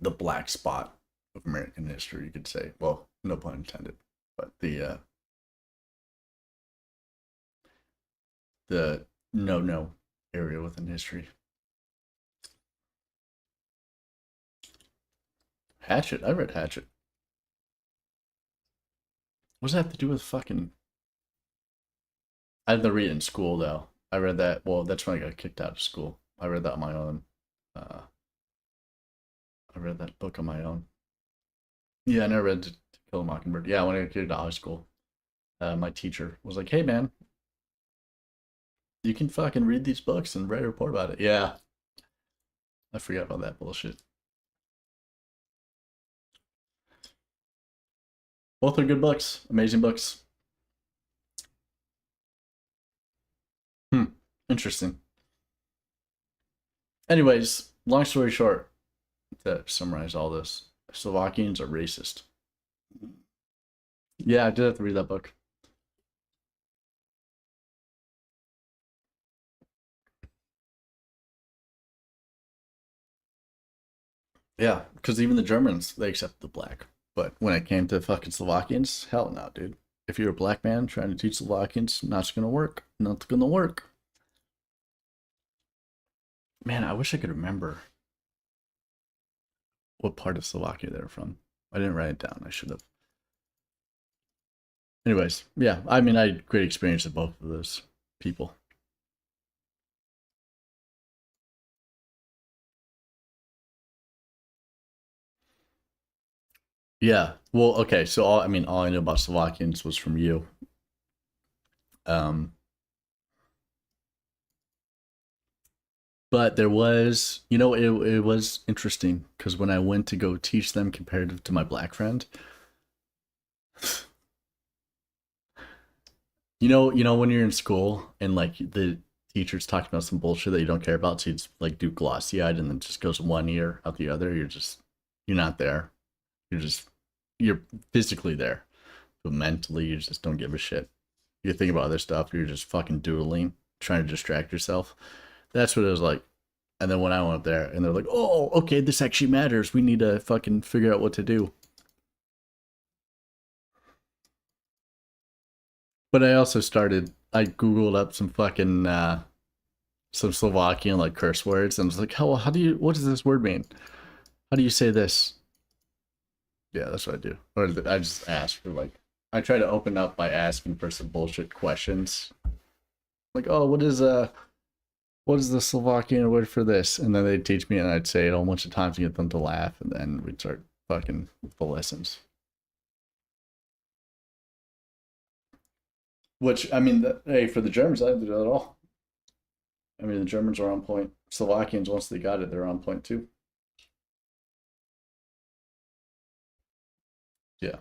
black spot of American history, you could say. Well, no pun intended, but the no area within history. Hatchet. I read Hatchet. What does that have to do with fucking... I had to read it in school, though. I read that... Well, that's when I got kicked out of school. I read that on my own. I read that book on my own. Yeah, I never read To Kill a Mockingbird. Yeah, when I got kicked out of high school, my teacher was like, hey, man, you can fucking read these books and write a report about it. Yeah. I forgot about that bullshit. Both are good books. Amazing books. Interesting. Anyways, long story short, to summarize all this, Slovakians are racist. Yeah, I did have to read that book. Yeah, because even the Germans, they accepted the black. But when it came to fucking Slovakians, hell no, dude. If you're a black man trying to teach Slovakians, not gonna work. Not gonna work. Man, I wish I could remember what part of Slovakia they're from. I didn't write it down. I should have. Anyways, yeah, I mean, I had great experience with both of those people. Yeah, well, okay, so all I know about Slovakians was from you. But there was, it was interesting because when I went to go teach them comparative to my black friend, you know when you're in school and like the teacher's talking about some bullshit that you don't care about, so you just like do glossy eyed and then just goes one ear out the other. You're not there. You're physically there, but mentally you just don't give a shit. You think about other stuff. You're just fucking doodling, trying to distract yourself. That's what it was like. And then when I went there and they're like, oh, okay, this actually matters. We need to fucking figure out what to do. But I also I Googled up some fucking, some Slovakian like curse words. And I was like, what does this word mean? How do you say this? Yeah, that's what I do. Or I just ask for like, I try to open up by asking for some bullshit questions. Like, oh, what is the Slovakian word for this? And then they'd teach me and I'd say it a whole bunch of times to get them to laugh. And then we'd start fucking the lessons. Which, I mean, hey, for the Germans, I didn't do that at all. I mean, the Germans are on point. Slovakians, once they got it, they're on point too. Yeah.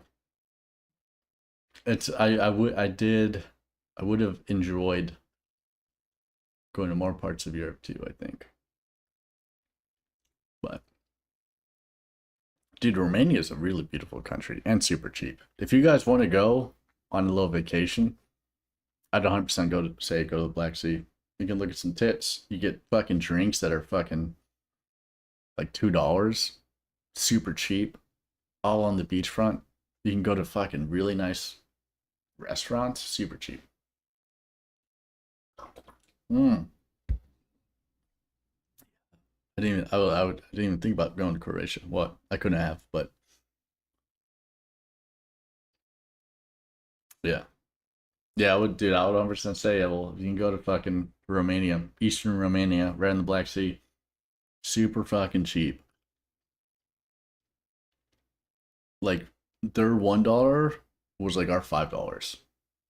It's I would have enjoyed going to more parts of Europe too, I think. But dude, Romania is a really beautiful country and super cheap. If you guys want to go on a little vacation, I'd 100% go to the Black Sea. You can look at some tits. You get fucking drinks that are fucking like $2, super cheap, all on the beachfront. You can go to fucking really nice restaurants, super cheap. I didn't even think about going to Croatia. What? I couldn't have, but yeah. Yeah, I would 100% say, well, you can go to fucking Romania, Eastern Romania, right in the Black Sea. Super fucking cheap. Like, their $1 was like our $5.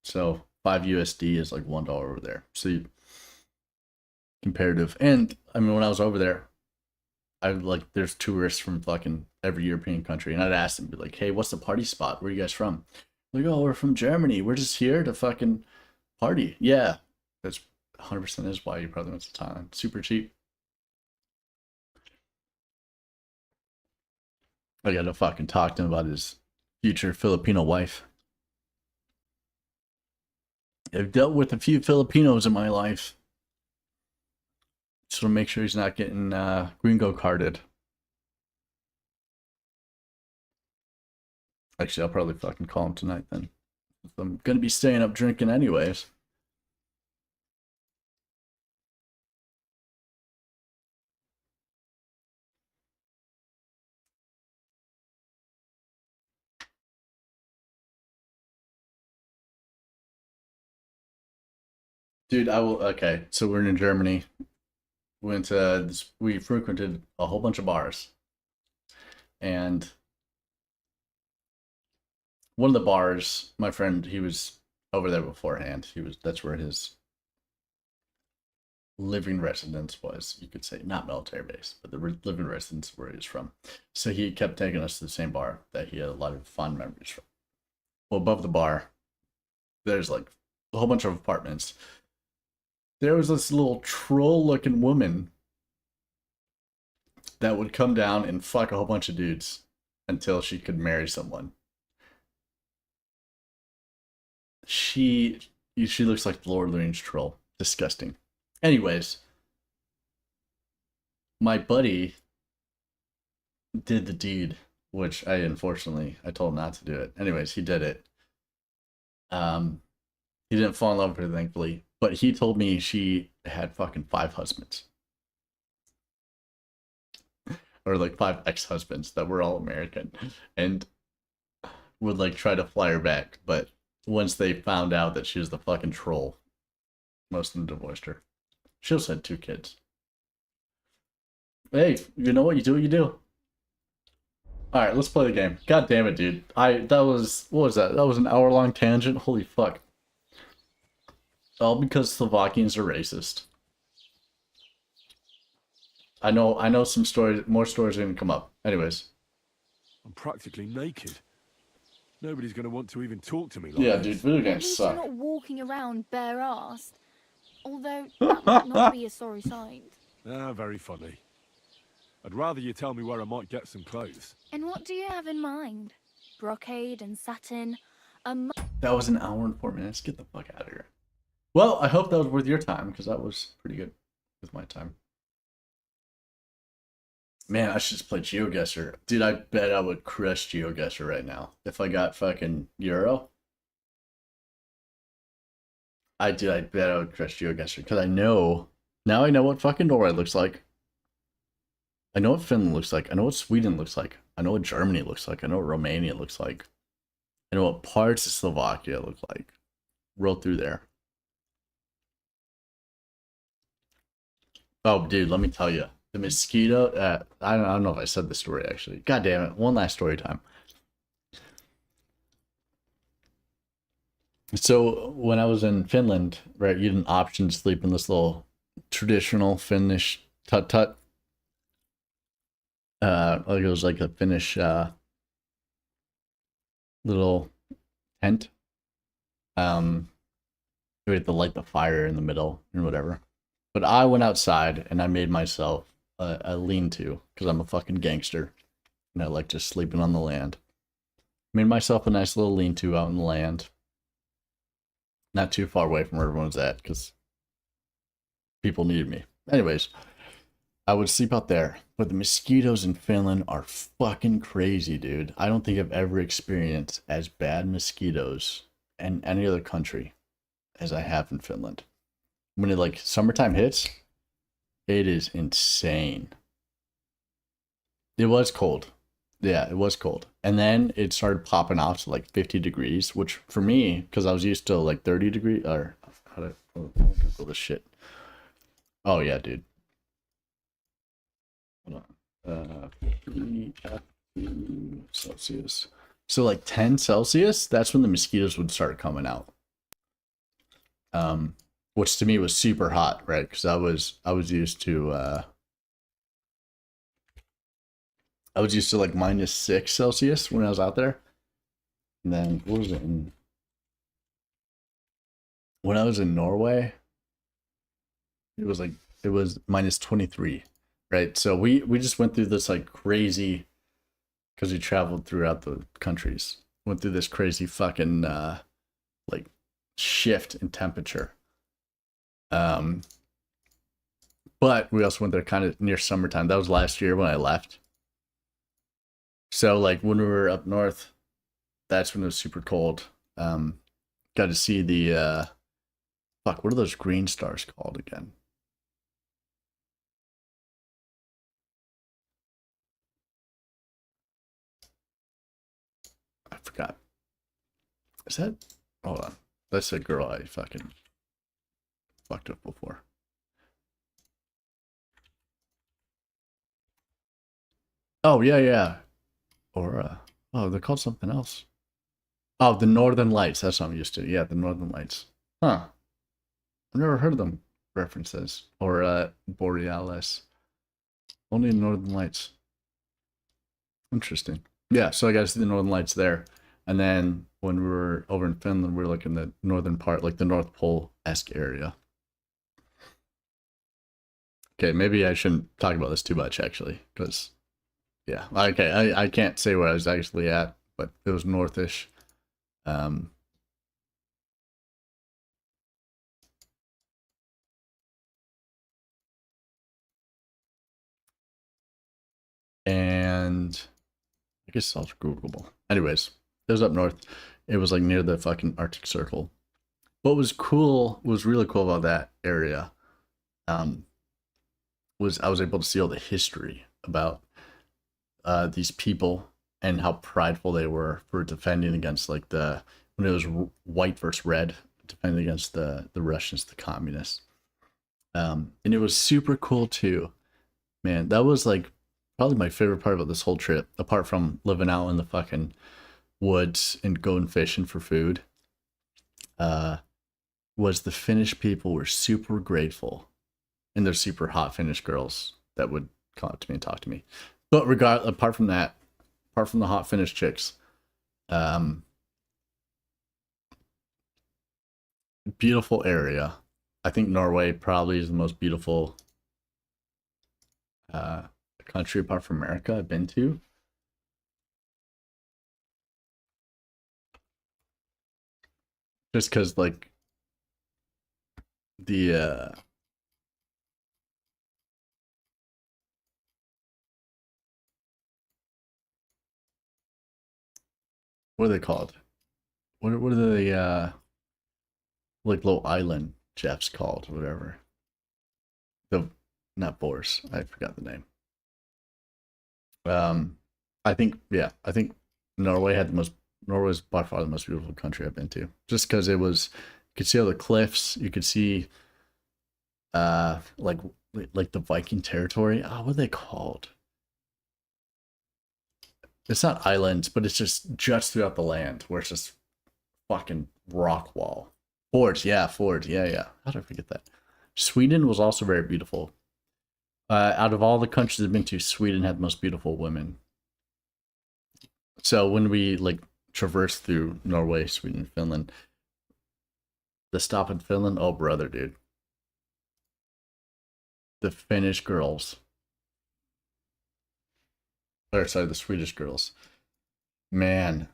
So 5 USD is like $1 over there. So comparative. And I mean, when I was over there, there's tourists from fucking every European country, and I'd ask them, be like, hey, what's the party spot? Where are you guys from? Like, oh, we're from Germany. We're just here to fucking party. Yeah, that's 100% is why you probably went to Thailand. Super cheap. I gotta fucking talk to him about his future Filipino wife. I've dealt with a few Filipinos in my life. Just want to make sure he's not getting gringo carded. Actually, I'll probably fucking call him tonight then. I'm gonna be staying up drinking anyways. Dude, okay, so we're in Germany. We frequented a whole bunch of bars. And one of the bars, my friend, he was over there beforehand. That's where his living residence was, you could say. Not military base, but the living residence where he was from. So he kept taking us to the same bar that he had a lot of fond memories from. Well, above the bar, there's like a whole bunch of apartments. There was this little troll-looking woman that would come down and fuck a whole bunch of dudes until she could marry someone. She looks like the Lord of the Rings troll. Disgusting. Anyways, my buddy did the deed, which I told him not to do it. Anyways, he did it. He didn't fall in love with her, thankfully, but he told me she had fucking 5 husbands. Or like 5 ex-husbands that were all American, and would like try to fly her back, but once they found out that she was the fucking troll, most of them divorced her. She also had 2 kids. Hey, you know what you do. Alright, let's play the game. God damn it, dude. What was that? That was an hour-long tangent? Holy fuck. All because Slovakians are racist. I know some stories, more stories are gonna come up. Anyways. I'm practically naked. Nobody's gonna want to even talk to me like yeah, this. dude, video At games least suck. you're not walking around bare-assed. Although, that might not be a sorry sight. Ah, very funny. I'd rather you tell me where I might get some clothes. And what do you have in mind? Brocade and satin? That was an hour and 4 minutes. Get the fuck out of here. Well, I hope that was worth your time, because that was pretty good with my time. Man, I should just play GeoGuessr. Dude, I bet I would crush GeoGuessr right now. If I got fucking Euro. I bet I would crush GeoGuessr, because now I know what fucking Norway looks like. I know what Finland looks like. I know what Sweden looks like. I know what Germany looks like. I know what Romania looks like. I know what parts of Slovakia look like. Roll through there. Oh, dude, let me tell you. The mosquito, I don't know if I said the story, actually. God damn it. One last story time. So when I was in Finland, right, you had an option to sleep in this little traditional Finnish tut-tut. Like it was like a Finnish little tent. We had to light the fire in the middle and whatever. But I went outside and I made myself a lean-to because I'm a fucking gangster and I like just sleeping on the land. Made myself a nice little lean-to out in the land. Not too far away from where everyone's at because people needed me. Anyways, I would sleep out there. But the mosquitoes in Finland are fucking crazy, dude. I don't think I've ever experienced as bad mosquitoes in any other country as I have in Finland. When it like summertime hits, it is insane. It was cold. Yeah, it was cold. And then it started popping off to like 50 degrees, which for me, because I was used to like 30 degrees, or how do I Google this shit? Oh yeah, dude. Hold on. Celsius. So like 10 Celsius, that's when the mosquitoes would start coming out. Which to me was super hot, right? Because I was used to like -6 Celsius when I was out there. And then what was it when I was in Norway? It was -23, right? So we just went through this like crazy, because we traveled throughout the countries, went through this crazy fucking like shift in temperature. But we also went there kind of near summertime. That was last year when I left. So like when we were up north, that's when it was super cold. Got to see the fuck, what are those green stars called again? I forgot. Is that, hold on. That's a girl I fucking fucked up before. Oh yeah. Or oh, they're called something else. Oh, the Northern Lights. That's what I'm used to. Yeah, the Northern Lights. Huh. I've never heard of them references. Or Borealis. Only Northern Lights. Interesting. Yeah, so I got to see the Northern Lights there. And then when we were over in Finland, we were like in the northern part, like the North Pole-esque area. Okay, maybe I shouldn't talk about this too much, actually, because, yeah. Okay, I can't say where I was actually at, but it was northish. And I guess it's also Googleable. Anyways, it was up north. It was like near the fucking Arctic Circle. What was cool, was really cool about that area, was I was able to see all the history about these people and how prideful they were for defending against like when it was white versus red, defending against the Russians, the communists. And it was super cool too. Man, that was like probably my favorite part about this whole trip, apart from living out in the fucking woods and going fishing for food, was the Finnish people were super grateful. And they're super hot Finnish girls that would come up to me and talk to me. But apart from the hot Finnish chicks, beautiful area. I think Norway probably is the most beautiful country apart from America I've been to. Just because like the what are they called? What are the like little island chefs called? Whatever. Not Boris. I forgot the name. I think Norway's by far the most beautiful country I've been to. Just because you could see all the cliffs, you could see like the Viking territory. Oh, what are they called? It's not islands, but it's just throughout the land where it's just fucking Rockwall. Forge, yeah, Forge, yeah. How did I forget that? Sweden was also very beautiful. Out of all the countries I've been to, Sweden had the most beautiful women. So when we like traversed through Norway, Sweden, Finland, the stop in Finland, oh brother, dude. The Finnish girls. Or sorry, the Swedish girls. Man,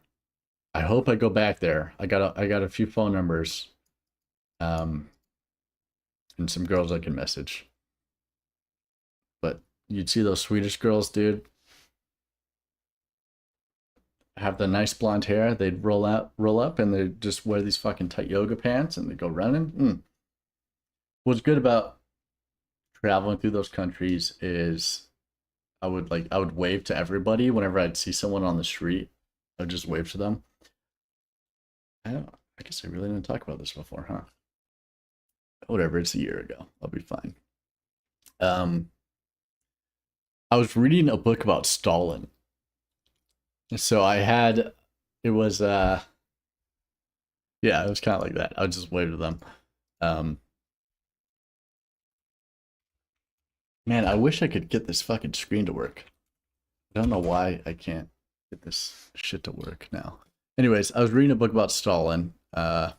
I hope I go back there. I got a few phone numbers. And some girls I can message. But you'd see those Swedish girls, dude. Have the nice blonde hair. They'd roll up, and they just wear these fucking tight yoga pants, and they go running. What's good about traveling through those countries is I would wave to everybody whenever I'd see someone on the street. I'd just wave to them. I guess I really didn't talk about this before, huh? Whatever, it's a year ago. I'll be fine. I was reading a book about Stalin. So it was kind of like that. I would just wave to them. Man, I wish I could get this fucking screen to work. I don't know why I can't get this shit to work now. Anyways, I was reading a book about Stalin. I'll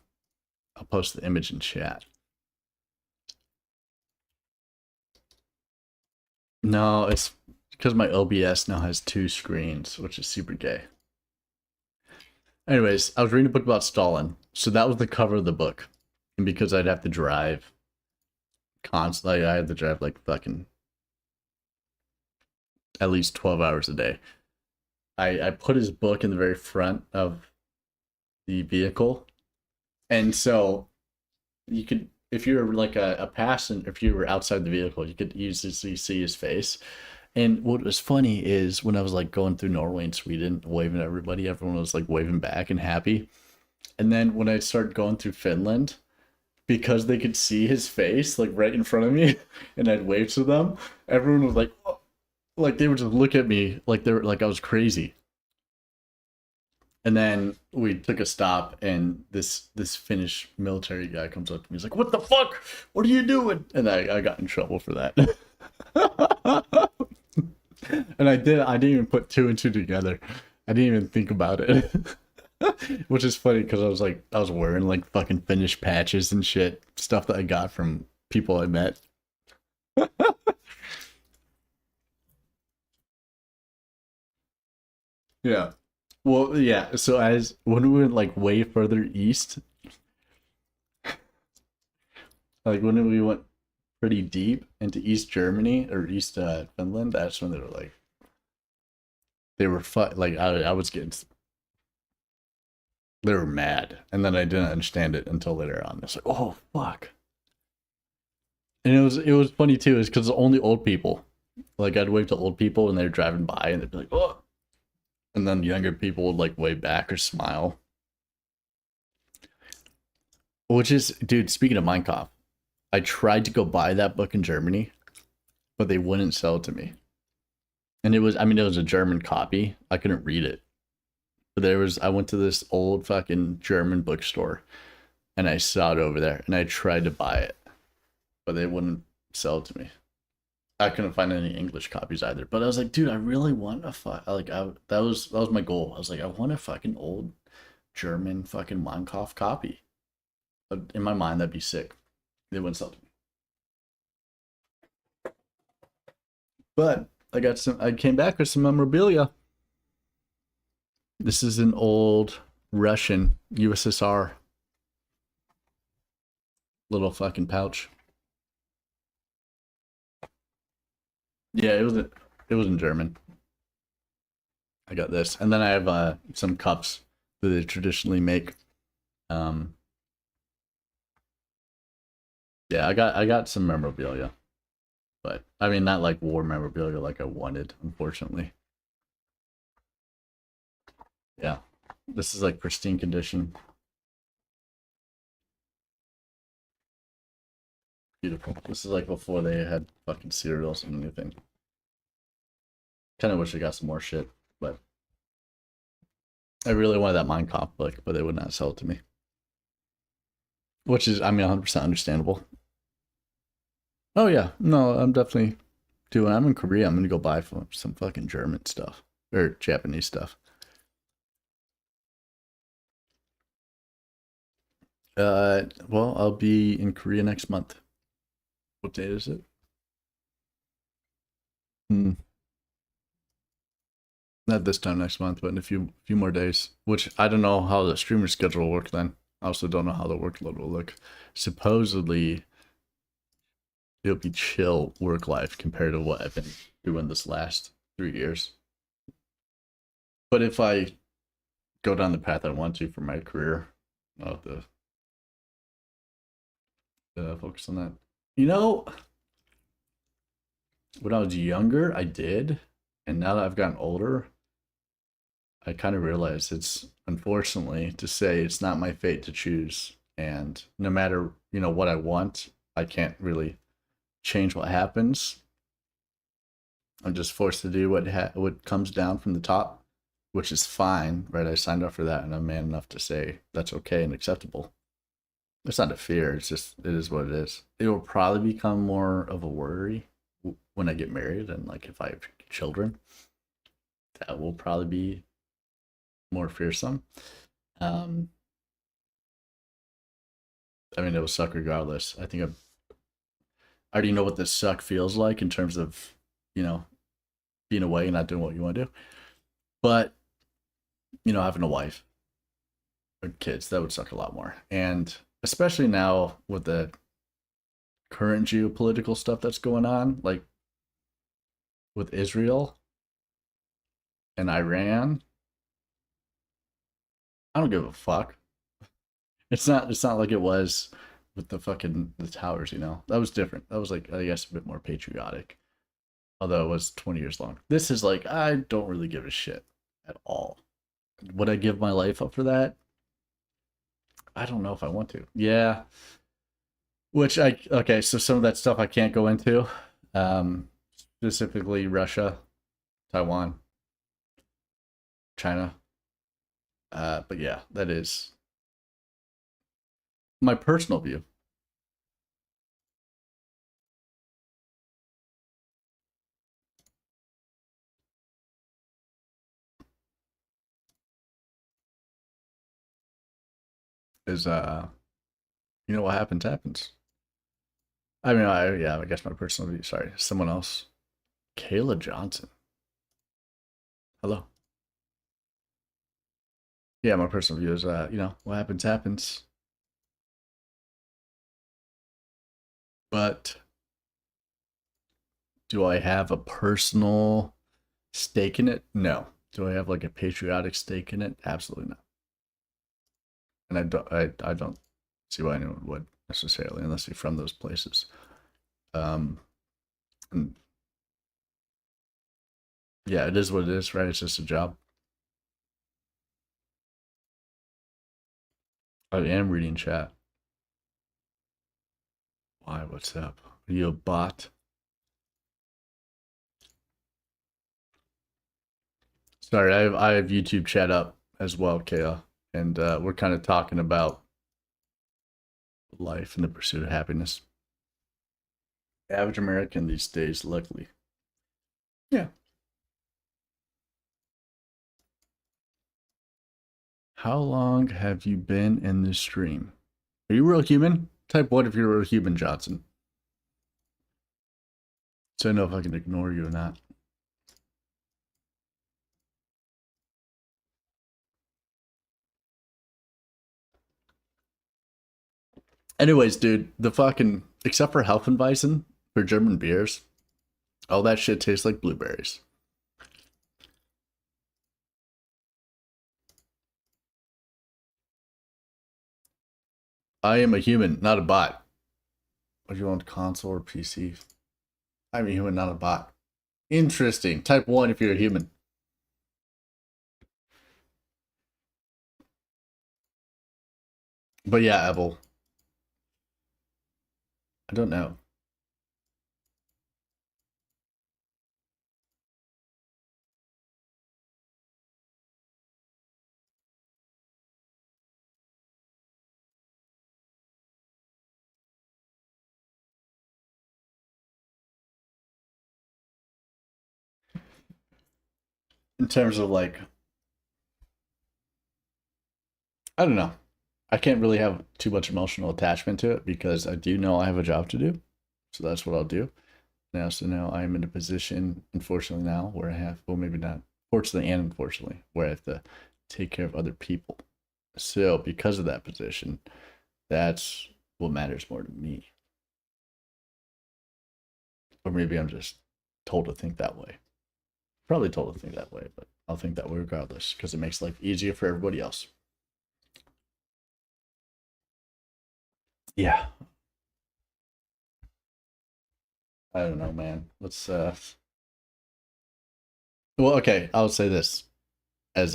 post the image in chat. No, it's because my OBS now has 2 screens, which is super gay. Anyways, I was reading a book about Stalin. So that was the cover of the book. And because I'd have to drive constantly, I had to drive like fucking at least 12 hours a day. I put his book in the very front of the vehicle. And so you could, if you were like a passenger, if you were outside the vehicle, you could easily see his face. And what was funny is when I was like going through Norway and Sweden, waving at everybody, everyone was like waving back and happy. And then when I started going through Finland, because they could see his face like right in front of me, and I'd wave to them, everyone was like, oh. Like they would just look at me like they were like I was crazy. And then we took a stop, and this Finnish military guy comes up to me. He's like, "What the fuck? What are you doing?" And I got in trouble for that. And I didn't even put 2 and 2 together. I didn't even think about it. Which is funny because I was wearing like fucking Finnish patches and shit, stuff that I got from people I met. Yeah. Well, yeah. So when we went like way further east, like when we went pretty deep into East Germany or East Finland, that's when they were like I was getting, they were mad, and then I didn't understand it until later on. It's like, oh fuck. And it was funny too, is because only old people. Like I'd wave to old people when they were driving by, and they'd be like, oh. And then younger people would like wave back or smile. Which is, dude, speaking of Minecraft, I tried to go buy that book in Germany, but they wouldn't sell it to me. And it was a German copy. I couldn't read it. But I went to this old fucking German bookstore, and I saw it over there, and I tried to buy it, but they wouldn't sell it to me. I couldn't find any English copies either. But I was like, dude, I really want that was my goal. I was like, I want a fucking old German fucking Minecraft copy. But in my mind, that'd be sick. They wouldn't sell it to me. But I came back with some memorabilia. This is an old Russian USSR little fucking pouch. Yeah, it was in German. I got this, and then I have some cups that they traditionally make. Yeah, I got some memorabilia, but I mean not like war memorabilia like I wanted, unfortunately. Yeah, this is like pristine condition. Beautiful. This is like before they had fucking cereals and anything. Kind of wish I got some more shit, but I really wanted that Minecraft book, but they would not sell it to me. Which is, I mean, 100% understandable. Oh yeah, no, I'm definitely doing. I'm in Korea. I'm gonna go buy some fucking German stuff or Japanese stuff. Well, I'll be in Korea next month. What day is it? Not this time next month, but in a few more days. Which I don't know how the streamer schedule will work then. I also don't know how the workload will look. Supposedly, it'll be chill work life compared to what I've been doing this last 3 years. But if I go down the path I want to for my career, I'll have to focus on that. You know, when I was younger, I did. And now that I've gotten older, I kind of realize it's, unfortunately, to say it's not my fate to choose. And no matter, you know, what I want, I can't really change what happens. I'm just forced to do what comes down from the top, which is fine, right? I signed up for that, and I'm man enough to say that's okay and acceptable. It's not a fear. It's just, it is what it is. It will probably become more of a worry when I get married, and like if I have children, that will probably be more fearsome. I mean, it will suck regardless. I think I already know what this suck feels like in terms of, you know, being away and not doing what you want to do. But, you know, having a wife or kids, that would suck a lot more. And especially now with the current geopolitical stuff that's going on, like with Israel and Iran, I don't give a fuck. It's not like it was with the towers, you know. That was different. That was like, I guess, a bit more patriotic. Although it was 20 years long. This is like, I don't really give a shit at all. Would I give my life up for that? I don't know if I want to. Yeah. Okay, so some of that stuff I can't go into. Specifically Russia, Taiwan, China. But yeah, that is my personal view. Is you know, what happens happens. I mean, I guess my personal view. Sorry, someone else. Kayla Johnson. Hello. Yeah, my personal view is, you know, what happens happens. But do I have a personal stake in it? No. Do I have like a patriotic stake in it? Absolutely not. And I don't see why anyone would necessarily, unless you're from those places. And yeah, it is what it is, right? It's just a job. I am reading chat. Why? What's up? Are you a bot? Sorry, I have YouTube chat up as well, Kayla, and we're kind of talking about life and the pursuit of happiness. Average American these days, luckily. Yeah. How long have you been in this stream? Are you a real human? Type 1 if you're a real human, Johnson. So I know if I can ignore you or not. Anyways, dude, the fucking, except for Hefeweizen for German beers, all that shit tastes like blueberries. I am a human, not a bot. What do you want, console or PC? I'm a human, not a bot. Interesting. Type 1 if you're a human. But yeah, Evel. I don't know. in terms of like, I don't know. I can't really have too much emotional attachment to it because I do know I have a job to do. So that's what I'll do. And I also know I'm in a position, unfortunately now, where I have, well, maybe not, fortunately and unfortunately, where I have to take care of other people. So because of that position, that's what matters more to me. Or maybe I'm just told to think that way. Probably told to think that way, but I'll think that way regardless because it makes life easier for everybody else. Yeah. I don't know, man. Let's well, okay, I'll say this as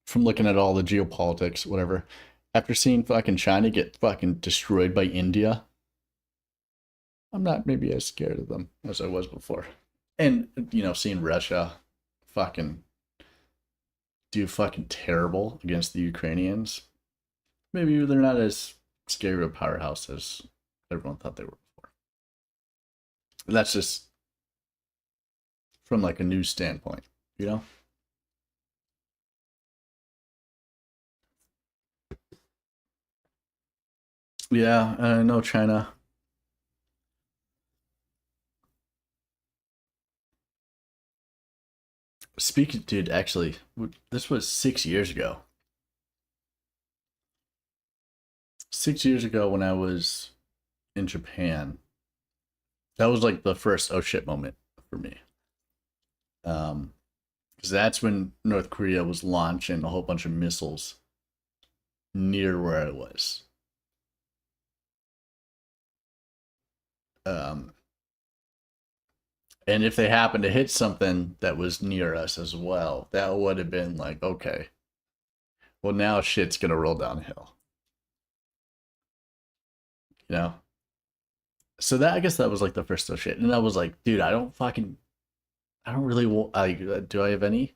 from looking at all the geopolitics, whatever, after seeing fucking China get fucking destroyed by India, I'm not maybe as scared of them as I was before. And, you know, seeing Russia fucking do fucking terrible against the Ukrainians, maybe they're not as scary of a powerhouse as everyone thought they were before. That's just from like a news standpoint, you know? Yeah, I know China. Speaking, dude, actually, this was 6 years ago. 6 years ago when I was in Japan, that was like the first oh shit moment for me. Because that's when North Korea was launching a whole bunch of missiles near where I was. And if they happened to hit something that was near us as well, that would have been like, okay, well, now shit's gonna roll downhill. You know? So that, I guess that was like the first of shit. And I was like, dude, I don't really want, do I have any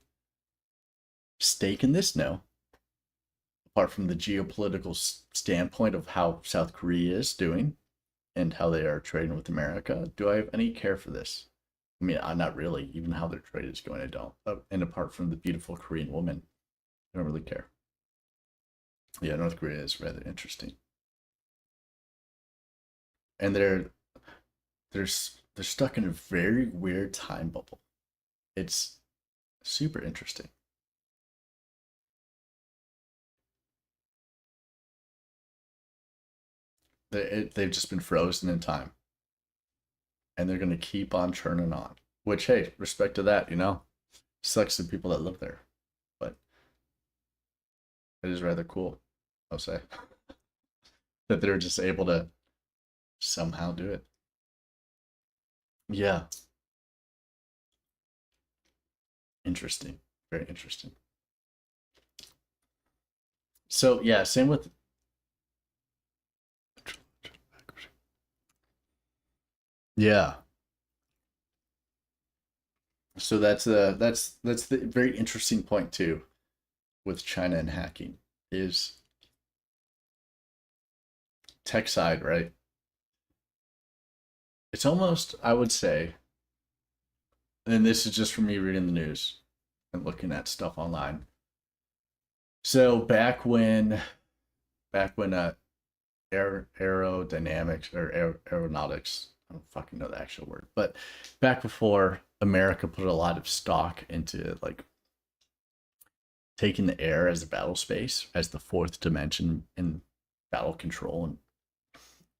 stake in this? No. Apart from the geopolitical standpoint of how South Korea is doing and how they are trading with America, do I have any care for this? I mean, I'm not really. Even how their trade is going, I don't. And apart from the beautiful Korean woman, I don't really care. Yeah, North Korea is rather interesting. And they're stuck in a very weird time bubble. It's super interesting. They've just been frozen in time. And they're going to keep on churning on. Which, hey, respect to that, you know? Sucks to people that live there. But it is rather cool, I'll say. That they're just able to somehow do it. Yeah. Interesting. Very interesting. So, yeah, same with... Yeah. So that's the very interesting point too with China and hacking is tech side, right? It's almost, I would say, and this is just from me reading the news and looking at stuff online. So back when aerodynamics or aeronautics, I don't fucking know the actual word, but back before America put a lot of stock into like taking the air as the battle space, as the fourth dimension in battle control and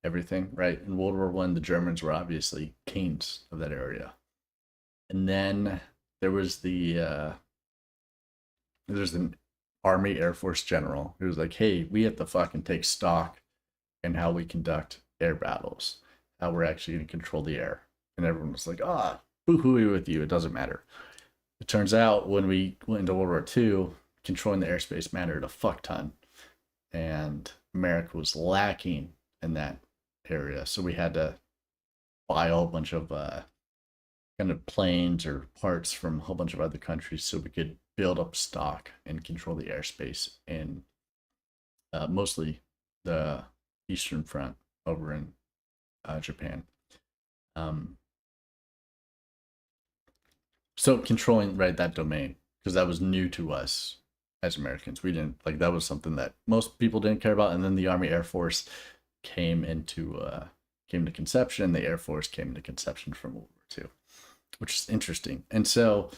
everything, right? In World War I, the Germans were obviously kings of that area. And then there was there's an Army Air Force general who was like, hey, we have to fucking take stock in how we conduct air battles, how we're actually going to control the air. And everyone was like, boo-hooey with you, it doesn't matter. It turns out when we went into World War II, controlling the airspace mattered a fuck ton. And America was lacking in that area. So we had to buy a whole bunch of kind of planes or parts from a whole bunch of other countries so we could build up stock and control the airspace in mostly the Eastern Front over in Japan. So controlling, right, that domain, because that was new to us as Americans. We didn't, like, that was something that most people didn't care about. And then the Army Air Force came to conception. The Air Force came into conception from World War II, which is interesting. And so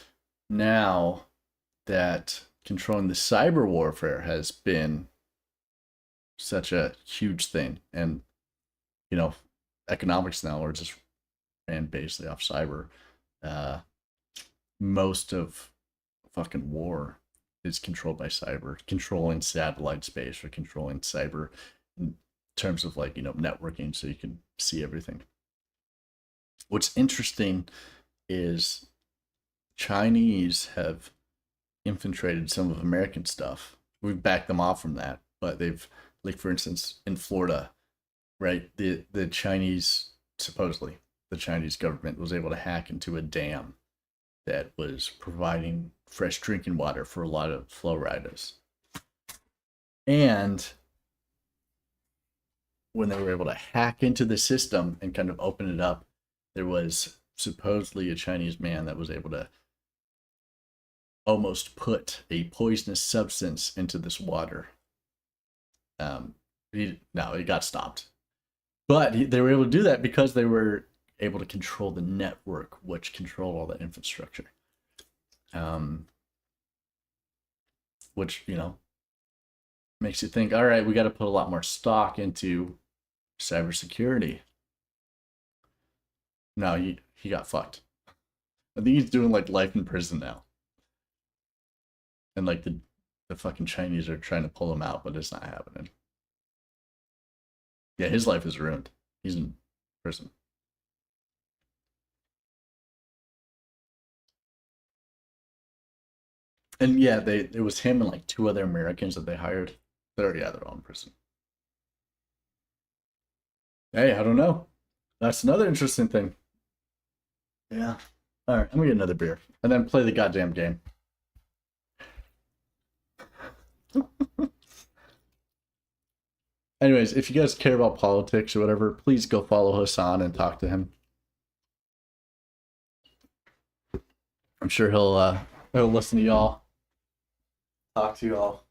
now that controlling the cyber warfare has been such a huge thing, and you know, economics now are just ran basically off cyber. Most of fucking war is controlled by cyber, controlling satellite space or controlling cyber in terms of, like, you know, networking so you can see everything. What's interesting is Chinese have infiltrated some of American stuff. We've backed them off from that, but they've, like, for instance, in Florida, right, the Chinese, supposedly the Chinese government was able to hack into a dam that was providing fresh drinking water for a lot of flow riders. And when they were able to hack into the system and kind of open it up, there was supposedly a Chinese man that was able to almost put a poisonous substance into this water. It got stopped. But they were able to do that because they were able to control the network, which controlled all that infrastructure. Which, you know, makes you think, all right, we got to put a lot more stock into cybersecurity. No, he got fucked. I think he's doing, like, life in prison now. And, like, the fucking Chinese are trying to pull him out, but it's not happening. Yeah, his life is ruined. He's in prison. And yeah, it was him and like 2 other Americans that they hired. They're all in prison. Hey, I don't know. That's another interesting thing. Yeah. All right, I'm gonna get another beer and then play the goddamn game. Anyways, if you guys care about politics or whatever, please go follow Hassan and talk to him. I'm sure he'll listen to y'all. Talk to y'all.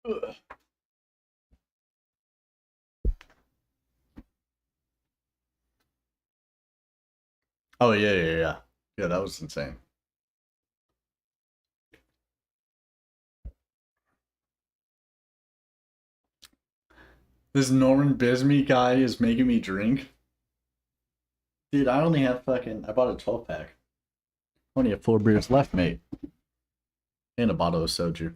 Ugh. Oh yeah. Yeah, that was insane. This Norman Bisme guy is making me drink. Dude, I only have I bought a 12-pack. Only have 4 beers left, mate. And a bottle of soju.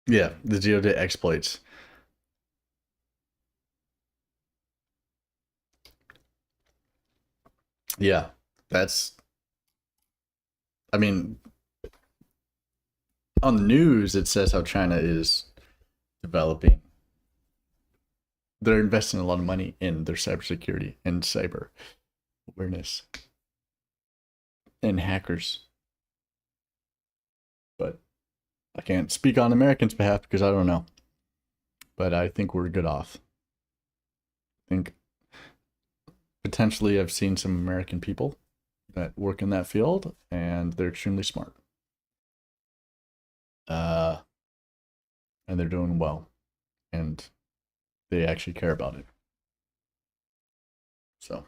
Yeah, the Geodet exploits. Yeah, I mean, on the news, it says how China is developing. They're investing a lot of money in their cybersecurity and cyber awareness and hackers. But I can't speak on Americans' behalf because I don't know. But I think we're good off. I think potentially I've seen some American people that work in that field, and they're extremely smart. And they're doing well, and they actually care about it. So.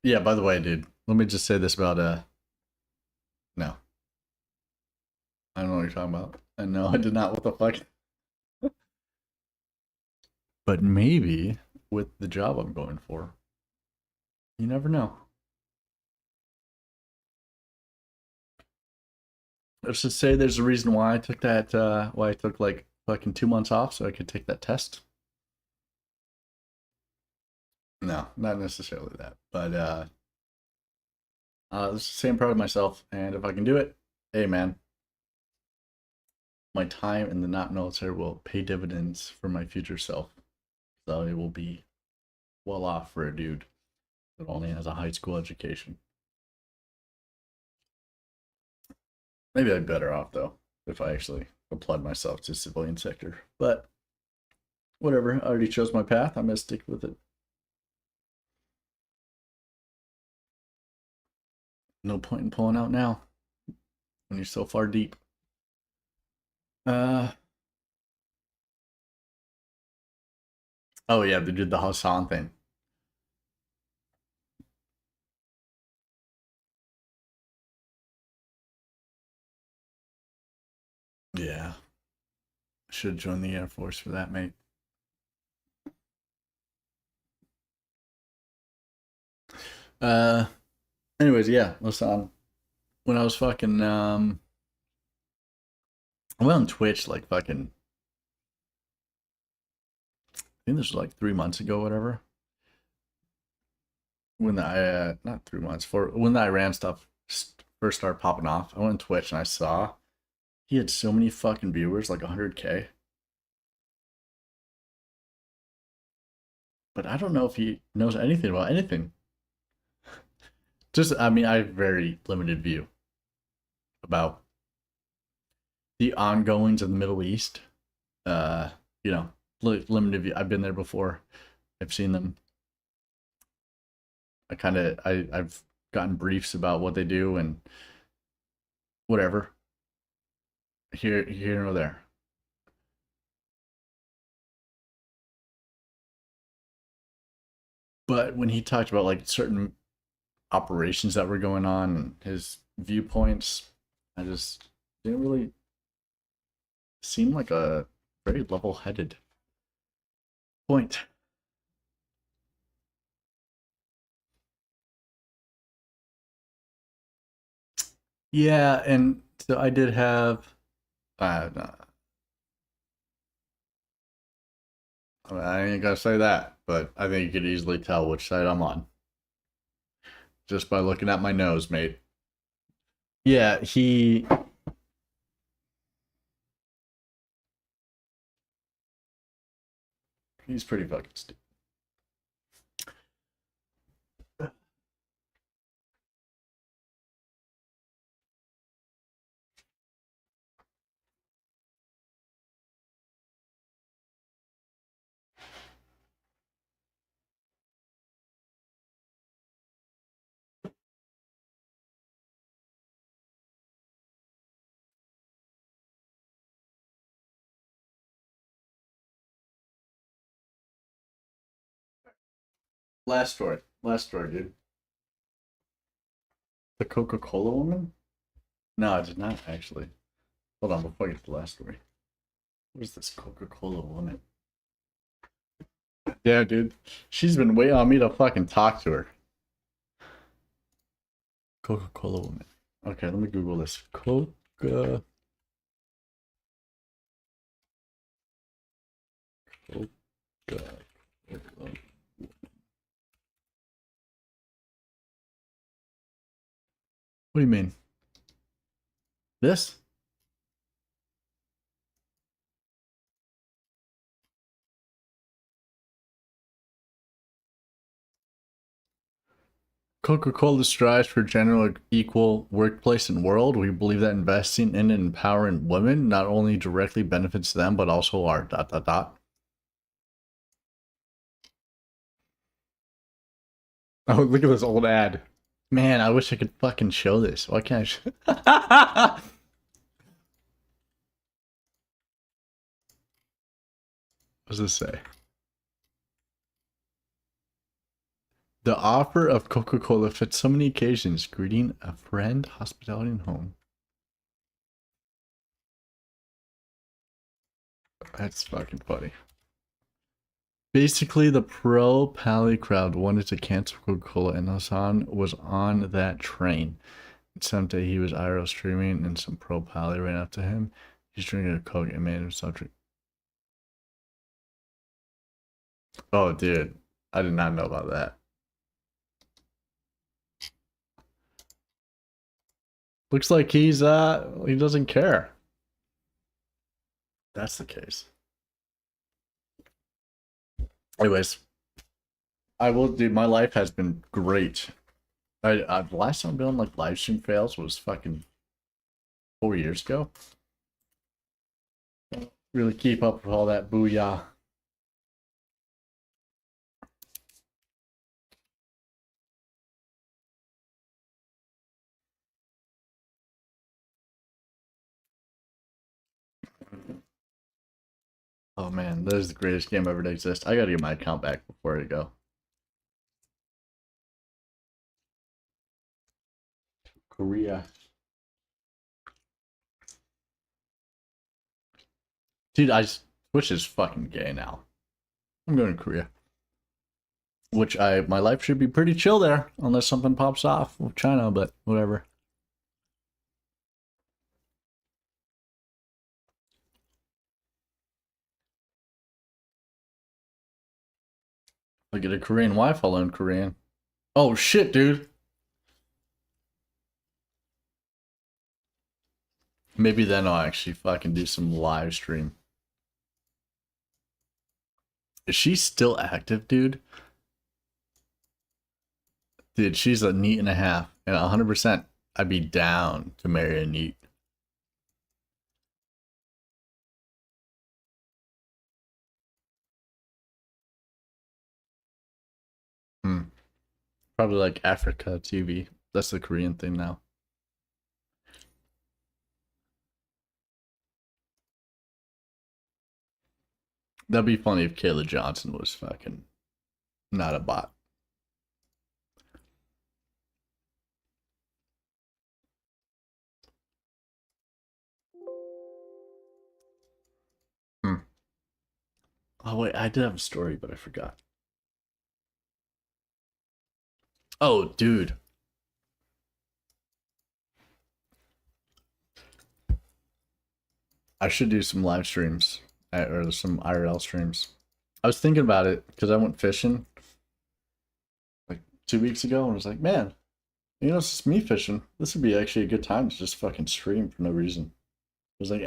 Yeah, by the way, dude, let me just say this about, no. I don't know what you're talking about. And no, I did not. What the fuck? But maybe with the job I'm going for, you never know. Let's just say there's a reason why I took that, why I took like fucking 2 months off so I could take that test. No, not necessarily that, but let's just say I'm proud of myself, and if I can do it, hey man, my time in the not military will pay dividends for my future self. So it will be well off for a dude that only has a high school education. Maybe I'd be better off though if I actually applied myself to civilian sector. But whatever, I already chose my path. I'm gonna stick with it. No point in pulling out now when you're so far deep. Oh yeah, they did the Hassan thing. Yeah. Should join the Air Force for that, mate. Anyways, yeah, listen, when I was fucking, I went on Twitch like fucking, I think this was like 3 months ago, whatever. When I, not 3 months, when the Iran stuff first started popping off, I went on Twitch and I saw he had so many fucking viewers, like 100K. But I don't know if he knows anything about anything. Just, I mean, I have very limited view about the ongoings of the Middle East. You know, limited view. I've been there before. I've seen them. I've gotten briefs about what they do and whatever. Here or there. But when he talked about like certain operations that were going on and his viewpoints, I just didn't really seem like a very level-headed point. Yeah, and so I did have I ain't gonna say that, but I think you could easily tell which side I'm on. Just by looking at my nose, mate. Yeah, he's pretty fucking stupid. Last story, dude. The Coca-Cola woman? No, I did not actually. Hold on, before I get to the last story. What is this Coca-Cola woman? Yeah, dude. She's been waiting on me to fucking talk to her. Coca-Cola woman. Okay, let me Google this. Coca-Cola. What do you mean? This? Coca-Cola strives for general equal workplace and world. We believe that investing in and empowering women not only directly benefits them, but also our ... Oh, look at this old ad. Man, I wish I could fucking show this. Why can't I? What does this say? The offer of Coca-Cola fits so many occasions. Greeting a friend, hospitality, and home. That's fucking funny. Basically, the pro-Pally crowd wanted to cancel Coca-Cola, and Hassan was on that train. And someday he was IRL streaming, and some pro-Pally ran up to him. He's drinking a Coke and made himself drink. Oh, dude. I did not know about that. Looks like he doesn't care. That's the case. Anyways, I will do. My life has been great. The last time I've been on like live stream fails was fucking 4 years ago. Really keep up with all that booyah. Oh man, that is the greatest game ever to exist. I gotta get my account back before I go. Korea. Dude, Twitch is fucking gay now. I'm going to Korea. My life should be pretty chill there, unless something pops off with China, but whatever. I get a Korean wife, I'll learn Korean. Oh shit, dude. Maybe then I'll actually fucking do some live stream. Is she still active, dude? Dude, she's a neat and a half. And 100% I'd be down to marry a neat. Probably like Africa TV. That's the Korean thing now. That'd be funny if Kayla Johnson was fucking not a bot. Oh wait, I did have a story, but I forgot. Oh, dude. I should do some live streams or some IRL streams. I was thinking about it because I went fishing like 2 weeks ago and I was like, man, you know, it's just me fishing. This would be actually a good time to just fucking stream for no reason. I was like,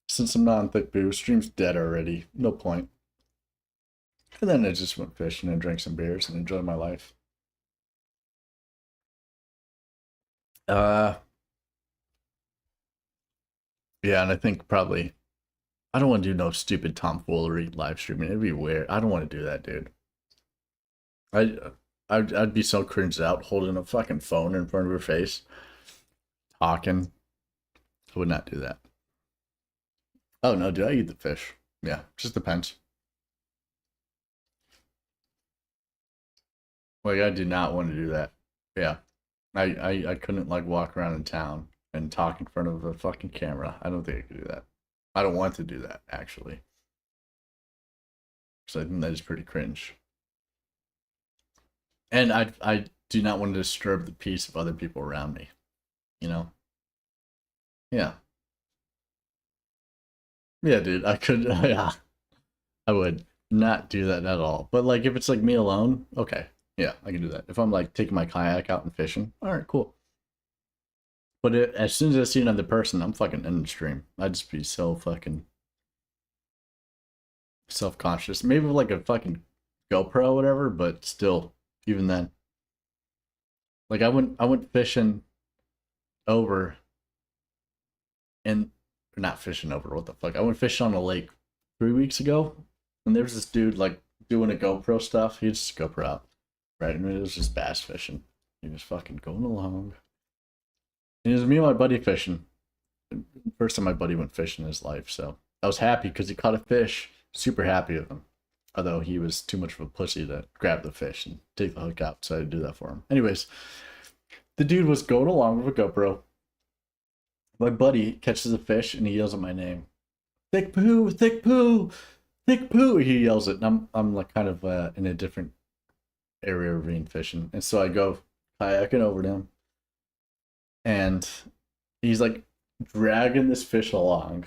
since I'm not on Thick Boo, stream's dead already. No point. And then I just went fishing and drank some beers and enjoyed my life. Yeah, and I think probably I don't want to do no stupid tomfoolery live streaming. It'd be weird. I don't want to do that, dude. I'd be so cringed out holding a fucking phone in front of her face, talking. I would not do that. Oh no, dude, I eat the fish. Yeah, just depends. Like, I do not want to do that. Yeah. I couldn't, like, walk around in town and talk in front of a fucking camera. I don't think I could do that. I don't want to do that, actually. Because I think that is pretty cringe. And I do not want to disturb the peace of other people around me. You know? Yeah. Yeah, dude, I could, yeah. I would not do that at all. But, like, if it's, like, me alone, okay. Yeah, I can do that. If I'm, like, taking my kayak out and fishing, alright, cool. But as soon as I see another person, I'm fucking in the stream. I'd just be so fucking self-conscious. Maybe with, like, a fucking GoPro or whatever, but still, even then. Like I went fishing over, and not fishing over. What the fuck? I went fishing on a lake 3 weeks ago, and there was this dude like doing a GoPro stuff. He had just GoPro out, right? And it was just bass fishing. He was fucking going along. And it was me and my buddy fishing. First time my buddy went fishing in his life, so I was happy because he caught a fish. Super happy with him. Although he was too much of a pussy to grab the fish and take the hook out, so I had to do that for him. Anyways, the dude was going along with a GoPro. My buddy catches a fish and he yells at my name. Thick poo, thick poo, thick poo. He yells it, and I'm like kind of in a different area of ravine fishing. And so I go kayaking over to him. And he's like dragging this fish along.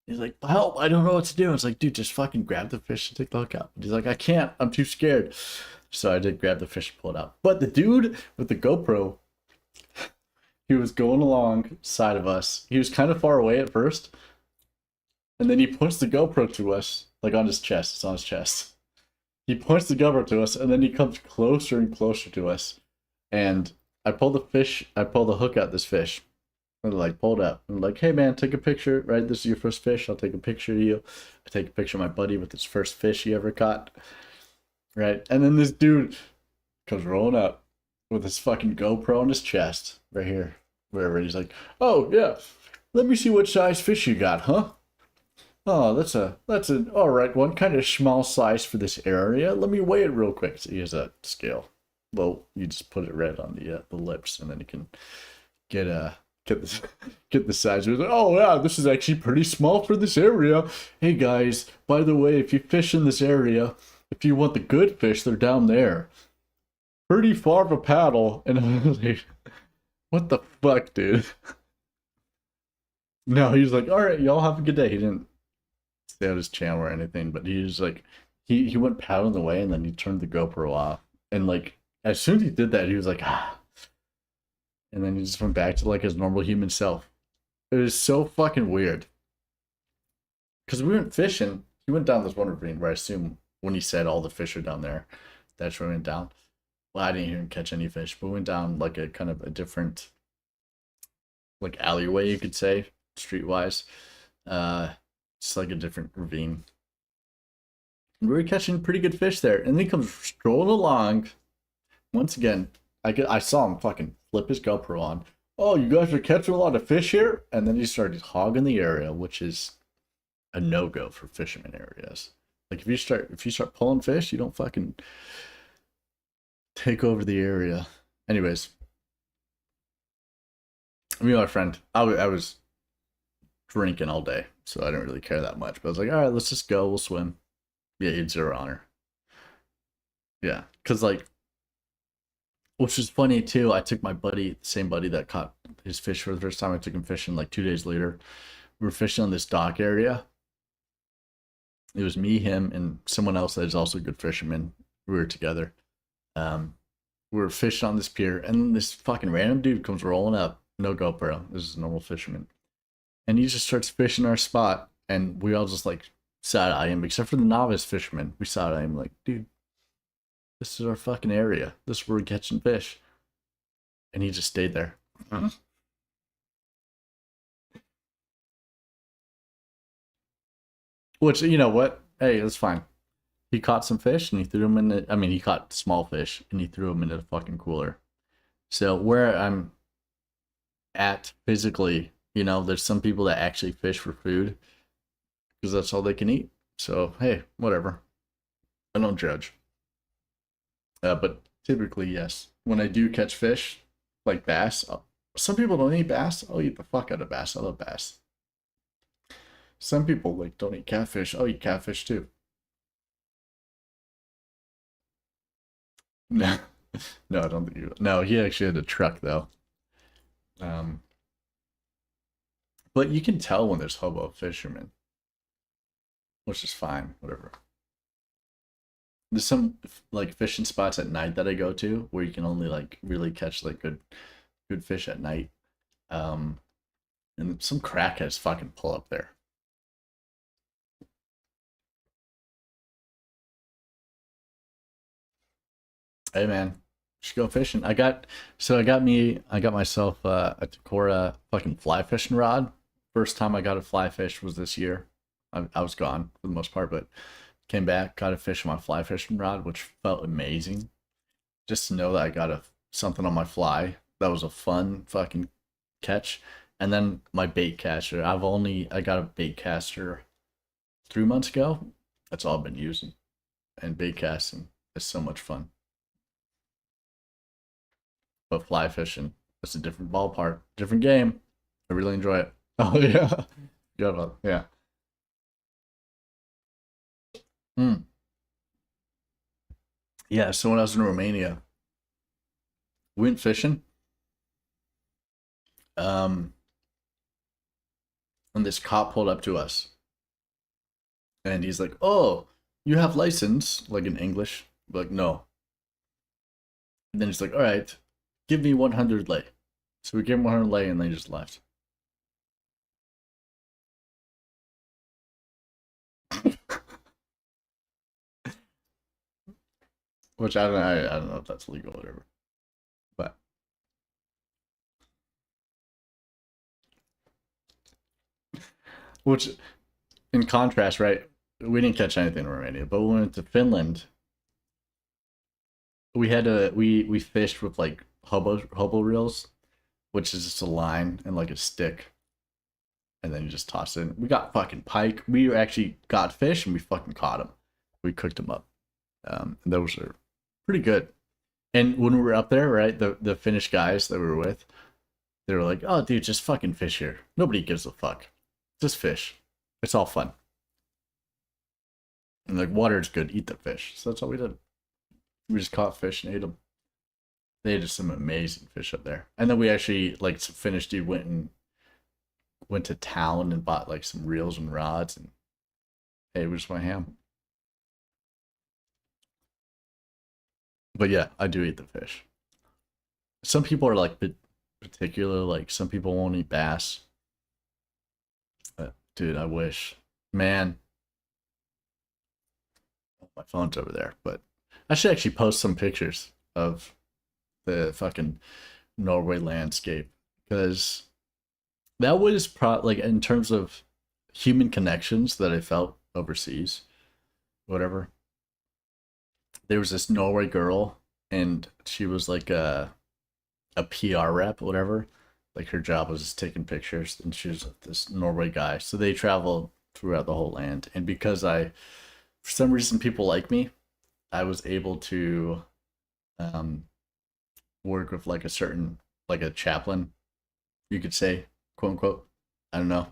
He's like, help, I don't know what to do. I was like, dude, just fucking grab the fish and take the hook out. He's like, I can't, I'm too scared. So I did grab the fish and pull it out. But the dude with the GoPro, he was going alongside of us. He was kind of far away at first. And then he points the GoPro to us, like on his chest. It's on his chest. He points the GoPro to us, and then he comes closer and closer to us. And I pull the hook out this fish. And like pulled up. I'm like, hey man, take a picture, right? This is your first fish. I'll take a picture of you. I take a picture of my buddy with his first fish he ever caught. Right? And then this dude comes rolling up with his fucking GoPro on his chest. Right here. Wherever. He's like, oh yeah, let me see what size fish you got, huh? Oh, that's an alright one. Kind of small size for this area. Let me weigh it real quick. So he has a scale. Well, you just put it right on the lips, and then you can get the size. Like, oh yeah, this is actually pretty small for this area. Hey guys, by the way, if you fish in this area, if you want the good fish, they're down there. Pretty far of a paddle. And I was like, what the fuck, dude? No, he's like, all right, y'all have a good day. He didn't stay on his channel or anything, but he was like, he went paddling away, and then he turned the GoPro off. And like, as soon as he did that, he was like, ah. And then he just went back to like his normal human self. It was so fucking weird. Because we went fishing. He went down this one ravine where I assume when he said all the fish are down there, that's where we went down. Well, I didn't even catch any fish, but we went down like a kind of a different like alleyway, you could say, streetwise. Just like a different ravine. And we were catching pretty good fish there. And then he comes strolling along. Once again, I saw him fucking flip his GoPro on. Oh, you guys are catching a lot of fish here? And then he started hogging the area, which is a no-go for fishermen areas. Like if you start pulling fish, you don't fucking take over the area. Anyways, me and my friend, I was drinking all day, so I didn't really care that much. But I was like, all right, let's just go. We'll swim. Yeah, he had 0 honor. Yeah, because like, which is funny too, I took my buddy, the same buddy that caught his fish for the first time. I took him fishing like 2 days later. We were fishing on this dock area. It was me, him, and someone else that is also a good fisherman. We were together. We were fishing on this pier, and this fucking random dude comes rolling up. No GoPro. This is a normal fisherman. And he just starts fishing our spot, and we all just like side-eye him, except for the novice fisherman. We side-eye him like, dude, this is our fucking area. This is where we're catching fish. And he just stayed there. Which, you know what? Hey, that's fine. He caught some fish and he threw them in the... I mean, he caught small fish and he threw them into the fucking cooler. So where I'm at physically, you know, there's some people that actually fish for food because that's all they can eat. So, hey, whatever. I don't judge. But typically, yes. When I do catch fish, like bass, some people don't eat bass. I'll eat the fuck out of bass. I love bass. Some people like don't eat catfish. I'll eat catfish too. No, no, I don't think you. No, he actually had a truck though. But you can tell when there's hobo fishermen, which is fine. Whatever. There's some like fishing spots at night that I go to where you can only like really catch like good fish at night. And some crackheads fucking pull up there. Hey man, Just go fishing. I got myself a Takora fucking fly fishing rod. First time I got a fly fish was this year. I was gone for the most part, but came back, got a fish on my fly fishing rod, which felt amazing. Just to know that I got something on my fly. That was a fun fucking catch. And then my bait caster. I got a bait caster 3 months ago. That's all I've been using. And bait casting is so much fun. But fly fishing, that's a different ballpark, different game. I really enjoy it. Oh yeah, yeah. Yeah. So when I was in Romania, we went fishing. And this cop pulled up to us, and he's like, "Oh, you have license?" Like in English. We're like, no. And then he's like, "All right, give me 100 lei." So we gave him 100 lei, and they just left. Which I don't know if that's legal or whatever. But which, in contrast, right? We didn't catch anything in Romania, but when we went to Finland, we fished with like hobo reels, which is just a line and like a stick, and then you just toss it in. We got fucking pike. We actually got fish and we fucking caught them. We cooked them up. And those are pretty good. And when we were up there, right, the Finnish guys that we were with, they were like, "Oh, dude, just fucking fish here. Nobody gives a fuck. Just fish. It's all fun." And like, water is good. Eat the fish. So that's all we did. We just caught fish and ate them. They had some amazing fish up there. And then we actually, like, some Finnish dude went to town and bought like some reels and rods, and hey, we just went ham. But yeah, I do eat the fish. Some people are like particular, like some people won't eat bass. Dude, I wish. Man. My phone's over there, but I should actually post some pictures of the fucking Norway landscape, because that was like, in terms of human connections that I felt overseas, whatever. There was this Norway girl, and she was like a PR rep, whatever. Like, her job was just taking pictures, and she was this Norway guy. So they traveled throughout the whole land, and because for some reason people like me, I was able to work with like a chaplain, you could say, quote unquote. I don't know.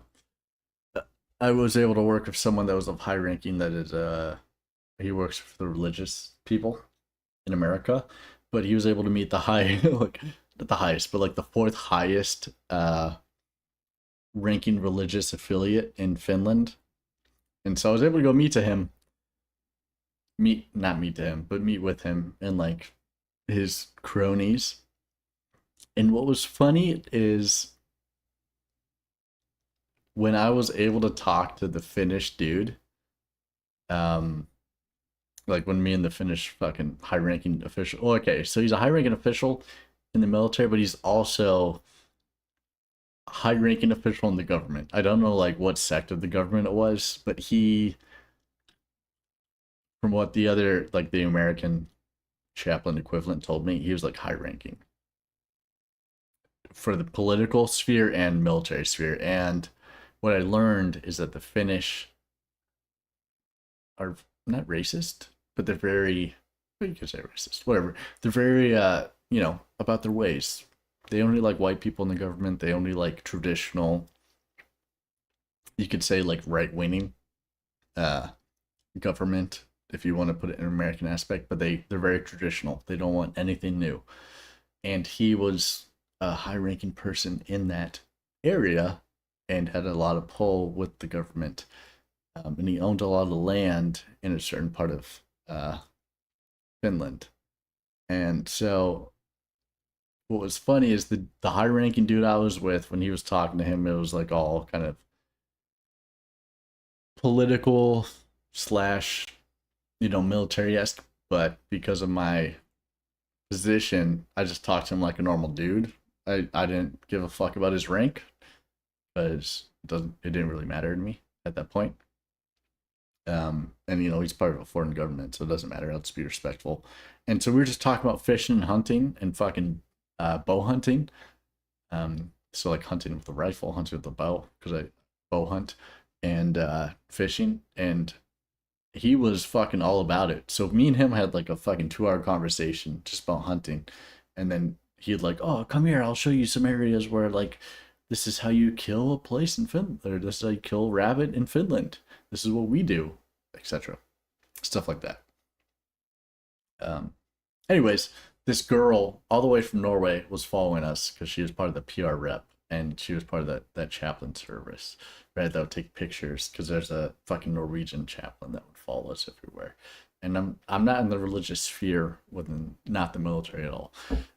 I was able to work with someone that was of high ranking, that is he works for the religious people in America, but he was able to meet the like, not the highest, but like the fourth highest ranking religious affiliate in Finland. And so I was able to go meet with him and like his cronies. And what was funny is when I was able to talk to the Finnish dude, like when me and the Finnish fucking high-ranking official, okay, so he's a high-ranking official in the military, but he's also a high-ranking official in the government. I don't know like what sect of the government it was, but he, from what the other, like the American chaplain equivalent told me, he was like high-ranking for the political sphere and military sphere. And what I learned is that the Finnish are not racist, but they're very, you could say racist, whatever. They're very, about their ways. They only like white people in the government. They only like traditional, you could say like right-wing government, if you want to put it in an American aspect, but they're very traditional. They don't want anything new. And he was a high-ranking person in that area and had a lot of pull with the government. And he owned a lot of land in a certain part of Finland. And so what was funny is the high-ranking dude I was with, when he was talking to him, it was like all kind of political / military-esque, but because of my position, I just talked to him like a normal dude. I didn't give a fuck about his rank, because it didn't really matter to me at that point. And you know, he's part of a foreign government, so it doesn't matter. I'll just be respectful. And so we were just talking about fishing and hunting and fucking bow hunting. So like hunting with a rifle, hunting with a bow, because I bow hunt, and fishing, and he was fucking all about it. So me and him had like a fucking 2-hour conversation just about hunting, and then he'd like, oh, come here, I'll show you some areas where like this is how you kill a place in Finland, or this is how you kill a rabbit in Finland. This is what we do, etc. Stuff like that. Anyways, this girl all the way from Norway was following us because she was part of the PR rep, and she was part of that chaplain service, right? That would take pictures, because there's a fucking Norwegian chaplain that would follow us everywhere. And I'm not in the religious sphere within, not the military at all.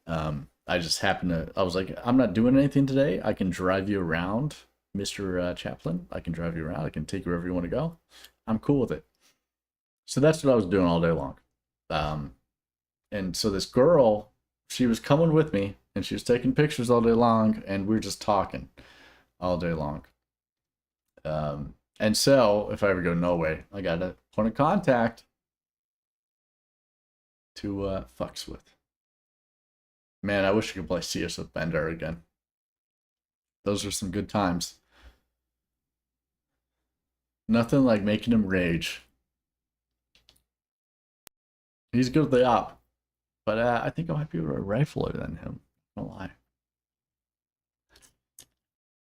I just happened to, I was like, I'm not doing anything today. I can drive you around, Mr. Chaplain. I can drive you around. I can take you wherever you want to go. I'm cool with it. So that's what I was doing all day long. And so this girl, she was coming with me, and she was taking pictures all day long, and we were just talking all day long. And so if I ever go Norway, I got a point of contact to fucks with. Man, I wish I could play CS with Bender again. Those are some good times. Nothing like making him rage. He's good with the op, but I think I might be a rifler than him. Don't lie.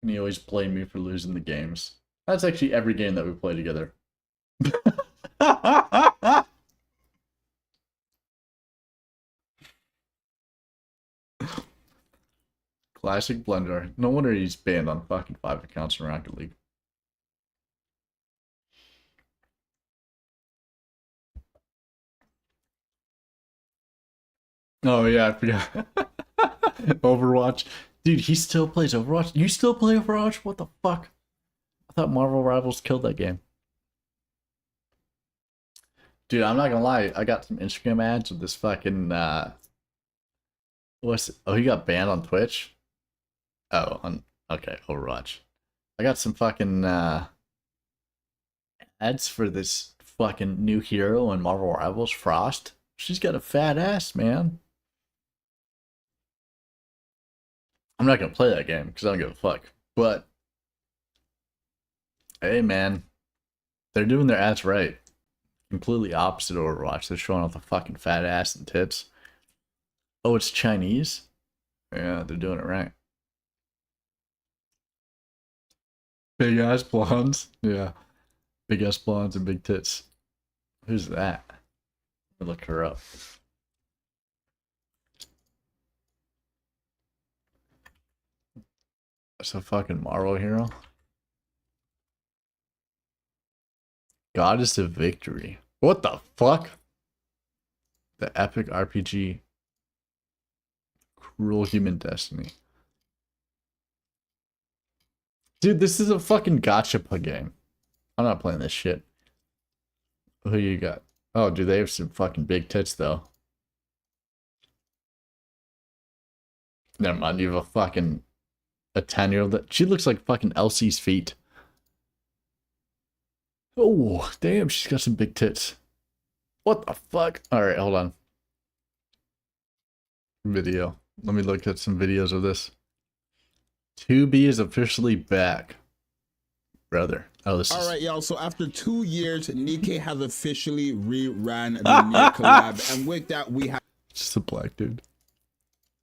And he always blamed me for losing the games. That's actually every game that we play together. Classic Blender. No wonder he's banned on fucking 5 accounts in Rocket League. Oh yeah, I forgot. Overwatch. Dude, he still plays Overwatch? You still play Overwatch? What the fuck? I thought Marvel Rivals killed that game. Dude, I'm not gonna lie. I got some Instagram ads with this fucking, oh, he got banned on Twitch? Oh, okay, Overwatch. I got some fucking, ads for this fucking new hero in Marvel Rivals, Frost. She's got a fat ass, man. I'm not gonna play that game because I don't give a fuck. But hey, man, they're doing their ads right. Completely opposite of Overwatch. They're showing off the fucking fat ass and tits. Oh, it's Chinese? Yeah, they're doing it right. Big ass blondes? Yeah. Big ass blondes and big tits. Who's that? Let me look her up. That's a fucking Marvel hero. Goddess of Victory. What the fuck? The epic RPG. Cruel Human Destiny. Dude, this is a fucking gacha game. I'm not playing this shit. Who you got? Oh, dude, they have some fucking big tits, though. Never mind, you have a fucking... a 10-year-old that... She looks like fucking Elsie's feet. Oh, damn, she's got some big tits. What the fuck? Alright, hold on. Video. Let me look at some videos of this. 2B is officially back. Brother. Oh, this All right, y'all. So after 2 years, Nikke has officially reran the Nier collab. And with that, we have... Just a black dude.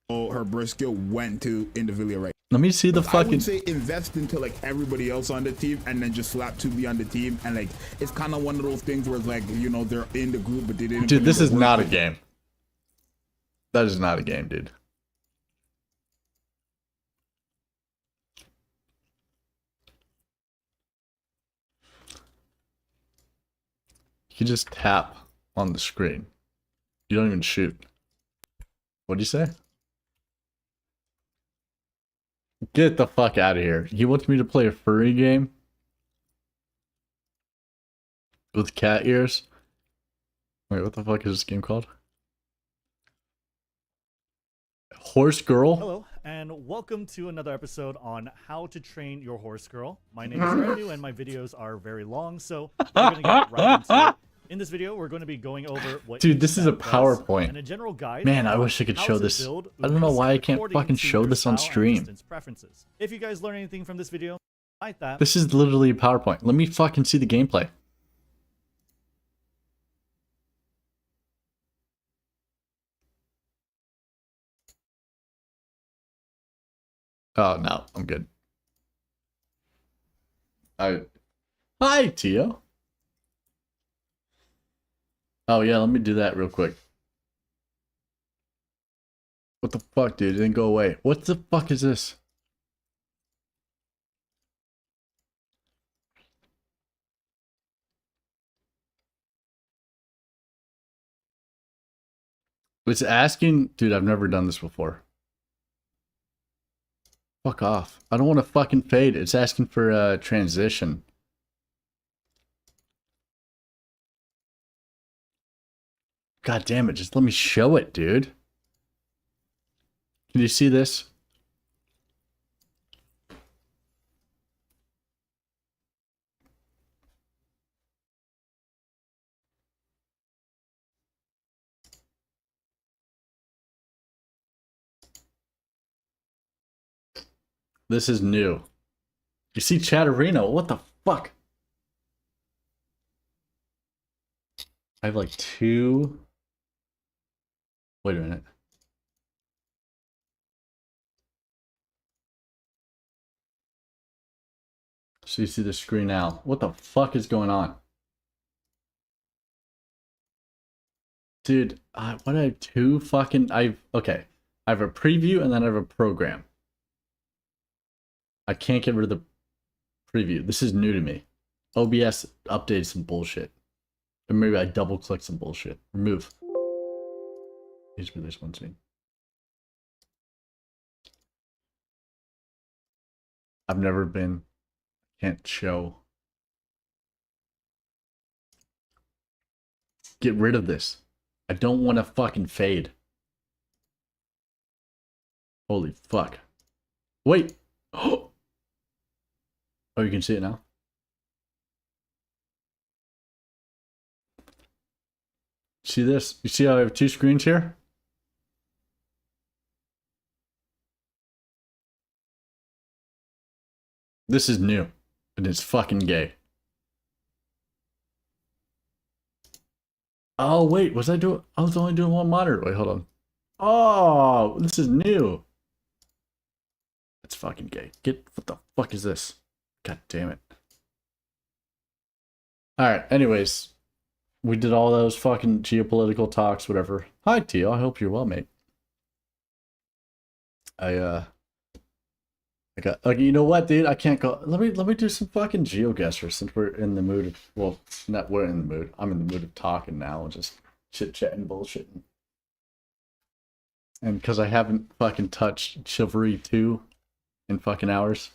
Oh, her brisket went to Indivilia right. Let me see the I fucking... would say invest into like everybody else on the team and then just slap 2B on the team. And like, it's kind of one of those things where it's like, you know, they're in the group, but they didn't... Dude, this is not a game. That is not a game, dude. You just tap on the screen. You don't even shoot. What'd you say? Get the fuck out of here. He wants me to play a furry game? With cat ears? Wait, what the fuck is this game called? horse girl. Hello, and welcome to another episode on how to train your horse girl. My name is Rendu, and my videos are very long, so we're going to get right into it. In this video, we're going to be going over what Dude, this is a each step does PowerPoint. and a general guide. Man, I on wish I could how show to this. build I don't know moves why I can't according fucking to show your this on style and stream. distance preferences. If you guys learn anything from this video, like that. This is literally a PowerPoint. Let me fucking see the gameplay. Oh, no, I'm good. Hi, Tio. Oh, yeah, let me do that real quick. What the fuck, dude? It didn't go away. What the fuck is this? It's asking... Dude, I've never done this before. Fuck off. I don't want to fucking fade. It's asking for a transition. God damn it. Just let me show it, dude. Can you see this? This is new. You see Chatterino? What the fuck? I have like 2... Wait a minute. So you see the screen now. What the fuck is going on? Dude, what do I have 2 fucking... Okay. I have a preview and then I have a program. I can't get rid of the preview. This is new to me. OBS updated some bullshit. Or maybe I double clicked some bullshit. Remove. Please release one scene. I've never been. Can't show. Get rid of this. I don't want to fucking fade. Holy fuck. Wait. Oh, you can see it now? See this? You see how I have 2 screens here? This is new. And it's fucking gay. Oh, wait. I was only doing one monitor. Wait, hold on. Oh, this is new. It's fucking gay. What the fuck is this? God damn it. Alright, anyways. We did all those fucking geopolitical talks, whatever. Hi, Tio. I hope you're well, mate. I got... Okay, you know what, dude? I can't go... Let me do some fucking GeoGuessr since we're in the mood of... Well, we're in the mood. I'm in the mood of talking now and just chit-chatting, bullshitting. And because I haven't fucking touched Chivalry 2 in fucking hours.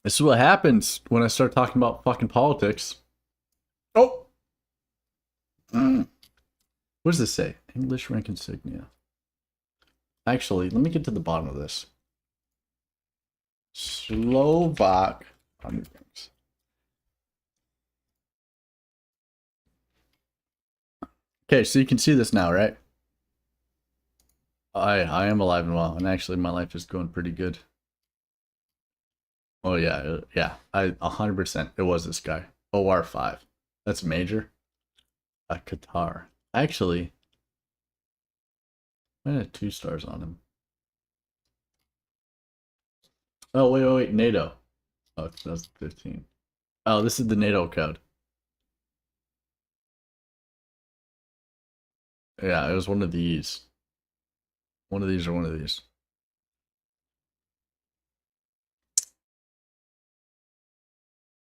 This is what happens when I start talking about fucking politics. Oh! What does this say? English rank insignia. Actually, let me get to the bottom of this. Slovak underranks. Okay, so you can see this now, right? I am alive and well, and actually my life is going pretty good. Oh yeah, yeah. 100%. It was this guy. OR5. That's major. Qatar. Actually, I had 2 stars on him. Oh wait. NATO. Oh, it's 2015. Oh, this is the NATO code. Yeah, it was one of these. One of these or one of these.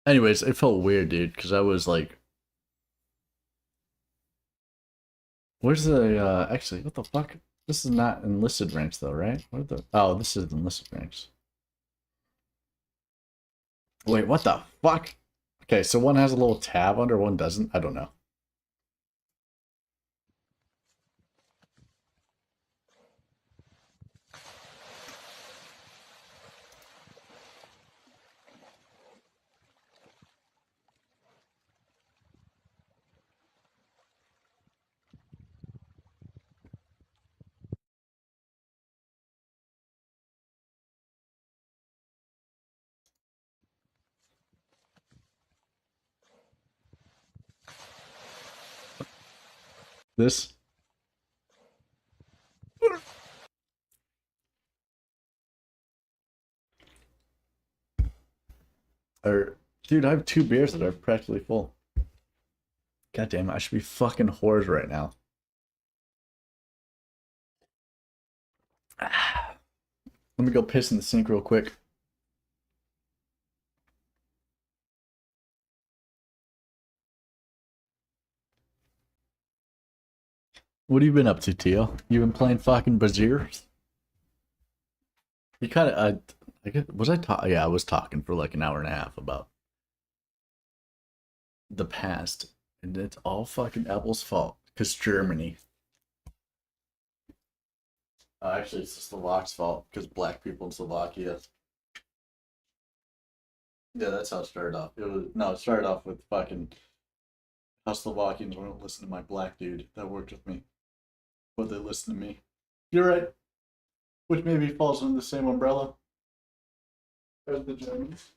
Anyways, it felt weird, dude, because I was like... Where's the, actually, what the fuck? This is not enlisted ranks, though, right? What the... Oh, this is enlisted ranks. Wait, what the fuck? Okay, so one has a little tab under, one doesn't? I don't know. This. Or, dude, I have 2 beers that are practically full. God damn it, I should be fucking whores right now. Let me go piss in the sink real quick. What have you been up to, Tio? You been playing fucking Braziers? You kind of, was I talking? Yeah, I was talking for like an hour and a half about the past, and it's all fucking Apple's fault, because Germany. Actually, it's the Slovaks' fault, because black people in Slovakia. Yeah, that's how it started off. It started off with fucking how Slovakians won't listen to my black dude that worked with me, but they listen to me. You're right. Which maybe falls under the same umbrella as the Germans.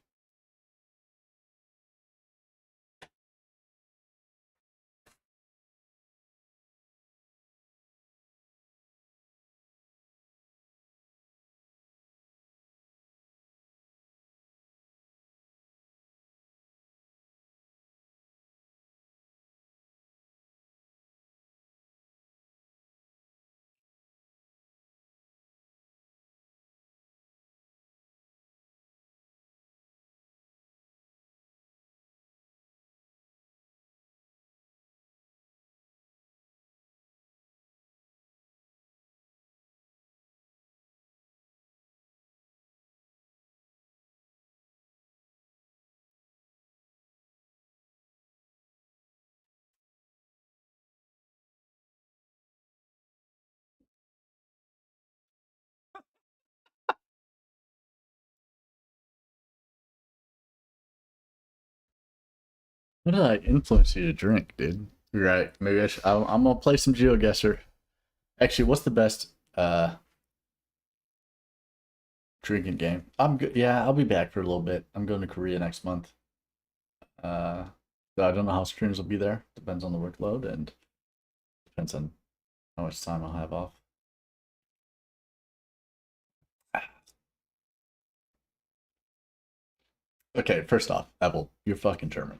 What did I influence you to drink, dude? You're right. Maybe I should. I'm gonna play some GeoGuessr. Actually, what's the best drinking game? I'm good. Yeah, I'll be back for a little bit. I'm going to Korea next month. So I don't know how streams will be there. Depends on the workload and depends on how much time I'll have off. Okay, first off, Apple, you're fucking German.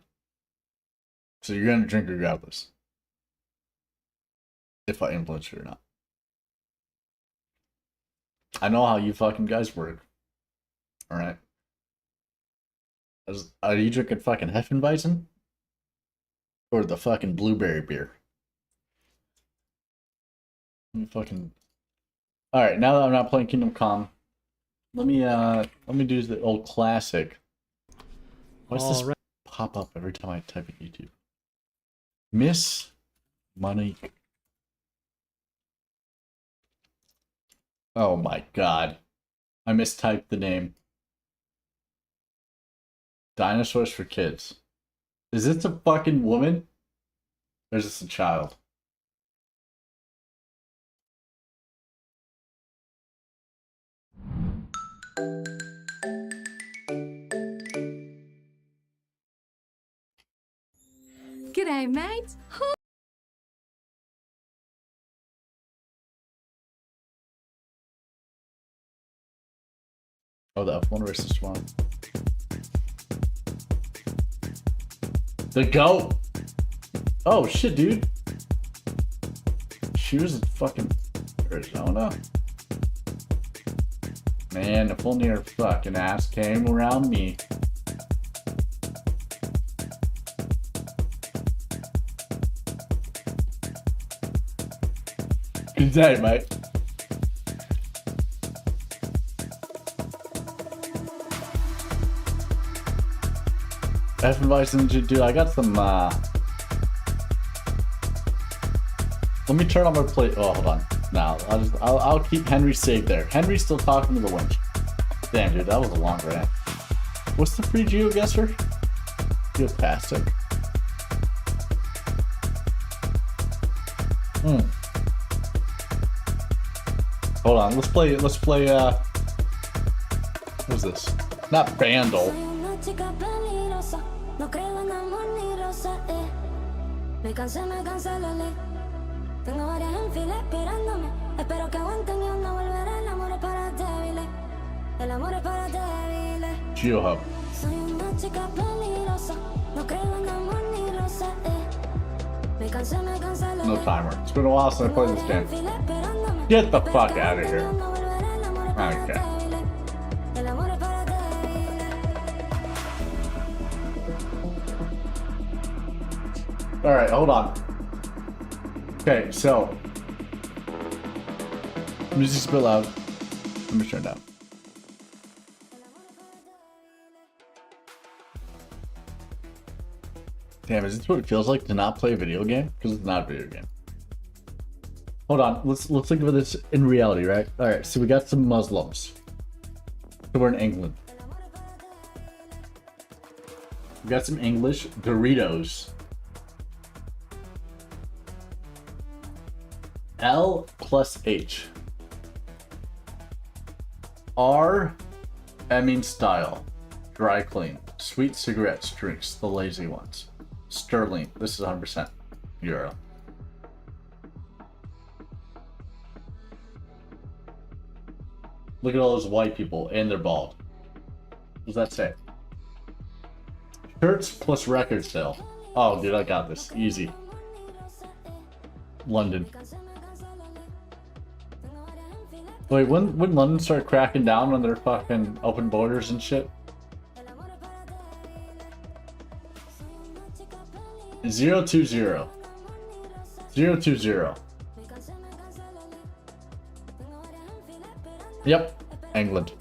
So you're gonna drink regardless. If I influence you or not. I know how you fucking guys work. Alright? Are you drinking fucking Hefeweizen? Or the fucking blueberry beer? Fucking... Alright, now that I'm not playing Kingdom Come, let me do the old classic. Why does this pop up every time I type in YouTube? Miss Monique. Oh my god. I mistyped the name. Dinosaurs for Kids. Is this a fucking woman? Or is this a child? G'day, mate. Oh, the F1 race is one. The GOAT! Oh shit, dude. She was in fucking Arizona. Man, if only her fucking ass came around me. Good day, mate. Hefeweizen, dude, I got some, let me turn on my plate. Oh, hold on. Now, I'll keep Henry safe there. Henry's still talking to the winch. Damn, dude, that was a long rant. What's the free GeoGuessr? Geopastic. Hold on, let's play, what's this? Not Vandal. Tengo varias en fila esperándome. Espero que aguanten y no volverá. El amor es para débiles. El amor es para débiles. GeoHub. Soy una chica peligrosa. No creo en amor ni lo sé. Me cansé de No timer. It's been a while since I played this game. Get the fuck out of here. Okay. El amor es para débiles. Alright, hold on. Okay, so. Music's a bit loud. Let me turn it down. Damn, is this what it feels like to not play a video game? Because it's not a video game. Hold on, let's look at this in reality, right? Alright, so we got some Muslims. So we're in England. We got some English Doritos. L plus H. R, Emin style. Dry clean. Sweet cigarettes, drinks, the lazy ones. Sterling, this is 100% euro. Look at all those white people, and they're bald. What does that say? Shirts plus record sale. Oh, dude, I got this. Easy. London. Wait, when London started cracking down on their fucking open borders and shit? 020. 020. Yep, England.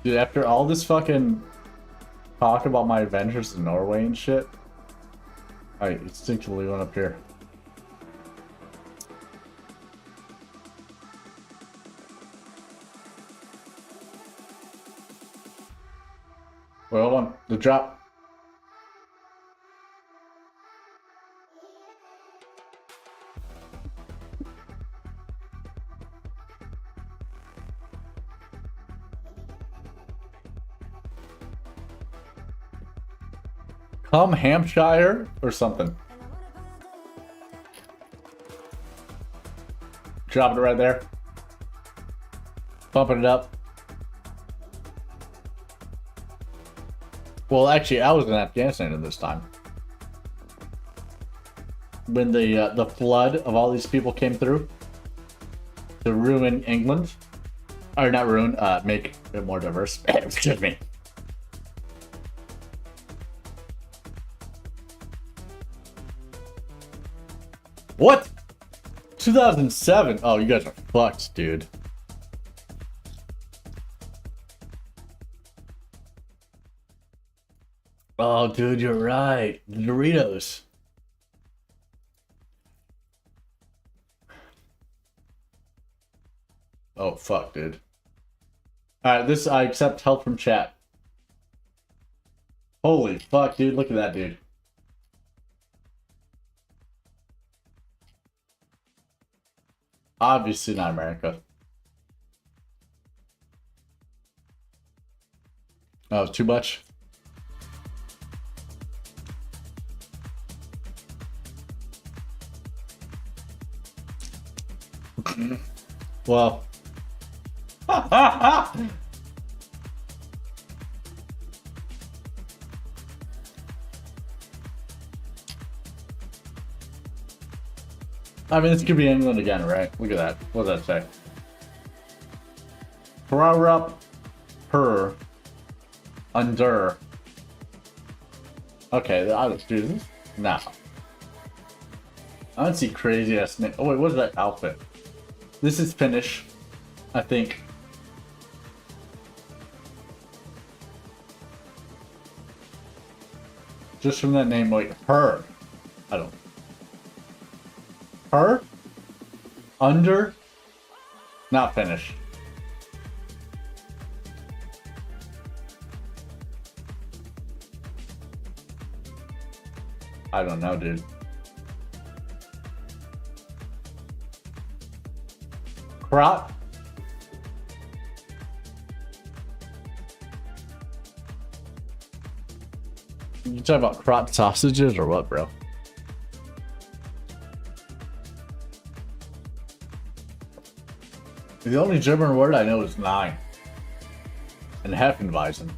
Dude, after all this fucking talk about my adventures in Norway and shit, I instinctively went up here. Wait, hold on. The drop. Come Hampshire or something. Dropping it right there. Bumping it up. Well, actually, I was in Afghanistan at this time. When the flood of all these people came through to ruin England. Or not ruin, make it more diverse. Excuse me. What? 2007? Oh, you guys are fucked, dude. Oh, dude, you're right. The Doritos. Oh, fuck, dude. Alright, this, I accept help from chat. Holy fuck, dude. Look at that, dude. Obviously not America. Oh, too much? Well. I mean, this could be England again, right? Look at that. What does that say? Prarup per under. Okay, I don't do this. Nah. I don't see crazy ass name. Oh wait, what is that outfit? This is Finnish, I think. Just from that name, like her. I don't. Her? Under? Not Finnish. I don't know, dude. Crop? You talking about cropped sausages or what, bro? The only German word I know is nine. And Heffenweisen.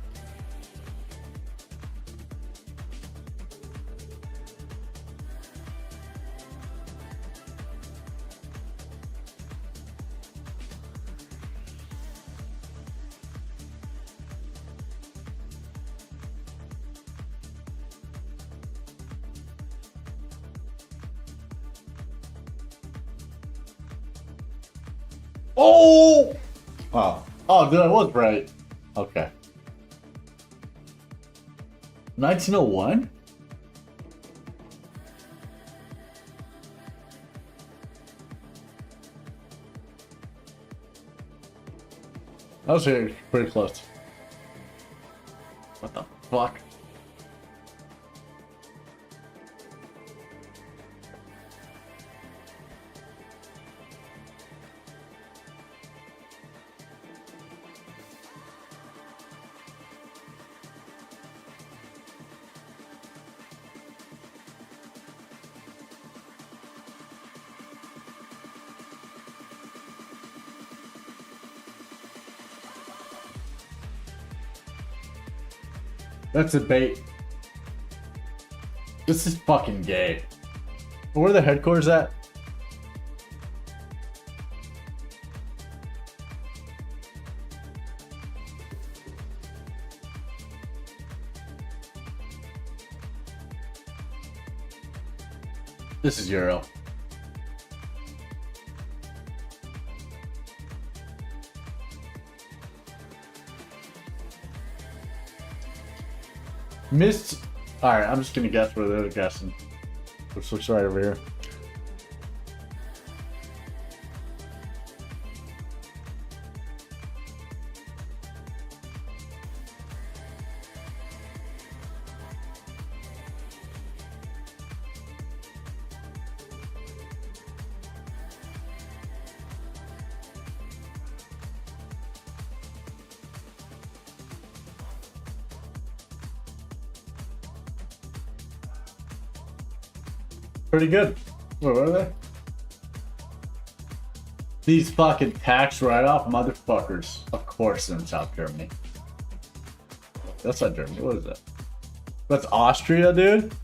Oh! Oh, dude, I was right. Okay. 1901? That was pretty close. What the fuck? That's a bait. This is fucking gay. Where are the headquarters at? This is Euro. Missed. Alright, I'm just gonna guess where they're guessing. Which looks right over here. Pretty good. Where are they? These fucking tax write-off motherfuckers. Of course in South Germany. That's not Germany. What is that? That's Austria, dude?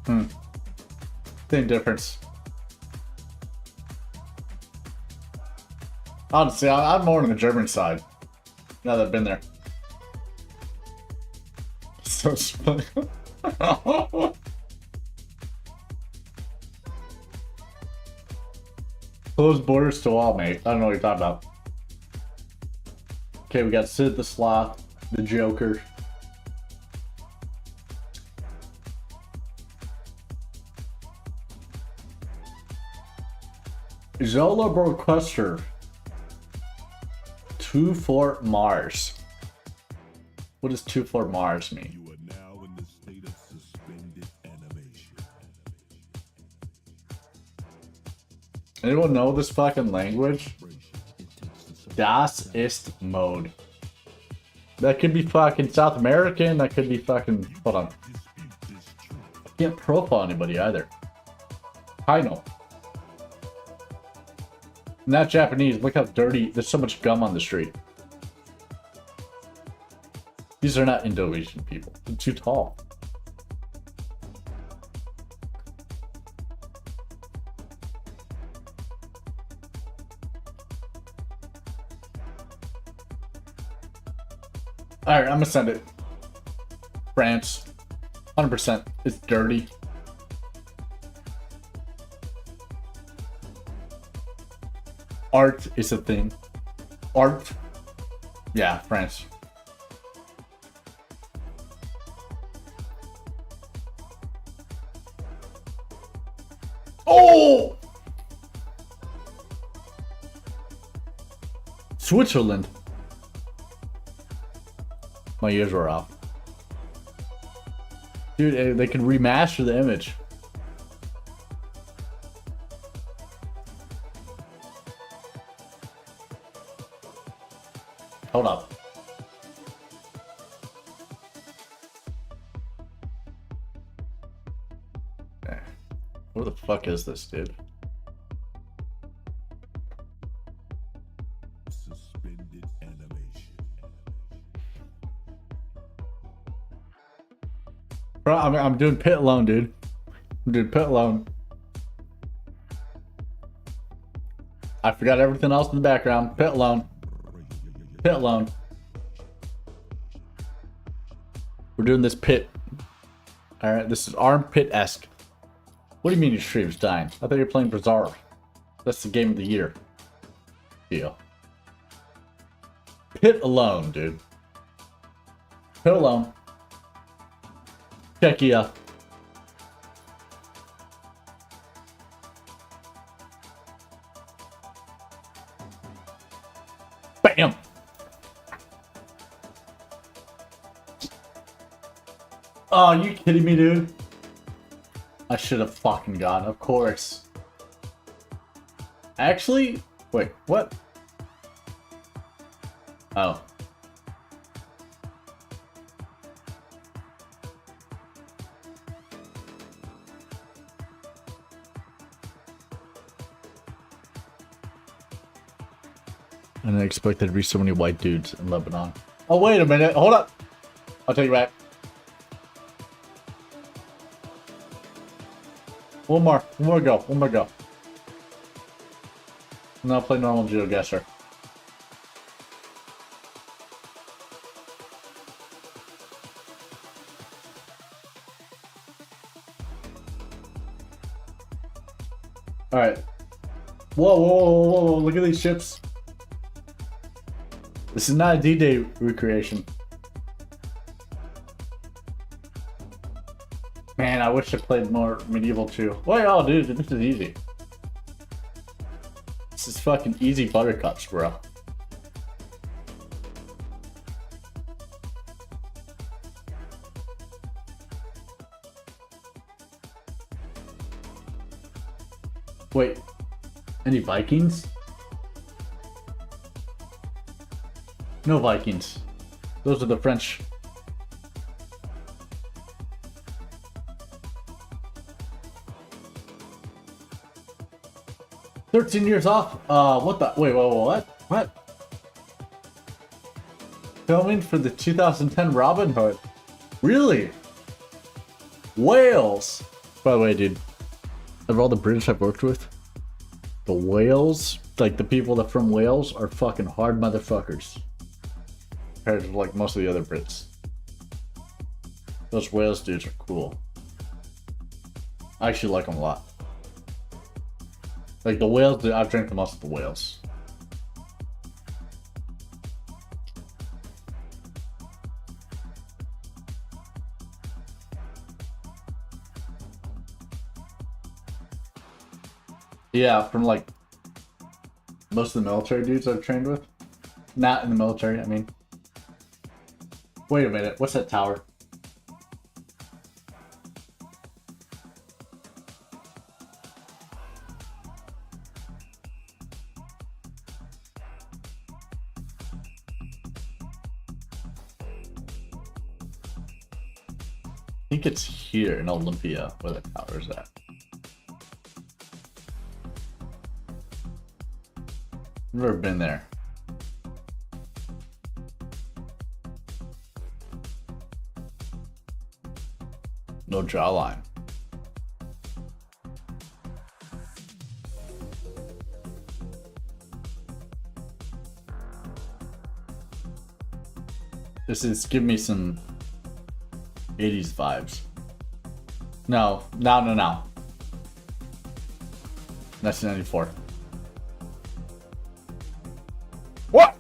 Same difference. Honestly, I'm more on the German side. Now that I've been there. So funny. Closed borders to all, mate. I don't know what you're talking about. Okay, we got Sid the Sloth, the Joker. Zola Broquester. 2 Fort Mars. What does 2 Fort Mars mean? You are now in the state of suspended animation. Anyone know this fucking language? Das ist Mode. That could be fucking South American, that could be fucking... Hold on. I can't profile anybody either. I know. Not Japanese, look how dirty, there's so much gum on the street. These are not Indonesian people, they're too tall. Alright, I'm gonna send it. France. 100%. It's dirty. Art is a thing. Art. Yeah, France. Oh! Switzerland. My ears were off. Dude, they can remaster the image. Hold up. What the fuck is this, dude? Suspended animation. Bro, I'm doing pit alone, dude. I'm doing pit alone. I forgot everything else in the background. Pit alone. Pit alone. We're doing this pit. Alright, this is armpit-esque. What do you mean your stream's dying? I thought you were playing Berserk. That's the game of the year. Deal. Pit alone, dude. Pit alone. Czechia. Bam! Oh, are you kidding me, dude? I should have fucking gone, of course. Actually, wait, what? Oh. I didn't expect there to be so many white dudes in Lebanon. Oh, wait a minute. Hold up. I'll take you back. One more go. One more go. And I'll play normal GeoGuessr. Alright. Whoa, whoa, whoa, whoa, whoa, look at these ships. This is not a D-Day recreation. Man, I wish I played more Medieval 2. Wait, oh dude, this is easy. This is fucking easy buttercups, bro. Wait, any Vikings? No Vikings. Those are the French. "13 years off? What the? Wait, what? What? Filming for the 2010 Robin Hood? Really? Wales? By the way, dude, of all the British I've worked with, the Wales, like the people that are from Wales, are fucking hard motherfuckers. Compared to like most of the other Brits. Those Wales dudes are cool. I actually like them a lot. Like the Wales, I've drank the most of the Wales. Yeah, from like most of the military dudes I've trained with. Not in the military, I mean. Wait a minute, what's that tower? I think it's here in Olympia where the tower is at. Never been there. No jawline. This is give me some 80s vibes. No. 1994. What?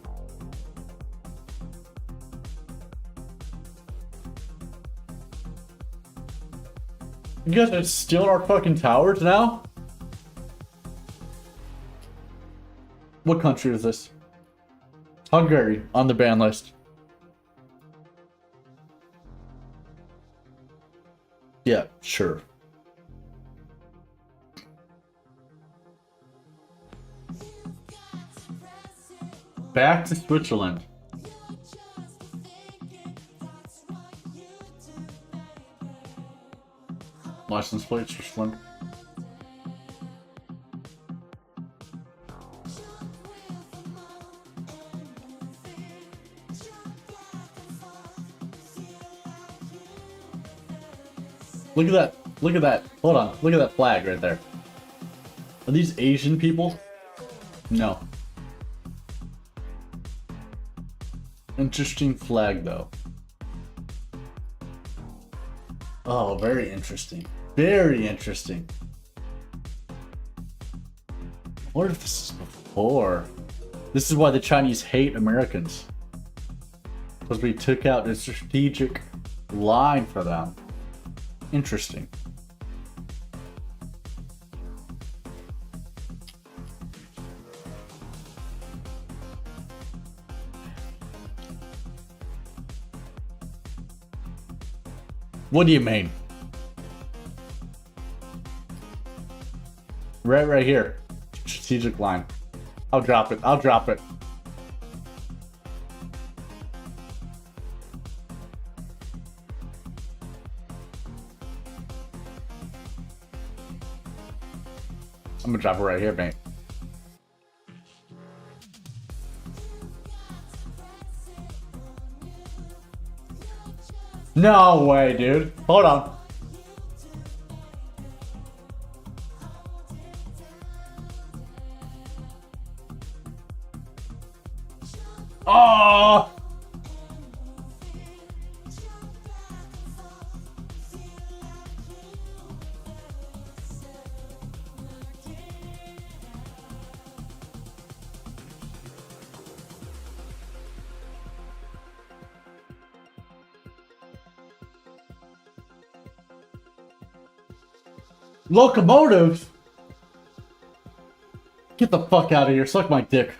You guys are stealing our fucking towers now? What country is this? Hungary on the ban list. Yeah, sure. Back to Switzerland. License plate, Switzerland. Look at that. Look at that. Hold on. Look at that flag right there. Are these Asian people? No. Interesting flag, though. Oh, very interesting. Very interesting. I wonder if this is before. This is why the Chinese hate Americans. Because we took out a strategic line for them. Interesting. What do you mean? Right here. Strategic line. I'll drop it. I'll drop it. I'm gonna drop it right here, mate. No way, dude. Hold on. Oh! Locomotives? Get the fuck out of here. Suck my dick.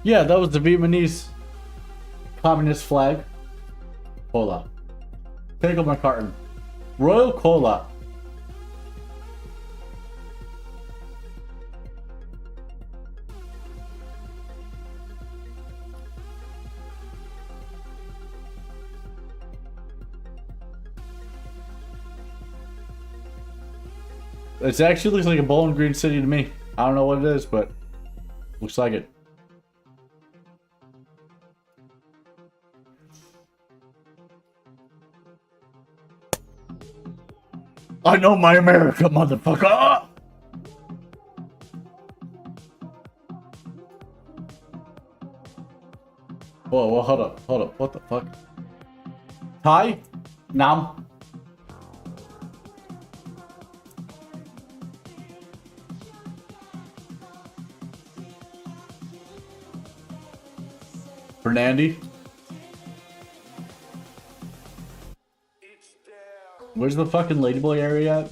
Yeah, that was the Vietnamese communist flag. Cola. Pick up my carton. Royal Cola. It actually looks like a Bowling Green City to me. I don't know what it is, but looks like it. I know my America, motherfucker! Whoa, hold up, what the fuck? Thai? Nam? Fernandy? Where's the fucking Ladyboy area at?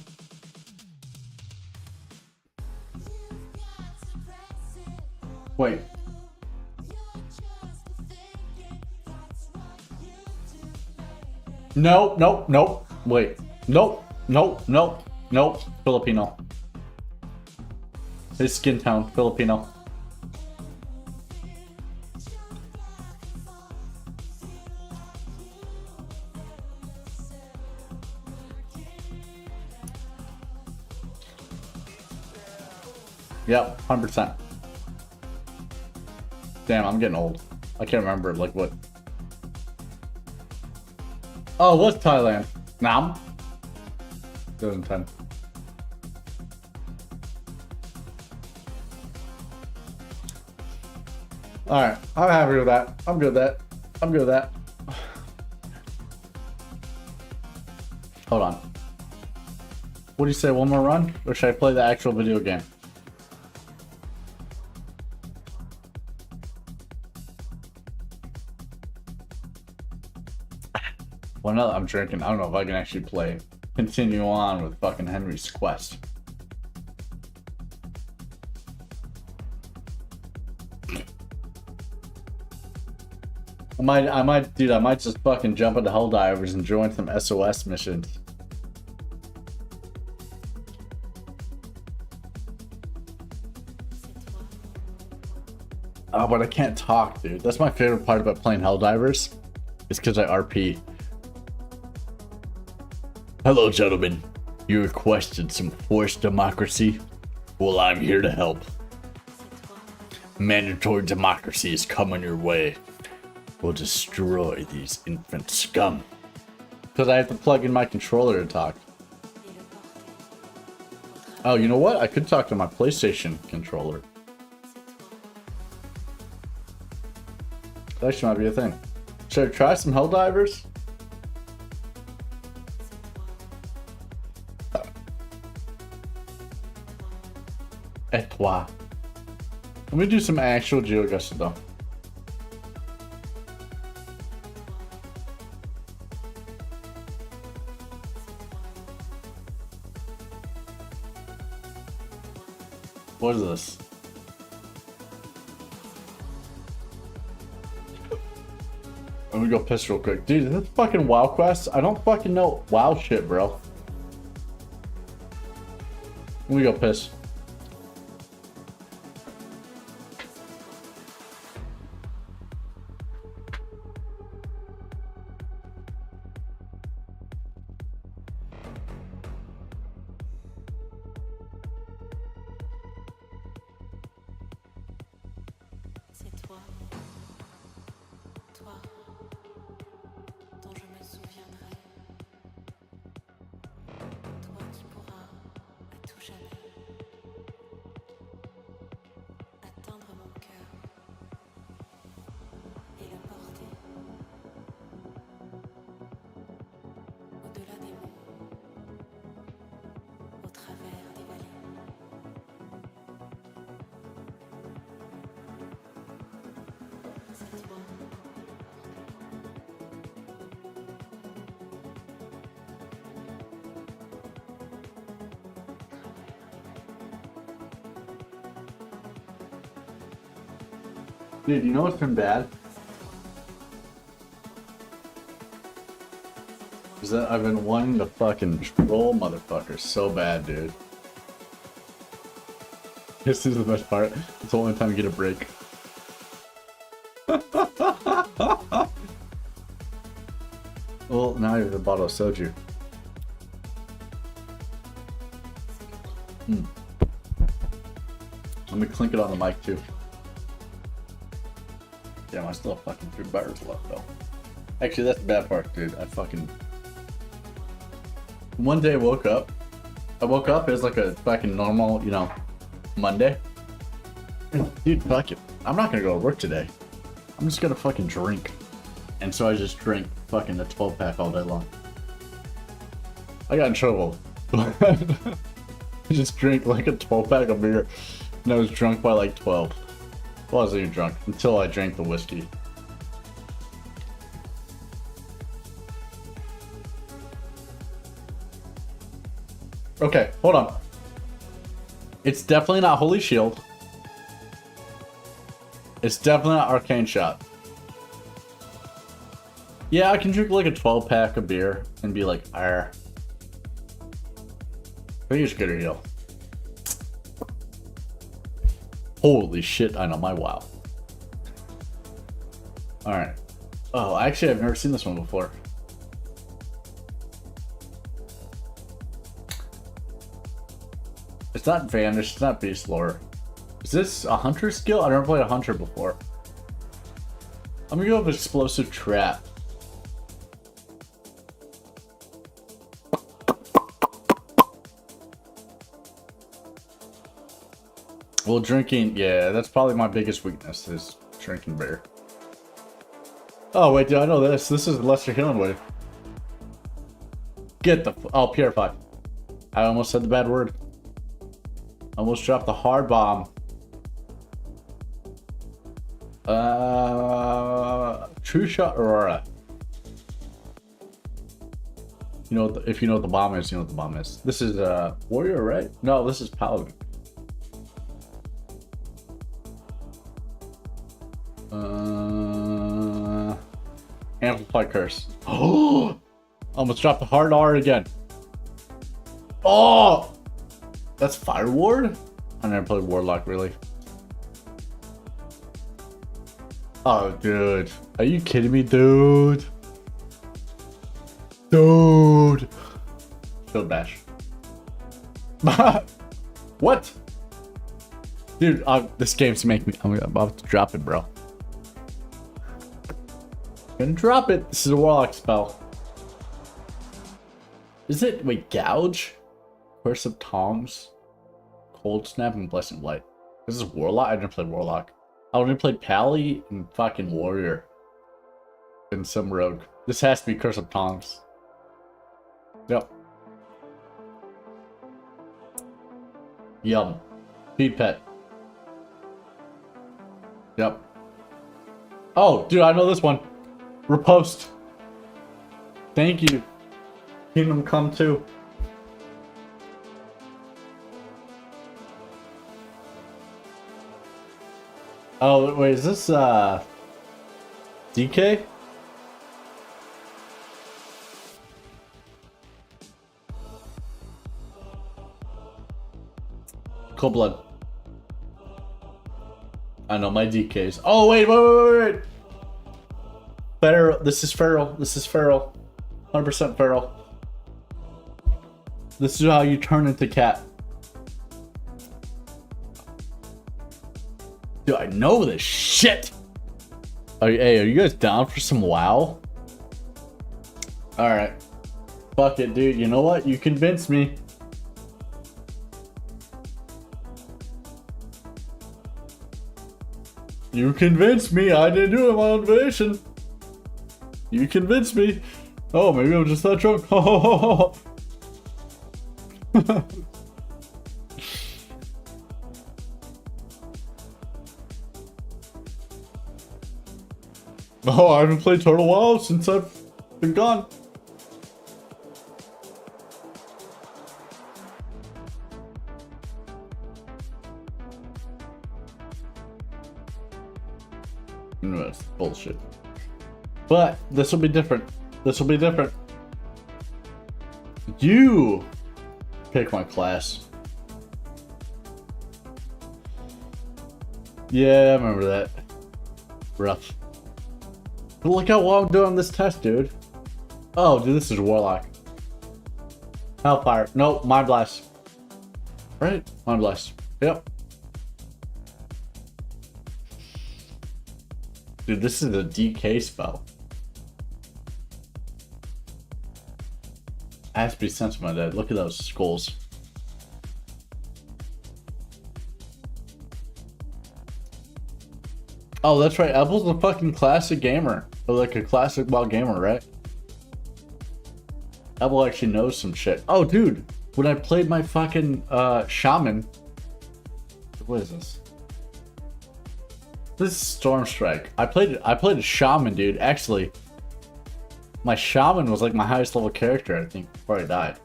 Wait. Nope. Wait. Nope. Filipino. His skin tone, Filipino. Yep, 100%. Damn, I'm getting old. I can't remember, like, what. Oh, what's Thailand? Nam? 2010. Alright, I'm happy with that. I'm good with that. Hold on. What do you say, one more run? Or should I play the actual video game? Well, now that I'm drinking, I don't know if I can actually continue on with fucking Henry's quest. I might just fucking jump into Helldivers and join some SOS missions. Oh, but I can't talk, dude. That's my favorite part about playing Helldivers. It's because I RP. Hello, gentlemen. You requested some forced democracy? Well, I'm here to help. Mandatory democracy is coming your way. will destroy these infant scum. Because I have to plug in my controller to talk. Oh, you know what? I could talk to my PlayStation controller. That actually might be a thing. Should I try some Helldivers? Et toi. Let me do some actual GeoGuessr though. What is this? Let me go piss real quick. Dude, is this fucking WoW quest? I don't fucking know WoW shit, bro. Let me go piss. Dude, you know what's been bad? Is that I've been wanting to fucking troll motherfuckers so bad, dude. This is the best part. It's the only time you get a break. Well, now you have a bottle of soju. Let me clink it on the mic too. Damn, I still have fucking 3 bars left though. Actually, that's the bad part, dude. I fucking... One day I woke up, it was like a fucking normal, you know, Monday. Dude, fuck it. I'm not gonna go to work today. I'm just gonna fucking drink. And so I just drank fucking the 12-pack all day long. I got in trouble. I just drank like a 12-pack of beer and I was drunk by like 12. Well, I wasn't even drunk until I drank the whiskey. Okay, hold on. It's definitely not Holy Shield. It's definitely not Arcane Shot. Yeah, I can drink like a 12-pack of beer and be like, "Arr." I think it's Skitter Heal. Holy shit, I know my WoW. Alright. Oh, actually, I've never seen this one before. It's not Vanish, it's not Beast Lore. Is this a Hunter skill? I've never played a Hunter before. I'm gonna go with Explosive Trap. Well, drinking, yeah, that's probably my biggest weakness, is drinking beer. Oh, wait, do I know this? This is Lesser Healing Wave. Get the... Oh, Purify. I almost said the bad word. Almost dropped the hard bomb. True Shot Aurora. You know, if you know what the bomb is, you know what the bomb is. This is Warrior, right? No, this is Paladin. Amplify Curse. Oh! Almost dropped the hard R again. Oh! That's Fire Ward? I never played Warlock, really. Oh, dude. Are you kidding me, dude? Dude! Shield Bash. What? Dude, this game's making me... I'm about to drop it, bro. Gonna drop it. This is a warlock spell. Is it, wait, gouge? Curse of Tongs? Cold Snap and Blessing Blight. This is warlock? I didn't play warlock. I only played Pally and fucking warrior. And some rogue. This has to be Curse of Tongs. Yep. Yum. Feed pet. Yep. Oh, dude, I know this one. Repost. Thank you. Kingdom Come too. Oh, wait, is this, DK? Cold Blood. I know my DKs. Oh, wait. Feral. This is feral. 100% feral. This is how you turn into cat. Dude, I know this shit. Hey, are you guys down for some WoW? Alright. Fuck it, dude. You know what? You convinced me. You convinced me. I didn't do it on my own volition. You convinced me. Oh, maybe I'm just that drunk. Oh. Oh, I haven't played Total WoW since I've been gone. No, that's bullshit. But this will be different. You pick my class. Yeah, I remember that. Rough. But look how well I'm doing on this test, dude. Oh, dude, this is Warlock. Hellfire. Nope, Mind Blast. Right? Mind Blast. Yep. Dude, this is a DK spell. I have to be sent to my dad. Look at those skulls. Oh, that's right. Apple's a fucking classic gamer. Or like a classic WoW gamer, right? Apple actually knows some shit. Oh, dude. When I played my fucking shaman. What is this? This is Stormstrike. I played a shaman, dude. Actually, my shaman was like my highest level character, I think, before I died.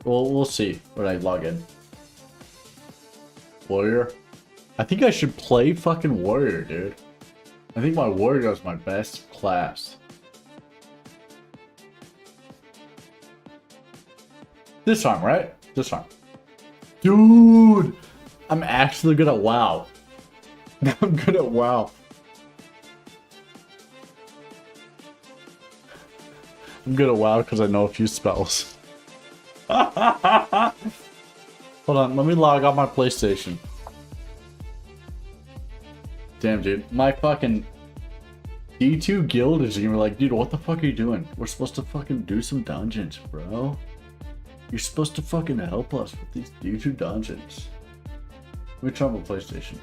Well, we'll see when I log in. Warrior. I think I should play fucking warrior, dude. I think my warrior is my best class. Disarm, right? Disarm. Dude! I'm actually good at WoW. I'm good at WoW. I'm good at WoW because I know a few spells. Hold on, let me log off my PlayStation. Damn, dude. My fucking D2 guild is gonna be like, dude, what the fuck are you doing? We're supposed to fucking do some dungeons, bro. You're supposed to fucking help us with these D2 dungeons. Let me try my PlayStation.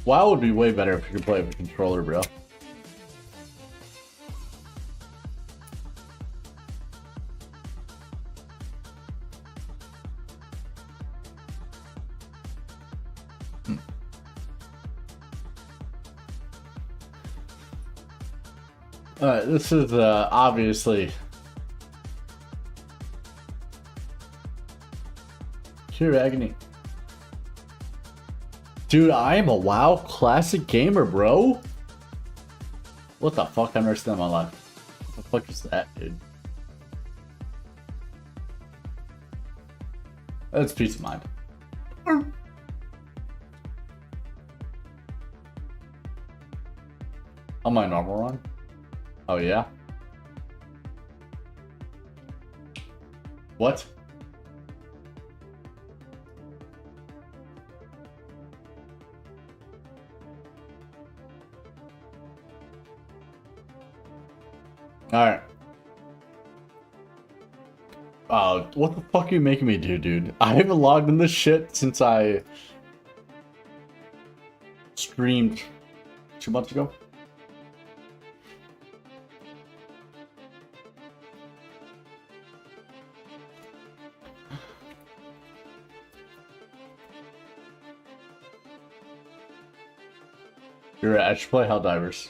WoW would be way better if you could play with a controller, bro. Alright, this is obviously Pure Agony. Dude, I am a WoW classic gamer, bro. What the fuck? I never seen that in my life. What the fuck is that, dude? That's peace of mind. On my normal run? Oh yeah? What? Alright. What the fuck are you making me do, dude? I haven't logged in this shit since I streamed 2 months ago. You're right, I should play Helldivers.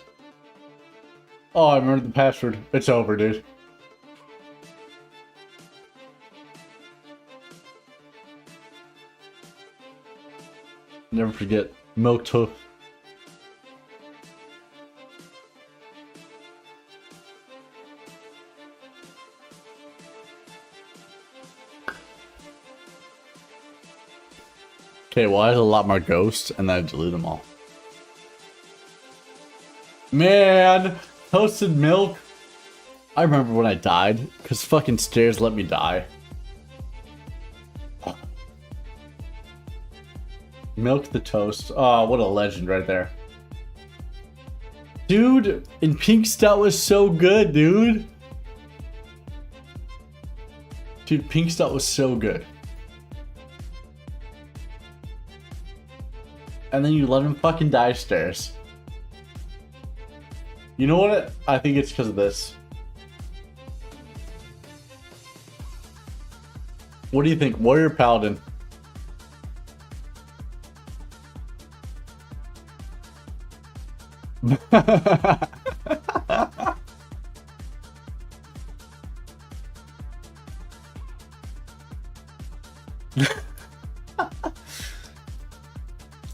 Oh, I remember the password. It's over, dude. Never forget Milk Toast. Okay, well, I had a lot more ghosts, and then I deleted them all. Man, Toasted Milk. I remember when I died, because fucking Stairs let me die. Milk the Toast. Oh, what a legend right there. Dude, and Pink Stout was so good, dude. Dude, Pink Stout was so good. And then you let him fucking die, Stairs. You know what? I think it's because of this. What do you think? Warrior Paladin?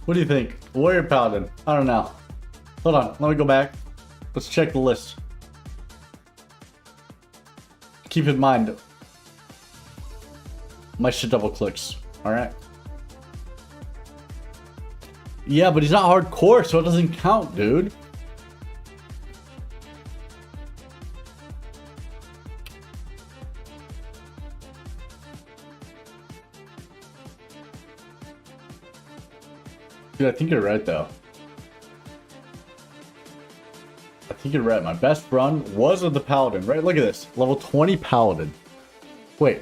What do you think? Warrior Paladin? I don't know. Hold on, let me go back. Let's check the list. Keep in mind, my shit double clicks. Alright. Yeah, but he's not hardcore, so it doesn't count, dude. Dude, I think you're right, though. I think you're right. My best run was with the Paladin, right? Look at this. Level 20 Paladin. Wait.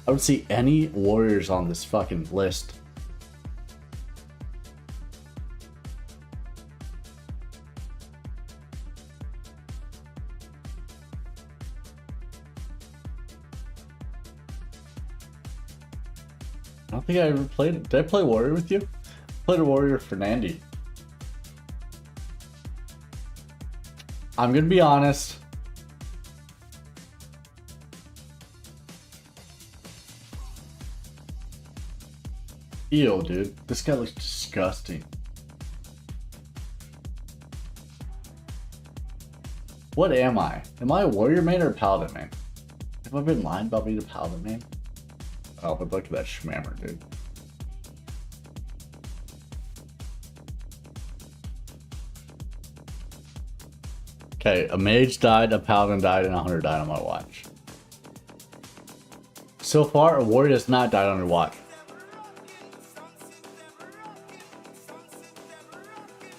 I don't see any warriors on this fucking list. I don't think I ever played. Did I play warrior with you? I played a warrior for Nandy. I'm gonna be honest. Ew, dude. This guy looks disgusting. What am I? Am I a warrior main or a paladin main? Have I been lying about being a paladin main? Oh, but look at that schmammer, dude. Okay, a mage died, a paladin died, and a hunter died on my watch. So far, a warrior has not died on your watch.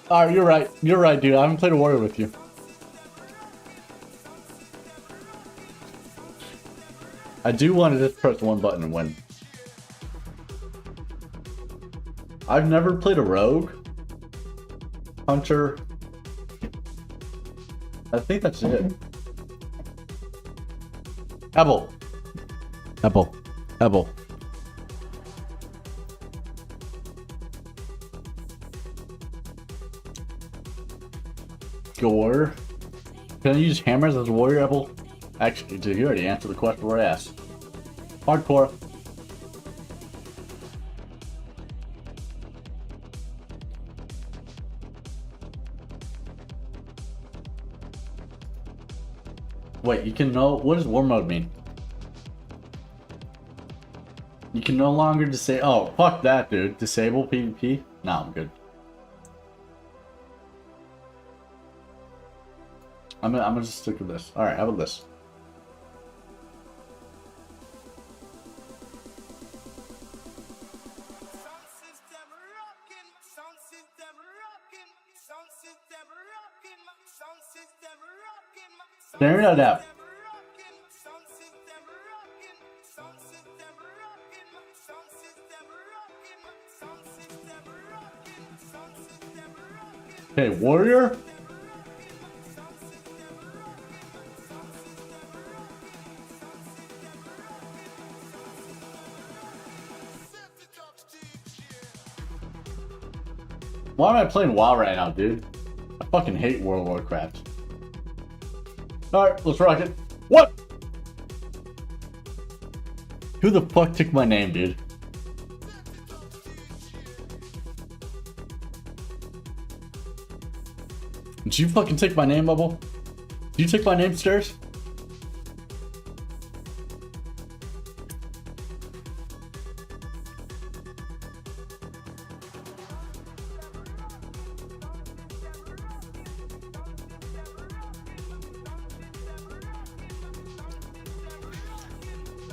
Alright, you're right. You're right, dude. I haven't played a warrior with you. I do want to just press one button and win. I've never played a rogue. Hunter. I think that's it. Ebel. Ebel. Ebel. Go warrior. Can I use hammers as a warrior, Ebel? Actually, dude, you already answered the question where I asked. Hardcore. Wait, you can know. What does war mode mean? You can no longer disable. Oh, fuck that, dude. Disable PvP? No, I'm good. I'm gonna just stick with this. Alright, how about this? Sound system rocking, my Staring at that. Okay, warrior. Why am I playing WoW right now, dude? I fucking hate World of Warcraft. Alright, let's rock it. What? Who the fuck took my name, dude? Did you fucking take my name, Bubble? Did you take my name, Stairs?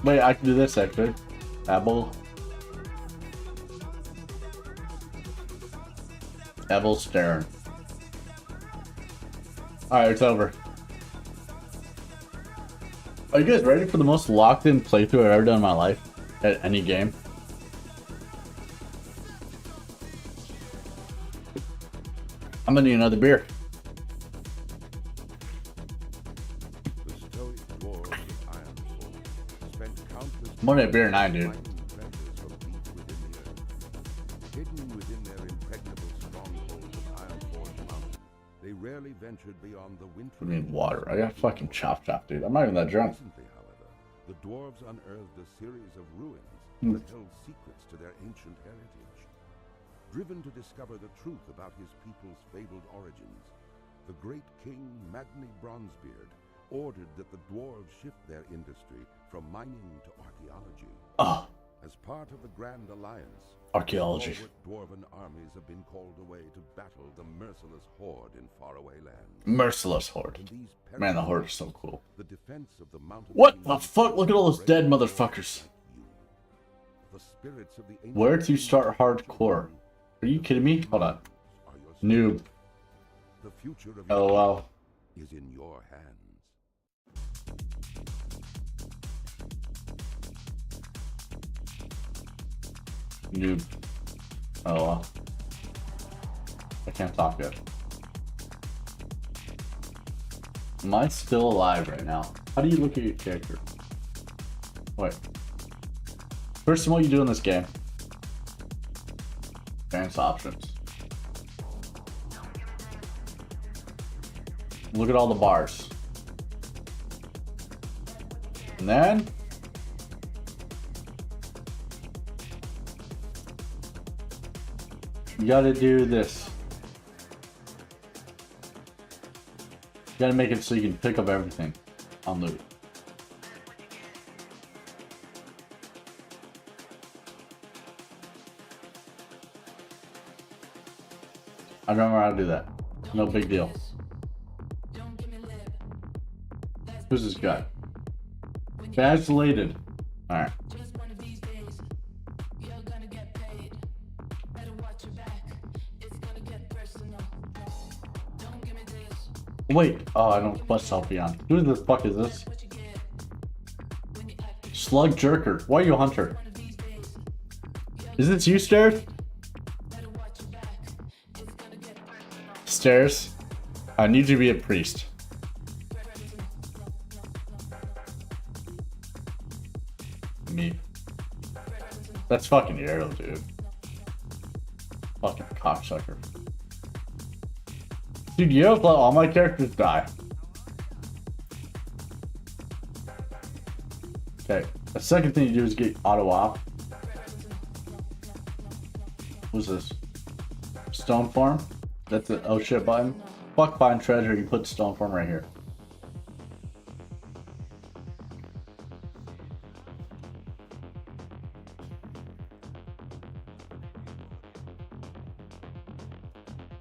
Wait, I can do this actually. Abel. Abel Stern. Alright, it's over. Are you guys ready for the most locked in playthrough I've ever done in my life? At any game? I'm gonna need another beer. More than a beer and I, dude. Hidden within their impregnable stronghold of Ironforge Mountain, they rarely ventured beyond the wintry. I need water. I got fucking chop, dude. I'm not even that drunk. Recently, however, the dwarves unearthed a series of ruins that held secrets to their ancient heritage. Driven to discover the truth about his people's fabled origins, the great king Magni Bronzebeard ordered that the dwarves shift their industry from mining to archaeology. Oh. As part of the Grand Alliance, Archaeology. dwarven armies have been called away to battle the merciless horde in faraway lands. Merciless horde. Man, the horde is so cool. The defense of the mountain. What the fuck? Look at all those dead motherfuckers. The spirits of the Where to start hardcore? Are you kidding me? Hold on. Noob. The future of LOL. is in your hands. Noob. Oh well. I can't talk yet. Am I still alive right now? How do you look at your character? Wait. First of all, you do in this game. Advanced options. Look at all the bars. And then you gotta do this. You gotta make it so you can pick up everything on loot. I remember how to do that. No big deal. Who's this guy? Vacillated. Alright. Wait, oh, I don't put selfie on. Who the fuck is this? Slug Jerker. Why are you a hunter? Is this you, Stairs? Stairs, I need you to be a priest. Me. That's fucking Arrow, dude. Fucking cocksucker. Dude, you have to let all my characters die. Okay, the second thing you do is get auto off. What's this? Stone farm? That's the oh shit button. Fuck find treasure, you put stone farm right here.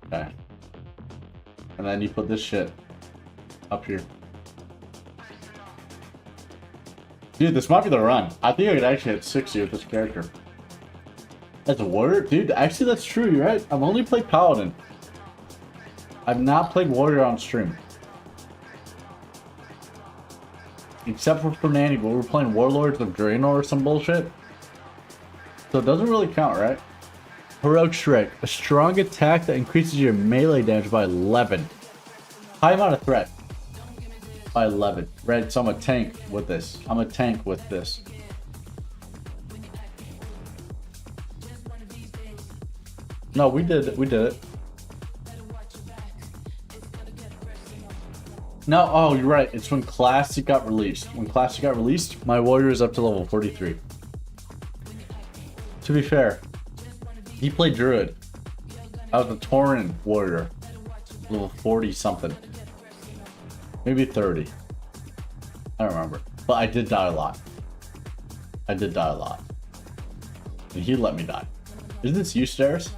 Okay. And then you put this shit up here. Dude, this might be the run. I think I could actually hit 60 with this character. That's a word? Dude, actually that's true, you're right. I've only played Paladin. I've not played Warrior on stream. except for Fernandy, but we're playing Warlords of Draenor or some bullshit. So it doesn't really count, right? Heroic Strike. A strong attack that increases your melee damage by 11. High amount of threat. By 11. Right, so I'm a tank with this. I'm a tank with this. No, we did it. No, oh, you're right. It's when Classic got released. When Classic got released, my warrior is up to level 43. To be fair, he played Druid. I was a Tauren warrior. Level 40 something. Maybe 30. I don't remember. But I did die a lot. And he let me die. Is this you, Stairs?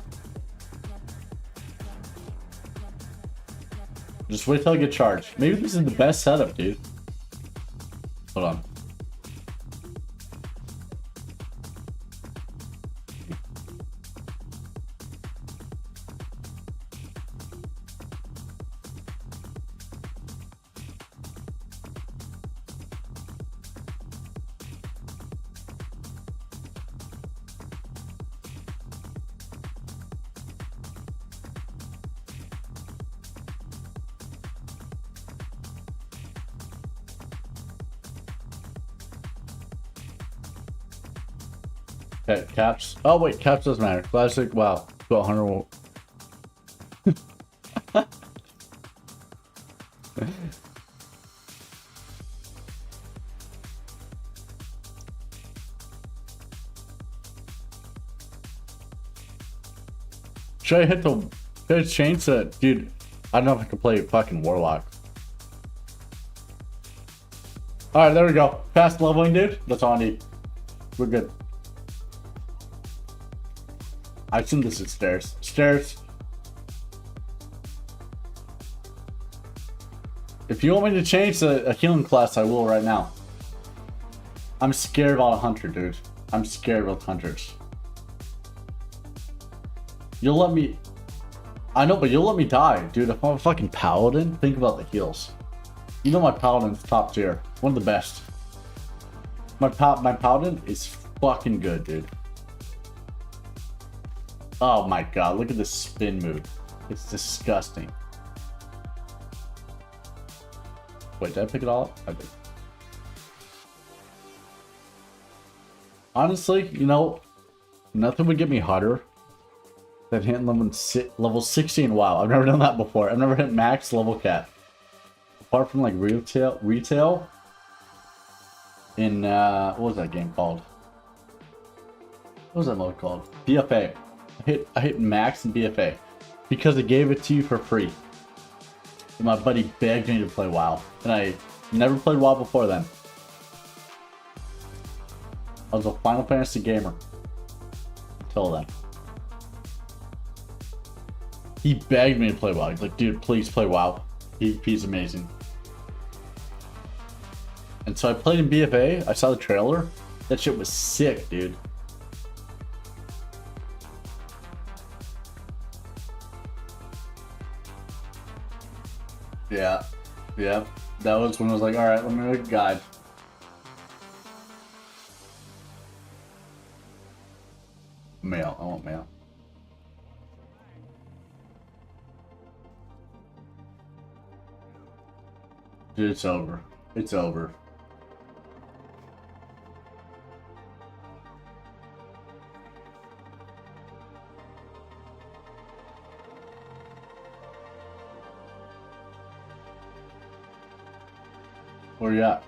Just wait till I get charged. Maybe this is the best setup, dude. Hold on. Okay, caps. Oh wait, caps doesn't matter. Classic. Wow. 100 will. Should I hit the? Should I change that, dude? I don't know if I can play fucking Warlock. All right, there we go. Fast leveling, dude. That's all I need. We're good. I assume this is Stairs. Stairs. If you want me to change a healing class, I will right now. I'm scared about a hunter, dude. I'm scared about hunters. You'll let me... I know, but you'll let me die, dude. If I'm a fucking paladin, think about the heals. You know my paladin's top tier. One of the best. My paladin is fucking good, dude. Oh my god, look at this spin move. It's disgusting. Wait, did I pick it all up? I did. Honestly, you know, nothing would get me hotter than hitting level 60 in WoW. I've never done that before. I've never hit max level cap. Apart from like retail in what was that game called? What was that mode called? BFA. I hit max in BFA because it gave it to you for free. And my buddy begged me to play WoW, and I never played WoW before then. I was a Final Fantasy gamer until then. He begged me to play WoW. He's like, dude, please play WoW. He's amazing. And so I played in BFA. I saw the trailer. That shit was sick, dude. Yeah. That was when I was like, alright, let me make a guide. Mail. I want mail. Dude, it's over. It's over. Where you at?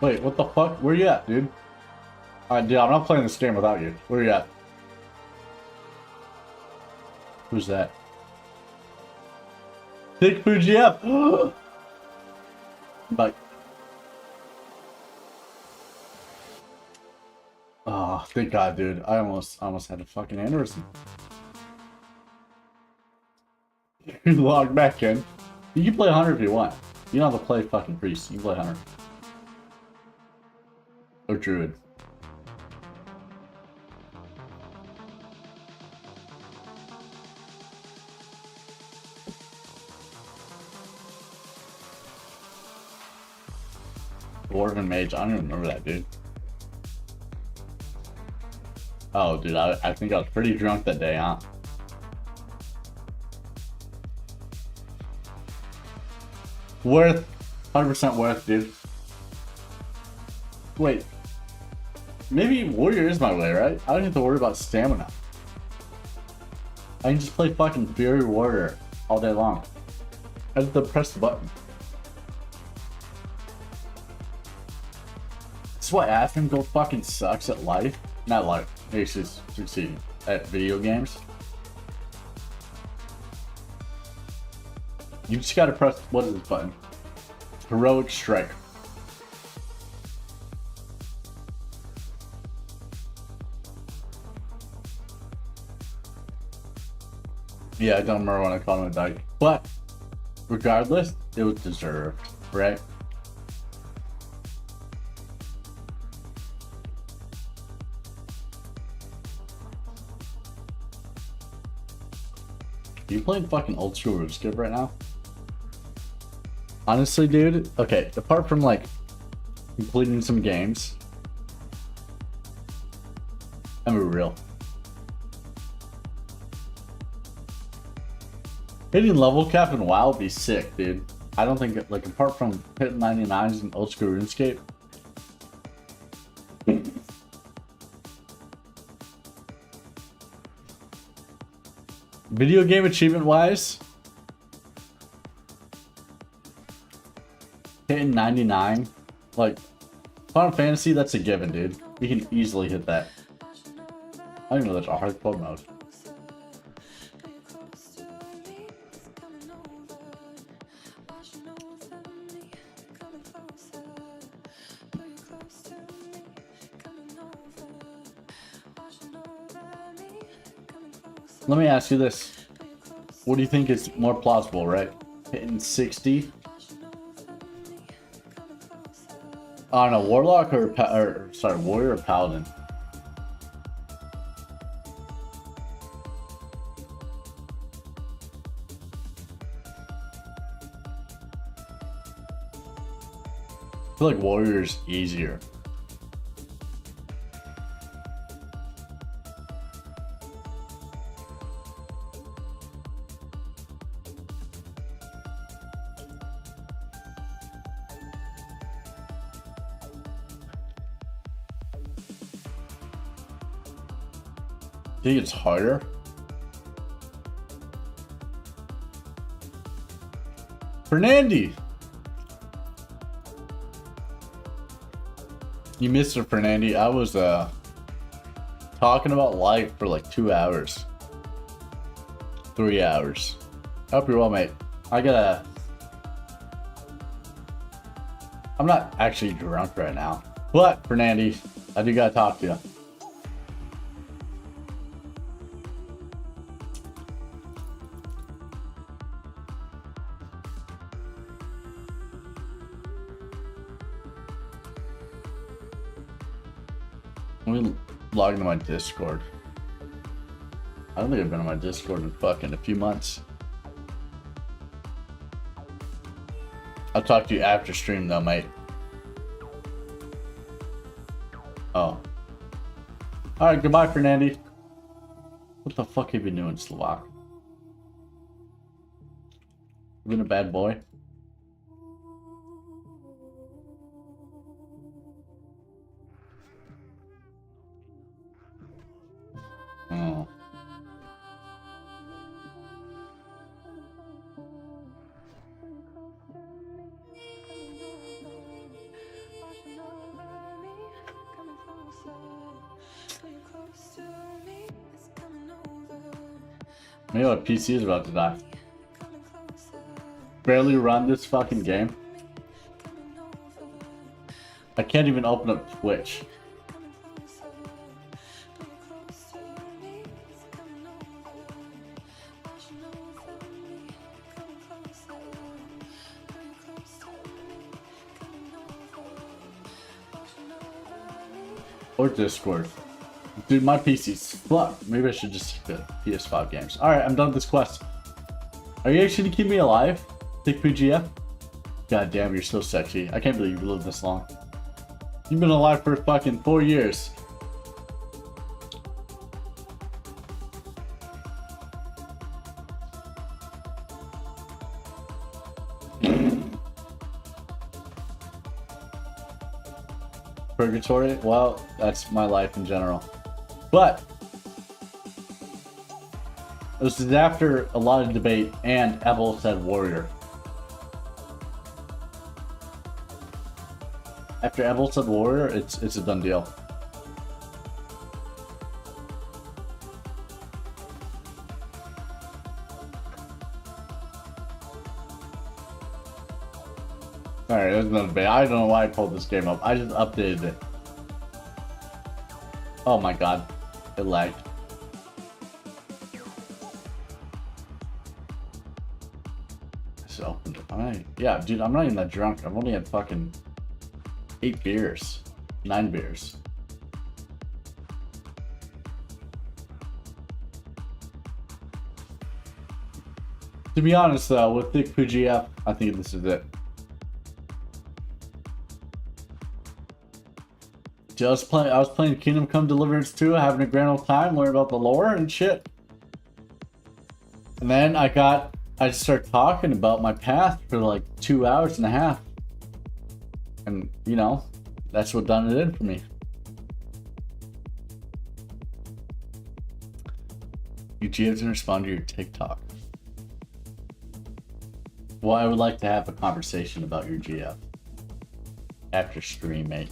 Wait, what the fuck? Where you at, dude? Alright, dude, I'm not playing this game without you. Where you at? Who's that? Big Fuji F! But... oh, thank God, dude. I almost had a fucking aneurysm. You logged back in. You can play Hunter if you want. You don't have to play fucking Priest. You can play Hunter. Or Druid. Dwarven Mage. I don't even remember that, dude. Oh, dude, I think I was pretty drunk that day, huh? Worth. 100% worth, dude. Wait. Maybe Warrior is my way, right? I don't have to worry about stamina. I can just play fucking Fury Warrior all day long. I just have to press the button. That's why Afton Gold fucking sucks at life. Not life. He's just succeeding at video games. You just gotta press, what is this button? Heroic Strike. Yeah, I don't remember when I called him a dyke. But, regardless, it was deserved, right? Are you playing fucking old school RuneScape right now? Honestly, dude, okay, apart from like completing some games, I'm real. Hitting level cap in WoW would be sick, dude. I don't think, like, apart from hitting 99s in old school RuneScape. Video game achievement wise, hitting 99, like, Final Fantasy, that's a given, dude. You can easily hit that. I don't even know that's a hardcore mode. Let me ask you this. What do you think is more plausible, right? Hitting 60 on a Warlock or Warrior or Paladin? I feel like Warrior's easier. I think it's harder. Fernandy! You missed it, Fernandy. I was talking about life for like 2 hours. 3 hours. Hope you're well, mate. I'm not actually drunk right now. But, Fernandy, I do gotta talk to you. Let me log into my Discord. I don't think I've been on my Discord in fucking a few months. I'll talk to you after stream though, mate. Oh. Alright, goodbye, Fernandy. What the fuck have you been doing, Slovak? You been a bad boy? Oh. Maybe my PC is about to die. Barely run this fucking game. I can't even open up Twitch. Or Discord. Dude, my PC's fucked. Maybe I should just get PS5 games. Alright, I'm done with this quest. Are you actually gonna keep me alive? Thick PGF? God damn, you're so sexy. I can't believe you lived this long. You've been alive for fucking 4 years. Purgatory? Well, that's my life in general. But this is after a lot of debate, and Ebel said warrior. After Ebel said warrior, it's a done deal. Alright, there's another debate. I don't know why I pulled this game up. I just updated it. Oh my god. It lagged. Just opened it. Yeah, dude, I'm not even that drunk. I've only had fucking 8 beers. 9 beers. To be honest though, with Thick PGF, I think this is it. Dude, I was playing Kingdom Come Deliverance 2, having a grand old time, learning about the lore and shit. And then I just started talking about my path for like 2 hours and a half. And, you know, that's what done it in for me. You GF didn't respond to your TikTok. Well, I would like to have a conversation about your GF. After stream, mate.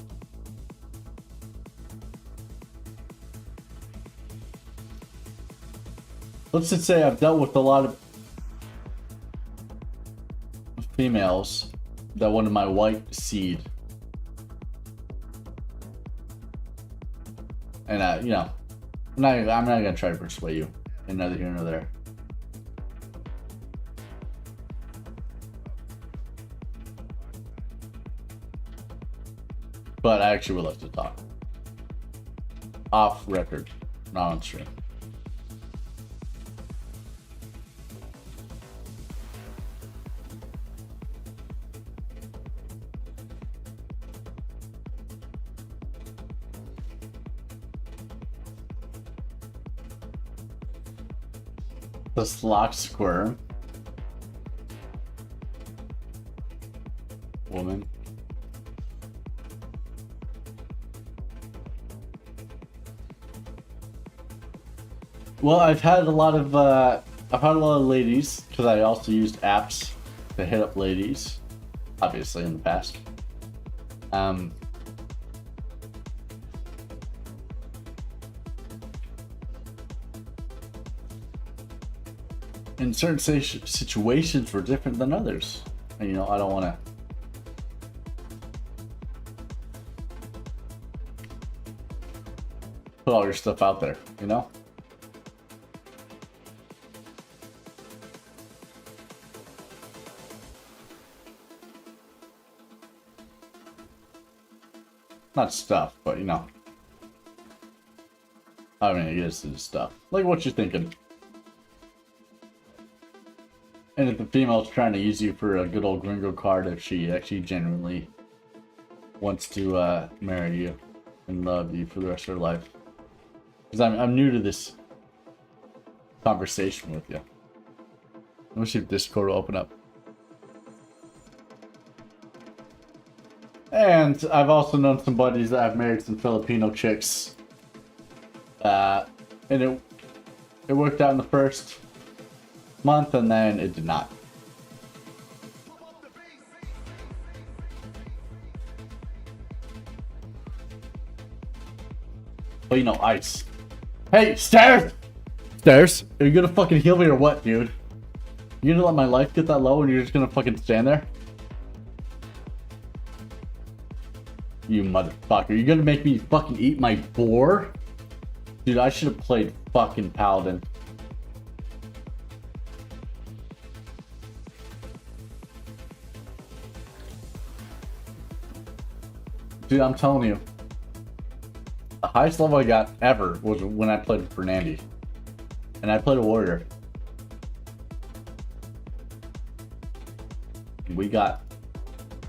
Let's just say I've dealt with a lot of females that wanted my white seed. And you know, I'm not gonna try to persuade you. And neither here nor there. But I actually would like to talk. Off record, not on stream. The Slock Squirm. Woman. Well, I've had a lot of ladies, because I also used apps to hit up ladies, obviously in the past. And certain situations were different than others. And, you know, I don't want to put all your stuff out there, you know? Not stuff, but, you know. I mean, I guess it's stuff. Like what you're thinking. And if the female's trying to use you for a good old gringo card, if she actually genuinely wants to marry you and love you for the rest of her life. Because I'm new to this conversation with you. Let me see if Discord will open up. And I've also known some buddies that have married some Filipino chicks. And it worked out in the first month, and then it did not. But you know, ice. Hey, stairs! Stairs? Are you gonna fucking heal me or what, dude? You gonna let my life get that low and you're just gonna fucking stand there? You motherfucker. You're gonna make me fucking eat my boar? Dude, I should have played fucking Paladin. Dude, I'm telling you. The highest level I got ever was when I played with Fernandy. And I played a warrior. We got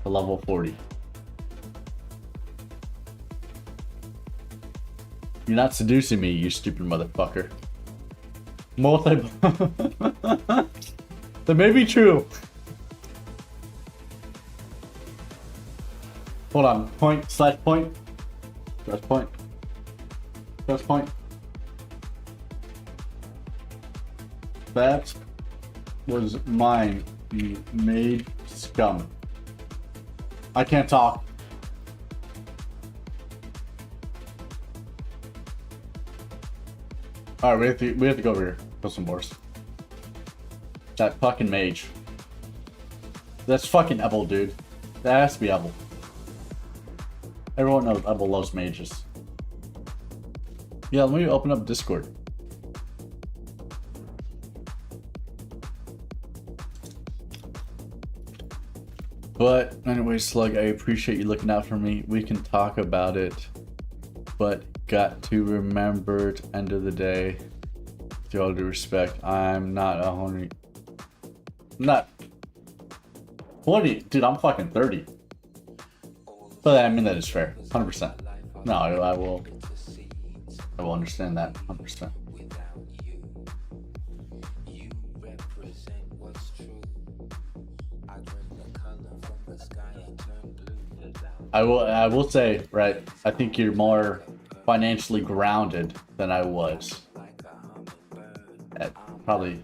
to level 40. You're not seducing me, you stupid motherfucker. Multi. That may be true. Hold on. Point, slash point. Slash point. Slash point. That was mine, you made scum. I can't talk. Alright, we have to go over here. Kill some boars. That fucking mage. That's fucking Ebel, dude. That has to be Ebel. Everyone knows Ebel loves mages. Yeah, let me open up Discord. But anyway, Slug, I appreciate you looking out for me. We can talk about it, but got to remember at the end of the day, with all due respect, I'm not a horny. I'm not 20, dude. I'm fucking 30. But I mean that is fair, 100%. No, I will understand that 100%. I will say, right, I think you're more financially grounded than I was at probably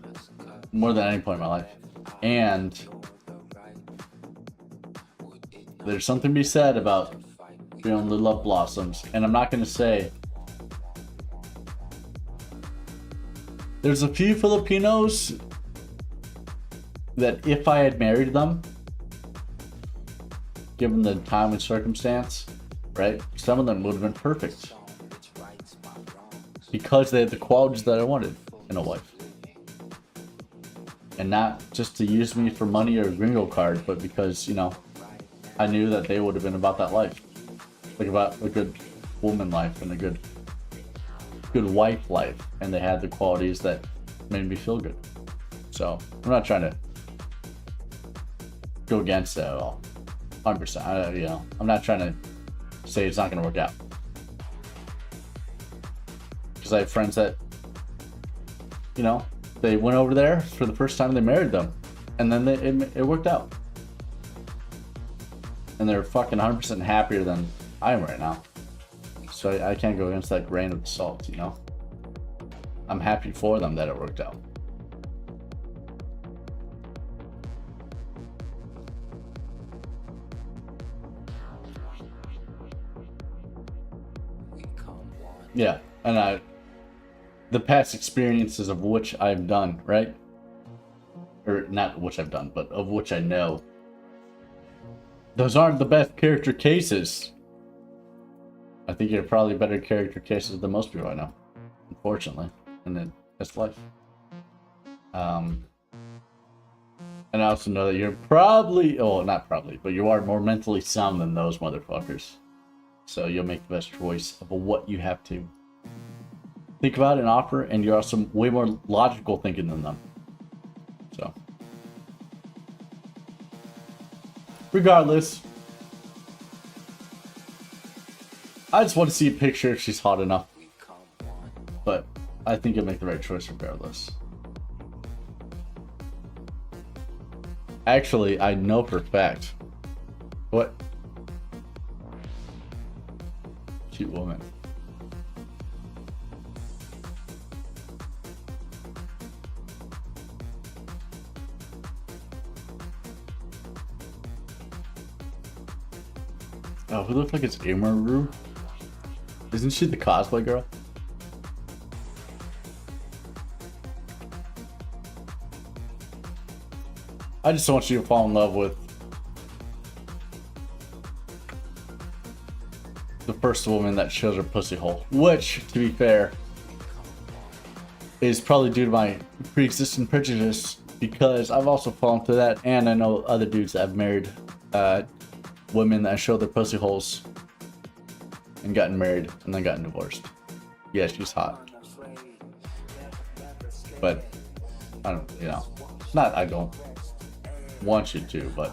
more than any point in my life. And there's something to be said about feeling the love blossoms. And I'm not going to say there's a few Filipinos that if I had married them, given the time and circumstance, right? Some of them would have been perfect because they had the qualities that I wanted in a wife. And not just to use me for money or a gringo card, but because, you know, I knew that they would have been about that life. Like about a good woman life and a good wife life. And they had the qualities that made me feel good. So I'm not trying to go against it at all. 100%. You know, I'm not trying to say it's not going to work out. Because I have friends that, you know, they went over there for the first time, they married them, and then it worked out. And they're fucking 100% happier than I am right now. So I can't go against that grain of salt, you know. I'm happy for them that it worked out. Yeah, and the past experiences of which I've done, right? Or not which I've done, but of which I know. Those aren't the best character cases. I think you're probably better character cases than most people I know, unfortunately, and that's life. And I also know that you're probably, oh, not probably, but you are more mentally sound than those motherfuckers. So you'll make the best choice of what you have to think about and offer, and you're also way more logical thinking than them. So, regardless, I just want to see a picture if she's hot enough. But I think you'll make the right choice regardless. Actually, I know for a fact. What? Cute woman. Oh, who looks like it's Amaru? Isn't she the cosplay girl? I just want you to fall in love with the first woman that shows her pussy hole, which, to be fair, is probably due to my pre-existing prejudice, because I've also fallen to that, and I know other dudes that have married women that show their pussy holes and gotten married and then gotten divorced. Yeah, she's hot, but I don't, you know, not I don't want you to, but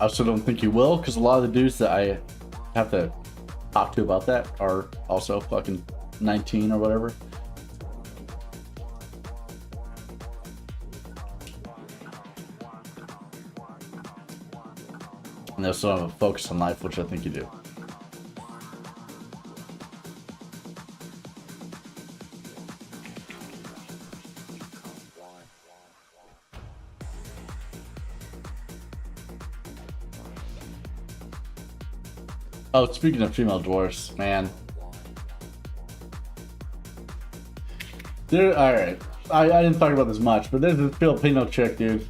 I also don't think you will, because a lot of the dudes that I have to talk to about that are also fucking 19 or whatever. And they also have a focus on life, which I think you do. Oh, speaking of female dwarfs, man. Dude, alright. I didn't talk about this much, but there's this Filipino chick, dude.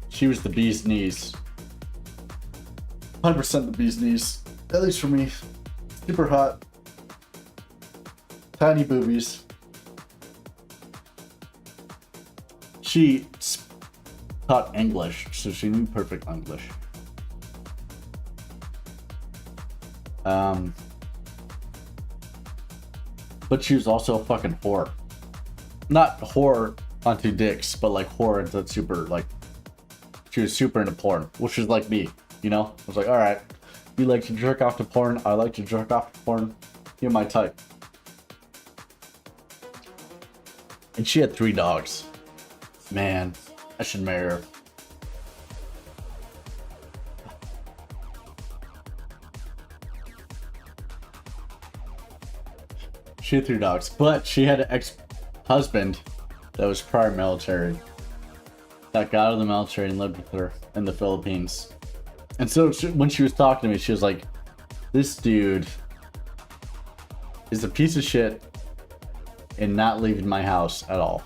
She was the bee's knees. 100% the bee's knees. At least for me. Super hot. Tiny boobies. She taught English, so she knew perfect English. But she was also a fucking whore. Not whore onto dicks, but like whore into super, like, she was super into porn, which is like me, you know? I was like, alright, you like to jerk off to porn, I like to jerk off to porn, you're my type. And she had 3 dogs. Man, I should marry her. She had 3 dogs, but she had an ex-husband that was prior military, that got out of the military and lived with her in the Philippines. And so when she was talking to me, she was like, this dude is a piece of shit and not leaving my house at all.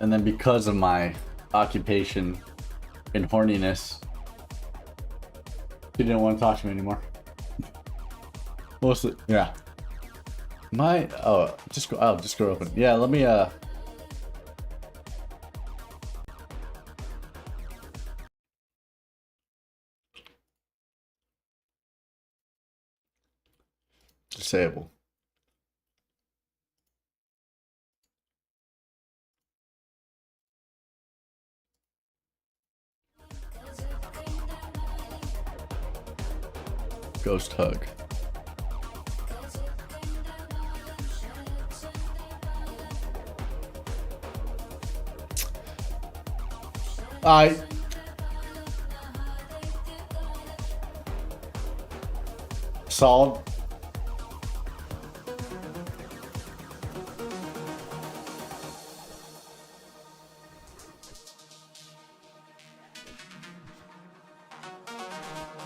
And then because of my occupation and horniness, she didn't want to talk to me anymore. Mostly, yeah. Just go open. Yeah, let me disable. Ghost hug. Solid.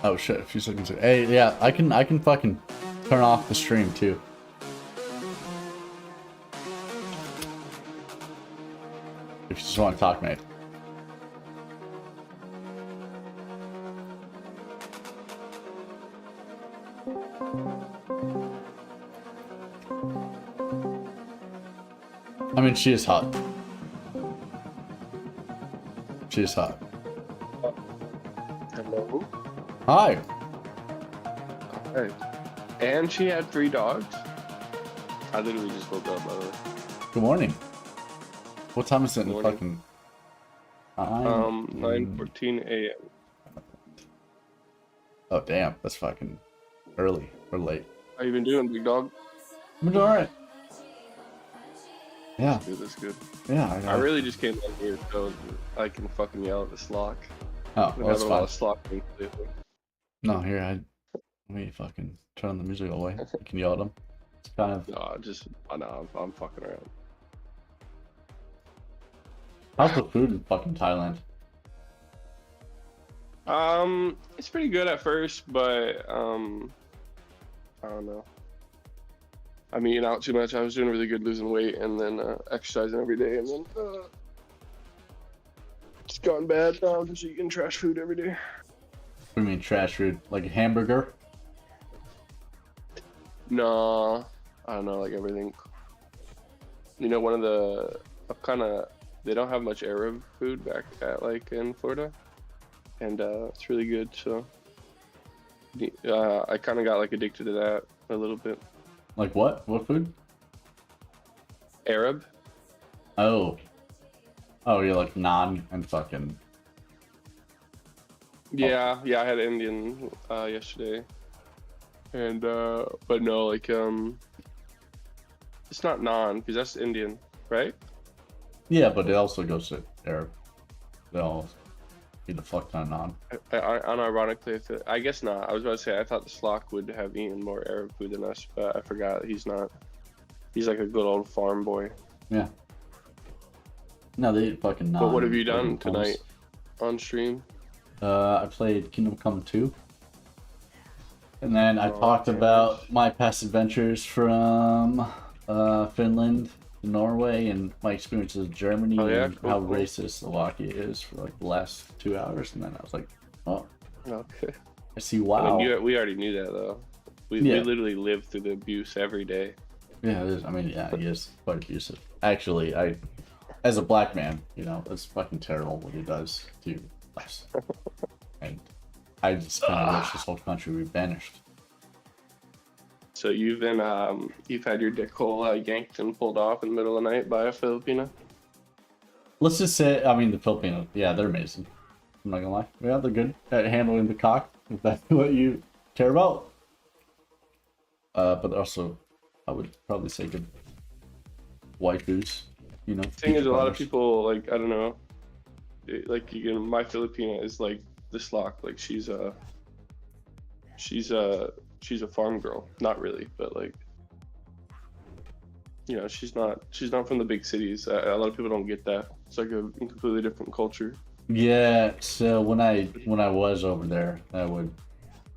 Oh shit, a few seconds. Hey, yeah, I can fucking turn off the stream too. If you just want to talk, mate. I mean, she is hot. She is hot. Hello? Hi. Hey. And she had 3 dogs? I literally just woke up, by the way. Good morning. What time is it in fucking... 9:14 a.m. Oh, damn. That's fucking early or late. How you been doing, big dog? I'm doing alright. Yeah. Dude, that's good. Yeah, I really just came down here so I can fucking yell at the slock. Oh, well, that's a fine. lot of slocking lately. No, here, let me fucking turn the music away. You can yell at them. It's kind of... No, I'm fucking around. How's the food in fucking Thailand? It's pretty good at first, but I don't know. I'm eating out too much. I was doing really good losing weight and then exercising every day, and then it's gone bad now. I'm just eating trash food every day. What do you mean trash food? Like a hamburger? No, I don't know, like everything. You know, one of the they don't have much Arab food back at in Florida, and it's really good. So I kind of got addicted to that a little bit. Like what? What food? Arab. Oh. Oh, you're like non and fucking. Yeah, yeah, I had Indian yesterday, and but no, like it's not non because that's Indian, right? Yeah, but it also goes to Arab. They all eat a fuck ton of non. Unironically, I guess not. I was about to say I thought the Slock would have eaten more Arab food than us, but I forgot he's not. He's like a good old farm boy. Yeah. No, they eat fucking non. But what have you done tonight on stream? I played Kingdom Come 2. And then I talked about my past adventures from Finland to Norway and my experiences in Germany and how racist Slovakia is for like the last 2 hours. And then I was like, oh, okay. I see. Wow. I mean, we already knew that though. We literally live through the abuse every day. Yeah, it is. I mean, yeah, he is quite abusive. Actually, as a black man, you know, it's fucking terrible what he does to us. And I just kind of wish this whole country would be banished. So you've had your dick hole yanked and pulled off in the middle of the night by a Filipina? Let's just say, I mean, the Filipinos, yeah, they're amazing. I'm not gonna lie. Yeah, they're good at handling the cock, if that's what you care about. But also, I would probably say good waifus, you know. The thing is, a lot of people, like, I don't know, like, you know, my Filipina is like the Slock, like she's a farm girl. Not really, but like, you know, she's not from the big cities. A lot of people don't get that. It's like a completely different culture. Yeah, so when I was over there, I would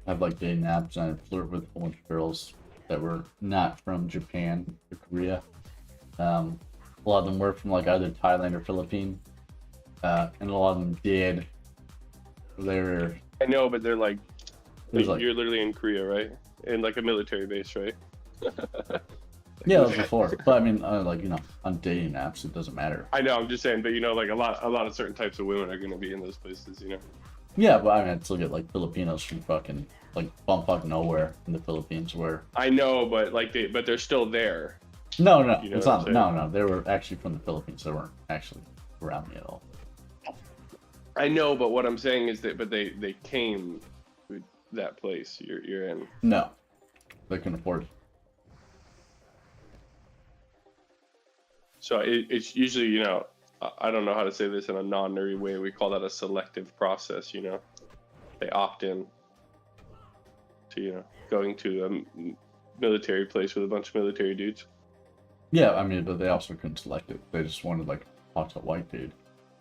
have like day naps and I'd flirt with a bunch of girls that were not from Japan or Korea. A lot of them were from like either Thailand or Philippines. And a lot of them did. They were. I know, but they're like like you're literally in Korea, right? In like a military base, right? Yeah, it was before. But I mean, like, you know, on dating apps, it doesn't matter. I know, I'm just saying, but you know, like a lot of certain types of women are gonna be in those places, you know. Yeah, but I mean, I'd still get like Filipinos from fucking like bumfuck nowhere in the Philippines where. I know, but like they're still there. No, You know it's what I'm not. saying? No, they were actually from the Philippines. They weren't actually around me at all. I know, but what I'm saying is that, but they came to that place you're in. No, they couldn't afford it. So it's usually, you know, I don't know how to say this in a non-nerdy way. We call that a selective process, you know. They opt in to, you know, going to a military place with a bunch of military dudes. Yeah, I mean, but they also couldn't select it. They just wanted like talk to a white dude.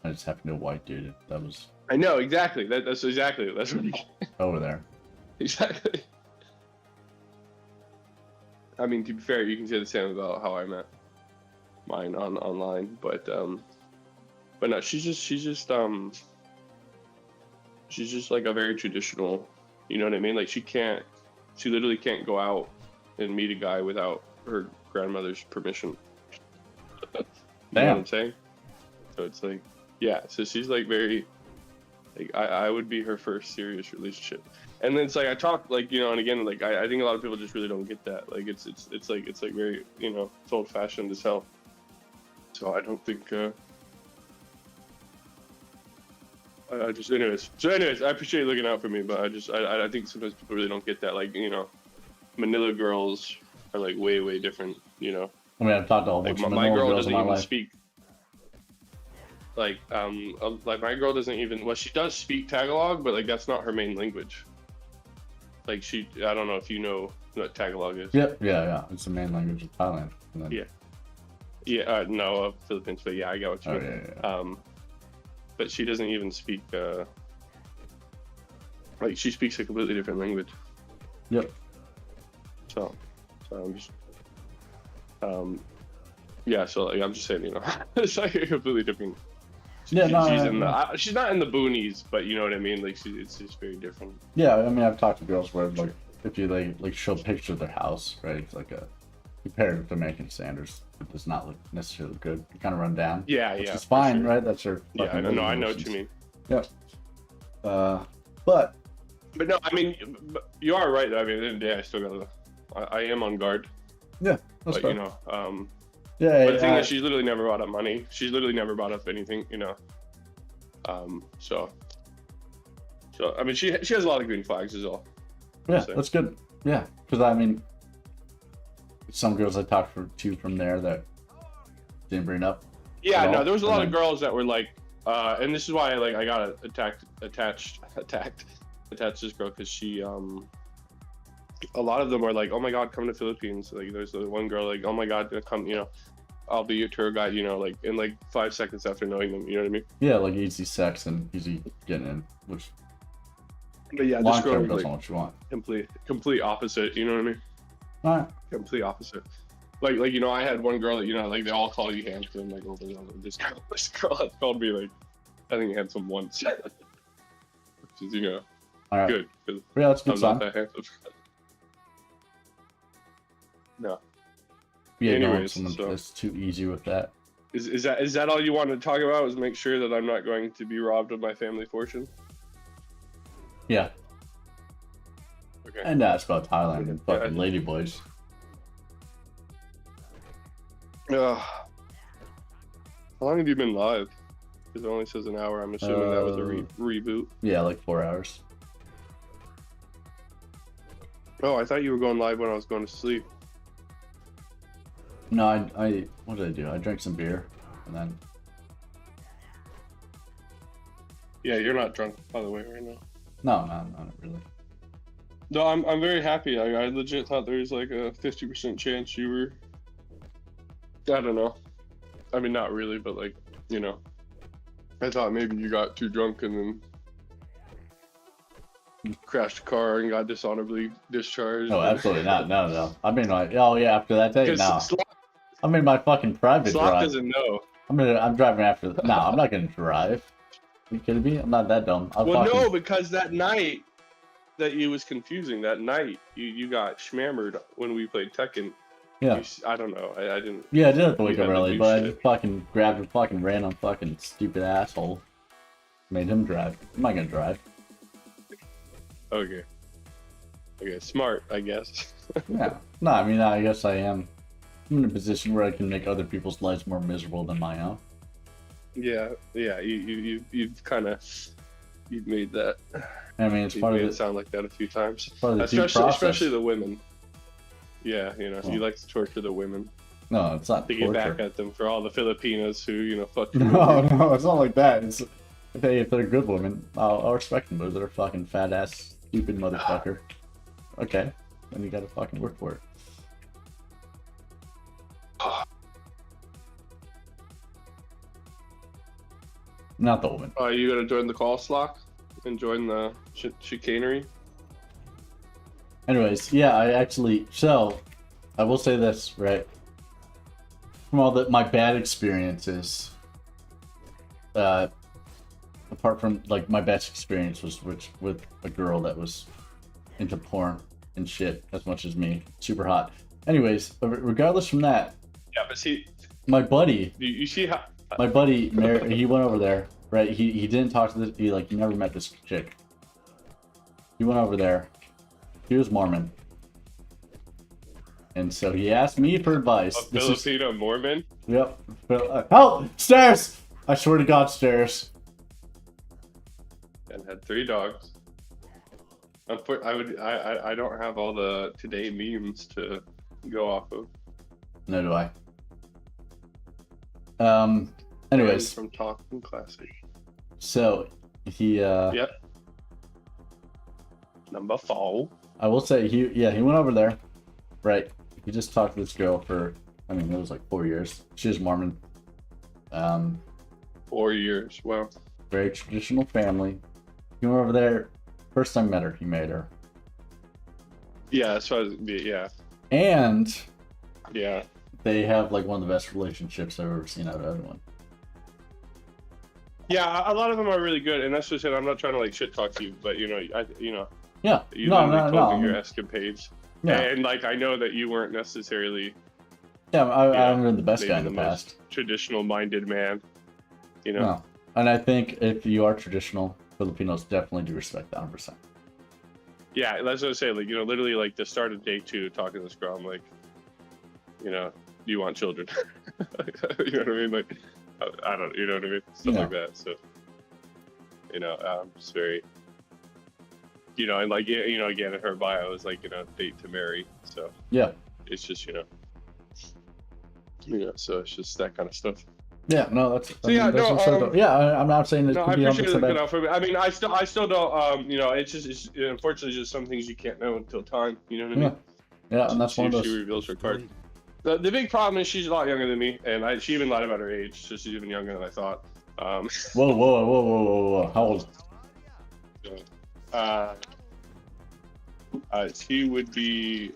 I just happened to a white dude that was. I know exactly. That's exactly that's what over there. Exactly. I mean, to be fair, you can say the same about how I met mine online, but no, she's just like a very traditional, you know what I mean? Like she literally can't go out and meet a guy without her grandmother's permission. You know what I'm saying? So it's like, yeah, so she's like very, like I would be her first serious relationship. And then it's like I talk like, you know, and again, like I think a lot of people just really don't get that. Like it's like very, you know, it's old fashioned as hell. So I don't think I just anyways, I appreciate you looking out for me, but I think sometimes people really don't get that. Like, you know, Manila girls are like way different, you know. I mean, I've talked to all like bunch of my Manila girl girls doesn't in my even life. speak. Like my girl doesn't even, well, she does speak Tagalog, but like that's not her main language. Like I don't know if you know what Tagalog is. Yep, yeah, it's the main language of Thailand. And then, no, Philippines, but yeah, I got what you mean. Yeah. But she doesn't even speak, like she speaks a completely different language. Yep. So I'm just, yeah, so like I'm just saying, you know, it's like a completely different. Yeah, She's not in the boonies, but you know what I mean. Like it's just very different. Yeah, I mean, I've talked to girls where like if you like show pictures of their house, right? It's like compared to American standards, it does not look necessarily good. You kind of run down. Yeah, which yeah. is fine, sure. right? That's your. Yeah, I know what emotions. you mean. Yep. But no, I mean, you are right. I mean, at the end of the day, I am on guard. Yeah, that's but fair. you know, Yeah, But the thing is, she's literally never brought up money. She's literally never brought up anything, you know. So I mean, she has a lot of green flags as well. Yeah, So- that's good. Yeah, because I mean, some girls I talked to from there that didn't bring up. Yeah, at all, no, there was a and lot then- of girls that were like, and this is why like I got attached to this girl because she a lot of them were like, oh my god, come to Philippines. Like there's the one girl like, oh my god, come, you know, I'll be your tour guide, you know, like in like 5 seconds after knowing them, you know what I mean? Yeah, like easy sex and easy getting in, which But yeah, this long girl term was doesn't like what you want. complete opposite, you know what I mean? Alright. Complete opposite. Like you know, I had one girl that, you know, like they all call you handsome, like over and over. This girl has called me like, I think handsome once. Which is, you know, Alright. good. 'cause Yeah, that's a good I'm sign. not that handsome. No. Yeah, no, Anyways, someone so that's too easy with that. is that all you wanted to talk about? Was make sure that I'm not going to be robbed of my family fortune? Yeah. Okay. And that's about Thailand and fucking ladyboys. How long have you been live? Because it only says an hour. I'm assuming that was a reboot. Yeah, like 4 hours. Oh, I thought you were going live when I was going to sleep. No, I what did I do? I drank some beer and then Yeah, you're not drunk, by the way, right now. no, not really. No, I'm very happy. I legit thought there was like a 50% chance you were. I don't know. I mean, not really, but like, you know, I thought maybe you got too drunk and then crashed a car and got dishonorably discharged. No, absolutely not. No. I mean, like, oh yeah, after that day, 'Cause no. Slock- I'm in my fucking private Slock drive. doesn't know. I'm driving after. No, I'm not gonna drive. Are you kidding me? I'm not that dumb. I'll Well, fucking- no, because that night that you was confusing. That night you got schmammered when we played Tekken. Yeah. I don't know. I didn't. Yeah, I did have to you wake had up to early, do but I shit. just fucking grabbed a fucking random fucking stupid asshole. Made him drive. I'm not gonna drive. Okay. Okay, smart, I guess. Yeah. No, I mean, I guess I am. I'm in a position where I can make other people's lives more miserable than my own. Yeah. You've kind of made that. I mean, it's You've part of made it. it sound like that a few times. Part of the due process. Especially the women. Yeah, you know, Oh. you like to torture the women. No, it's not To get back torture. at them for all the Filipinos who, you know, fuck you. No, it's not like that. It's if they're good women, I'll respect them, but if they're a fucking fat ass, stupid motherfucker, okay, then you gotta fucking work for it. Not the woman. You gonna join the call Slock and join the chicanery? Anyways, yeah, I actually, so, I will say this, right? From all my bad experiences, apart from, like, my best experience was with a girl that was into porn and shit as much as me, super hot. Anyways, regardless from that, Yeah, but see, my buddy, you see how. my buddy, he went over there, right? He didn't talk to this, he never met this chick. He went over there. He was Mormon. And so he asked me for advice. A Filipino Mormon? Yep. Help! Stairs! I swear to God, stairs. And had 3 dogs. I don't have all the today memes to go off of. No, do I. Anyways. From Talking Classic. So, he, Yep. Number 4. I will say, he went over there, right? He just talked to this girl for, I mean, it was like 4 years. She was Mormon. 4 years, wow. Very traditional family. He went over there, first time I met her, he made her. Yeah, so yeah. And Yeah. they have like one of the best relationships I've ever seen out of everyone. Yeah, a lot of them are really good, and that's just it. I'm not trying to like shit talk you, but you know, Yeah. you No, literally no, told me no. your escapades. Yeah. And like I know that you weren't necessarily Yeah, I haven't been the best maybe guy in the most past. traditional minded man. You know. No. And I think if you are traditional, Filipinos definitely do respect that 100%. Yeah, that's what I say. Like, you know, literally like the start of day 2 talking to this girl, I'm like, you know, do you want children? You know what I mean? Like, I don't, you know what I mean? Stuff Yeah. like that. So, you know, just very, you know, and like, you know, again, in her bio is like, you know, date to marry. So Yeah. it's just, you know, so it's just that kind of stuff. Yeah, no, that's. So yeah, that's no, what's so dope. Yeah, I'm not saying it no, could I be appreciate it 100% looking bad. out for me. I mean, I still don't, you know, it's unfortunately just some things you can't know until time. You know what I mean? Yeah, and that's one of those. She reveals her card. The big problem is she's a lot younger than me, and she even lied about her age, so she's even younger than I thought. Whoa! How old? She would be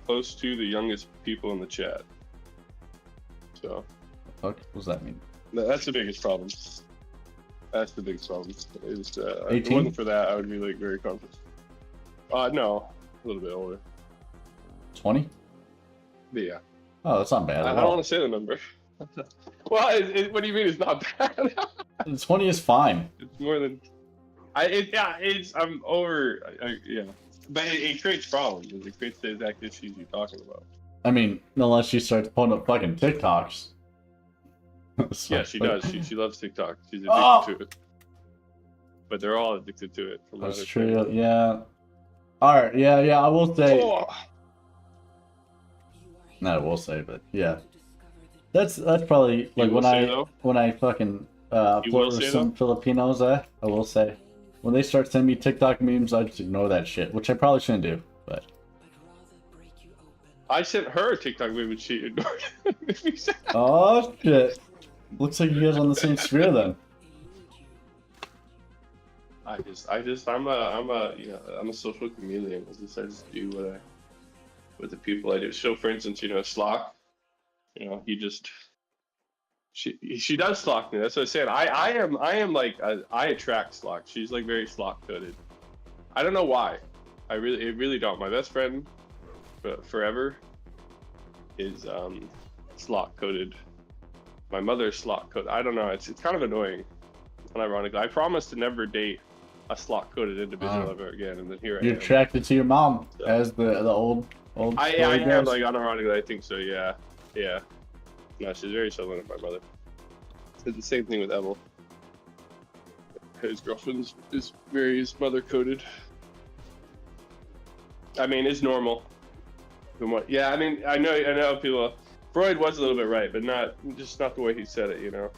close to the youngest people in the chat. So. What does that mean? That's the biggest problem. That's the biggest problem. Is if it 18? wasn't for that, I would be like very confident. No, a little bit older. 20? But yeah. Oh, that's not bad. I At don't all. want to say the number. Well, what do you mean it's not bad? 20 is fine. It's more than. I'm over. Yeah. But it creates problems. It creates the exact issues you're talking about. I mean, unless she starts putting up fucking TikToks. So, Yeah, she does. She loves TikTok. She's addicted Oh! to it. But they're all addicted to it. From what I That's understand. true. Yeah. All right. Yeah. I will say. Oh. Not I will say, but yeah. That's probably like will say, though? when I fucking You will flirt with say, some Filipinos. I will say when they start sending me TikTok memes, I just ignore that shit, which I probably shouldn't do. But I sent her a TikTok meme and she ignored it. oh shit! Looks like you guys on the same sphere then. I'm a social chameleon. I just do what the people I do. So for instance, you know, Slock, you know, she does Slock me. That's what I said. I am like I attract Slock. She's like very Slock coded. I don't know why. I really don't. My best friend forever is Slock coded. My mother's Slock coded. I don't know. It's kind of annoying and ironic. I promised to never date a Slock coded individual ever again, and then here I You're am. attracted to your mom as the old. I story am, goes. like, unironically, I think so, yeah. Yeah. No, she's very similar to my mother. It's the same thing with Evel. His girlfriend is very mother-coded. I mean, it's normal. Yeah, I mean, I know people... Freud was a little bit right, but not the way he said it, you know?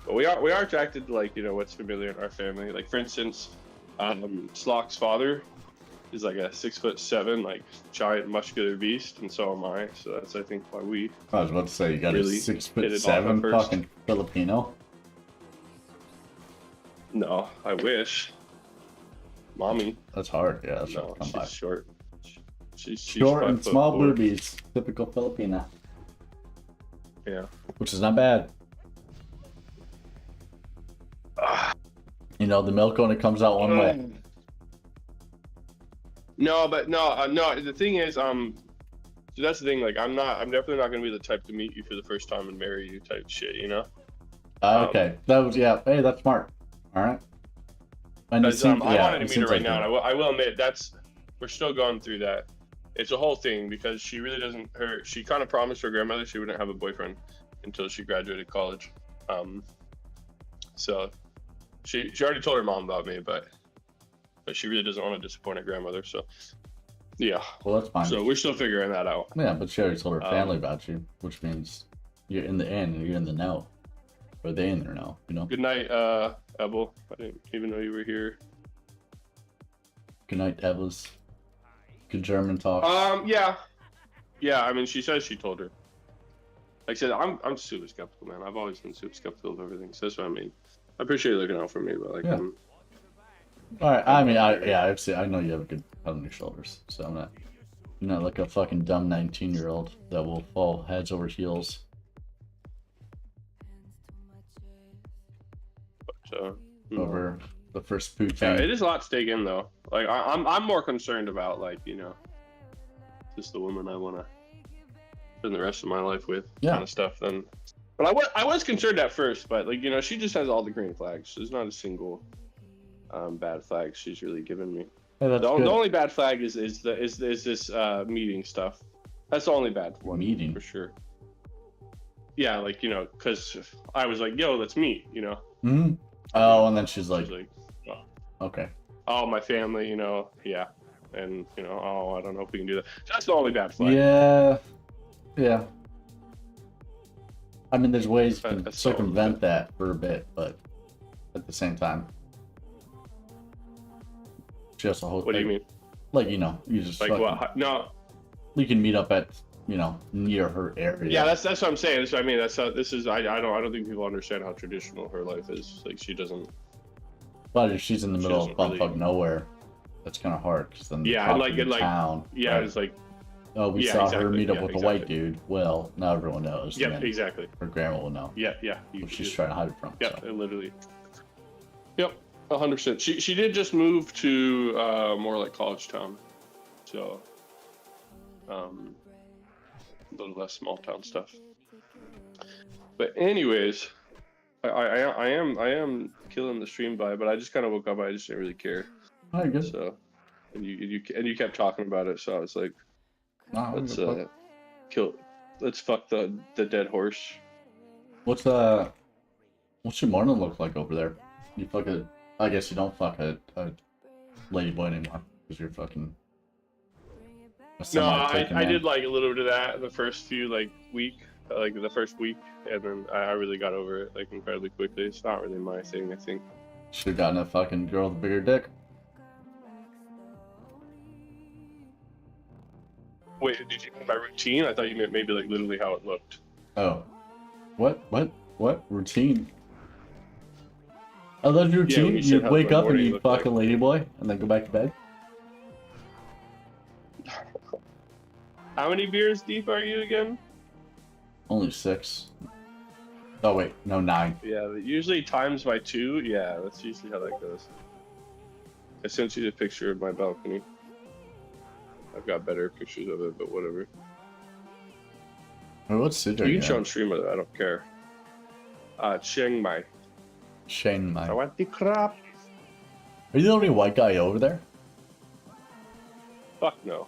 But we are attracted to, like, you know, what's familiar in our family. Like, for instance, Slock's father is like a 6'7", like giant muscular beast, and so am I. So that's, I think, why we. I was about to say you got really a hit it 6'7" off at first. fucking Filipino. No, I wish. Mommy. That's hard. Yeah, that's No, hard to come she's by. short. She's Short and 5'4". small boobies, typical Filipina. Yeah. Which is not bad. You know, the milk only comes out one way. No, but no. The thing is, so that's the thing. Like, I'm definitely not gonna be the type to meet you for the first time and marry you type shit. You know. Okay, that was Hey, that's smart. All right. And it Because, seems, I yeah, wanted to it meet her seems right like now, and I will admit we're still going through that. It's a whole thing because she really doesn't. She kind of promised her grandmother she wouldn't have a boyfriend until she graduated college. So she already told her mom about me, but she really doesn't want to disappoint her grandmother. So yeah. Well, that's fine. So we're still figuring that out. Yeah, but she already told her family about you, which means you're in the in and you're in the know. Or they in there now, you know? Good night, Ebel. I didn't even know you were here. Good night, Evas. Good German talk. Yeah. I mean, she says she told her. Like I said, I'm super skeptical, man. I've always been super skeptical of everything. So that's what I mean. I appreciate you looking out for me, but like, Yeah. All right. I mean, I know you have a good head on your shoulders, so you're not like a fucking dumb 19-year-old that will fall heads over heels. Over the first poo Yeah, tank. it is a lot to take in, though. Like, I'm more concerned about, like, you know, just the woman I want to spend the rest of my life with, kind of stuff. But I was concerned at first, but, like, you know, she just has all the green flags. There's not a single bad flag she's really given me. Hey, that's the good. only bad flag is this meeting stuff. That's the only bad one. Meeting. For sure. Yeah, like, you know, because I was like, yo, let's meet, you know. Mm-hmm. Oh, and then she's like, oh, okay. Oh, my family, you know, yeah. And, you know, oh, I don't know if we can do that. That's the only bad flag. Yeah. Yeah. I mean, there's ways you can That's circumvent that for a bit, but at the same time, just a whole. What do you mean? Like, you know, you just Like fucking- what? No. You can meet up at, you know, near her area. Yeah, that's what I'm saying. That's what I mean. That's how this is. I don't think people understand how traditional her life is. Like, she doesn't. But if she's in the middle of doesn't really- bumfuck nowhere, that's kind of hard. Cause then Yeah, talk and like in it, like town, yeah, right? it's like. Oh, we yeah, saw her exactly, meet up yeah, with a exactly. white dude. Well, now everyone knows. Yeah, and exactly. Her grandma will know. Yeah, yeah. Who she's trying to hide it from. Yeah, it literally. Yep, 100%. She did just move to more like college town, so a little less small town stuff. But anyways, I am killing the stream by, but I just kind of woke up. I just didn't really care. All right, good. So, and you kept talking about it, so I was like, let's let's fuck the dead horse. What's your morning look like over there? You fuck a. I guess you don't fuck a ladyboy anymore because you're fucking. No, I did like a little bit of that in the first few like the first week, and then I really got over it like incredibly quickly. It's not really my thing, I think. Should have gotten a fucking girl with a bigger dick. Wait, did you mean my routine? I thought you meant maybe like literally how it looked. Oh, what routine? I thought your Yeah, when routine. you said You how wake my up and morning you looked fuck a ladyboy and then go back to bed. How many beers deep are you again? Only 6. Oh wait, no 9. Yeah, but usually times by 2. Yeah, that's usually how that goes. I sent you the picture of my balcony. I've got better pictures of it, but whatever. Wait, what's city? You can show on stream with it, I don't care. Chiang Mai. Chiang Mai. I want the crap. Are you the only white guy over there? Fuck no.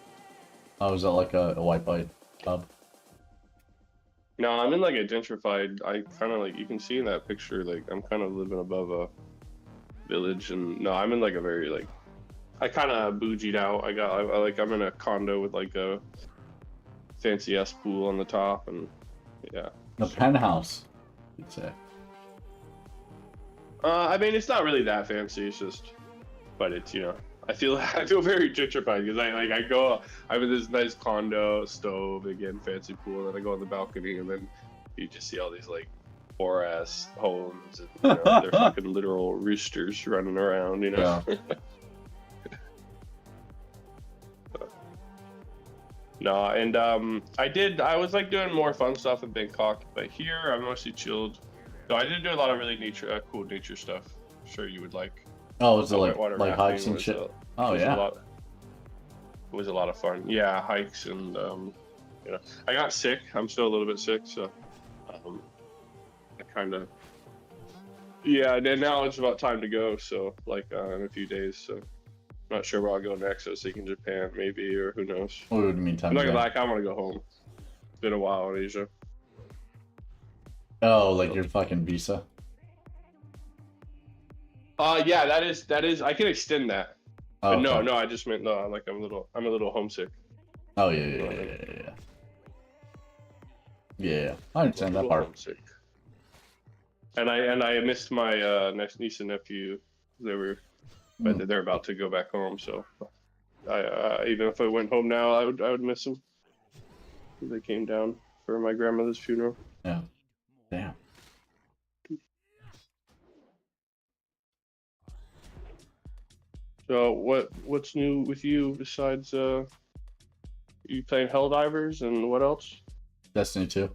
Oh, is that like a white boy pub? No, I'm in like a gentrified. I kind of like you can see in that picture. Like I'm kind of living above a village, and no, I'm in like a very like. I kind of bougied out. I'm in a condo with like a fancy ass pool on the top, and yeah. A penthouse, you'd say. I mean, it's not really that fancy. It's just, but it's I feel very gentrified because I'm in this nice condo, stove, again, fancy pool, and I go on the balcony, and then you just see all these like poor ass homes, and they're fucking literal roosters running around, Yeah. No, and I was like doing more fun stuff in Bangkok, but here I'm mostly chilled. No, I did do a lot of really cool nature stuff. I'm sure you would like. Oh, was it like whitewater hikes rafting and was, shit? was Yeah. It was a lot of fun. Yeah, hikes and I got sick. I'm still a little bit sick, so I kind of. Yeah, and then now it's about time to go. So like in a few days. So not sure where I'll go next. I was thinking Japan maybe, or who knows. What would you mean time I'm not to gonna go? lie, I want to go home. It's been a while in Asia. Oh, like your fucking visa? Yeah, that is. I can extend that. Oh, But okay. no, I just meant no. Like I'm a little homesick. Oh yeah. Yeah, I understand that part. Homesick. And I missed my next niece and nephew. They were, but they're about to go back home. So, I even if I went home now, I would miss them. They came down for my grandmother's funeral. Yeah. Damn. So what's new with you besides you playing Helldivers and what else? Destiny 2.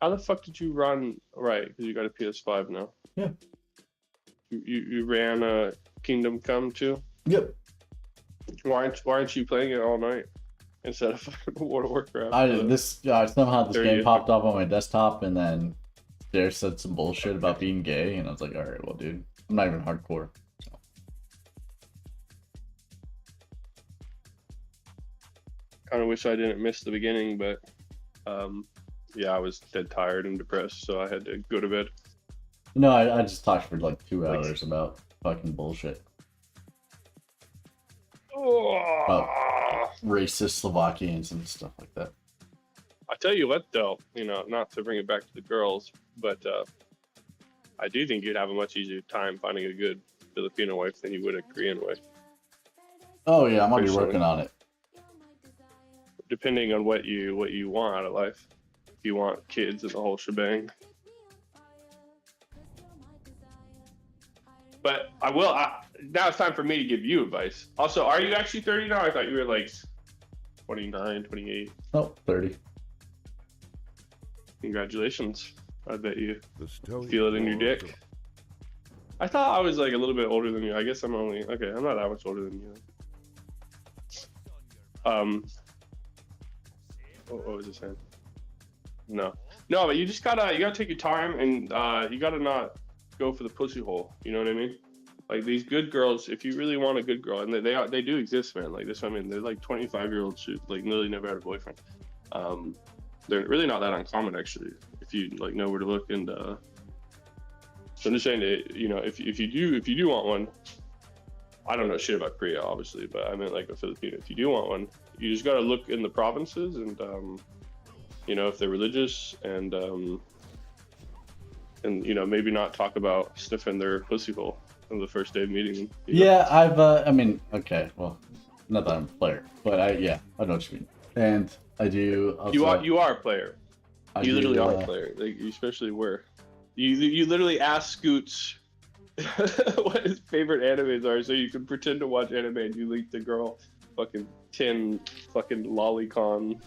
How the fuck did you run? Right, because you got a PS5 now. Yeah. You ran Kingdom Come too? Yep. Why aren't you playing it all night instead of World of Warcraft? Somehow this There game you- popped up on my desktop, and then Dare said some bullshit about being gay, and I was like, all right, well, dude, I'm not even hardcore. kind of wish I didn't miss the beginning, but yeah, I was dead tired and depressed, so I had to go to bed. No, I just talked for like 2 hours about fucking bullshit. About racist Slovakians and stuff like that. I tell you what, though, you know, not to bring it back to the girls, but I do think you'd have a much easier time finding a good Filipino wife than you would a Korean wife. Oh yeah, I'm already working on it. Depending on what you want out of life. If you want kids and the whole shebang. But now it's time for me to give you advice. Also, are you actually 30 now? I thought you were like 29, 28. Oh, 30. Congratulations. I bet you feel it in your dick. I thought I was like a little bit older than you. I guess I'm not that much older than you. What was I saying? No, but you gotta take your time, and you gotta not go for the pussy hole. You know what I mean? Like these good girls, if you really want a good girl, and they do exist, man. Like this, I mean, they're like 25-year-olds who like literally never had a boyfriend. They're really not that uncommon, actually, if you like know where to look. And so I'm just saying that, you know, if you do want one, I don't know shit about Korea, obviously, but I meant like a Filipino. If you do want one, you just gotta look in the provinces, and you know, if they're religious, and you know, maybe not talk about sniffing their pussy hole on the first day of meeting them. Yeah, I've I mean, okay, well, not that I'm a player, but I know what you mean, and I do. Also, you are a player. You literally are a player. Like, you especially were. You literally ask Scoots what his favorite animes are, so you can pretend to watch anime, and you link the girl fucking 10 fucking lolicon.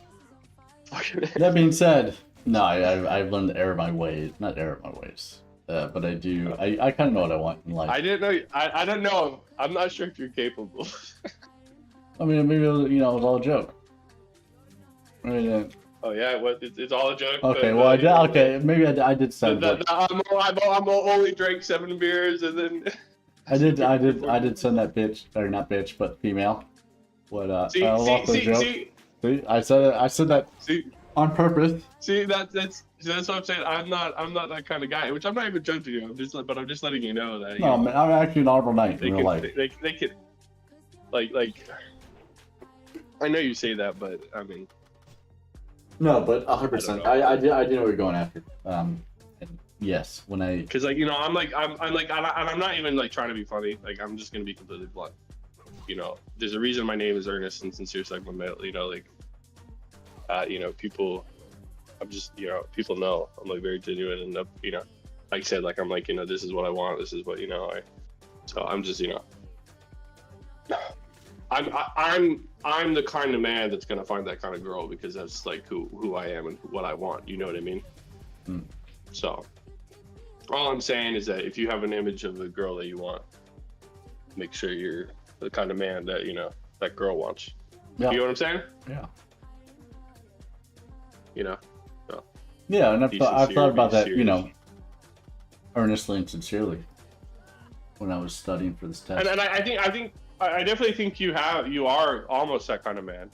That being said, no, I've learned to err my ways, not err my ways, but I do. I kind of know what I want in life. I didn't know. I don't know. I'm not sure if you're capable. I mean, maybe you know, it was all a joke. I mean, Oh yeah, it's all a joke. okay, but, well, I did. Okay, maybe I did send. I'm only drank 7 beers, and then. I did send that bitch, or not bitch, but female. What? See, I said that on purpose. See, that's what I'm saying. I'm not that kind of guy. Which I'm not even judging you. I'm just letting you know that. No, man, I'm actually an honorable knight in real life. They could, like. I know you say that, but I mean. No, but 100%. I do know what you're going after. And yes, when I. Because like, you know, I'm not even like trying to be funny. Like, I'm just gonna be completely blunt. You know, there's a reason my name is Ernest and Sincere Segment Male. You know, like, you know, people. I'm just, you know, people know I'm like very genuine, and you know, like I said, like I'm like, you know, this is what I want. This is what, you know, So I'm just, you know. I'm the kind of man that's gonna find that kind of girl, because that's like who I am and what I want. You know what I mean? So all I'm saying is that if you have an image of the girl that you want, make sure you're the kind of man that, you know, that girl wants. Yeah. You know what I'm saying? Yeah. You know. So, yeah, and I've thought about that, serious. you know, earnestly and sincerely when I was studying for this test. And I definitely think you are almost that kind of man,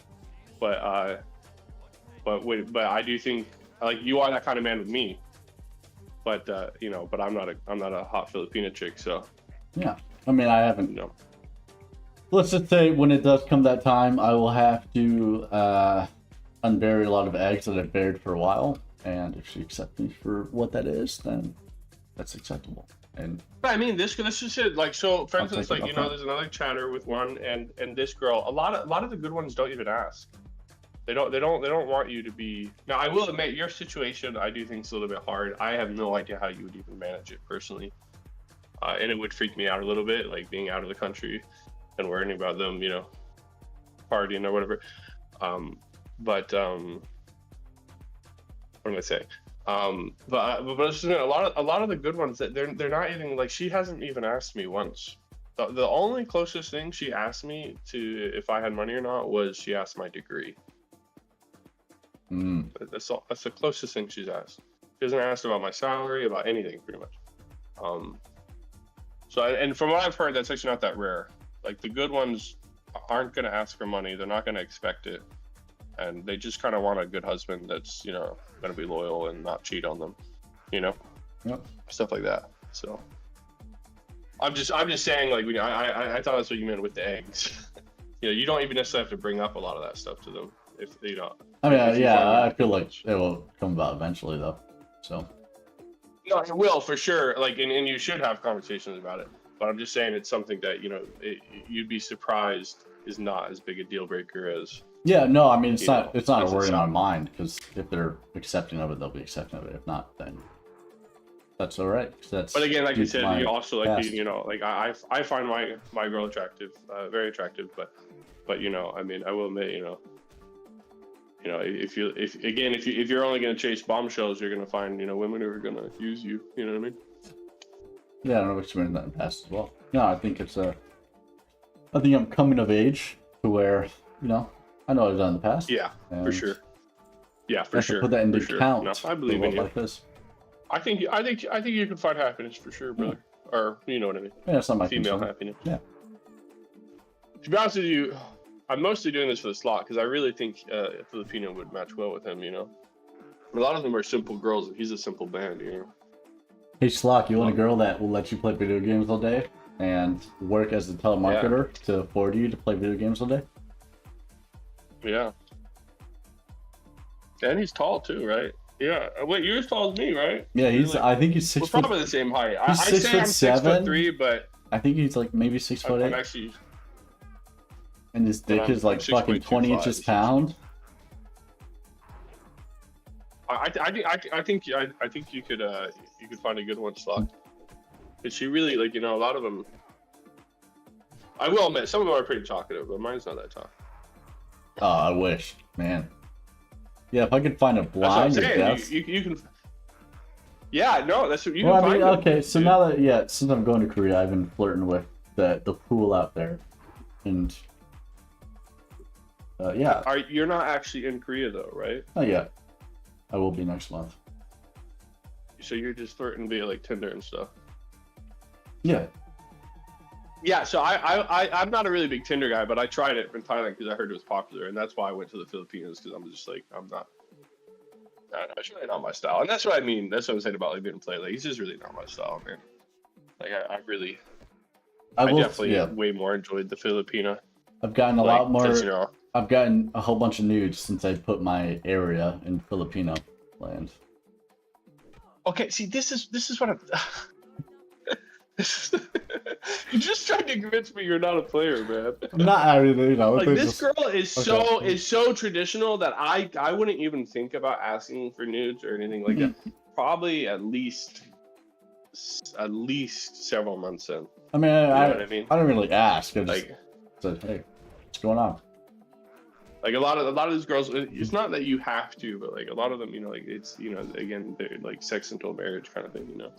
but I do think like you are that kind of man with me, but you know, but I'm not a hot Filipina chick, so yeah, I mean, I haven't. No. Let's just say when it does come that time, I will have to unbury a lot of eggs that I've buried for a while, and if she accepts me for what that is, then that's acceptable. And but I mean, this is it. Like, so for instance, like, you know, there's another chatter with one, and this girl. A lot of the good ones don't even ask. They don't want you to be. Now, I will admit, your situation I do think is a little bit hard. I have no idea how you would even manage it personally, and it would freak me out a little bit, like being out of the country and worrying about them, you know, partying or whatever. What am I saying? But it's, you know, a lot of the good ones that they're not even like, she hasn't even asked me once. The only closest thing she asked me to if I had money or not was she asked my degree. That's the closest thing she's asked. She hasn't asked about my salary, about anything, pretty much. So and from what I've heard, that's actually not that rare. Like, the good ones aren't going to ask for money. They're not going to expect it. and they just kind of want a good husband that's, you know, gonna be loyal and not cheat on them, you know, stuff like that. So I'm just saying, like, I thought that's what you meant with the eggs. You know, you don't even necessarily have to bring up a lot of that stuff to them if you know. I mean, I feel like it will come about eventually, though. So. No, it will for sure. Like, and you should have conversations about it. But I'm just saying it's something that, you know, you'd be surprised is not as big a deal breaker as. Yeah, no, I mean, it's not a worry in my mind, because if they're accepting of it, they'll be accepting of it. If not, then that's all right. That's. But again, like you said, you also like you know, like I find my girl attractive, very attractive. But you know, I mean, I will admit, you know, if you're only gonna chase bombshells, you're gonna find, you know, women who are gonna use you. You know what I mean? Yeah, I don't know if you're in that in the past as well. No, I think I think I'm coming of age to where, you know, I know I've done in the past. Yeah, for sure. Yeah, for sure. Put that into account. No, I believe in you. Like this. I think you can find happiness for sure, brother. Yeah. Or you know what I mean? Yeah, it's not my female concern. happiness. Yeah. To be honest with you, I'm mostly doing this for the slot because I really think a Filipino would match well with him. You know, a lot of them are simple girls, and he's a simple man. You know. Hey Slock, you want a girl that will let you play video games all day and work as a telemarketer to afford you to play video games all day? Yeah. And he's tall too, right? Yeah. Wait, you're as tall as me, right? Yeah, You're I think he's 6 we're foot. probably the same height. He's I 6 say foot I'm 7. 6'3", but I think he's like maybe 6 foot 8. I'm actually. And his dick is like fucking 20 inches pound. I think you could find a good one, Slock. Cause she really, like, you know, a lot of them. I will admit, some of them are pretty talkative, but mine's not that talkative. Oh, I wish, man. Yeah, if I could find a blind or deaf. You can. Yeah, no, that's what you Well, can I mean, find. okay, so now that since I'm going to Korea, I've been flirting with the pool out there, and yeah. You're not actually in Korea though, right? Oh yeah, I will be next month. So you're just flirting via like Tinder and stuff. Yeah. Yeah, so I'm not a really big Tinder guy, but I tried it in Thailand because I heard it was popular, and that's why I went to the Philippines, because I'm just like, I don't know, it's really not my style, and that's what I mean. That's what I'm saying about like being play. Like, he's just really not my style, man. Like I definitely way more enjoyed the Filipino. I've gotten a lot more. You know, I've gotten a whole bunch of nudes since I put my area in Filipino land. Okay, see, this is what I'm. You just tried to convince me you're not a player, man. I'm not, I mean, you know. Like, this girl is so traditional that I wouldn't even think about asking for nudes or anything like that. Probably at least several months in. I mean, you know what I mean? I don't really ask. I just said, hey, what's going on? Like a lot of these girls, it's not that you have to, but like a lot of them, you know, like it's, you know, again, they're like sex until marriage kind of thing, you know.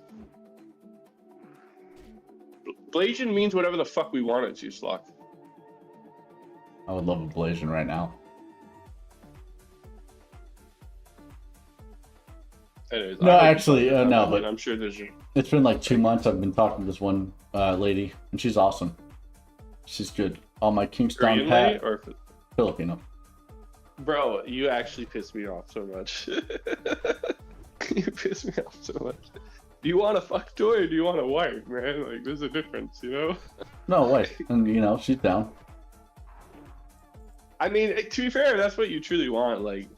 Blasian means whatever the fuck we want it to, Slock. I would love a Blasian right now. Anyways, no, actually, no, but I'm sure there's. It's been like 2 months. I've been talking to this one lady, and she's awesome. She's good. All my Kingston Pat or Filipino. Bro, you actually pissed me off so much. You pissed me off so much. Do you want a fuck toy or do you want a wife, man? Like, there's a difference, you know? No, wait. And, you know, she's down. I mean, to be fair, that's what you truly want. Like,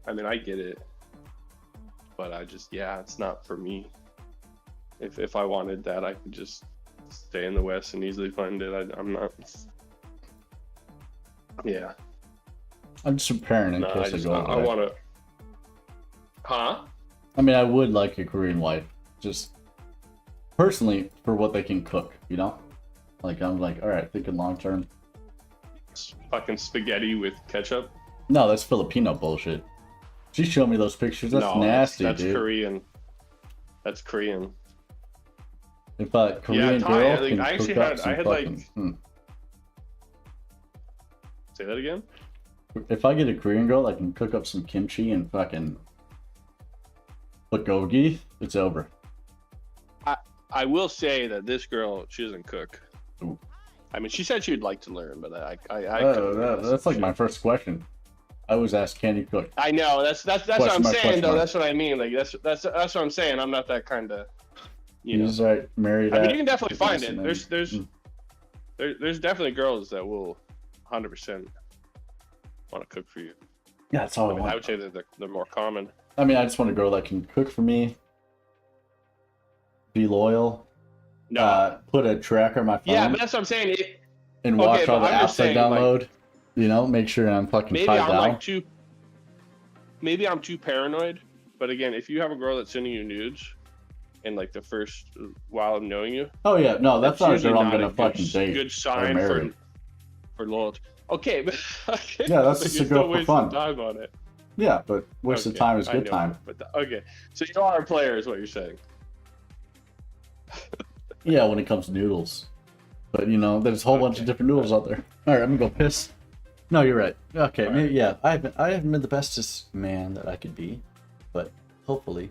I mean, I get it. But I just, it's not for me. If I wanted that, I could just stay in the West and easily find it. I'm not. Yeah. I'm just preparing in case I go over I there. want to. Huh? I mean, I would like a Korean wife, just personally for what they can cook, you know? Like, I'm like, all right, thinking long term. Fucking spaghetti with ketchup? No, that's Filipino bullshit. She showed me those pictures. That's nasty, that's dude. Korean. That's Korean. If a Korean girl can I actually cook up some had fucking... Say that again? If I get a Korean girl that can cook up some kimchi and fucking bulgogi, it's over. I will say that this girl, she doesn't cook. Ooh. I mean, she said she'd like to learn, but I that's like my first question. I was asked, can you cook? I know that's what Question I'm mark, saying question though. mark. That's what I mean. Like that's what I'm saying. I'm not that kind of. You know. He's like married. I mean, at- you can definitely find it. and then- There's definitely girls that will 100% want to cook for you. Yeah, that's all I I want. would say that they're more common. I mean, I just want a girl that can cook for me, be loyal, No. put a tracker on my phone, Yeah, but that's what I'm saying. and okay, watch all but the I'm apps just I saying, like, download. You know, make sure I'm fucking maybe tied I'm down. like too. Maybe I'm too paranoid. But again, if you have a girl that's sending you nudes, in like the first while of knowing you. Oh yeah, no, that's not a usually girl I'm not gonna a fucking date. Good or sign marry. for loyalty. Okay, but okay, Yeah, that's but just you're a girl still for wasting fun. time on it. Yeah, but waste of Okay, time is I good know, time. But okay, so you are a player, is what you're saying. Yeah, when it comes to noodles. But you know, there's a whole bunch of different noodles out there. All right, I'm gonna go piss. No, you're right. Okay, maybe, yeah, I haven't been the bestest man that I could be, but hopefully.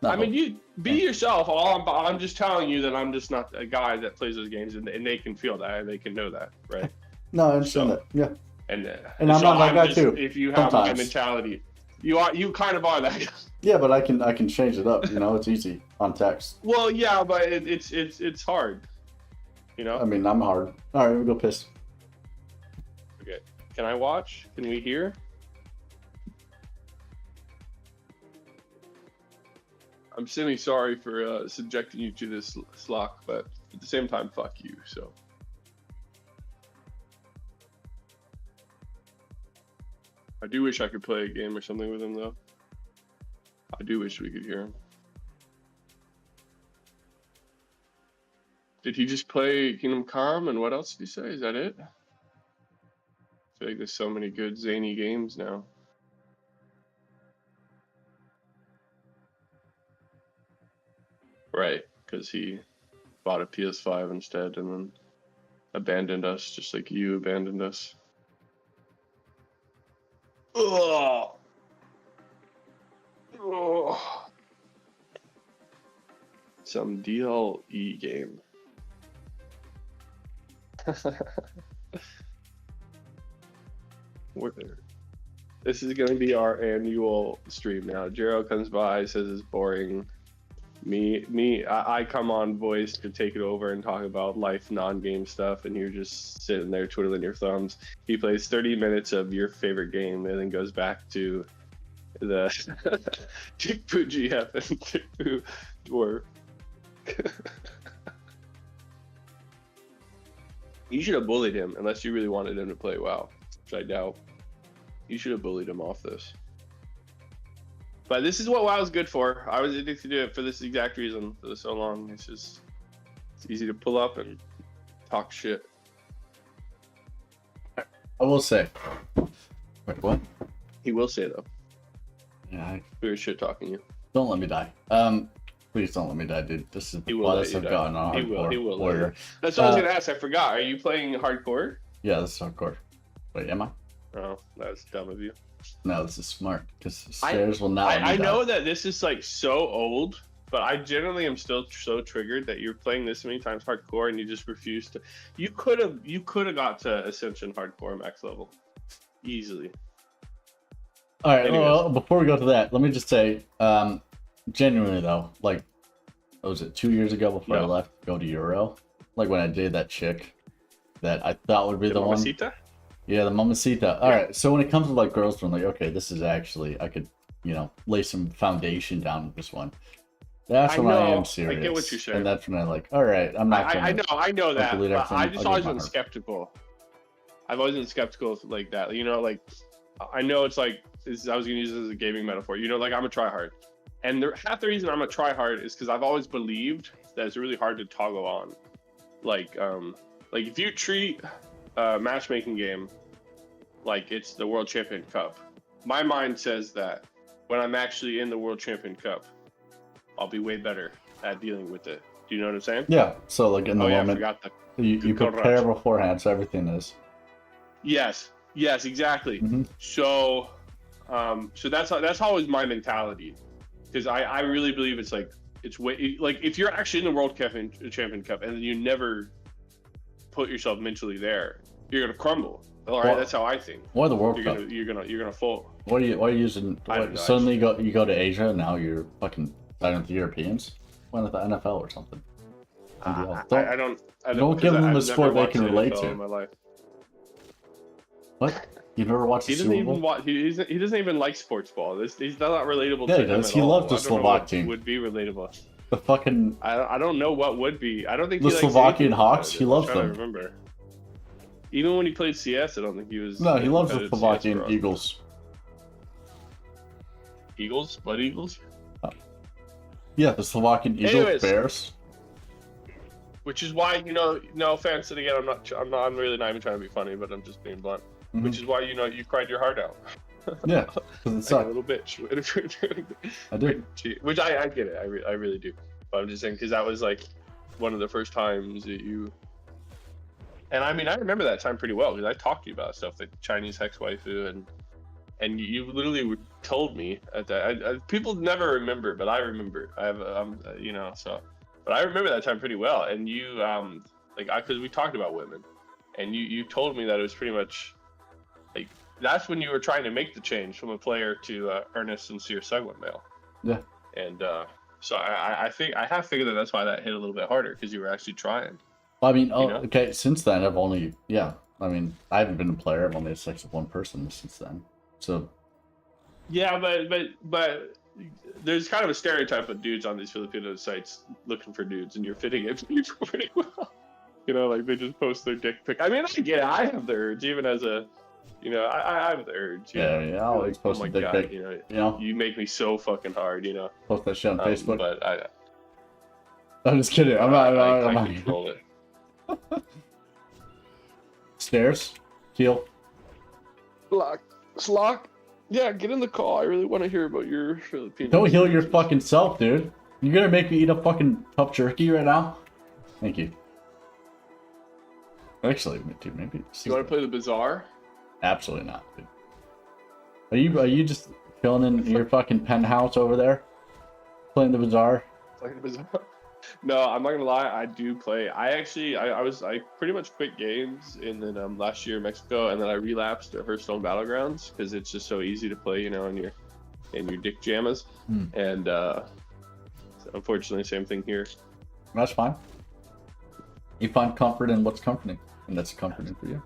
I mean, you be yourself. I'm just telling you that I'm just not a guy that plays those games, and they can feel that, and they can know that, right? No, I understand that. Yeah. And I'm not that guy too, If you have my sometimes. mentality, you kind of are that guy. Yeah, but I can change it up. You know, it's easy on text. Well, yeah, but it's hard. You know. I mean, I'm hard. All right, we'll go piss. Okay. Can I watch? Can we hear? I'm silly sorry for subjecting you to this slock, but at the same time, fuck you. So. I do wish I could play a game or something with him, though. I do wish we could hear him. Did he just play Kingdom Come, and what else did he say? Is that it? I feel like there's so many good zany games now. Right, because he bought a PS5 instead and then abandoned us, just like you abandoned us. Ugh. Ugh. Some DLE game. This is gonna be our annual stream now. Jero comes by, says it's boring. I come on voice to take it over and talk about life non-game stuff, and you're just sitting there twiddling your thumbs. He plays 30 minutes of your favorite game and then goes back to the Tickpoo GF and Tickpoo Dwarf. You should have bullied him, unless you really wanted him to play WoW, which I doubt. You should have bullied him off this. But this is what WoW is good for. I was addicted to it for this exact reason for so long. It's easy to pull up and talk shit. I will say. Wait, what? He will say though. Yeah. We were shit talking you. Don't let me die. Please don't let me die, dude. This is the He will let farthest you I've die. gotten on He will. hardcore He will. warrior. That's what I was gonna ask. I forgot. Are you playing hardcore? Yeah, this is hardcore. Wait, am I? Oh, that's dumb of you. No, this is smart because stairs will not. let me I die. know that this is like so old, but I generally am still so triggered that you're playing this many times hardcore and you just refuse to. You could have got to Ascension hardcore max level easily. All right. Anyways. Well, before we go to that, let me just say, genuinely though, like, what was it 2 years ago before I Yeah. left to go to Euro? Like when I dated that chick that I thought would be the one. Mamacita? Yeah, the Mamacita. All right. So when it comes to like girls, I'm like, okay, this is actually I could, lay some foundation down with this one. That's when I know, am serious. I get what you're saying. And that's when I like, all right, I'm not. I know that. delete But everything, I I'll just give always my been heart. skeptical. I've always been skeptical like that. You know, like I know it's like I was gonna use this as a gaming metaphor. You know, like I'm a tryhard, and half the reason I'm a tryhard is because I've always believed that it's really hard to toggle on. Like if you treat a matchmaking game like it's the World Champion Cup, my mind says that when I'm actually in the World Champion Cup, I'll be way better at dealing with it. Do you know what I'm saying? Yeah. So like in the I moment, forgot that. you prepare beforehand, so everything is. Yes, exactly. Mm-hmm. So that's always my mentality, because I really believe it's way like if you're actually in the World Champion Cup and you never put yourself mentally there, you're gonna crumble. All right, that's how I think. Why the World you're Cup? You're gonna fold. Why are you using? I don't know, Suddenly you go to Asia and now you're fucking siding with the Europeans. Why not the NFL or something? I don't give them I've the sport never they can watched relate NFL to. In my life. What? You've never watched He the doesn't Super even Bowl? watch. He doesn't even like sports ball. He's not relatable Yeah, to he him does. at He all. loves the I don't know Slovak what team. Would be relatable. The fucking I don't know what would be. I don't think the he likes Slovakian anything Hawks. competitive. He loves I'm trying them. to remember. Even when he played CS, I don't think he was. No, he loves the competitive CS Slovakian for us. Eagles. Eagles? Blood Eagles? Yeah, the Slovakian Eagles, Anyways. Bears. Which is why, no offense, and again, I'm really not even trying to be funny, but I'm just being blunt. Mhm. Which is why, you cried your heart out. Yeah, because it Like a sucked. little bitch. I did. Which I get it. I really do. But I'm just saying, because that was like one of the first times that you. And I mean, I remember that time pretty well because I talked to you about stuff like Chinese hex waifu, and you literally told me at that. People never remember, but I remember. I have, so. But I remember that time pretty well, and you, because we talked about women, and you told me that it was pretty much, like, that's when you were trying to make the change from a player to earnest, sincere Segway male. Yeah. And so I think I have figured that's why that hit a little bit harder because you were actually trying. I mean, know? okay. Since then, I've only I mean, I haven't been a player. I've only had sex with one person since then. So. Yeah, but there's kind of a stereotype of dudes on these Filipino sites looking for dudes, and you're fitting it pretty well. Like they just post their dick pic. I mean, I get it. I have the urge, even as a, I have the urge. Yeah, I always post oh a my dick God, pic. You make me so fucking hard, Post that shit on Facebook. But I'm just kidding. I'm not. I'm I not. control it. Stairs, heel. Slock. Yeah, get in the call. I really want to hear about your Filipino. Don't heal your fucking self, dude. You're gonna make me eat a fucking tough jerky right now? Thank you. Actually, dude, maybe. You want to play the Bazaar? Absolutely not, dude. Are you just chilling in your fucking penthouse over there, playing the Bazaar? Playing the Bazaar? No, I'm not gonna lie. I do play. I pretty much quit games in last year in Mexico, and then I relapsed at Hearthstone Battlegrounds because it's just so easy to play, in your dick jammas. And so unfortunately, same thing here. That's fine. You find comfort in what's comforting, and that's comforting for you.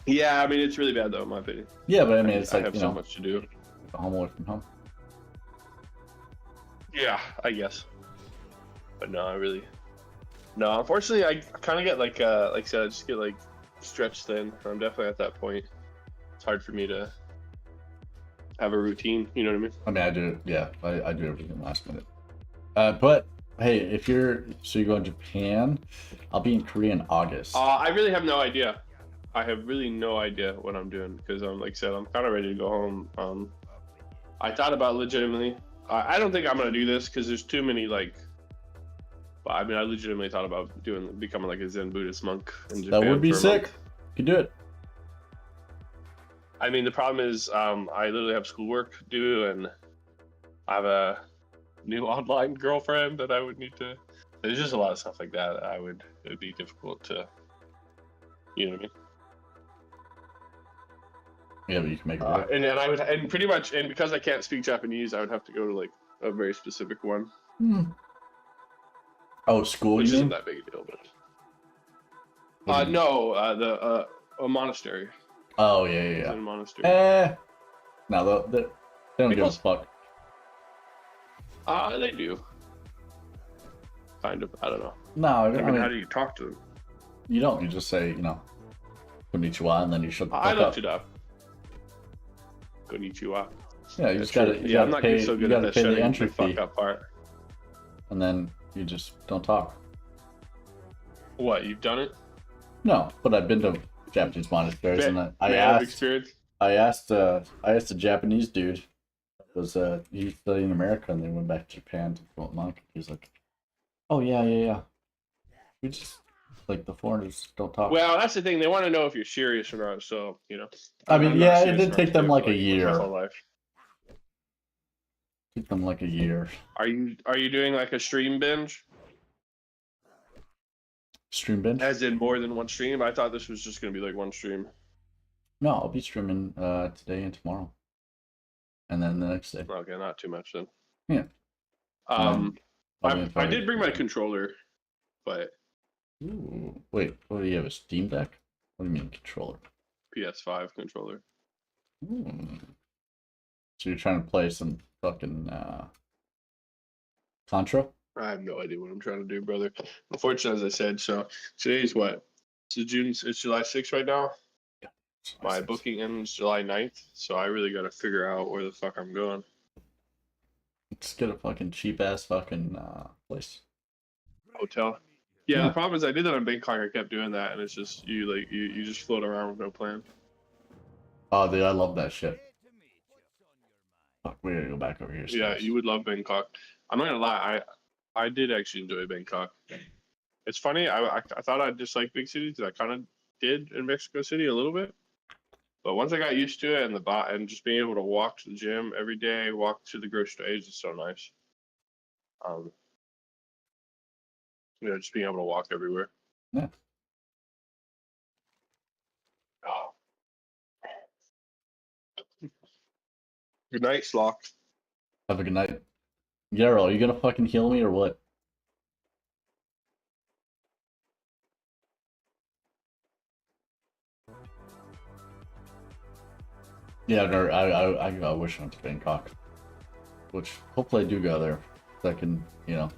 Yeah, I mean it's really bad though, in my opinion. Yeah, but I mean it's I like have so much to do. Home away from home. Yeah, I guess. But no, unfortunately, I kind of get like I said, I just get like stretched thin. I'm definitely at that point. It's hard for me to have a routine. You know what I mean? I mean, I do. Yeah, I do everything last minute. But hey, if you're going to Japan, I'll be in Korea in August. I really have no idea. I have really no idea what I'm doing because like I said, I'm kind of ready to go home. I thought about legitimately. I don't think I'm gonna do this because there's too many like. But I mean, I legitimately thought about becoming like a Zen Buddhist monk in Japan. That would be for a sick. month. You could do it. I mean, the problem is, I literally have schoolwork due, and I have a new online girlfriend that I would need to. There's just a lot of stuff like that. It would be difficult to. You know what I mean? Yeah, but you can make it work. And then and pretty much, and because I can't speak Japanese, I would have to go to like a very specific one. Oh, school. Which you isn't mean? that big a deal, but. No, a monastery. Oh yeah, It's yeah. in a monastery. No, they don't give a fuck. They do. Kind of. I don't know. No, I mean, how do you talk to them? You don't. You just say, konnichiwa, and then you shut the fuck I up. looked it up. Konnichiwa. Yeah, you just gotta. Yeah, I'm not pay, so you good gotta at that pay the shutting entry the fuck fee, up part. and then you just don't talk. What? You've done it? No, but I've been to Japanese monasteries, and I Man of asked. experience. I asked a Japanese dude. Was he studied in America, and they went back to Japan to become a monk. He was like, "Oh yeah. We just like the foreigners don't talk." Well, that's the thing. They want to know if you're serious or not. So I mean, I'm not yeah, it serious did enough take to them do it like for, a year. my whole life. Took them like a year. Are you doing like a stream binge? Stream binge? As in more than one stream? I thought this was just gonna be like one stream. No, I'll be streaming today and tomorrow, and then the next day. Okay, not too much then. Yeah. I did bring my controller, but Ooh, wait, what do you have? A Steam Deck? What do you mean controller? PS5 controller. So you're trying to play some fucking Contra? I have no idea what I'm trying to do, brother. Unfortunately, as I said, so today's what? It's July 6th right now. Yeah. My booking ends July 9th, so I really got to figure out where the fuck I'm going. Just get a fucking cheap ass fucking place. Hotel. Yeah, the problem is I did that in Bangkok. I kept doing that, and it's just you just float around with no plan. Oh, dude, I love that shit. Fuck, we gotta go back over here. Yeah, you would love Bangkok. I'm not gonna lie, I did actually enjoy Bangkok. It's funny, I thought I'd dislike big cities, because I kind of did in Mexico City a little bit. But once I got used to it and just being able to walk to the gym every day, walk to the grocery store, it's just so nice. You know, just being able to walk everywhere. Yeah. Oh. Good night, Slock. Have a good night. Yarrow, are you gonna fucking heal me or what? Yeah, no, I wish I went to Bangkok. Which, hopefully I do go there. So I can, you know.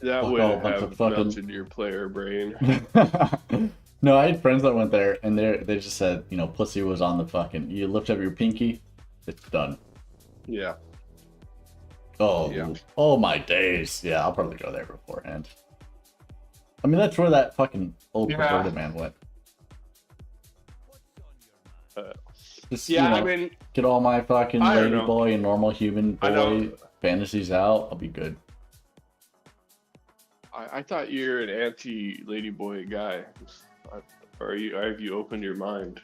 That fuck would all a bunch have of fucking- melted your player brain. No, I had friends that went there, and they just said, you know, pussy was on the fucking. You lift up your pinky, it's done. Yeah. Oh, Yeah. Oh my days. Yeah, I'll probably go there beforehand. I mean, that's where that fucking old Yeah. perverted man went. Just, yeah, you know, I mean, get all my fucking I don't lady know. boy and normal human I know. boy fantasies out. I'll be good. I thought you're an anti-ladyboy guy. Or have you opened your mind?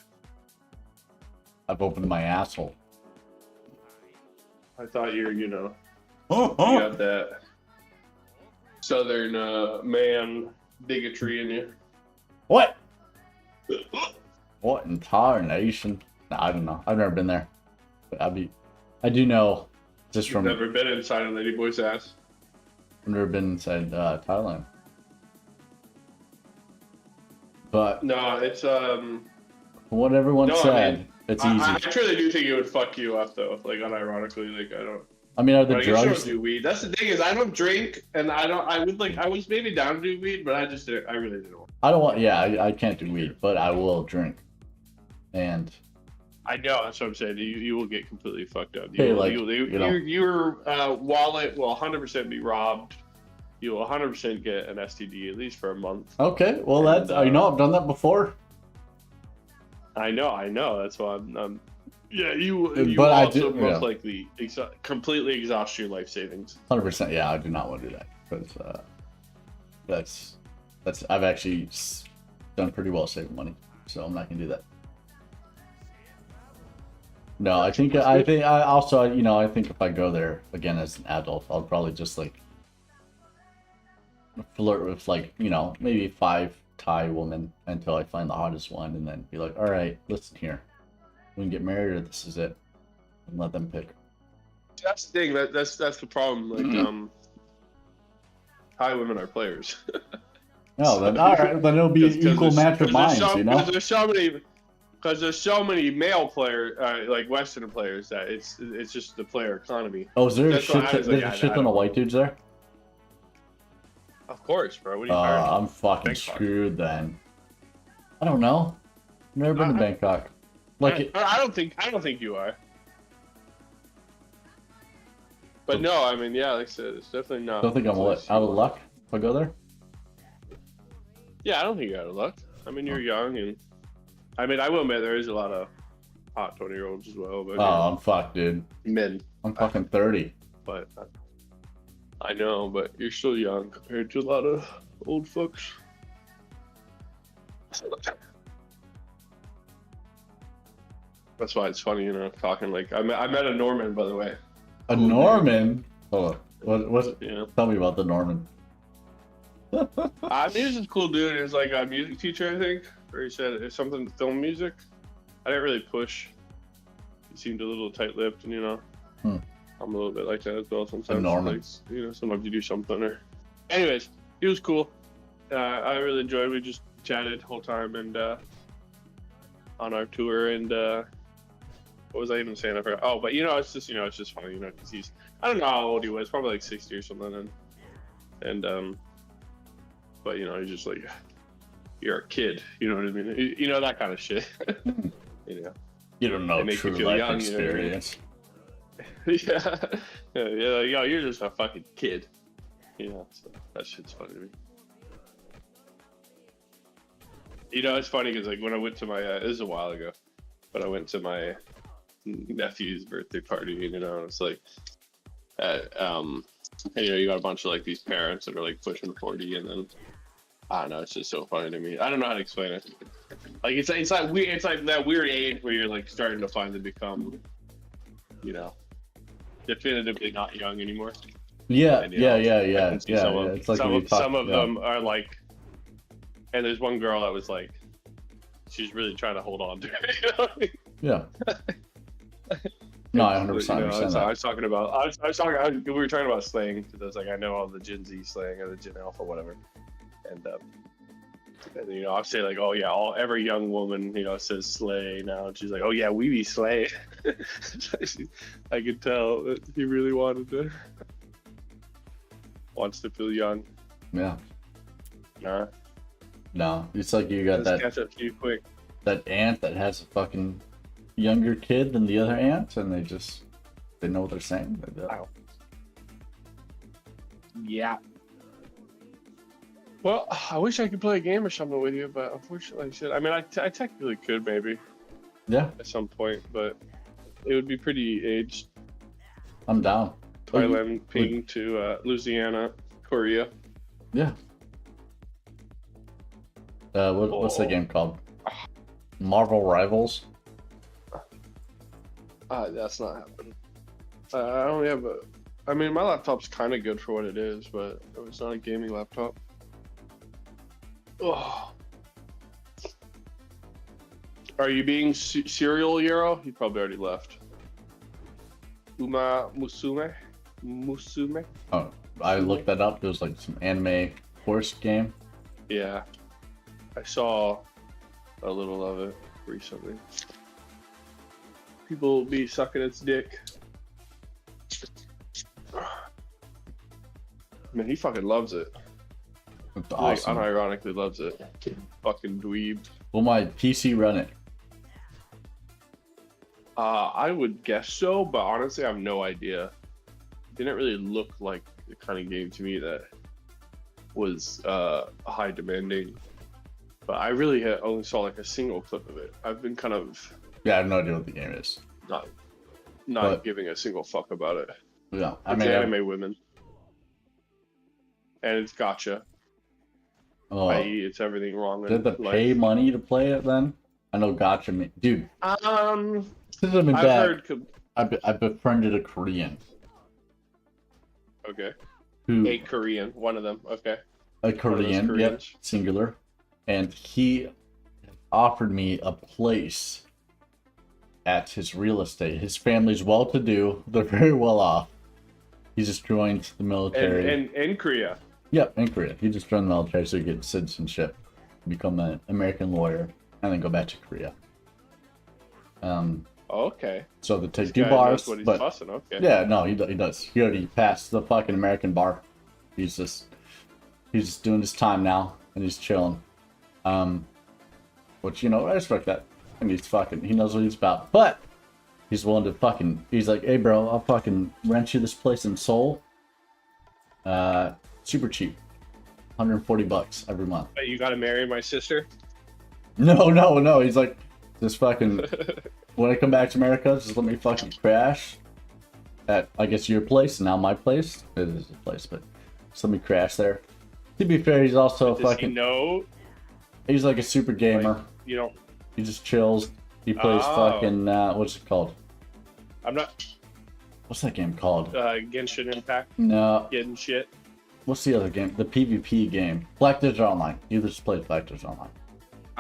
I've opened my asshole. I thought you got that southern man bigotry in you. What? What entire nation? Nah, I don't know. I've never been there. But I do know just You've from. never been inside a ladyboy's ass. I've never been inside Thailand. But No, it's from what everyone no, I said, mean, it's I easy. truly do think it would fuck you up though. Like unironically, like I don't. I mean, are the But I guess I drugs? don't do weed. That's the thing is I don't drink, and I was maybe down to do weed, but I really didn't want. I don't want. Yeah, I can't do weed, but I will drink. And I know that's what I'm saying. You will get completely fucked up. Hey, like, you know. Your wallet will 100% be robbed. You will 100% get an STD at least for a month. okay, well that's you know I've done that before. I know. That's why I'm yeah, you But will I also do- most yeah. likely completely exhaust your life savings. 100%. Yeah, I do not want to do that because that's I've actually done pretty well saving money, so I'm not gonna do that. No, I think I also you know I think if I go there again as an adult, I'll probably just like flirt with like you know maybe 5 Thai women until I find the hottest one, and then be like, all right, listen here, we can get married or this is it, and let them pick. That's the thing. That's the problem. Like Thai women are players. No, then all right, then it'll be an equal match of minds, you know. Because there's so many male players, like Western players, that it's just the player economy. Oh, is there a That's why I shit, was like, there's a shit ton of white dudes there? Of course, bro. What are you talking about? I'm fucking Bangkok. screwed then. I don't know. Never been to Bangkok. Like, I don't think you are. But no, I mean, yeah, like I said, it's definitely not. don't think I'm out of luck if I go there. Yeah, I don't think you're out of luck. I mean, you're young, and I mean, I will admit there is a lot of hot 20-year-olds as well. But Oh, I'm fucked, dude. men. I'm fucking 30. But I know, but you're still young compared to a lot of old folks. That's why it's funny, you know, talking like I met a Norman, by the way. A Norman? Hold on. What? Yeah. Tell me about the Norman. He was a cool dude. He was like a music teacher, I think. Or he said it's something film music. I didn't really push. He seemed a little tight-lipped, and you know, I'm a little bit like that as well sometimes. Norman. Like, you know, sometimes you do something or. Anyways, he was cool. I really enjoyed. We just chatted the whole time and on our tour and what was I even saying? I forgot. Oh, but you know, it's just funny, you know, because he's I don't know how old he was, probably like 60 or something, and but you know, he's just like you're a kid, you know what I mean? You know that kind of shit. You know. You don't know true life experience. You know what I mean? Yeah, like, yo, you're just a fucking kid. You know, so that shit's funny to me. You know, it's funny because like when I went to my this is a while ago, but I went to my nephew's birthday party, you know, it's like and, you know, you got a bunch of like these parents that are like pushing 40, and then I don't know, it's just so funny to me. I don't know how to explain it. Like it's like weird, it's like that weird age where you're like starting to finally become, you know, definitively not young anymore. Yeah, and, you know, yeah. It's like some of them are like, and there's one girl that was like, she's really trying to hold on to it. You know what I mean? Yeah. No, I 100% understand that. I was talking about, we were talking about slang. I was like, I know all the Gen Z slang or the Gen Alpha, whatever. And you know, I'll say like, oh yeah, every young woman, you know, says slay now. And she's like, oh yeah, we be slay. I could tell that he really wants to feel young. Yeah. Nah. No, it's like you got Let's catch up to you quick. that aunt that has a fucking younger kid than the other aunt, and they know what they're saying. Yeah. Well, I wish I could play a game or something with you, but unfortunately I should. I mean, I technically could maybe. Yeah. At some point, but it would be pretty aged. I'm down. Thailand, ping to Louisiana, Korea. Yeah. What's the game called? Marvel Rivals? That's not happening. I don't have a... I mean, my laptop's kind of good for what it is, but it's not a gaming laptop. Oh. Are you being serial, Euro? He probably already left. Musume? Oh, I looked that up. It was like some anime horse game. Yeah. I saw a little of it recently. People be sucking its dick. Man, he fucking loves it. That's awesome. Like, unironically loves it. Fucking dweeb. Will my PC run it? I would guess so, but honestly, I have no idea. It didn't really look like the kind of game to me that was high demanding. But I really only saw like a single clip of it. I've been kind of... Yeah, I have no idea what the game is. Not giving a single fuck about it. Yeah, It's anime women. And it's gacha. Oh, i.e. it's everything wrong. did they pay money to play it then? I know gacha dude. This is bad. I befriended a Korean. Okay. Who? A Korean, one of them. Okay. A Korean, yep, singular. And he offered me a place at his real estate. His family's well-to-do. They're very well off. He just joined the military. And in Korea. Yep, in Korea. He just joined the military so he could get citizenship, become an American lawyer, and then go back to Korea. Okay. So they take This two guy bars, knows what he's but fussing, okay. yeah, no, he does. He already passed the fucking American bar. He's just doing his time now, and he's chilling. Which, you know, I respect that. And he knows what he's about. But he's willing to he's like, hey bro, I'll fucking rent you this place in Seoul. Super cheap. $140 every month. But you gotta marry my sister? No. He's like, just fucking, when I come back to America, just let me fucking crash at, I guess, your place, and now my place. It is a place, but just let me crash there. To be fair, he's also Does he know? He's like a super gamer. Like, you don't... He just chills. He plays fucking, what's it called? I'm not... What's that game called? Genshin Impact? No. Getting shit? What's the other game? The PvP game. Black Desert Online. He just plays Black Desert Online.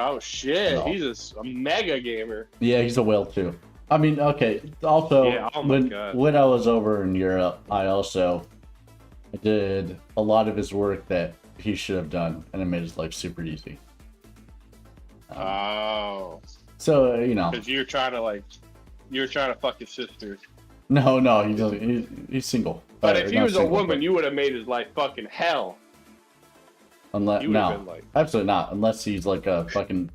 Oh shit, No. he's a mega gamer. Yeah, he's a whale too. I mean, okay. Also, Yeah, oh my when God. when I was over in Europe, I also did a lot of his work that he should have done, and it made his life super easy. Oh. So you know, Because you were trying to fuck his sister. no, he doesn't. He's single. But Or if he not was a single, woman, but you would have made his life fucking hell. unless you would've no, been like- absolutely not. Unless he's like a fucking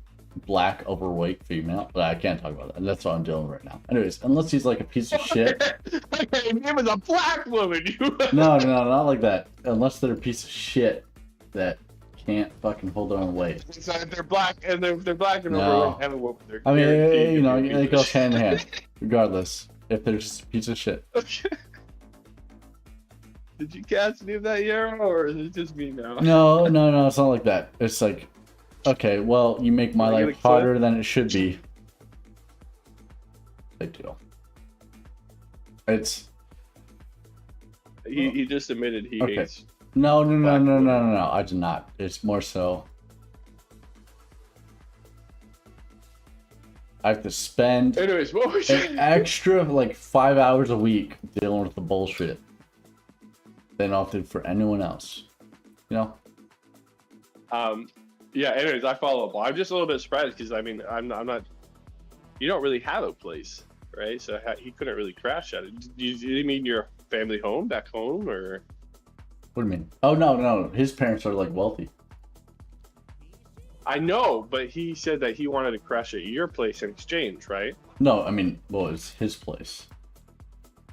black overweight female, but I can't talk about that. And that's what I'm dealing with right now. Anyways, unless he's like a piece of shit. Okay, if he was a black woman, you No, not like that. Unless they're a piece of shit that can't fucking hold their own weight. So if they're black and they're black and No. overweight and a woman, they're I mean, guaranteed you know, to be a piece it of goes shit. hand in hand, regardless. If they're just a piece of shit. Did you cast any of that, Yarrow, or is it just me now? No, it's not like that. It's like, okay, well, you make my Wanna get life a clip? harder than it should be. Big deal. It's He just admitted he okay. hates. No. I did not. It's more so. I have to spend Anyways, what was an extra like 5 hours a week dealing with the bullshit than often for anyone else. You know? Yeah. Anyways, I follow up. I'm just a little bit surprised because I mean, I'm not. You don't really have a place, right? So he couldn't really crash at it. Do you mean your family home back home, or? What do you mean? Oh no. His parents are like wealthy. I know, but he said that he wanted to crash at your place in exchange, right? No, I mean, well, it's his place.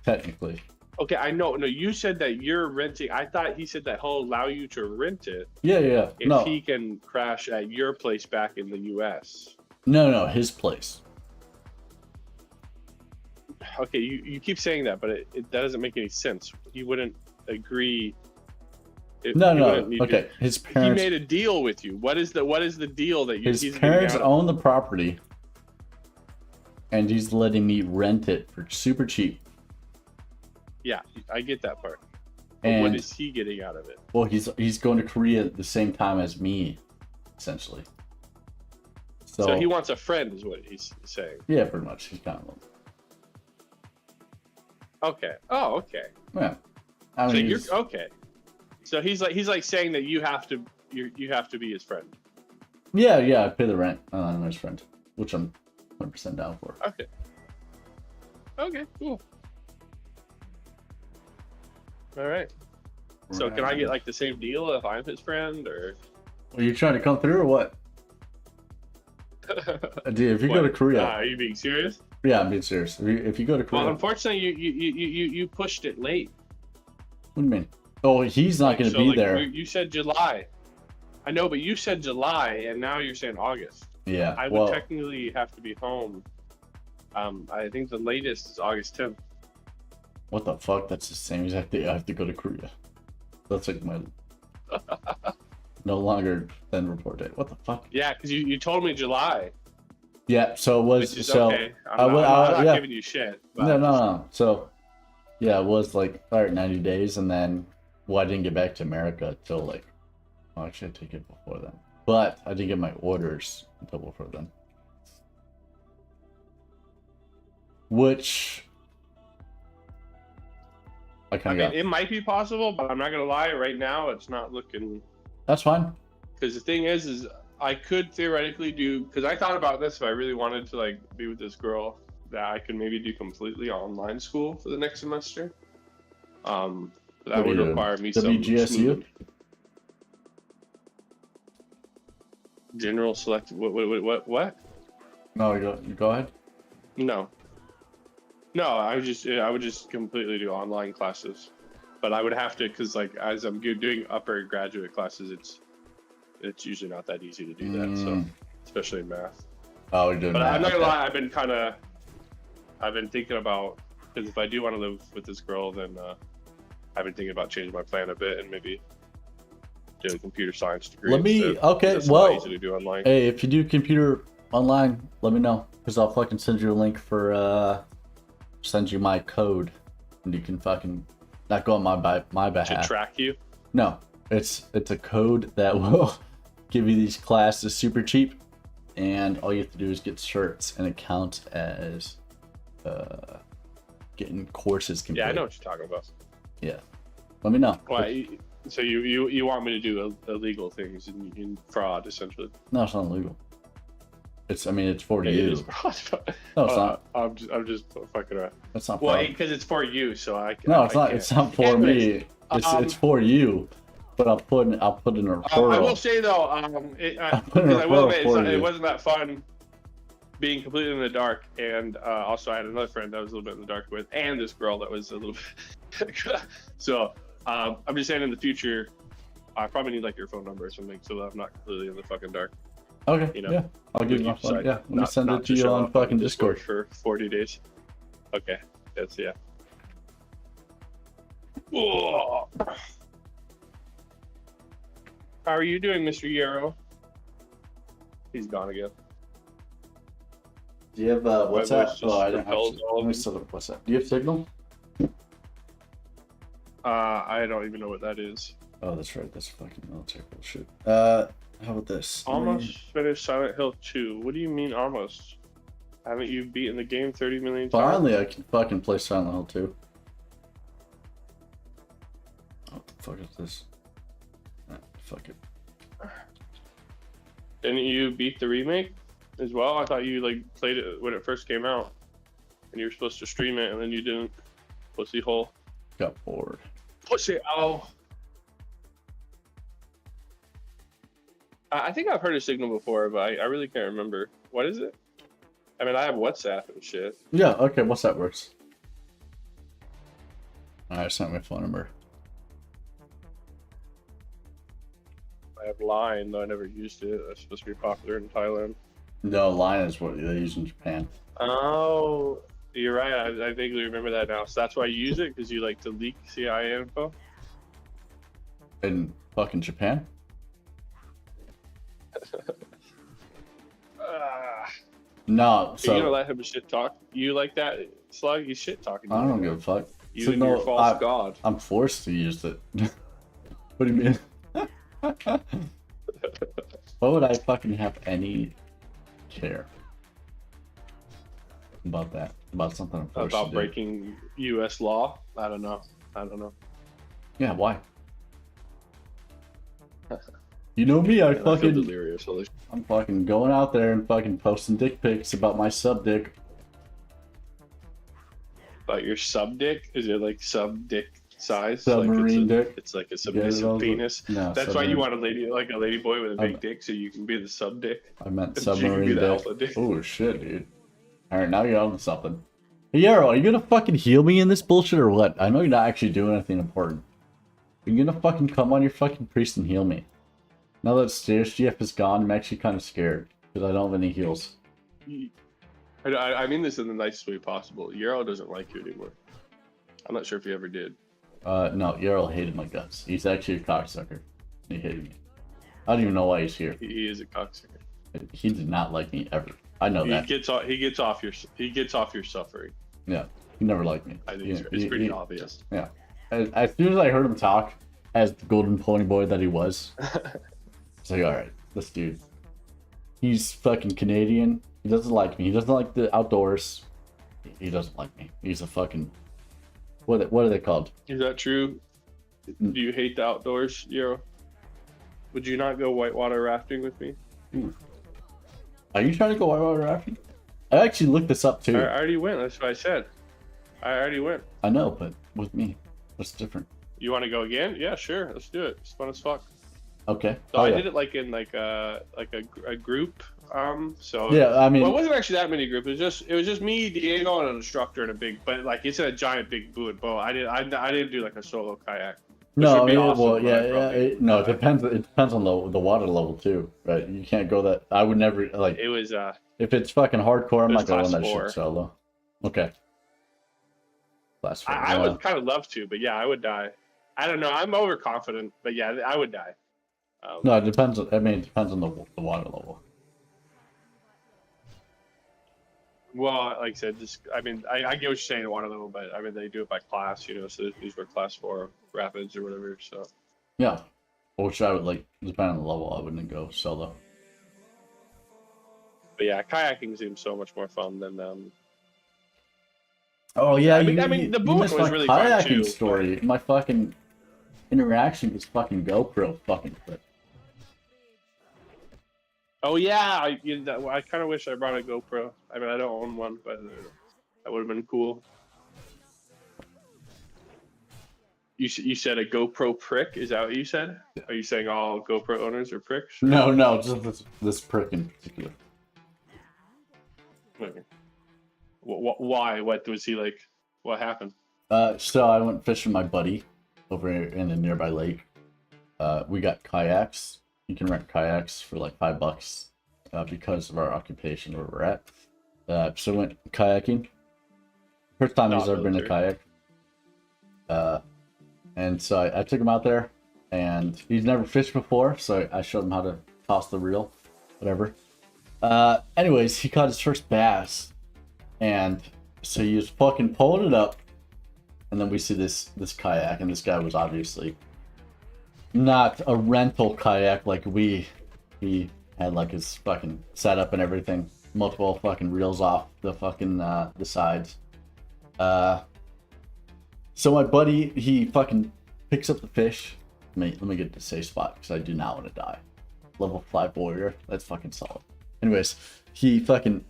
Technically. Okay, I know. No, you said that you're renting. I thought he said that he'll allow you to rent it Yeah. if No. he can crash at your place back in the U.S. No, his place. Okay, you keep saying that, but that doesn't make any sense. He wouldn't agree. No. Okay, his He parents. made a deal with you. What is the deal that His he's parents getting out of? own the property, and he's letting me rent it for super cheap. Yeah, I get that part. But what And is he getting out of it? well, he's going to Korea at the same time as me, essentially. So he wants a friend, is what he's saying. Yeah, pretty much. He's kind of one. Okay. Oh, okay. Yeah. I So mean, you're he's- okay. So he's like saying that you have to be his friend. yeah, I pay the rent. I'm his friend, which I'm 100% down for. Okay. Okay. Cool. All right. So can I get like the same deal if I'm his friend, or? Are you trying to come through or what? Dude, if you go to Korea, Are you being serious? yeah, I'm being serious. If you go to Korea, Well, unfortunately, you pushed it late. what do you mean? Oh, he's not going to So, be like, there. You said July. I know, but you said July, and now you're saying August. Yeah, I would well, technically have to be home. I think the latest is August 10th. what the fuck? That's the same exact day I have to go to Korea. That's like my no longer than report date. What the fuck? Yeah, because you told me July. Yeah, so it was Which is so. okay. I'm not yeah. giving you shit. But No. So, yeah, it was like all right, 90 days, and then I didn't get back to America until like. Oh, actually, I take it before then, but I didn't get my orders until before then. Which I I kind mean, of got. it might be possible, but I'm not gonna lie. Right now, it's not looking. That's fine. Because the thing is I could theoretically do. Because I thought about this if I really wanted to like be with this girl, that I could maybe do completely online school for the next semester. That would require me some WGSU. smooth general select. What? No, you go ahead. No, I would just completely do online classes, but I would have to, because like as I'm doing upper graduate classes, it's usually not that easy to do that. So especially in math. Oh, you're doing But that. I'm not okay. gonna lie, I've been thinking about, because if I do want to live with this girl, then I've been thinking about changing my plan a bit and maybe do a computer science degree. Let me. instead. Okay, That's a lot well. easier to do online. Hey, if you do computer online, let me know, because I'll fucking send you a link for send you my code, and you can fucking not go on my To behalf. track you. No, it's a code that will give you these classes super cheap, and all you have to do is get shirts, and it counts as getting courses complete. Yeah, I know what you're talking about. Yeah, let me know. Why? So you want me to do illegal things in fraud, essentially? No, it's not illegal. It's for It you. is fraud. No, it's not. I'm just fucking around. It's not Well, fraud. because it's for you, so I. No, it's I not. can't. It's not for Anyways, me. It's for you. But I'll put in a referral. I will say though, because I will admit, it wasn't that fun being completely in the dark, and also I had another friend that was a little bit in the dark with, and this girl that was a little bit. So I'm just saying, in the future, I probably need like your phone number or something, so that I'm not completely in the fucking dark. Okay. You know, Yeah. I'll give you my phone. Yeah. Let me send it to you show on up fucking Discord. for 40 days. Okay. That's yeah. Whoa. How are you doing, Mr. Yarrow? He's gone again. Do you have WhatsApp? voice Oh, I just don't have. repels all Let of me them. set up WhatsApp. Do you have Signal? I don't even know what that is. Oh, that's right. That's fucking military bullshit. How about this? Almost finished Silent Hill 2. What do you mean almost? Haven't you beaten the game 30 million times? Finally, I can fucking play Silent Hill 2. What the fuck is this? Ah, fuck it. Didn't you beat the remake as well? I thought you like played it when it first came out, and you were supposed to stream it, and then you didn't. Pussy hole. Got bored. Pussy owl. I think I've heard of Signal before, but I really can't remember. What is it? I mean, I have WhatsApp and shit. Yeah. Okay. WhatsApp works. Alright, sent my phone number. I have Line, though I never used it. That's supposed to be popular in Thailand. No, Line is what they use in Japan. Oh, you're right. I vaguely remember that now. So that's why you use it, because you like to leak CIA info? In fucking Japan? No, You're gonna so let him shit talk? You like that, Slug? He's shit talking. I don't give a fuck. You So and no, your false god. I'm forced to use it. What do you mean? Why would I fucking have any care about that? About something I'm forced About to do? breaking U.S. law? I don't know. Yeah, why? You know me, I feel fucking delirious. I'm fucking going out there and fucking posting dick pics about my sub dick. About your sub dick? Is it like sub dick size? Submarine like dick. It's like a Yeah, submissive those- penis. no, That's why you submarine. want a lady, like a lady boy with a big dick, so you can be the sub dick. I meant So you can be submarine the dick. alpha dick. Oh shit, dude. Alright, now you're on to something. Hey, Yarrow, are you gonna fucking heal me in this bullshit or what? I know you're not actually doing anything important. Are you gonna fucking come on your fucking priest and heal me? Now that Stairs GF is gone, I'm actually kind of scared. Because I don't have any heals. I mean this in the nicest way possible. Yarrow doesn't like you anymore. I'm not sure if he ever did. No, Yarrow hated my guts. He's actually a cocksucker. He hated me. I don't even know why he's here. He is a cocksucker. He did not like me ever. I know that. He gets off your suffering. Yeah, he never liked me. I think Yeah, it's pretty obvious. Yeah. As soon as I heard him talk, as the golden pony boy that he was, it's like, alright, this dude. He's fucking Canadian. He doesn't like me. He doesn't like the outdoors. He doesn't like me. He's a fucking... What are they called? Is that true? Do you hate the outdoors, Yarrow? Would you not go whitewater rafting with me? Are you trying to go whitewater rafting? I actually looked this up too. I already went. That's what I said. I already went. I know, but with me, what's different? You want to go again? Yeah, sure. Let's do it. It's fun as fuck. Okay. So Oh, I yeah. did it like in like a group. So Yeah, I mean- well, it wasn't actually that many groups. It was just me, Diego, and an instructor and a big. But like it's in a giant big boat. I didn't do like a solo kayak. Which No, would be awesome, well, but yeah, I probably- no, it depends. It depends on the water level too, right? You can't go that. I would never like. It was If it's fucking hardcore, I'm it not was going class that 4. shit solo. Okay. Class 4. I would kind of love to, but yeah, I would die. I don't know. I'm overconfident, but yeah, I would die. No, it depends. I mean, it depends on the water level. Well, like I said, I get what you're saying at water level, but I mean they do it by class, so these were class 4 rapids or whatever. So Yeah. Which I would like, depending on the level, I wouldn't go solo. But yeah, kayaking seems so much more fun than Oh yeah, I mean, the boat missed was my really fun kayaking too. story. My fucking interaction is fucking GoPro fucking clip. Oh yeah, I kind of wish I brought a GoPro. I mean, I don't own one, but that would have been cool. You said a GoPro prick? Is that what you said? Are you saying all GoPro owners are pricks? No, just this prick in particular. Okay. Why? What was he like? What happened? So I went fishing with my buddy over in a nearby lake. We got kayaks. You can rent kayaks for like $5 because of our occupation where we're at. So I went kayaking. First time he's ever been in a kayak. And so I took him out there, and he's never fished before, so I showed him how to toss the reel, whatever. Anyways, he caught his first bass, and so he was fucking pulling it up, and then we see this kayak, and this guy was obviously not a rental kayak like we. He had like his fucking setup and everything, multiple fucking reels off the fucking the sides. So my buddy, he fucking picks up the fish. Let me get to the safe spot because I do not want to die. Level 5 warrior, that's fucking solid. Anyways, he fucking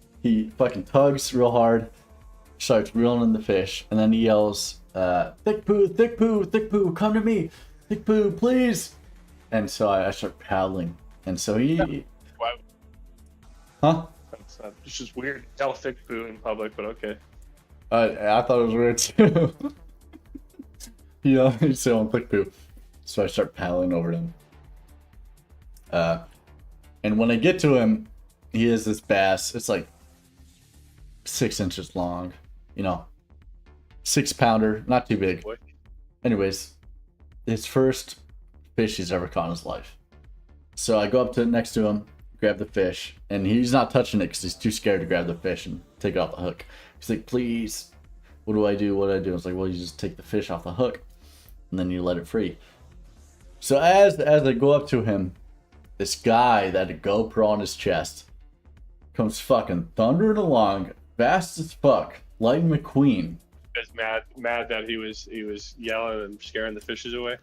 tugs real hard, starts reeling in the fish, and then he yells, thick poo, thick poo, thick poo, come to me, thick poo, please. And so I start paddling, and so he Wow. Huh? It's just weird to tell thick poo in public, but okay. I thought it was weird too. He's saying thick poo. So I start paddling over him. And when I get to him, he has this bass. It's like 6 inches long, 6-pounder, not too big. Anyways, his first fish he's ever caught in his life. So I go up to next to him, grab the fish, and he's not touching it because he's too scared to grab the fish and take it off the hook. He's like, please, what do I do? What do I do? I was like, well, you just take the fish off the hook, and then you let it free. So as I go up to him, this guy that had a GoPro on his chest comes fucking thundering along, fast as fuck, Lightning McQueen. Is mad that he was yelling and scaring the fishes away.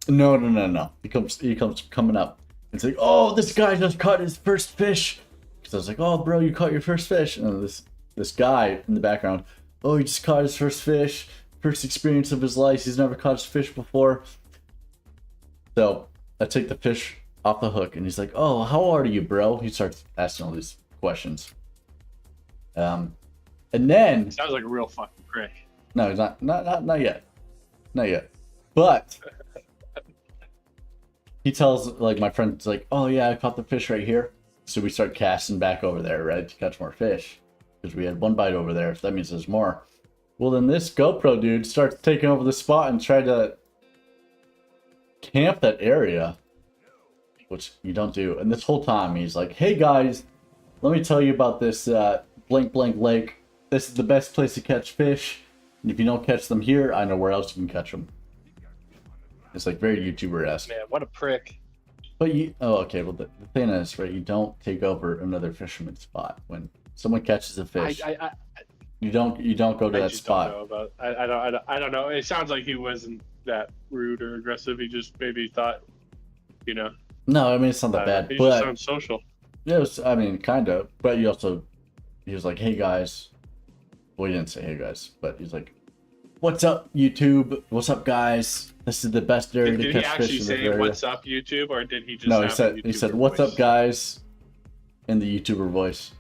No. He comes coming up. It's like, oh, this guy just caught his first fish. Because I was like, oh, bro, you caught your first fish. And this guy in the background, oh, he just caught his first fish. First experience of his life. He's never caught his fish before. So I take the fish off the hook, and he's like, oh, how old are you, bro? He starts asking all these questions. And then Sounds like a real fucking prick. no, he's not yet. Not yet. But he tells, like, my friend's like, oh yeah, I caught the fish right here. So we start casting back over there, right, to catch more fish. Because we had one bite over there, so that means there's more. Well, then this GoPro dude starts taking over the spot and try to camp that area, which you don't do. And this whole time he's like, hey guys, let me tell you about this blank lake. This is the best place to catch fish. And if you don't catch them here, I know where else you can catch them. It's like very YouTuber-esque. Man, what a prick. But okay, well the thing is, right, you don't take over another fisherman's spot. When someone catches a fish, you don't go to that spot. I don't know. It sounds like he wasn't that rude or aggressive. He just maybe thought, No, I mean, it's not that bad. He but just sounds social. Yeah, I mean, kind of. But he was like, hey guys. Well, he didn't say hey guys, but he's like, what's up YouTube? What's up guys? This is the best area to catch fish in the area. Did he actually say what's up YouTube, or did he just No, have he said what's up guys in the YouTuber voice.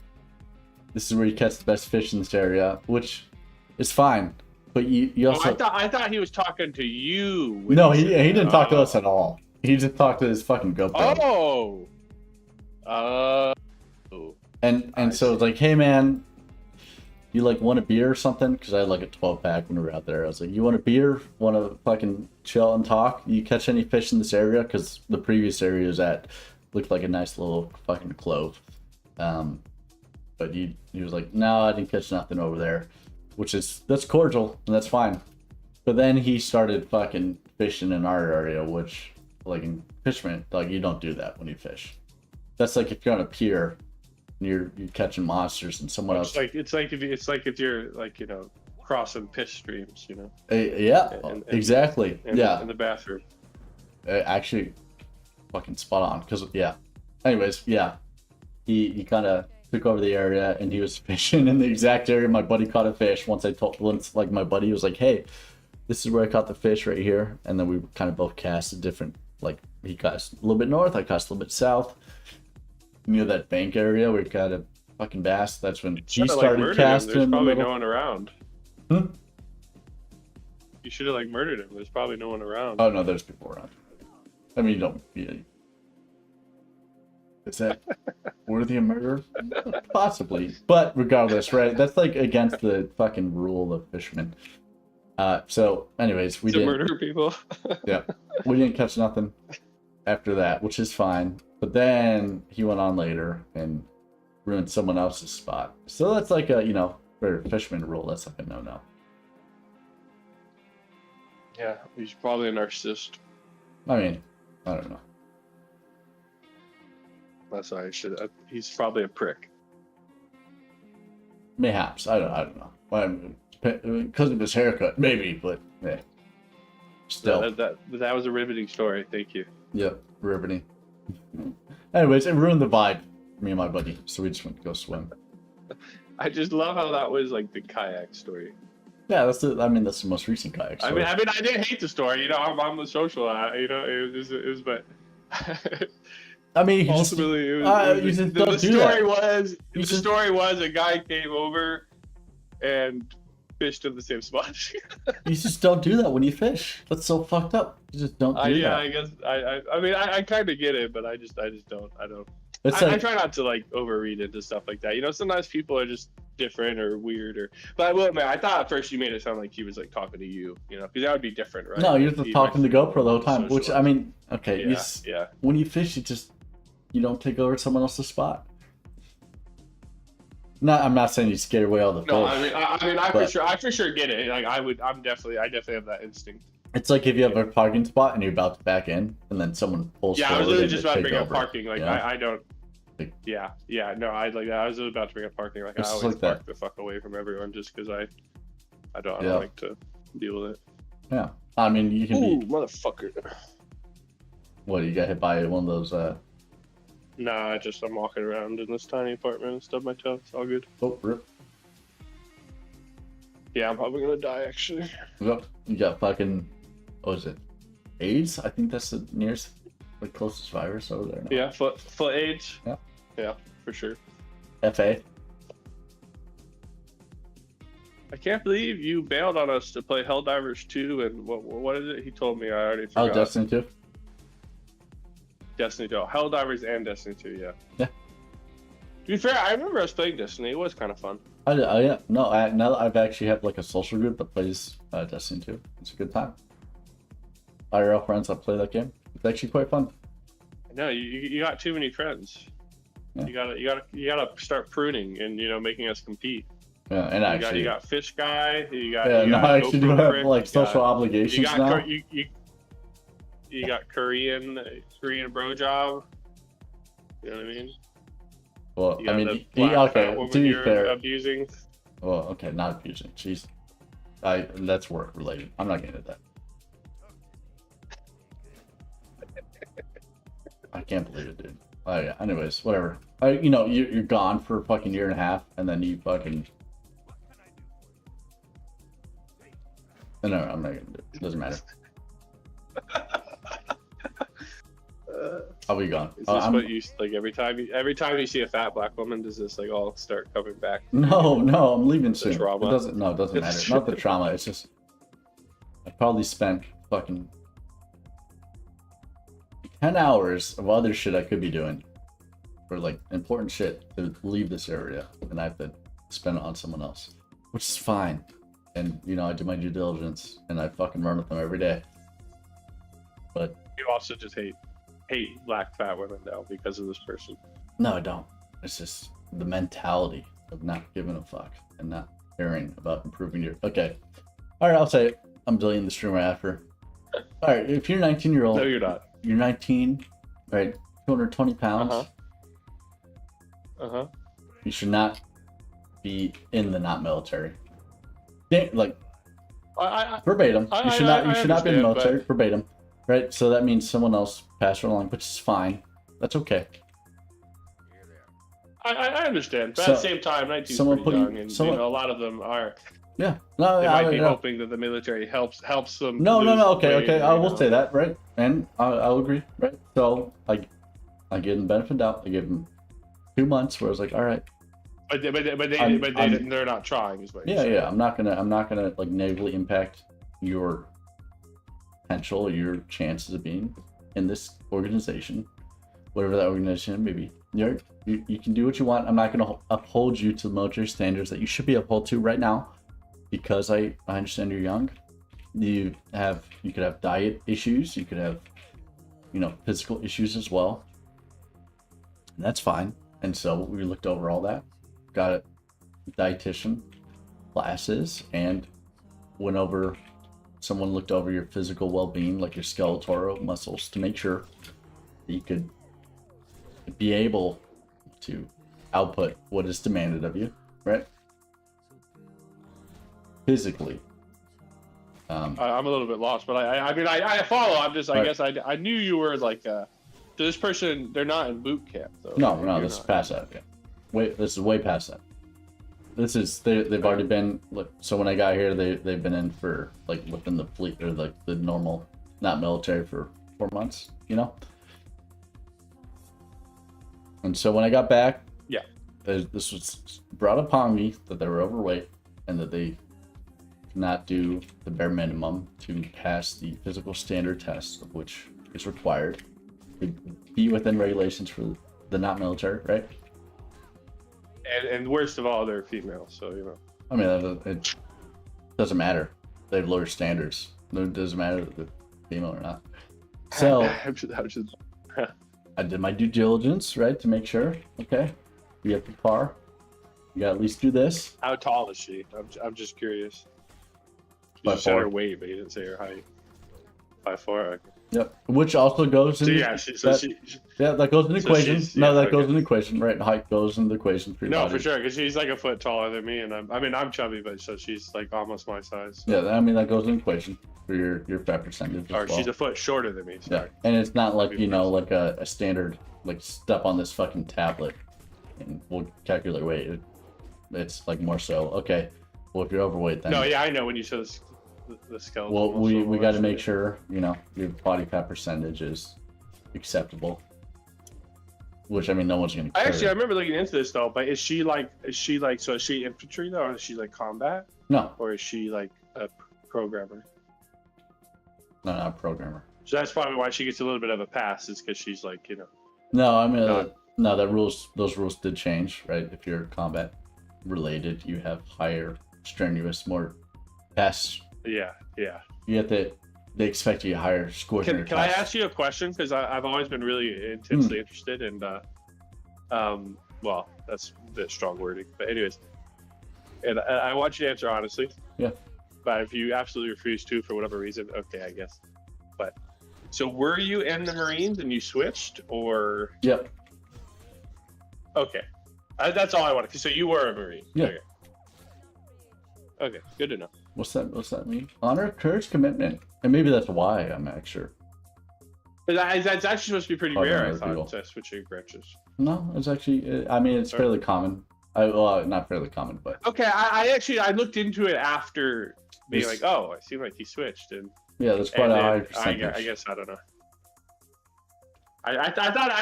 This is where you catch the best fish in this area, which is fine. But you also I thought he was talking to you. No, he didn't talk to us at all. He just talked to his fucking GoPro. And so it's like, hey man, you like want a beer or something? Because I had like a 12-pack when we were out there. I was like, you want a beer? Want to fucking chill and talk? You catch any fish in this area? Because the previous area was looked like a nice little fucking clove. But he was like, no, I didn't catch nothing over there. That's cordial, and that's fine. But then he started fucking fishing in our area, which, like in fisherman, like, you don't do that when you fish. That's like if you're on a pier and you're catching monsters, and someone else. It's like if you're like, you know, crossing piss streams, you know. Yeah, exactly. In the bathroom. Actually, fucking spot on. Cause yeah. Anyways, yeah, he kind of took over the area, and he was fishing in the exact area my buddy caught a fish. Once like my buddy was like, hey, this is where I caught the fish right here, and then we kind of both cast a different, like he cast a little bit north, I cast a little bit south. Near that bank area where he caught a fucking bass. That's when he started casting. There's probably no one around. You should have like murdered him. There's probably no one around. Oh no, there's people around. I mean, you don't. Yeah. Is that worthy of murder? Possibly, but regardless, right? That's like against the fucking rule of fishermen. So, anyways, we didn't murder people. Yeah, we didn't catch nothing after that, which is fine. But then he went on later and ruined someone else's spot. So that's like a, you know, for fisherman rule. That's like a no-no. Yeah, he's probably a narcissist. I mean, I don't know. That's why I should. He's probably a prick. Mayhaps. I don't know. Because of his haircut, maybe, but yeah. Still. That was a riveting story. Thank you. Yep, riveting. Anyways, it ruined the vibe for me and my buddy, so we just went to go swim. I just love how that was like the kayak story. Yeah, that's the most recent kayak story. I mean, I didn't hate the story. You know, I'm the social. You know, it was, but. I mean, ultimately, the story was a guy came over and fished in the same spot. You just don't do that when you fish. That's so fucked up. You just don't do that. I guess I mean I kind of get it, but I just don't. It's I try not to like overread into stuff like that. You know, sometimes people are just different or weird but I will admit, I thought at first you made it sound like he was like talking to you, you know, because that would be different, right? No, you're just talking to GoPro the whole time, which I mean, okay, yeah. When you fish, you don't take over someone else's spot. No, I'm not saying you scare away all the fish. No, I for sure get it. Like I definitely have that instinct. It's like if you have a parking spot and you're about to back in, and then someone pulls. Yeah, I was literally just about to bring up over. parking. Like Yeah. I don't. Yeah. No, I like that. I was about to bring up parking. Like I It's always like park that. the fuck away from everyone just because I don't Yeah. like to deal with it. Yeah, I mean you can Ooh, be. motherfucker. What, you got hit by one of those? Nah, I'm walking around in this tiny apartment and stub my toe. It's all good. Oh, rip. Yeah, I'm probably gonna die actually. Yep. You got fucking. What is it? AIDS? I think that's the nearest, like closest virus over there. Now. Yeah, foot AIDS. Yeah. Yeah, for sure. FA. I can't believe you bailed on us to play Helldivers 2 and what is it? He told me, I already forgot. Oh, Destiny 2. Destiny 2. Helldivers and Destiny 2, yeah. Yeah. To be fair, I remember us playing Destiny. It was kind of fun. Yeah. No, now that I've actually have like a social group that plays Destiny 2. It's a good time. IRL friends that play that game. It's actually quite fun. No, you got too many friends. Yeah. You gotta start pruning and making us compete. Yeah, and actually you got Fish Guy. You got I actually do have Frick, like social obligations now. You got Korean bro job. You know what I mean? Well, You I got mean, the black fat to woman be you're fair, abusing. well, okay, not abusing. Jeez, that's work related. I'm not getting into that. I can't believe it, dude. Oh yeah. Anyways, whatever. You're gone for a fucking year and a half, and then you fucking. No, I'm not gonna do it. It doesn't matter. I'll be gone. Is this what you like every time you see a fat black woman? Does this like all start coming back? No, I'm leaving soon. trauma? It doesn't matter. Not the trauma. It's just I probably spent fucking 10 hours of other shit I could be doing for like important shit to leave this area, and I have to spend it on someone else, which is fine. And I do my due diligence, and I fucking run with them every day. But You also just hate black fat women now because of this person. no, I don't. It's just the mentality of not giving a fuck and not caring about improving your. Okay, all right, I'll say it. I'm deleting the stream right after. All right, if you're 19-year-old, No, you're not. You're 19, right? 220 pounds. Uh-huh. You should not be in the not military. Yeah, like verbatim. You should not be in the military. Verbatim. Right? So that means someone else passed it along, which is fine. That's okay. I understand, but So, at the same time, 19's someone pretty put you- young, and someone- you know, a lot of them are. Yeah. No, They might be no. hoping that the military helps them. No. lose Okay. weight, Okay. I you will know. say that, right? And I'll agree, right? So I give them benefit of the doubt. I give them 2 months where I was like, all right. But I'm- they're not trying, is what you're Yeah, saying. yeah. I'm not gonna like negatively impact your potential, your chances of being in this organization, whatever that organization may be. You can do what you want. I'm not gonna uphold you to the military standards that you should be upheld to right now, because I understand you're young. You could have diet issues. You could have, physical issues as well. And that's fine. And so we looked over all that, got a dietitian classes, and someone looked over your physical well-being, like your skeletal muscles, to make sure that you could be able to output what is demanded of you, right? Physically. I'm a little bit lost, but I follow. I Right. guess I knew you were like. So this person, they're not in boot camp though. No, You're this is not. past that. Yeah. This is way past that. They've already been. So when I got here, they've been in for like within the fleet or like the normal, not military, for 4 months. And so when I got back, yeah, this was brought upon me that they were overweight and that they could not do the bare minimum to pass the physical standard test, of which is required to be within regulations for the not military, right? And worst of all, they're female, so I mean, it doesn't matter. They have lower standards. It doesn't matter if they're female or not. So I did my due diligence, right, to make sure. Okay, we have the par. You got to at least do this. How tall is she? I'm just curious. You 5'4". just said her weight, but you didn't say her height. 5'4". Okay. Yep. Which also goes in. So yeah, that goes in the so equation. she's- No, yeah, that goes okay. in the equation, right? Height goes in the equation for your No, body. for sure, because she's like a foot taller than me, and I'm chubby, but so she's like almost my size. So. Yeah, I mean that goes in the equation for your fat percentage. Or as well. she's a foot shorter than me. Yeah, Sorry. and it's not like like a standard like step on this fucking tablet and we'll calculate weight. It's like more so okay. Well, if you're overweight, then No, yeah, I know when you said the skeleton. well, we muscle got to actually. make sure your body fat percentage is acceptable. Which I mean, no one's gonna. I Care. remember looking into this though, but is she infantry though, or is she like combat? No. Or is she like a programmer? No, not a programmer. So that's probably why she gets a little bit of a pass, is because she's like, No, I mean, Not- no. Those rules did change, right? If you're combat related, you have higher, strenuous, more pass. yeah. You have to. They expect you to higher scores. in your Can I tests. ask you a question? Because I've always been really intensely interested, and well, that's a bit strong wording, but anyways, and I want you to answer honestly. Yeah. But if you absolutely refuse to, for whatever reason, okay, I guess. But so, were you in the Marines and you switched, or? Yep. Okay, that's all I wanted. So you were a Marine. Yeah. Okay, good to know. What's that mean? Honor, courage, commitment, and maybe that's why I'm not sure. But that's actually supposed to be pretty Probably rare, I other thought, people. switching branches. No, it's actually. I mean, it's Sorry. fairly common. Not fairly common, but Okay, I looked into it after being This- like, oh, I seem like he switched, and yeah, there's quite and a then high percentage. I guess I don't know. I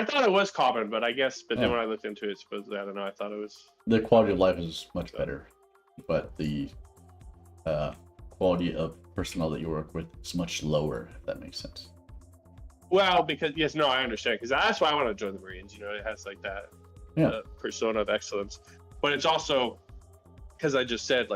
thought it was common, but then Yeah. when I looked into it, supposedly I don't know. I thought it was. The quality of life is much better, but the quality of personnel that you work with is much lower. If that makes sense. Well, because yes, no, I understand, because that's why I want to join the Marines. It has like that Yeah. persona of excellence, but it's also because I just said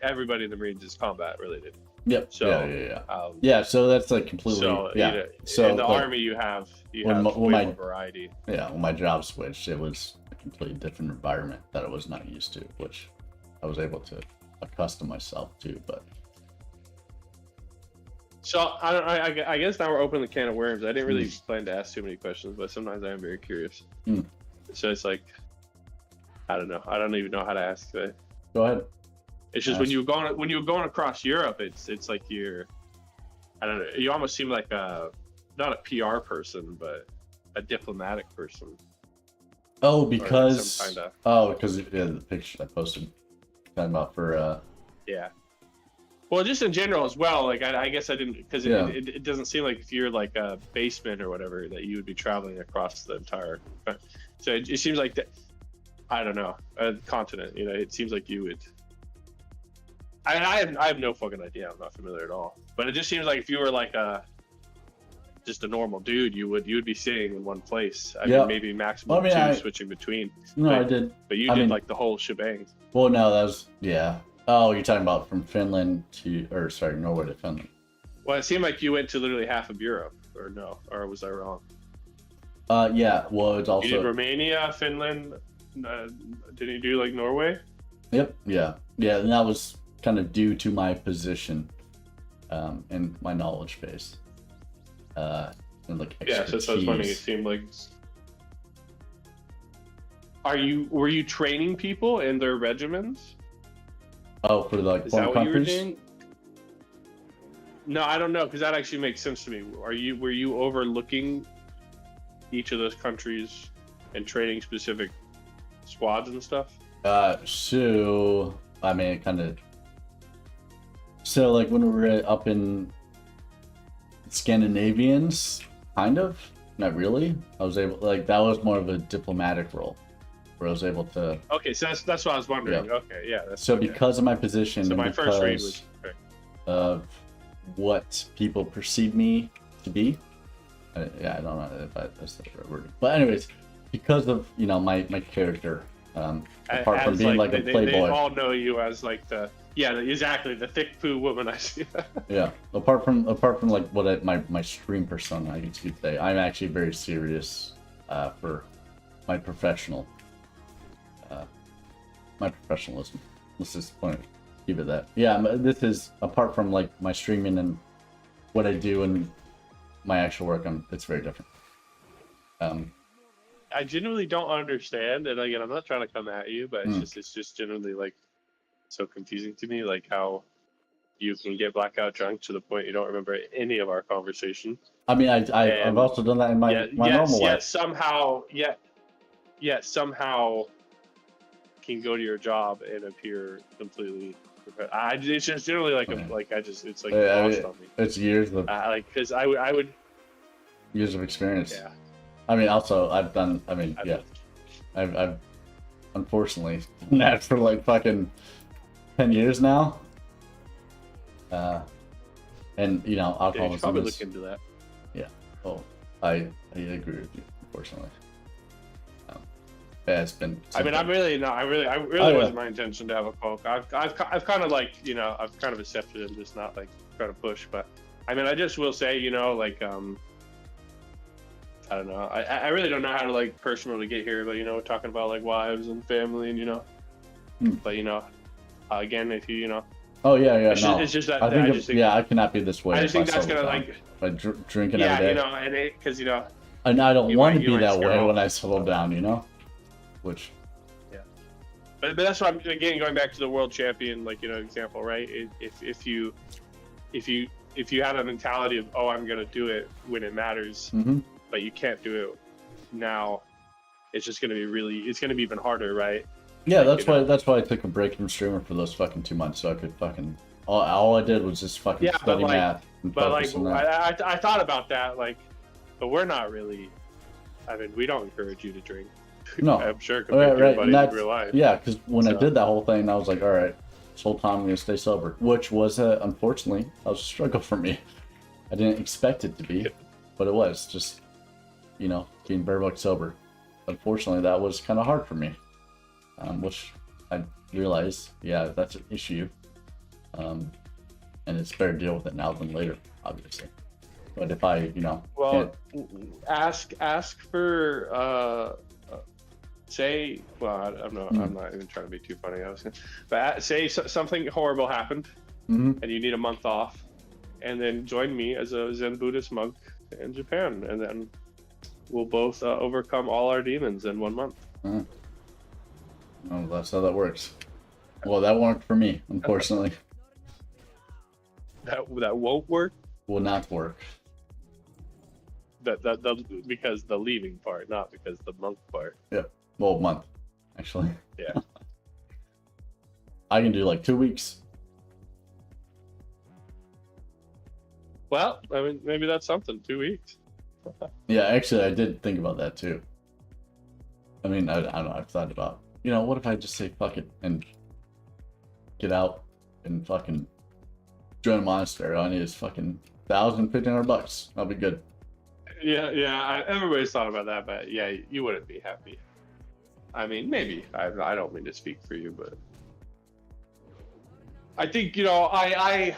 everybody in the Marines is combat related. Yep. So, yeah. Yeah. So that's like completely. So yeah. So in the like, Army, you have when way my more variety. Yeah, when my job switched, it was a completely different environment that I was not used to, which I was able to accustom myself to. But So I guess now we're opening the can of worms. I didn't really plan to ask too many questions, but sometimes I am very curious. Mm. So it's like, I don't know. I don't even know how to ask that. Go ahead. It's just when you were going across Europe, it's like you're, I don't know. You almost seem like not a PR person, but a diplomatic person. Oh, because some kinda... because the picture I posted talking about for yeah. Well, just in general as well. Like I guess I didn't because it doesn't seem like if you're like a baseman or whatever that you would be traveling across the entire. So it seems like that. I don't know a continent. You know, it seems like you would. I have no fucking idea. I'm not familiar at all. But it just seems like if you were like just a normal dude, you would be sitting in one place. I mean, maybe maximum two switching between. No, I did. But you did like the whole shebang. Well, no, that was Oh, you're talking about from Finland to, Norway to Finland. Well, it seemed like you went to literally half of Europe, or no, or was I wrong? Yeah. Well, it's also. You did Romania, Finland. Did you do like Norway? Yep. Yeah. Yeah, and that was kind of due to my position, and my knowledge base, and like expertise. Yeah, so I was wondering. It seemed like. Were you training people in their regiments? Oh, for like is that what countries? You were doing? No, I don't know, because that actually makes sense to me. Were you overlooking each of those countries and training specific squads and stuff? So I mean, kind of. So like when we were up in Scandinavians, kind of, not really. I was able that was more of a diplomatic role. Where I was able to. Okay, so that's what I was wondering. Yeah. Okay, yeah. So because of my position, so my and first read because was of what people perceive me to be, I don't know if that's the right word. But anyways, because of my character, apart from being like a playboy, they all know you as like the exactly the thick poo woman. I see. Yeah, apart from like what my stream persona, I guess you'd say, I'm actually very serious for my professionalism. Let's just keep it that. Yeah, this is apart from like my streaming and what I do and my actual work. It's very different. I genuinely don't understand, and again, I'm not trying to come at you, but it's just generally like so confusing to me, like how you can get blackout drunk to the point you don't remember any of our conversation. I mean, I've also done that in my normal life. Somehow can go to your job and appear completely. It's just generally like it's like lost on me. It's years of because I would years of experience. Yeah. I mean, also I've done. I mean, I've unfortunately done that for like fucking 10 years now. And alcoholism. Yeah, you should probably look into that. Yeah. Oh, I agree with you. Unfortunately. Yeah, it's been. I mean, I really wasn't my intention to have a coke. I've kind of like I've kind of accepted it and just not like trying to push. But I mean, I just will say like I don't know. I really don't know how to like personally get here, but talking about like wives and family and but again, if you Oh yeah. It's just that I think I cannot be this way. I just think that's gonna like. If I drinking every day. And because And I don't want to be that way when I settle down, Which. Yeah. But that's what I'm again going back to the world champion example, right? If you had a mentality of I'm gonna do it when it matters, but you can't do it now, it's just gonna be it's gonna be even harder, right? Yeah, that's why I took a break from streamer for those fucking 2 months, so I could fucking all I did was just fucking study math and focus on that. I thought about that, but we're not really. I mean, we don't encourage you to drink. No, I'm sure compared to everybody in real life. Yeah, because when I did that whole thing, I was like, all right, this whole time I'm gonna stay sober, which was unfortunately that was a struggle for me. I didn't expect it to be, but it was just being very much sober. Unfortunately, that was kind of hard for me, which I realized, that's an issue, and it's better to deal with it now than later, obviously. But if I, ask for say, I'm not even trying to be too funny. But say something horrible happened, and you need a month off, and then join me as a Zen Buddhist monk in Japan, and then we'll both overcome all our demons in 1 month. Oh, that's how that works. Well, that worked for me, unfortunately. That won't work. Will not work. That because the leaving part, not because the month part. Yep. Well, month, actually. Yeah. I can do like 2 weeks. Well, I mean, maybe that's something. 2 weeks. Yeah, actually, I did think about that too. I mean, I don't know. I've thought about, what if I just say fuck it and get out and fucking join a monastery? All I need is fucking $1,500. I'll be good. Yeah. Everybody's thought about that, but yeah, you wouldn't be happy. I mean, maybe. I don't mean to speak for you, but I think I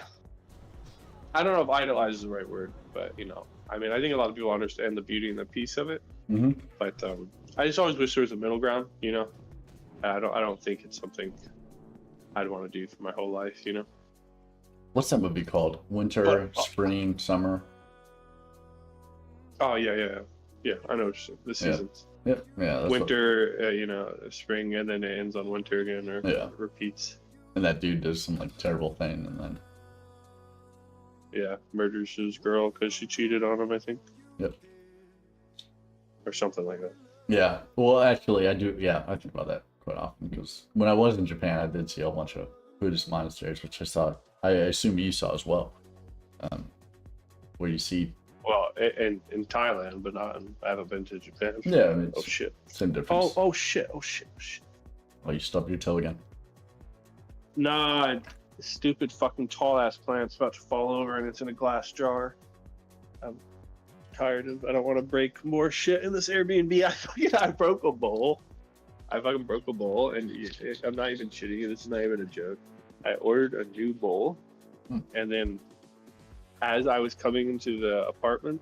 don't know if idolize is the right word, but I mean, I think a lot of people understand the beauty and the peace of it. Mm-hmm. But I just always wish there was a middle ground. I don't think it's something I'd want to do for my whole life. What's that movie called? Winter, spring, summer. Oh yeah. I know the seasons. Yeah. That's winter, spring, and then it ends on winter again, or repeats. And that dude does some like terrible thing, and then murders his girl because she cheated on him, I think. Yep. Or something like that. Yeah. Well, actually, I do. Yeah, I think about that quite often because when I was in Japan, I did see a bunch of Buddhist monasteries, which I saw. I assume you saw as well. Where you see. Well, in Thailand, but not. I haven't been to Japan. Yeah. I mean, oh shit. Same difference. Oh shit. Oh, you stubbed your toe again. Nah, stupid fucking tall ass plant's about to fall over and it's in a glass jar. I'm tired of. I don't want to break more shit in this Airbnb. I broke a bowl. I fucking broke a bowl, and I'm not even shitting. This is not even a joke. I ordered a new bowl, and then as I was coming into the apartment,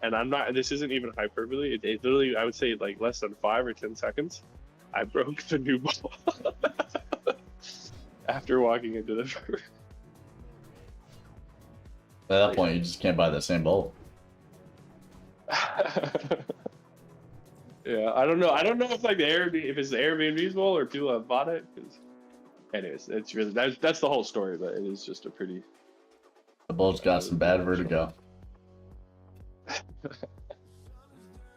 and I'm not. This isn't even hyperbole. It literally, I would say, like less than 5 or 10 seconds, I broke the new bowl. After walking into the river. At that point, you just can't buy that same bowl. Yeah, I don't know. I don't know if if it's the Airbnb's bowl or people have bought it. Anyways, it's really that's the whole story. But it is just a pretty. The bowl's got some bad vertigo.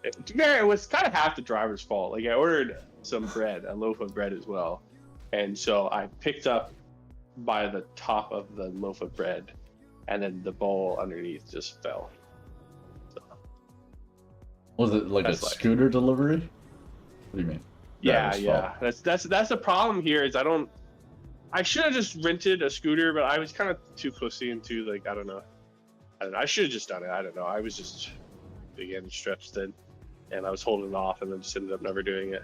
It was kind of half the driver's fault. Like I ordered some bread, a loaf of bread as well. And so I picked up by the top of the loaf of bread, and then the bowl underneath just fell. So, was it like a scooter delivery? What do you mean? Yeah. That's the problem here is I should have just rented a scooter, but I was kind of too pussy and too I don't know. I should have just done it. I don't know. I was just again stretched thin, and I was holding off, and then just ended up never doing it.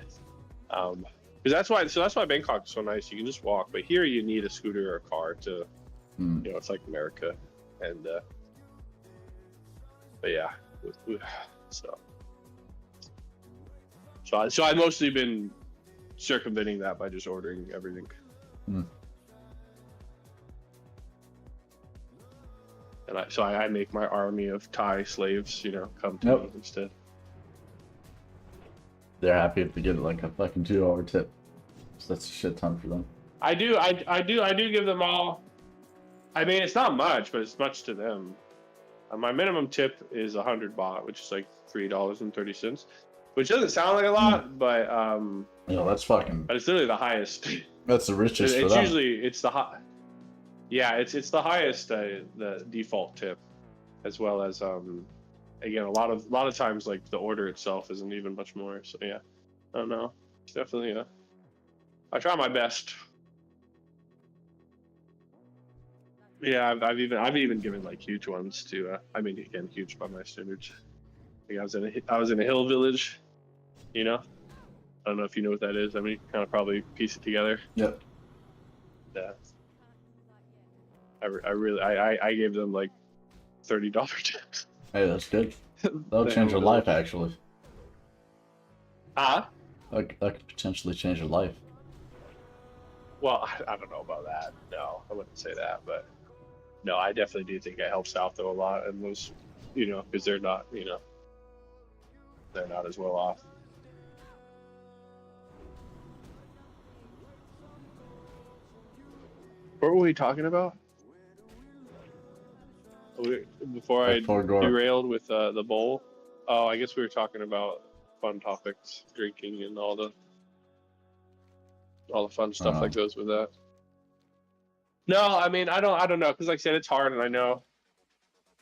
Because that's why Bangkok is so nice. You can just walk, but here you need a scooter or a car to, it's like America, and but yeah, so I've mostly been circumventing that by just ordering everything. And I make my army of Thai slaves, come to me instead. They're happy if they get like a fucking $2 tip. So that's a shit ton for them. I do give them all. I mean, it's not much, but it's much to them. My minimum tip is 100 baht, which is like $3.30, which doesn't sound like a lot, but that's fucking. But it's literally the highest. That's the richest for it's them. Usually it's the high. Yeah, it's the highest the default tip, as well as again a lot of times like the order itself isn't even much more. So yeah, I don't know. It's definitely I try my best. Yeah, I've even given like huge ones to. I mean, again, huge by my standards. Like I was in a hill village, I don't know if you know what that is. I mean, you kind of probably piece it together. Yep. Yeah. I gave them like $30 tips. Hey, that's good. That'll change your life, actually. That could potentially change your life. Well, I don't know about that. No, I wouldn't say that, but no, I definitely do think it helps out though a lot, and those, because they're not, they're not as well off. What were we talking about? Before I derailed with the bowl. Oh, I guess we were talking about fun topics, drinking, and all the fun stuff that goes with that. No, I mean I don't know, because like I said, it's hard, and I know.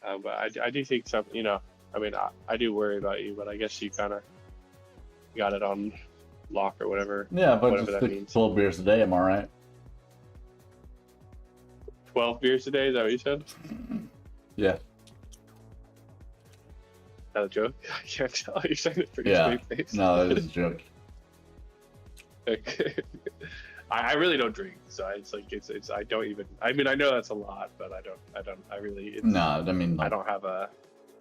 But I do think some, you know, I mean I do worry about you, but I guess you kind of got it on lock or whatever. Yeah, but whatever just that means. 12 beers a day, am I right? 12 beers a day, is that what you said? Yeah. Is that a joke? I can't tell. You're saying it pretty Yeah. straight face. No, that is a joke. I really don't drink, so it's like it's I don't even. I mean, I know that's a lot, but I really. It's, No, I mean, I don't have a.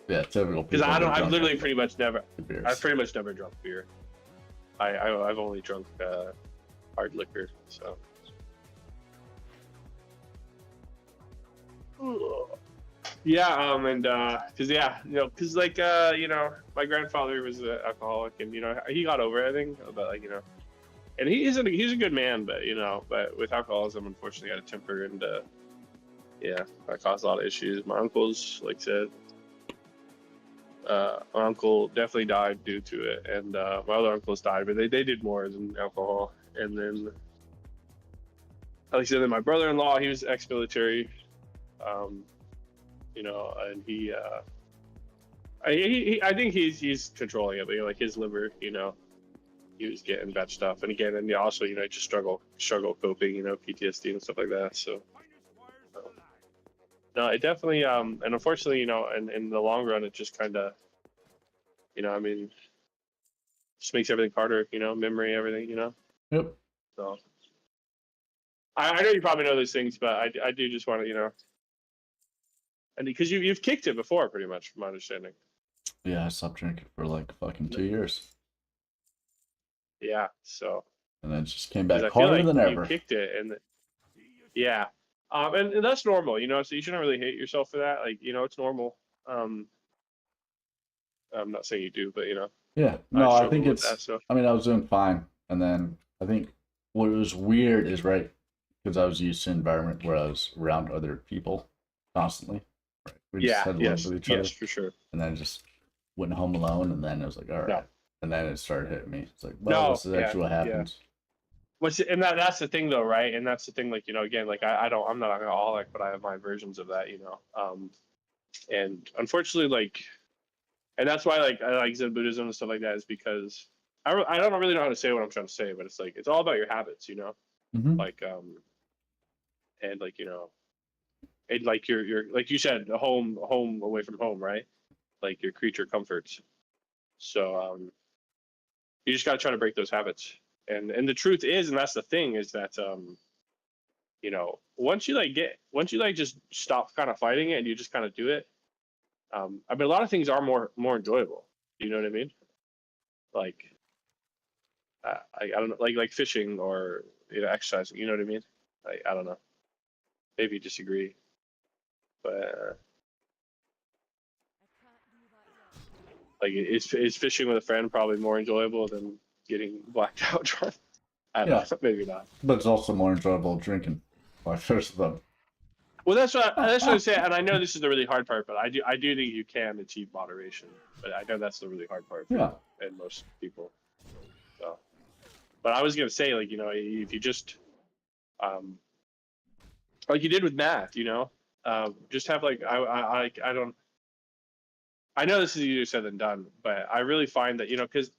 Yeah, typical. Because people I don't. that I've don't literally drink pretty much never. beers. I've pretty much never drunk beer. I've only drunk hard liquor. So. Yeah, and cause yeah, you know, cause like you know, my grandfather was an alcoholic, and you know, he got over it, I think, but like, you know, and he's a good man, but you know, but with alcoholism, unfortunately, got a temper, and yeah, that caused a lot of issues. My uncles, like I said, my uncle definitely died due to it, and my other uncles died, but they did more than alcohol. And then, like I said, then my brother-in-law, he was ex-military. You know, and I think he's controlling it, but you know, like his liver, you know, he was getting bad stuff, and again, and also, you know, just struggle coping, you know, PTSD and stuff like that. So, no, it definitely, and unfortunately, you know, and in the long run, it just kind of, you know, I mean, just makes everything harder, you know, memory, everything, you know. Yep. So, I know you probably know those things, but I do just want to, you know. And because you've kicked it before, pretty much, from my understanding. Yeah, I stopped drinking for like fucking 2 years. Yeah, so. And then just came 'cause back I feel harder like than you ever. kicked it, and yeah, and that's normal, you know. So you shouldn't really hate yourself for that. Like, you know, it's normal. I'm not saying you do, but you know. Yeah, no, I struggle think with it's. that, so. I mean, I was doing fine, and then I think what was weird is right because I was used to an environment where I was around other people constantly. Right, we just Yeah, had yes, lunch with each yes, other, for sure. and then just went home alone, and then it was like, all right, No. and then it started hitting me. It's like, well, this is yeah, actually what yeah. happens. And that's the thing, though, right? And that's the thing, like, you know, again, like I'm not an alcoholic, but I have my versions of that, you know. And unfortunately, like, and that's why, like, I like Zen Buddhism and stuff like that, is because I don't really know how to say what I'm trying to say, but it's like it's all about your habits, you know. Mhm. Like and like, you know, and like you're like you said, a home away from home, right? Like your creature comforts. So you just gotta try to break those habits. And the truth is, and that's the thing, is that you know, once you just stop kind of fighting it and you just kind of do it, I mean, a lot of things are more enjoyable. You know what I mean? Like I don't know, like fishing or, you know, exercising. You know what I mean? Like, I don't know. Maybe you disagree, but like, is fishing with a friend probably more enjoyable than getting blacked out drunk? I don't know, maybe not. But it's also more enjoyable drinking. Like, first of all. Well, that's what I say, and I know this is the really hard part, but I do think you can achieve moderation. But I know that's the really hard part for Yeah. you and most people. So, but I was gonna say, like, you know, if you just like you did with math, you know, just have like I don't. I know this is easier said than done, but I really find that, you know, because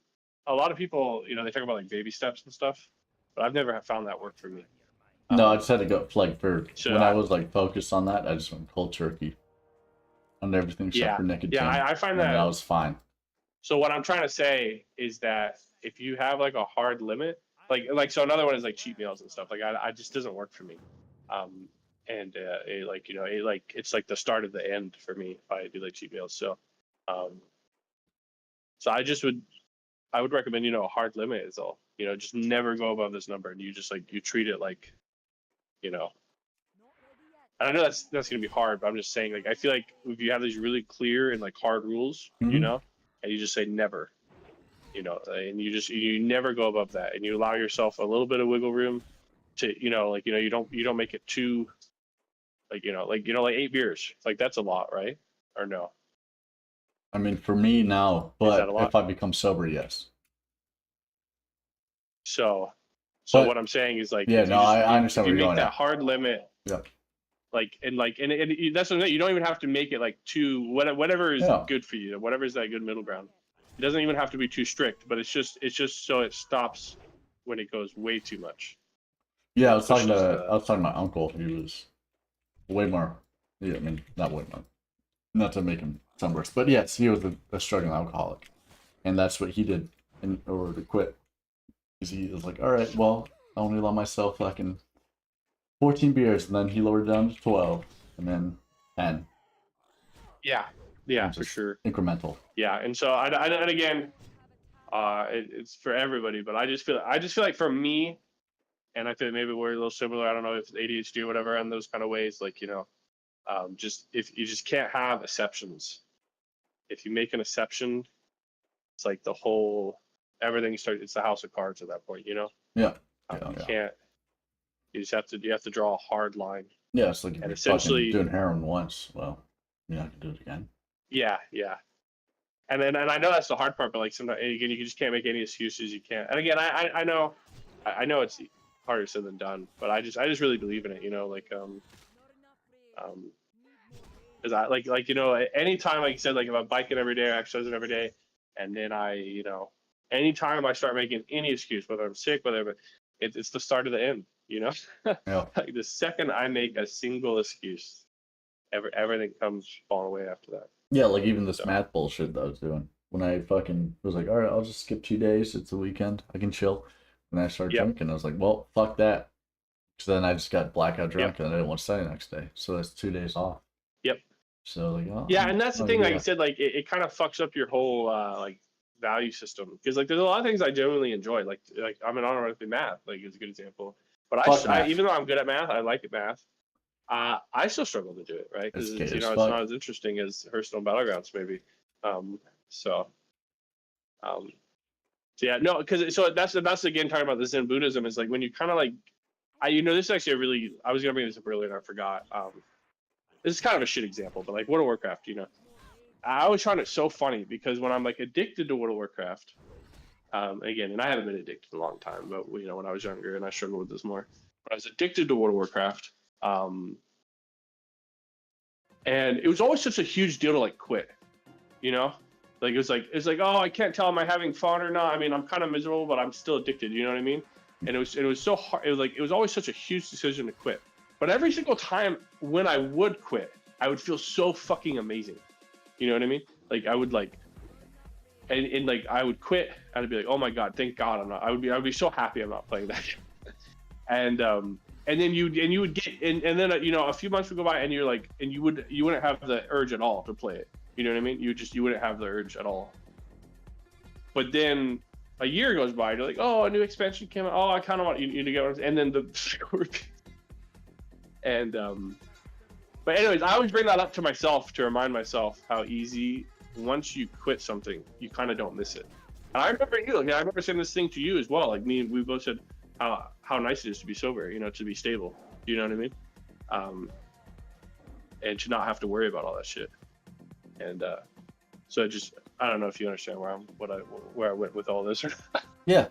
a lot of people, you know, they talk about like baby steps and stuff, but I've never found that work for me. No, I just had to go like for So when I was like focused on that, I just went cold turkey on everything except Yeah. for nicotine. Yeah, I find and that- that was fine. So what I'm trying to say is that if you have like a hard limit, like so another one is like cheat meals and stuff. Like I just doesn't work for me. And it, like, you know, it's like the start of the end for me if I do like cheat meals. So so I would recommend, you know, a hard limit is all. You know, just never go above this number, and you just like you treat it like, you know. And I know that's gonna be hard, but I'm just saying, like, I feel like if you have these really clear and like hard rules, you Mhm. know, and you just say never, you know, and you never go above that, and you allow yourself a little bit of wiggle room, to you don't make it too like 8 beers. Like that's a lot, right? Or no? I mean, for me now, that a but lot? if I become sober, yes. So But- what I'm saying is like Yeah, if you no, just, I understand if you where you're make going that at. hard limit, Yeah. and that's what I'm saying, you don't even have to make it like too whatever is Yeah. good for you, whatever is that good middle ground. It doesn't even have to be too strict, but it's just so it stops when it goes way too much. Yeah, I was talking pushes to my uncle. He was way more. Yeah, I mean, not way more. Not to make him sound worse, but yes, he was a struggling alcoholic, and that's what he did in order to quit. Because he was like, all right, well, I only allow myself fucking 14 beers, and then he lowered it down to 12, and then 10. Yeah, for sure. Incremental. Yeah, and so and again, it's for everybody, but I just feel like for me, and I feel maybe we're a little similar. I don't know if it's ADHD or whatever, and those kind of ways, like just if you just can't have exceptions. If you make an exception, it's like the whole everything starts. It's the house of cards at that point, Yeah. You can't. You just have to draw a hard line. Yeah, it's like if And you're essentially fucking doing heroin once, well, you're not gonna do it again. Yeah. And I know that's the hard part, but like sometimes again, you just can't make any excuses. You can't. And again, I know it's harder said than done, but I just really believe in it. Because I anytime, like you said, like if I'm biking every day, or exercising every day, and then anytime I start making any excuse, whether I'm sick, whatever, it's the start of the end. Yeah. Like the second I make a single excuse, everything comes falling away after that. Yeah, like even this math bullshit that I was doing. When I fucking was like, all right, I'll just skip 2 days. It's the weekend. I can chill. And I started drinking. I was like, well, fuck that. Because then I just got blackout drunk and I didn't want to study the next day. So that's 2 days off. Yep. So like, Yeah, and that's the thing. Like you said, like it kind of fucks up your whole like value system. Because like there's a lot of things I genuinely enjoy. Like I'm an honor with math. Like it's a good example. But I even though I'm good at math, I like it math. I still struggle to do it, right? Because it's not as interesting as Hearthstone Battlegrounds, maybe. So yeah, no, because that's again talking about the Zen Buddhism is like when you kind of like, this is actually I was gonna bring this up earlier and I forgot. This is kind of a shit example, but like World of Warcraft, I always find it so funny because when I'm like addicted to World of Warcraft, again, and I haven't been addicted in a long time, but when I was younger and I struggled with this more, but I was addicted to World of Warcraft. And it was always such a huge deal to like quit, like it's like, oh, I can't tell, am I having fun or not? I mean, I'm kind of miserable, but I'm still addicted. You know what I mean? And it was so hard. It was always such a huge decision to quit. But every single time when I would quit, I would feel so fucking amazing. You know what I mean? Like I would like, and like I would quit. And I'd be like, oh my god, thank God I'm not. I would be so happy I'm not playing that. And then you would get and then a few months would go by and you're like and you wouldn't have the urge at all to play it. You know what I mean? You wouldn't have the urge at all. But then a year goes by, you're like, oh, a new expansion came out. Oh, I kind of want you to get one. And then the and but anyways, I always bring that up to myself to remind myself how easy once you quit something, you kind of don't miss it. And I remember I remember saying this thing to you as well. Like we both said how nice it is to be sober, to be stable. You know what I mean? And to not have to worry about all that shit. And so I don't know if you understand where I went with all this or not. Yeah.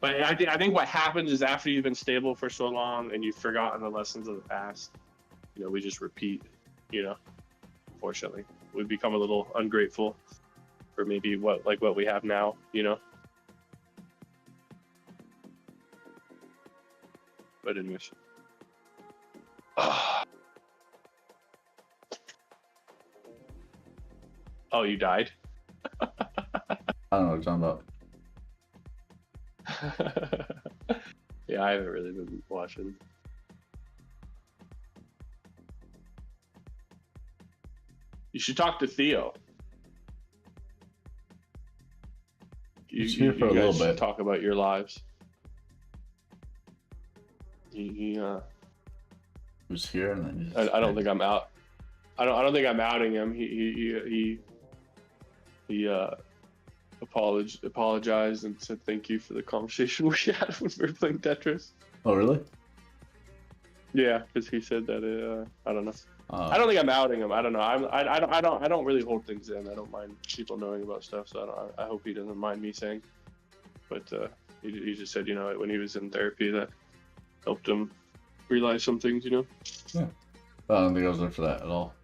But I think what happens is after you've been stable for so long and you've forgotten the lessons of the past, we just repeat. Unfortunately, we become a little ungrateful for maybe what we have now. But anyways. Oh, you died? I don't know what you're talking about. Yeah, I haven't really been watching. You should talk to Theo. He's here for a little bit. Talk about your lives. He was here and then I don't think I'm out. I don't think I'm outing him. He apologized and said thank you for the conversation we had when we were playing Tetris. Oh, really? Yeah, because he said that. I don't know. I don't think I'm outing him. I don't know. I don't really hold things in. I don't mind people knowing about stuff. So I hope he doesn't mind me saying. But he just said, when he was in therapy, that helped him realize some things. Yeah. I don't think I was there for that at all.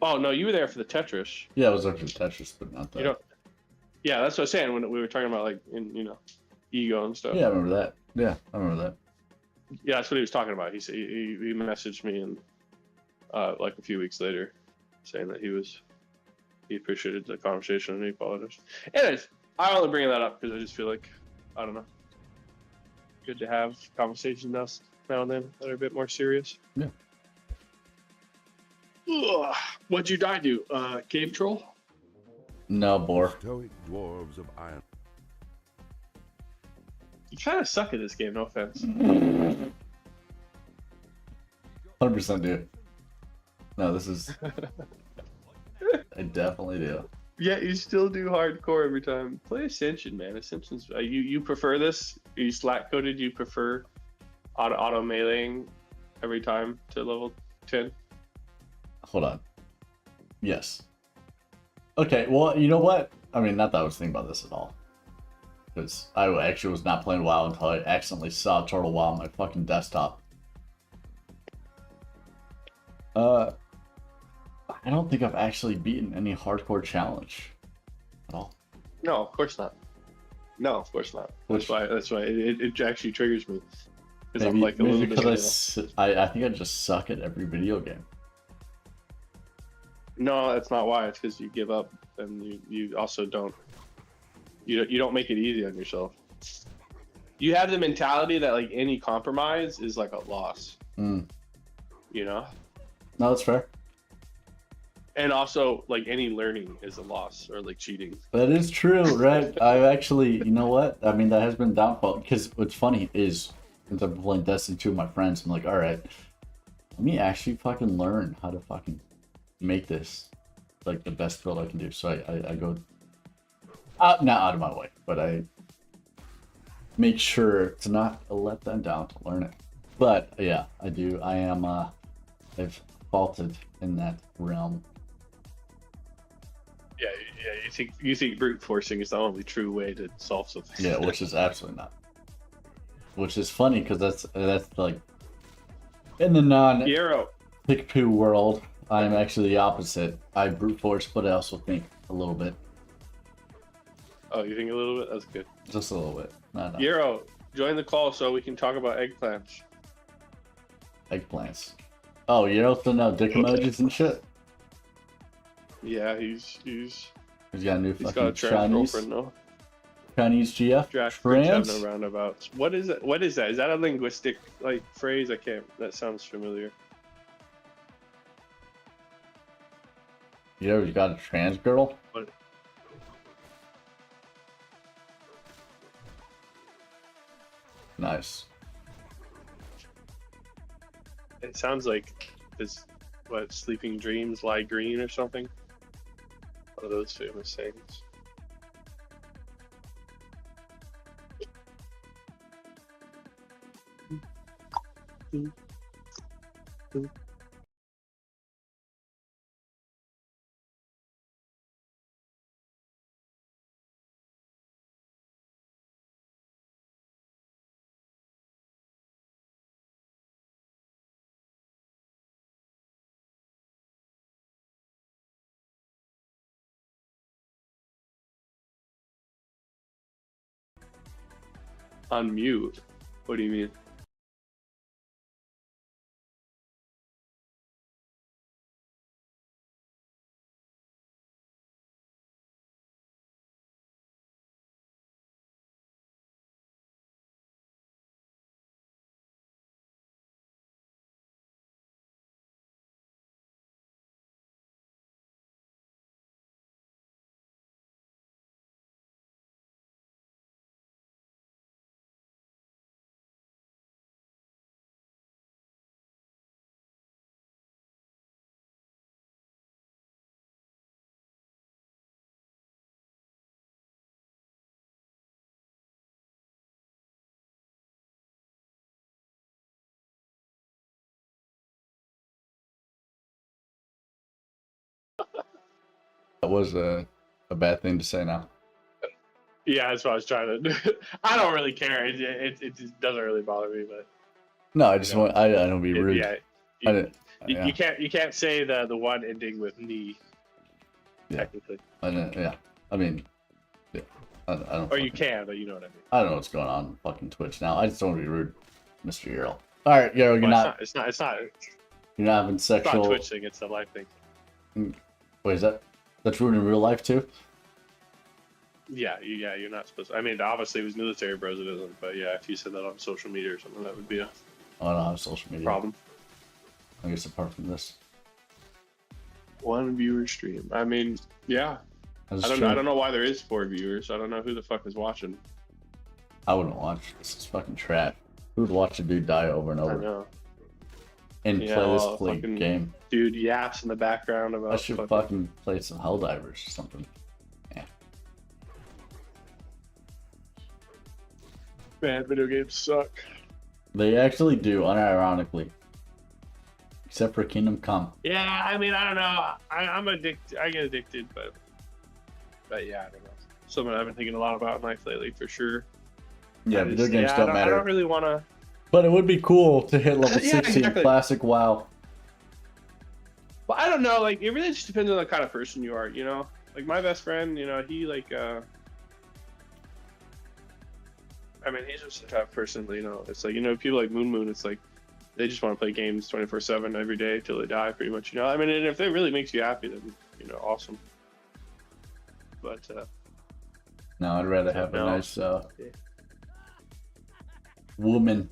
Oh no, you were there for the Tetris. Yeah, I was there for the Tetris, but not that. Yeah, that's what I was saying when we were talking about like ego and stuff. Yeah, I remember that. Yeah, I remember that. Yeah, that's what he was talking about. He said he messaged me and like a few weeks later, saying that he appreciated the conversation and he apologized. Anyways, I only bring that up because I just feel like I don't know, good to have conversations now and then that are a bit more serious. Yeah. Ugh. What'd you die to? Cave troll? No, boar. Stoic dwarves of iron. You kind of suck at this game. No offense. 100% do. No, this is. I definitely do. Yeah, you still do hardcore every time. Play Ascension, man. Ascension's you prefer this? Are you slack coded? You prefer auto meleeing every time to level 10? Hold on. Yes. Okay, well, you know what? I mean, not that I was thinking about this at all. Because I actually was not playing WoW until I accidentally saw Turtle WoW on my fucking desktop. I don't think I've actually beaten any hardcore challenge at all. No, of course not. No, of course not. That's why it actually triggers me. Because I'm like a little bit. Because I think I just suck at every video game. No, that's not why. It's because you give up, and you also don't. You don't make it easy on yourself. You have the mentality that like any compromise is like a loss. Mm. No, that's fair. And also, like any learning is a loss or like cheating. That is true, right? I've actually, you know what? I mean, that has been downfall. Because what's funny is, since I've been playing Destiny 2 with my friends, I'm like, all right, let me actually fucking learn how to fucking make this like the best build I can do. So I go not out of my way, but I make sure to not let them down to learn it. But yeah, I do. I am. I've faulted in that realm. Yeah. You think brute forcing is the only true way to solve something? Yeah, which is absolutely not. Which is funny because that's like in the non-pick-poo world. I'm actually the opposite. I brute force, but I also think a little bit. Oh, you think a little bit? That's good. Just a little bit. Not enough. Euro, join the call so we can talk about eggplants. Eggplants. Oh, you also know dick emojis and shit? Yeah, he's got a new he's fucking got a trans Chinese. girlfriend though. Chinese GF? Trans? Trans? No roundabouts. What is it? What is that? Is that a linguistic like phrase? I can't. That sounds familiar. You ever got a trans girl? What? Nice. It sounds like this. What? Sleeping dreams lie green or something. One of those famous sayings. Unmute? What do you mean? That was a bad thing to say now. Yeah, that's what I was trying to do. I don't really care. It just doesn't really bother me, but No, I just want. I don't be rude. yeah, I didn't. you can't say the one ending with "me." Yeah. Technically, I didn't, yeah. I mean, yeah. I don't. or you can, but you know what I mean. I don't know what's going on fucking Twitch now. I just don't want to be rude, Mr. Earl. All right, Earl, you're Well, not. It's not. You're not having It's not a sexual. Twitch thing. It's a life thing. Wait, is that's rude in real life too? Yeah, you're not supposed to. I mean, obviously it was military bros, it isn't. But yeah, if you said that on social media or something, that would be a I don't have social media. problem. I guess apart from this. One viewer stream. I mean, yeah. That's I true. don't know why there is 4 viewers. I don't know who the fuck is watching. I wouldn't watch. This is fucking trash. Who would watch a dude die over and I over know. and Yeah, play well, this fucking game? Dude yaps in the background about I should fucking play some Helldivers or something. Yeah. Man, video games suck. They actually do, unironically. Except for Kingdom Come. Yeah, I mean, I don't know. I'm addicted. I get addicted, but yeah, I don't know. Something I've been thinking a lot about in life lately, for sure. Yeah, video games don't I matter. don't really want to. But it would be cool to hit level Yeah, 16 exactly. classic WoW. Well, I don't know. Like, it really just depends on the kind of person you are. You know, like my best friend. You know, he like. I mean, he's just the type of person. You know, it's like, you know, people like Moon. It's like they just want to play games 24/7 every day till they die, pretty much. You know, I mean, and if it really makes you happy, then you know, awesome. But No, I'd rather have a No. nice woman.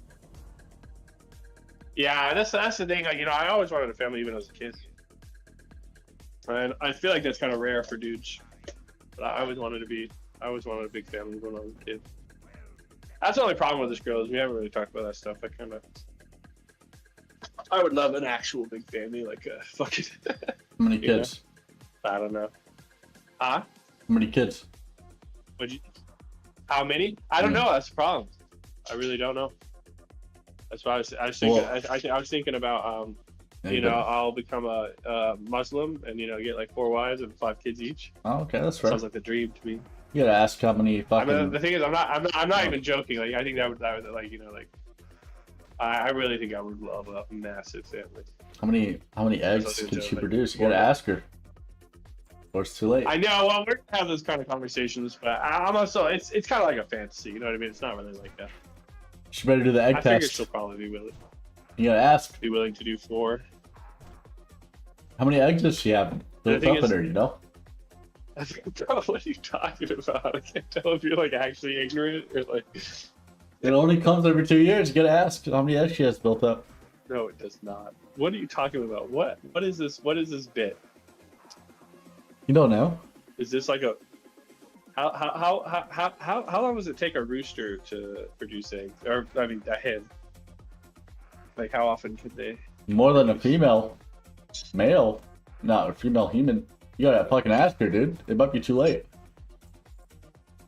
yeah, that's the thing. Like, you know, I always wanted a family even as a kid, and I feel like that's kind of rare for dudes. But I always wanted a big family when I was a kid. That's the only problem with this girl is we haven't really talked about that stuff. I would love an actual big family, like a fucking. How many you know? kids? I don't know. Huh? How many kids? How many? I don't know. That's the problem. I really don't know. That's why I was thinking. Well- I was thinking about Yeah, you you know, got- I'll become a Muslim and you know get like 4 wives and 5 kids each. Oh, okay, that's fair. Sounds like the dream to me. You gotta ask how many I fucking. mean, the thing is, I'm not even joking. Like, I think that would like, you know, like, I really think I would love a massive family. How many eggs Something can to, she like, produce? You gotta ask her. Or it's too late. I know. Well, we're gonna have those kind of conversations, but I'm also it's kind of like a fantasy. You know what I mean? It's not really like that. She better do the egg I figure test. she'll probably be willing. You gotta ask. Be willing to do 4. How many eggs does she have built thing up in is- her, you know? Bro, what are you talking about? I can't tell if you're like actually ignorant or like. It only comes every 2 years. You gotta ask how many eggs she has built up. No, it does not. What are you talking about? What is this? What is this bit? You don't know? Is this like a how long does it take a rooster to produce eggs? Or I mean, a hen. Like, how often could they? More than a female male, not a female human. You gotta fucking ask her, dude. It might be too late.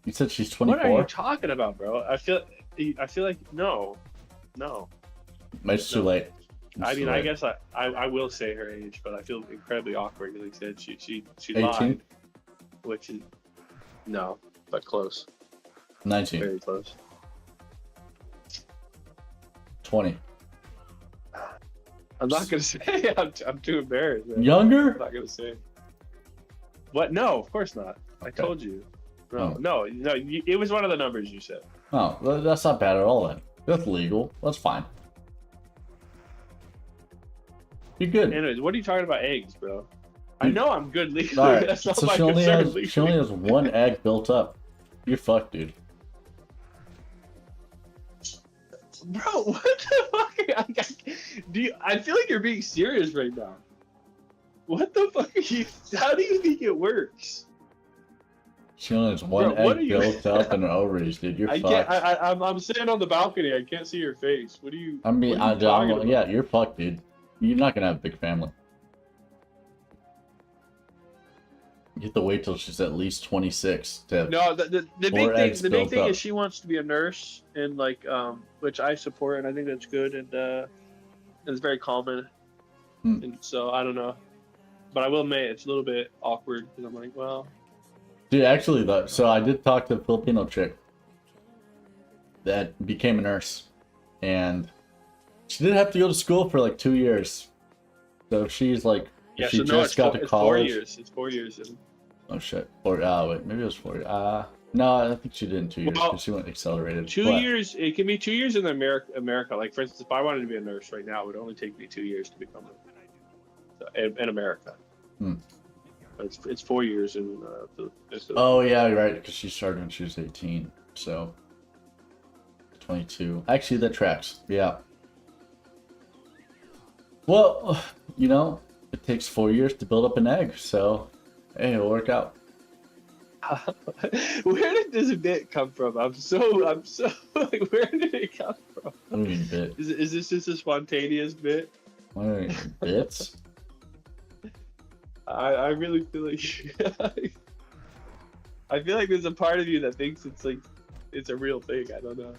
You said she's What are 24. you talking about, bro? I feel like no. It's too late. I It's mean, too I late. guess I will say her age, but I feel incredibly awkward because he said she 18? lied, which is no, but close. 19. Very close. 20. I'm not gonna say. I'm too embarrassed. Man. Younger? I'm not gonna say. What? No, of course not. I told you. No. It was one of the numbers you said. Oh, that's not bad at all then. That's legal. That's fine. You're good. Anyways, what are you talking about eggs, bro? I know I'm good legally. All right. That's not So my she only concern has legally. she only has 1 egg built up. You're fucked, dude. Bro, what the fuck? I feel like you're being serious right now. What the fuck are you? How do you think it works? She only has 1 Bro, what egg are you- built up in her ovaries, dude. You're I fucked. can't. I'm sitting on the balcony. I can't see your face. What are you? I mean, what are you talking about? yeah, you're fucked, dude. You're not gonna have a big family. You have to wait till she's at least 26 to No, the big more thing. eggs The big built thing up. is she wants to be a nurse, and like, which I support, and I think that's good, and it's very common. Hmm. And so I don't know. But I will admit it's a little bit awkward because I'm like, well, Dude, actually, though, so I did talk to a Filipino chick that became a nurse, and she did have to go to school for like 2 years. So she's like, yeah. she So no, just got to it's college. 4 years. It's 4 years. Oh shit! Wait, maybe it was 4 years. No, I think she did in 2 years Well, because she went accelerated. 2 But- years. It can be 2 years in America. Like for instance, if I wanted to be a nurse right now, it would only take me 2 years to become in America. Hmm. But it's 4 years in. Oh yeah, you're right. Because she started when she was 18, so 22. Actually, that tracks. Yeah. Well, you know, it takes 4 years to build up an egg, so hey, it'll work out. Where did this bit come from? I'm so like, where did it come from? What do you mean bit? Is this just a spontaneous bit? What do you mean, bits? I really feel like I feel like there's a part of you that thinks it's like it's a real thing. I don't know.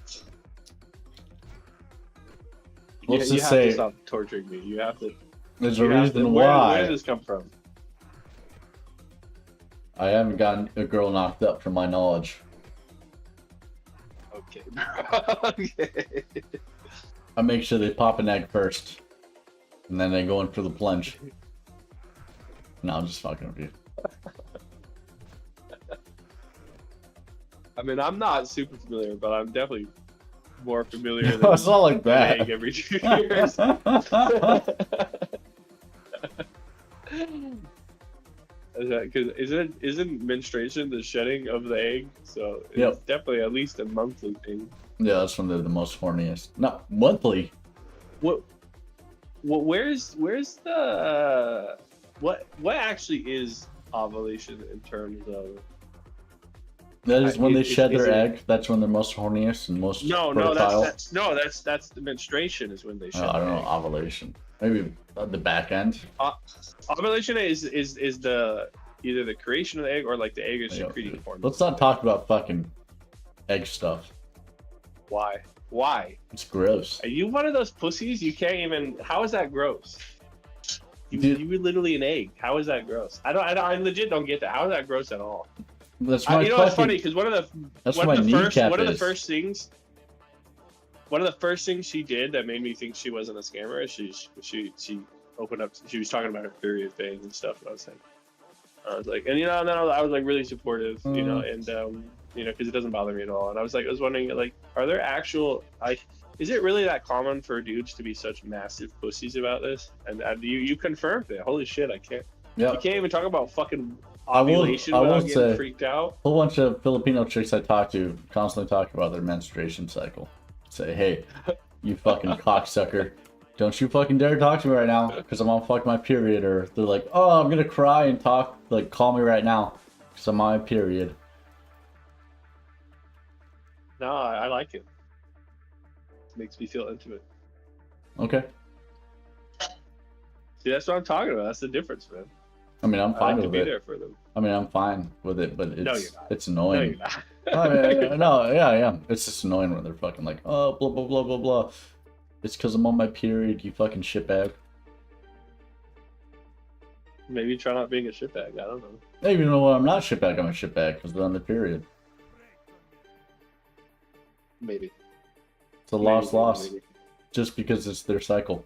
Let's you just have say to stop torturing me. You have to. there's a you have reason to- why Where did this come from? I haven't gotten a girl knocked up from my knowledge. Okay. Okay. I make sure they pop an egg first, and then they go in for the plunge. No, I'm just fucking with you. I mean, I'm not super familiar, but I'm definitely more familiar No, than it's not like an that. egg every 2 years. Isn't menstruation the shedding of the egg? So it's Yep. definitely at least a monthly thing. Yeah, that's when they're the most horniest. Not monthly. Where's the what actually is ovulation in terms of? That is when they shed is their it- egg. That's when they're most horniest and most No, fertile. that's the menstruation is when they shed. I don't the know, egg. ovulation. Maybe the back end. Ovulation is the either the creation of the egg or like the egg is Yeah. secreting hormones. Let's not talk about fucking egg stuff. Why? Why? It's gross. Are you one of those pussies? You can't even. How is that gross? You were literally an egg. How is that gross? I legit don't get that. How is that gross at all? That's my you know what's fucking- funny? Because one of the That's one what of my the first kneecap one of the is. first things one of the first things she did that made me think she wasn't a scammer is she opened up. She was talking about her period thing and stuff. And I was like, and and then I was like really supportive, and because it doesn't bother me at all. And I was wondering, like, are there actual is it really that common for dudes to be such massive pussies about this? And you confirmed it. Holy shit, I can't. Yeah. You can't even talk about fucking I will ovulation without getting say, freaked out. a whole bunch of Filipino chicks I talk to constantly talk about their menstruation cycle. Say, hey, you fucking cocksucker, don't you fucking dare talk to me right now, because I'm on fuck my period. Or they're like, oh, I'm gonna cry and talk, like, call me right now, because I'm on my period. No, I like it. Makes me feel intimate. Okay. See, that's what I'm talking about. That's the difference, man. I mean, I'm I fine like to with be it. there for them. I mean, I'm fine with it, but it's No, you're not. it's annoying. No, you're not. I mean, no, yeah, I am. It's just annoying when they're fucking like, oh, blah blah blah blah blah. It's because I'm on my period, you fucking shitbag. Maybe try not being a shitbag. I don't know. Hey, you know what? I'm not shitbag. I'm a shitbag because they're on the period. Maybe. It's a loss. Just because it's their cycle.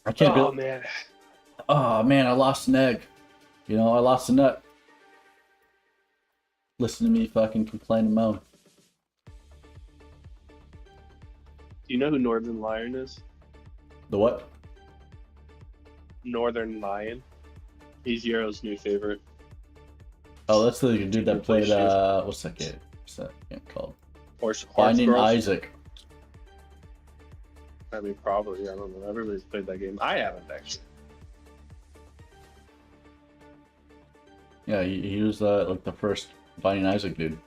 I can't Oh be. man. Oh man, I lost an egg. You know, I lost a nut. Listen to me fucking complain and moan. Do you know who Northern Lion is? The what? Northern Lion. He's Euro's new favorite. Oh, that's the dude that played, Shit. what's that game? What's that game called? Horse Finding Girls? Isaac. I mean, probably. I don't know. Everybody's played that game. I haven't actually. Yeah, he was like the first Finding Isaac dude.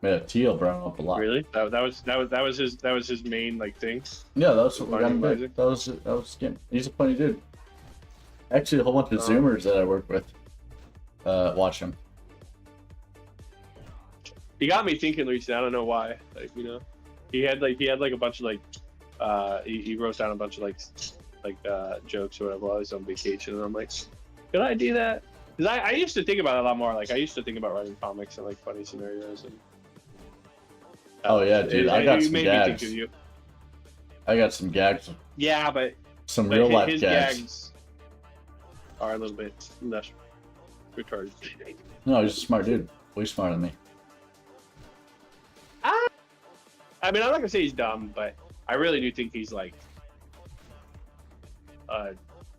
Yeah, Teal brought him up a lot. Really? That was his main like thing. Yeah, that's what we got him Finding big. Isaac? That was him. He's a funny dude. Actually, a whole bunch of Zoomers that I work with watch him. He got me thinking recently. I don't know why. Like, he had like a bunch of like he wrote down a bunch of jokes or whatever while I was on vacation, and I'm like, could I do that? Because I used to think about it a lot more. Like I used to think about writing comics and like funny scenarios. And oh yeah, dude, I got some gags. You. I got some gags. Yeah, but some real life his gags are a little bit less retarded. No, he's a smart dude. Way smarter than me. I mean, I'm not gonna say he's dumb, but I really do think he's like a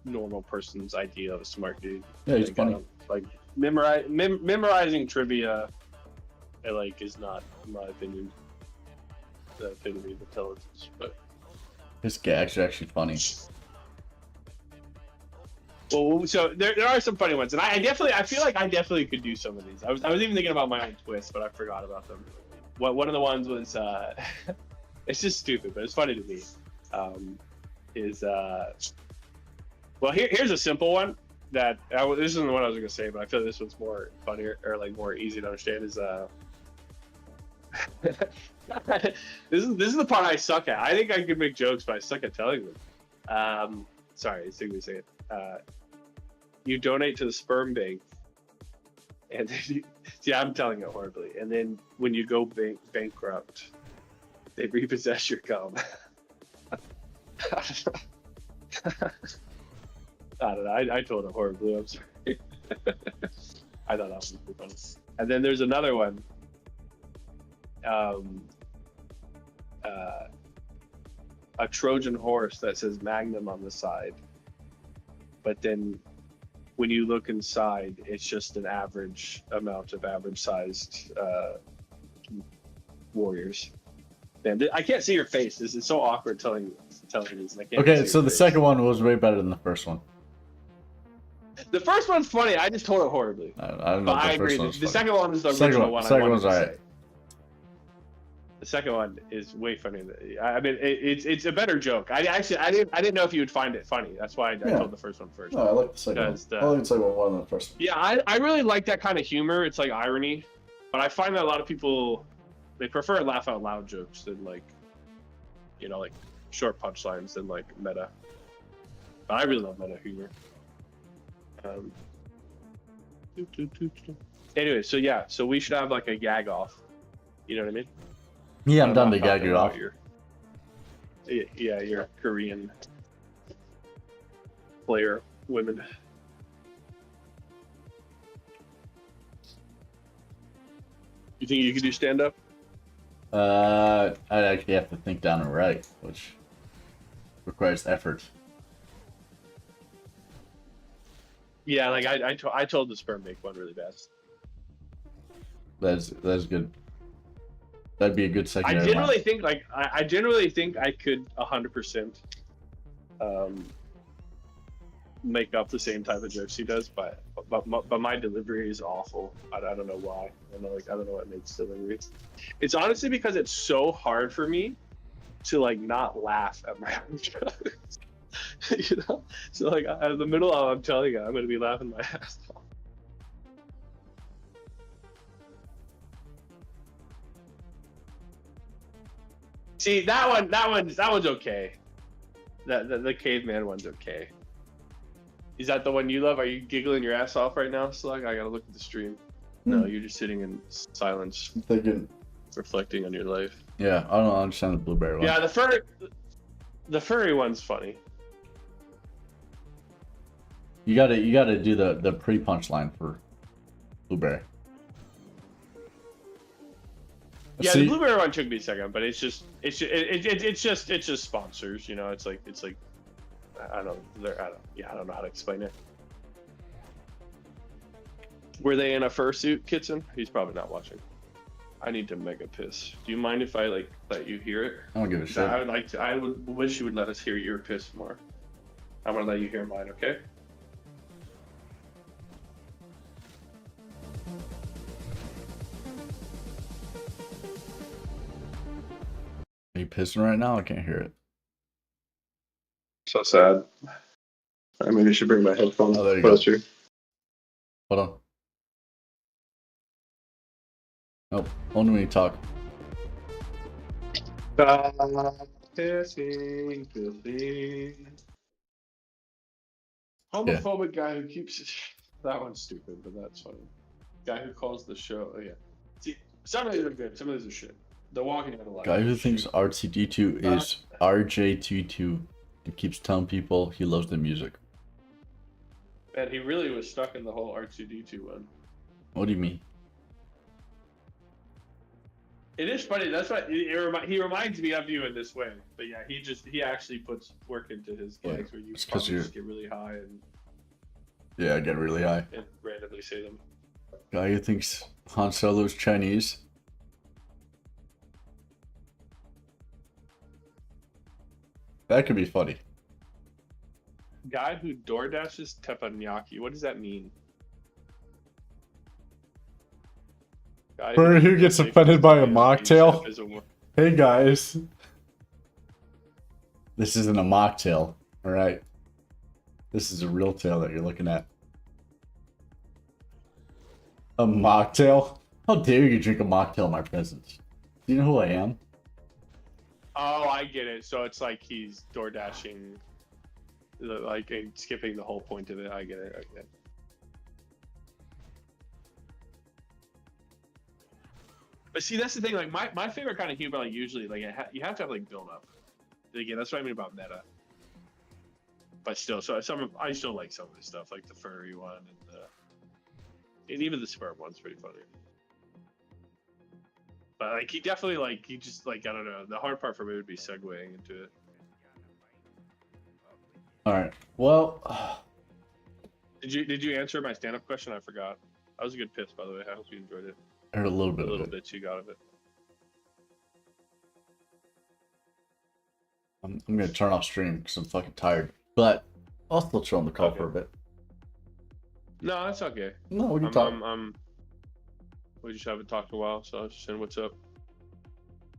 normal person's idea of a smart dude. Yeah, he's funny. Like memorizing trivia, is not, in my opinion, the epitome of intelligence. But his gags are actually funny. Well, so there are some funny ones, and I feel like I definitely could do some of these. I was even thinking about my own twist, but I forgot about them. One of the ones was it's just stupid, but it's funny to me. Here's a simple one that this isn't the one I was gonna say, but I feel this one's more funnier or like more easy to understand. Is this is the part I suck at. I think I can make jokes, but I suck at telling them. Sorry, it's me say it. You donate to the sperm bank, and then I'm telling it horribly. And then when you go bankrupt, they repossess your cum. I don't know. I told it horribly. I'm sorry. I thought that was pretty funny. And then there's another one. A Trojan horse that says Magnum on the side, but then when you look inside, it's just an average amount of average-sized warriors. Man, I can't see your face. This is so awkward telling these. I can't Okay, so the second one was way better than the first one. The first one's funny. I just told it horribly. I don't know. But I agree. The second one is the original one. Second one's alright. The second one is way funnier. I mean, it's a better joke. I didn't know if you would find it funny. That's why I told the first one first. No, I like the second one. I like the second one more than the first one. Yeah, I really like that kind of humor. It's like irony, but I find that a lot of people they prefer laugh out loud jokes than like short punchlines than like meta. But I really love meta humor. Anyway, so we should have like a gag off. You know what I mean? Yeah, I'm done to gag you off. Your Korean player women. You think you could do stand up? I'd actually have to think down and write, which requires effort. Yeah, like I told the sperm bank one really bad. That's good. That'd be a good second. I generally think I could 100% make up the same type of jokes he does, but my delivery is awful. I don't know why. I don't know what makes delivery. It's honestly because it's so hard for me to like not laugh at my own jokes. You know, so like in the middle of I'm telling you, I'm gonna be laughing my ass off. See that one's okay. The caveman one's okay. Is that the one you love? Are you giggling your ass off right now, Slug? I gotta look at the stream. No, you're just sitting in silence, thinking, reflecting on your life. Yeah, I don't understand the blueberry one. Yeah, the furry one's funny. You gotta do the pre-punchline for blueberry. Yeah, the blueberry one took me a second, but it's just sponsors, you know. It's like I don't know how to explain it. Were they in a fursuit, Kitson? He's probably not watching. I need to mega piss. Do you mind if I let you hear it? I don't give a shit. I would wish you would let us hear your piss more. I'm gonna let you hear mine, okay? Are you pissing right now? I can't hear it. So sad. I maybe I should bring my headphones there you closer. Go. Hold on. Nope. Only when you talk. Pissing filthy. Homophobic guy who keeps that one's stupid, but that's funny. Guy who calls the show. Oh, yeah. See, some of these are good. Some of these are shit. The Walking Dead alive. Guy who thinks RTD2 is RJT2 and keeps telling people he loves the music. And he really was stuck in the whole R2D2 one. What do you mean? It is funny. That's why he reminds me of you in this way. But yeah, he actually puts work into his gags where you probably just get really high and Yeah, I get really high. and randomly say them. Guy who thinks Han Solo's Chinese. That could be funny. Guy who DoorDashes teppanyaki. What does that mean? Guy Or who gets offended by a mocktail? Hey guys. This isn't a mocktail, alright? This is a real tail that you're looking at. A mocktail? How dare you drink a mocktail in my presence? Do you know who I am? Oh, I get it. So it's like he's door dashing, like and skipping the whole point of it. I get it. Okay. But see, that's the thing. Like my favorite kind of humor, like usually, like you have to have like build up. Again, that's what I mean about meta. But still, so I still like some of this stuff, like the furry one and even the sperm one's pretty funny. But like he definitely he just I don't know. The hard part for me would be segueing into it. All right. Well, did you answer my stand-up question? I forgot. That was a good piss, by the way. I hope you enjoyed it. I heard a little bit. The little bits you got of it. I'm gonna turn off stream because I'm fucking tired. But I'll still chill on the call for a bit. No, that's okay. No, we can talk. We just haven't talked in a while, so I was just saying what's up.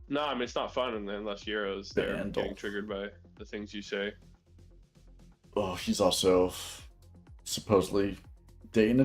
No, I mean it's not fun unless Euro's there getting triggered by the things you say. Oh, he's also supposedly dating a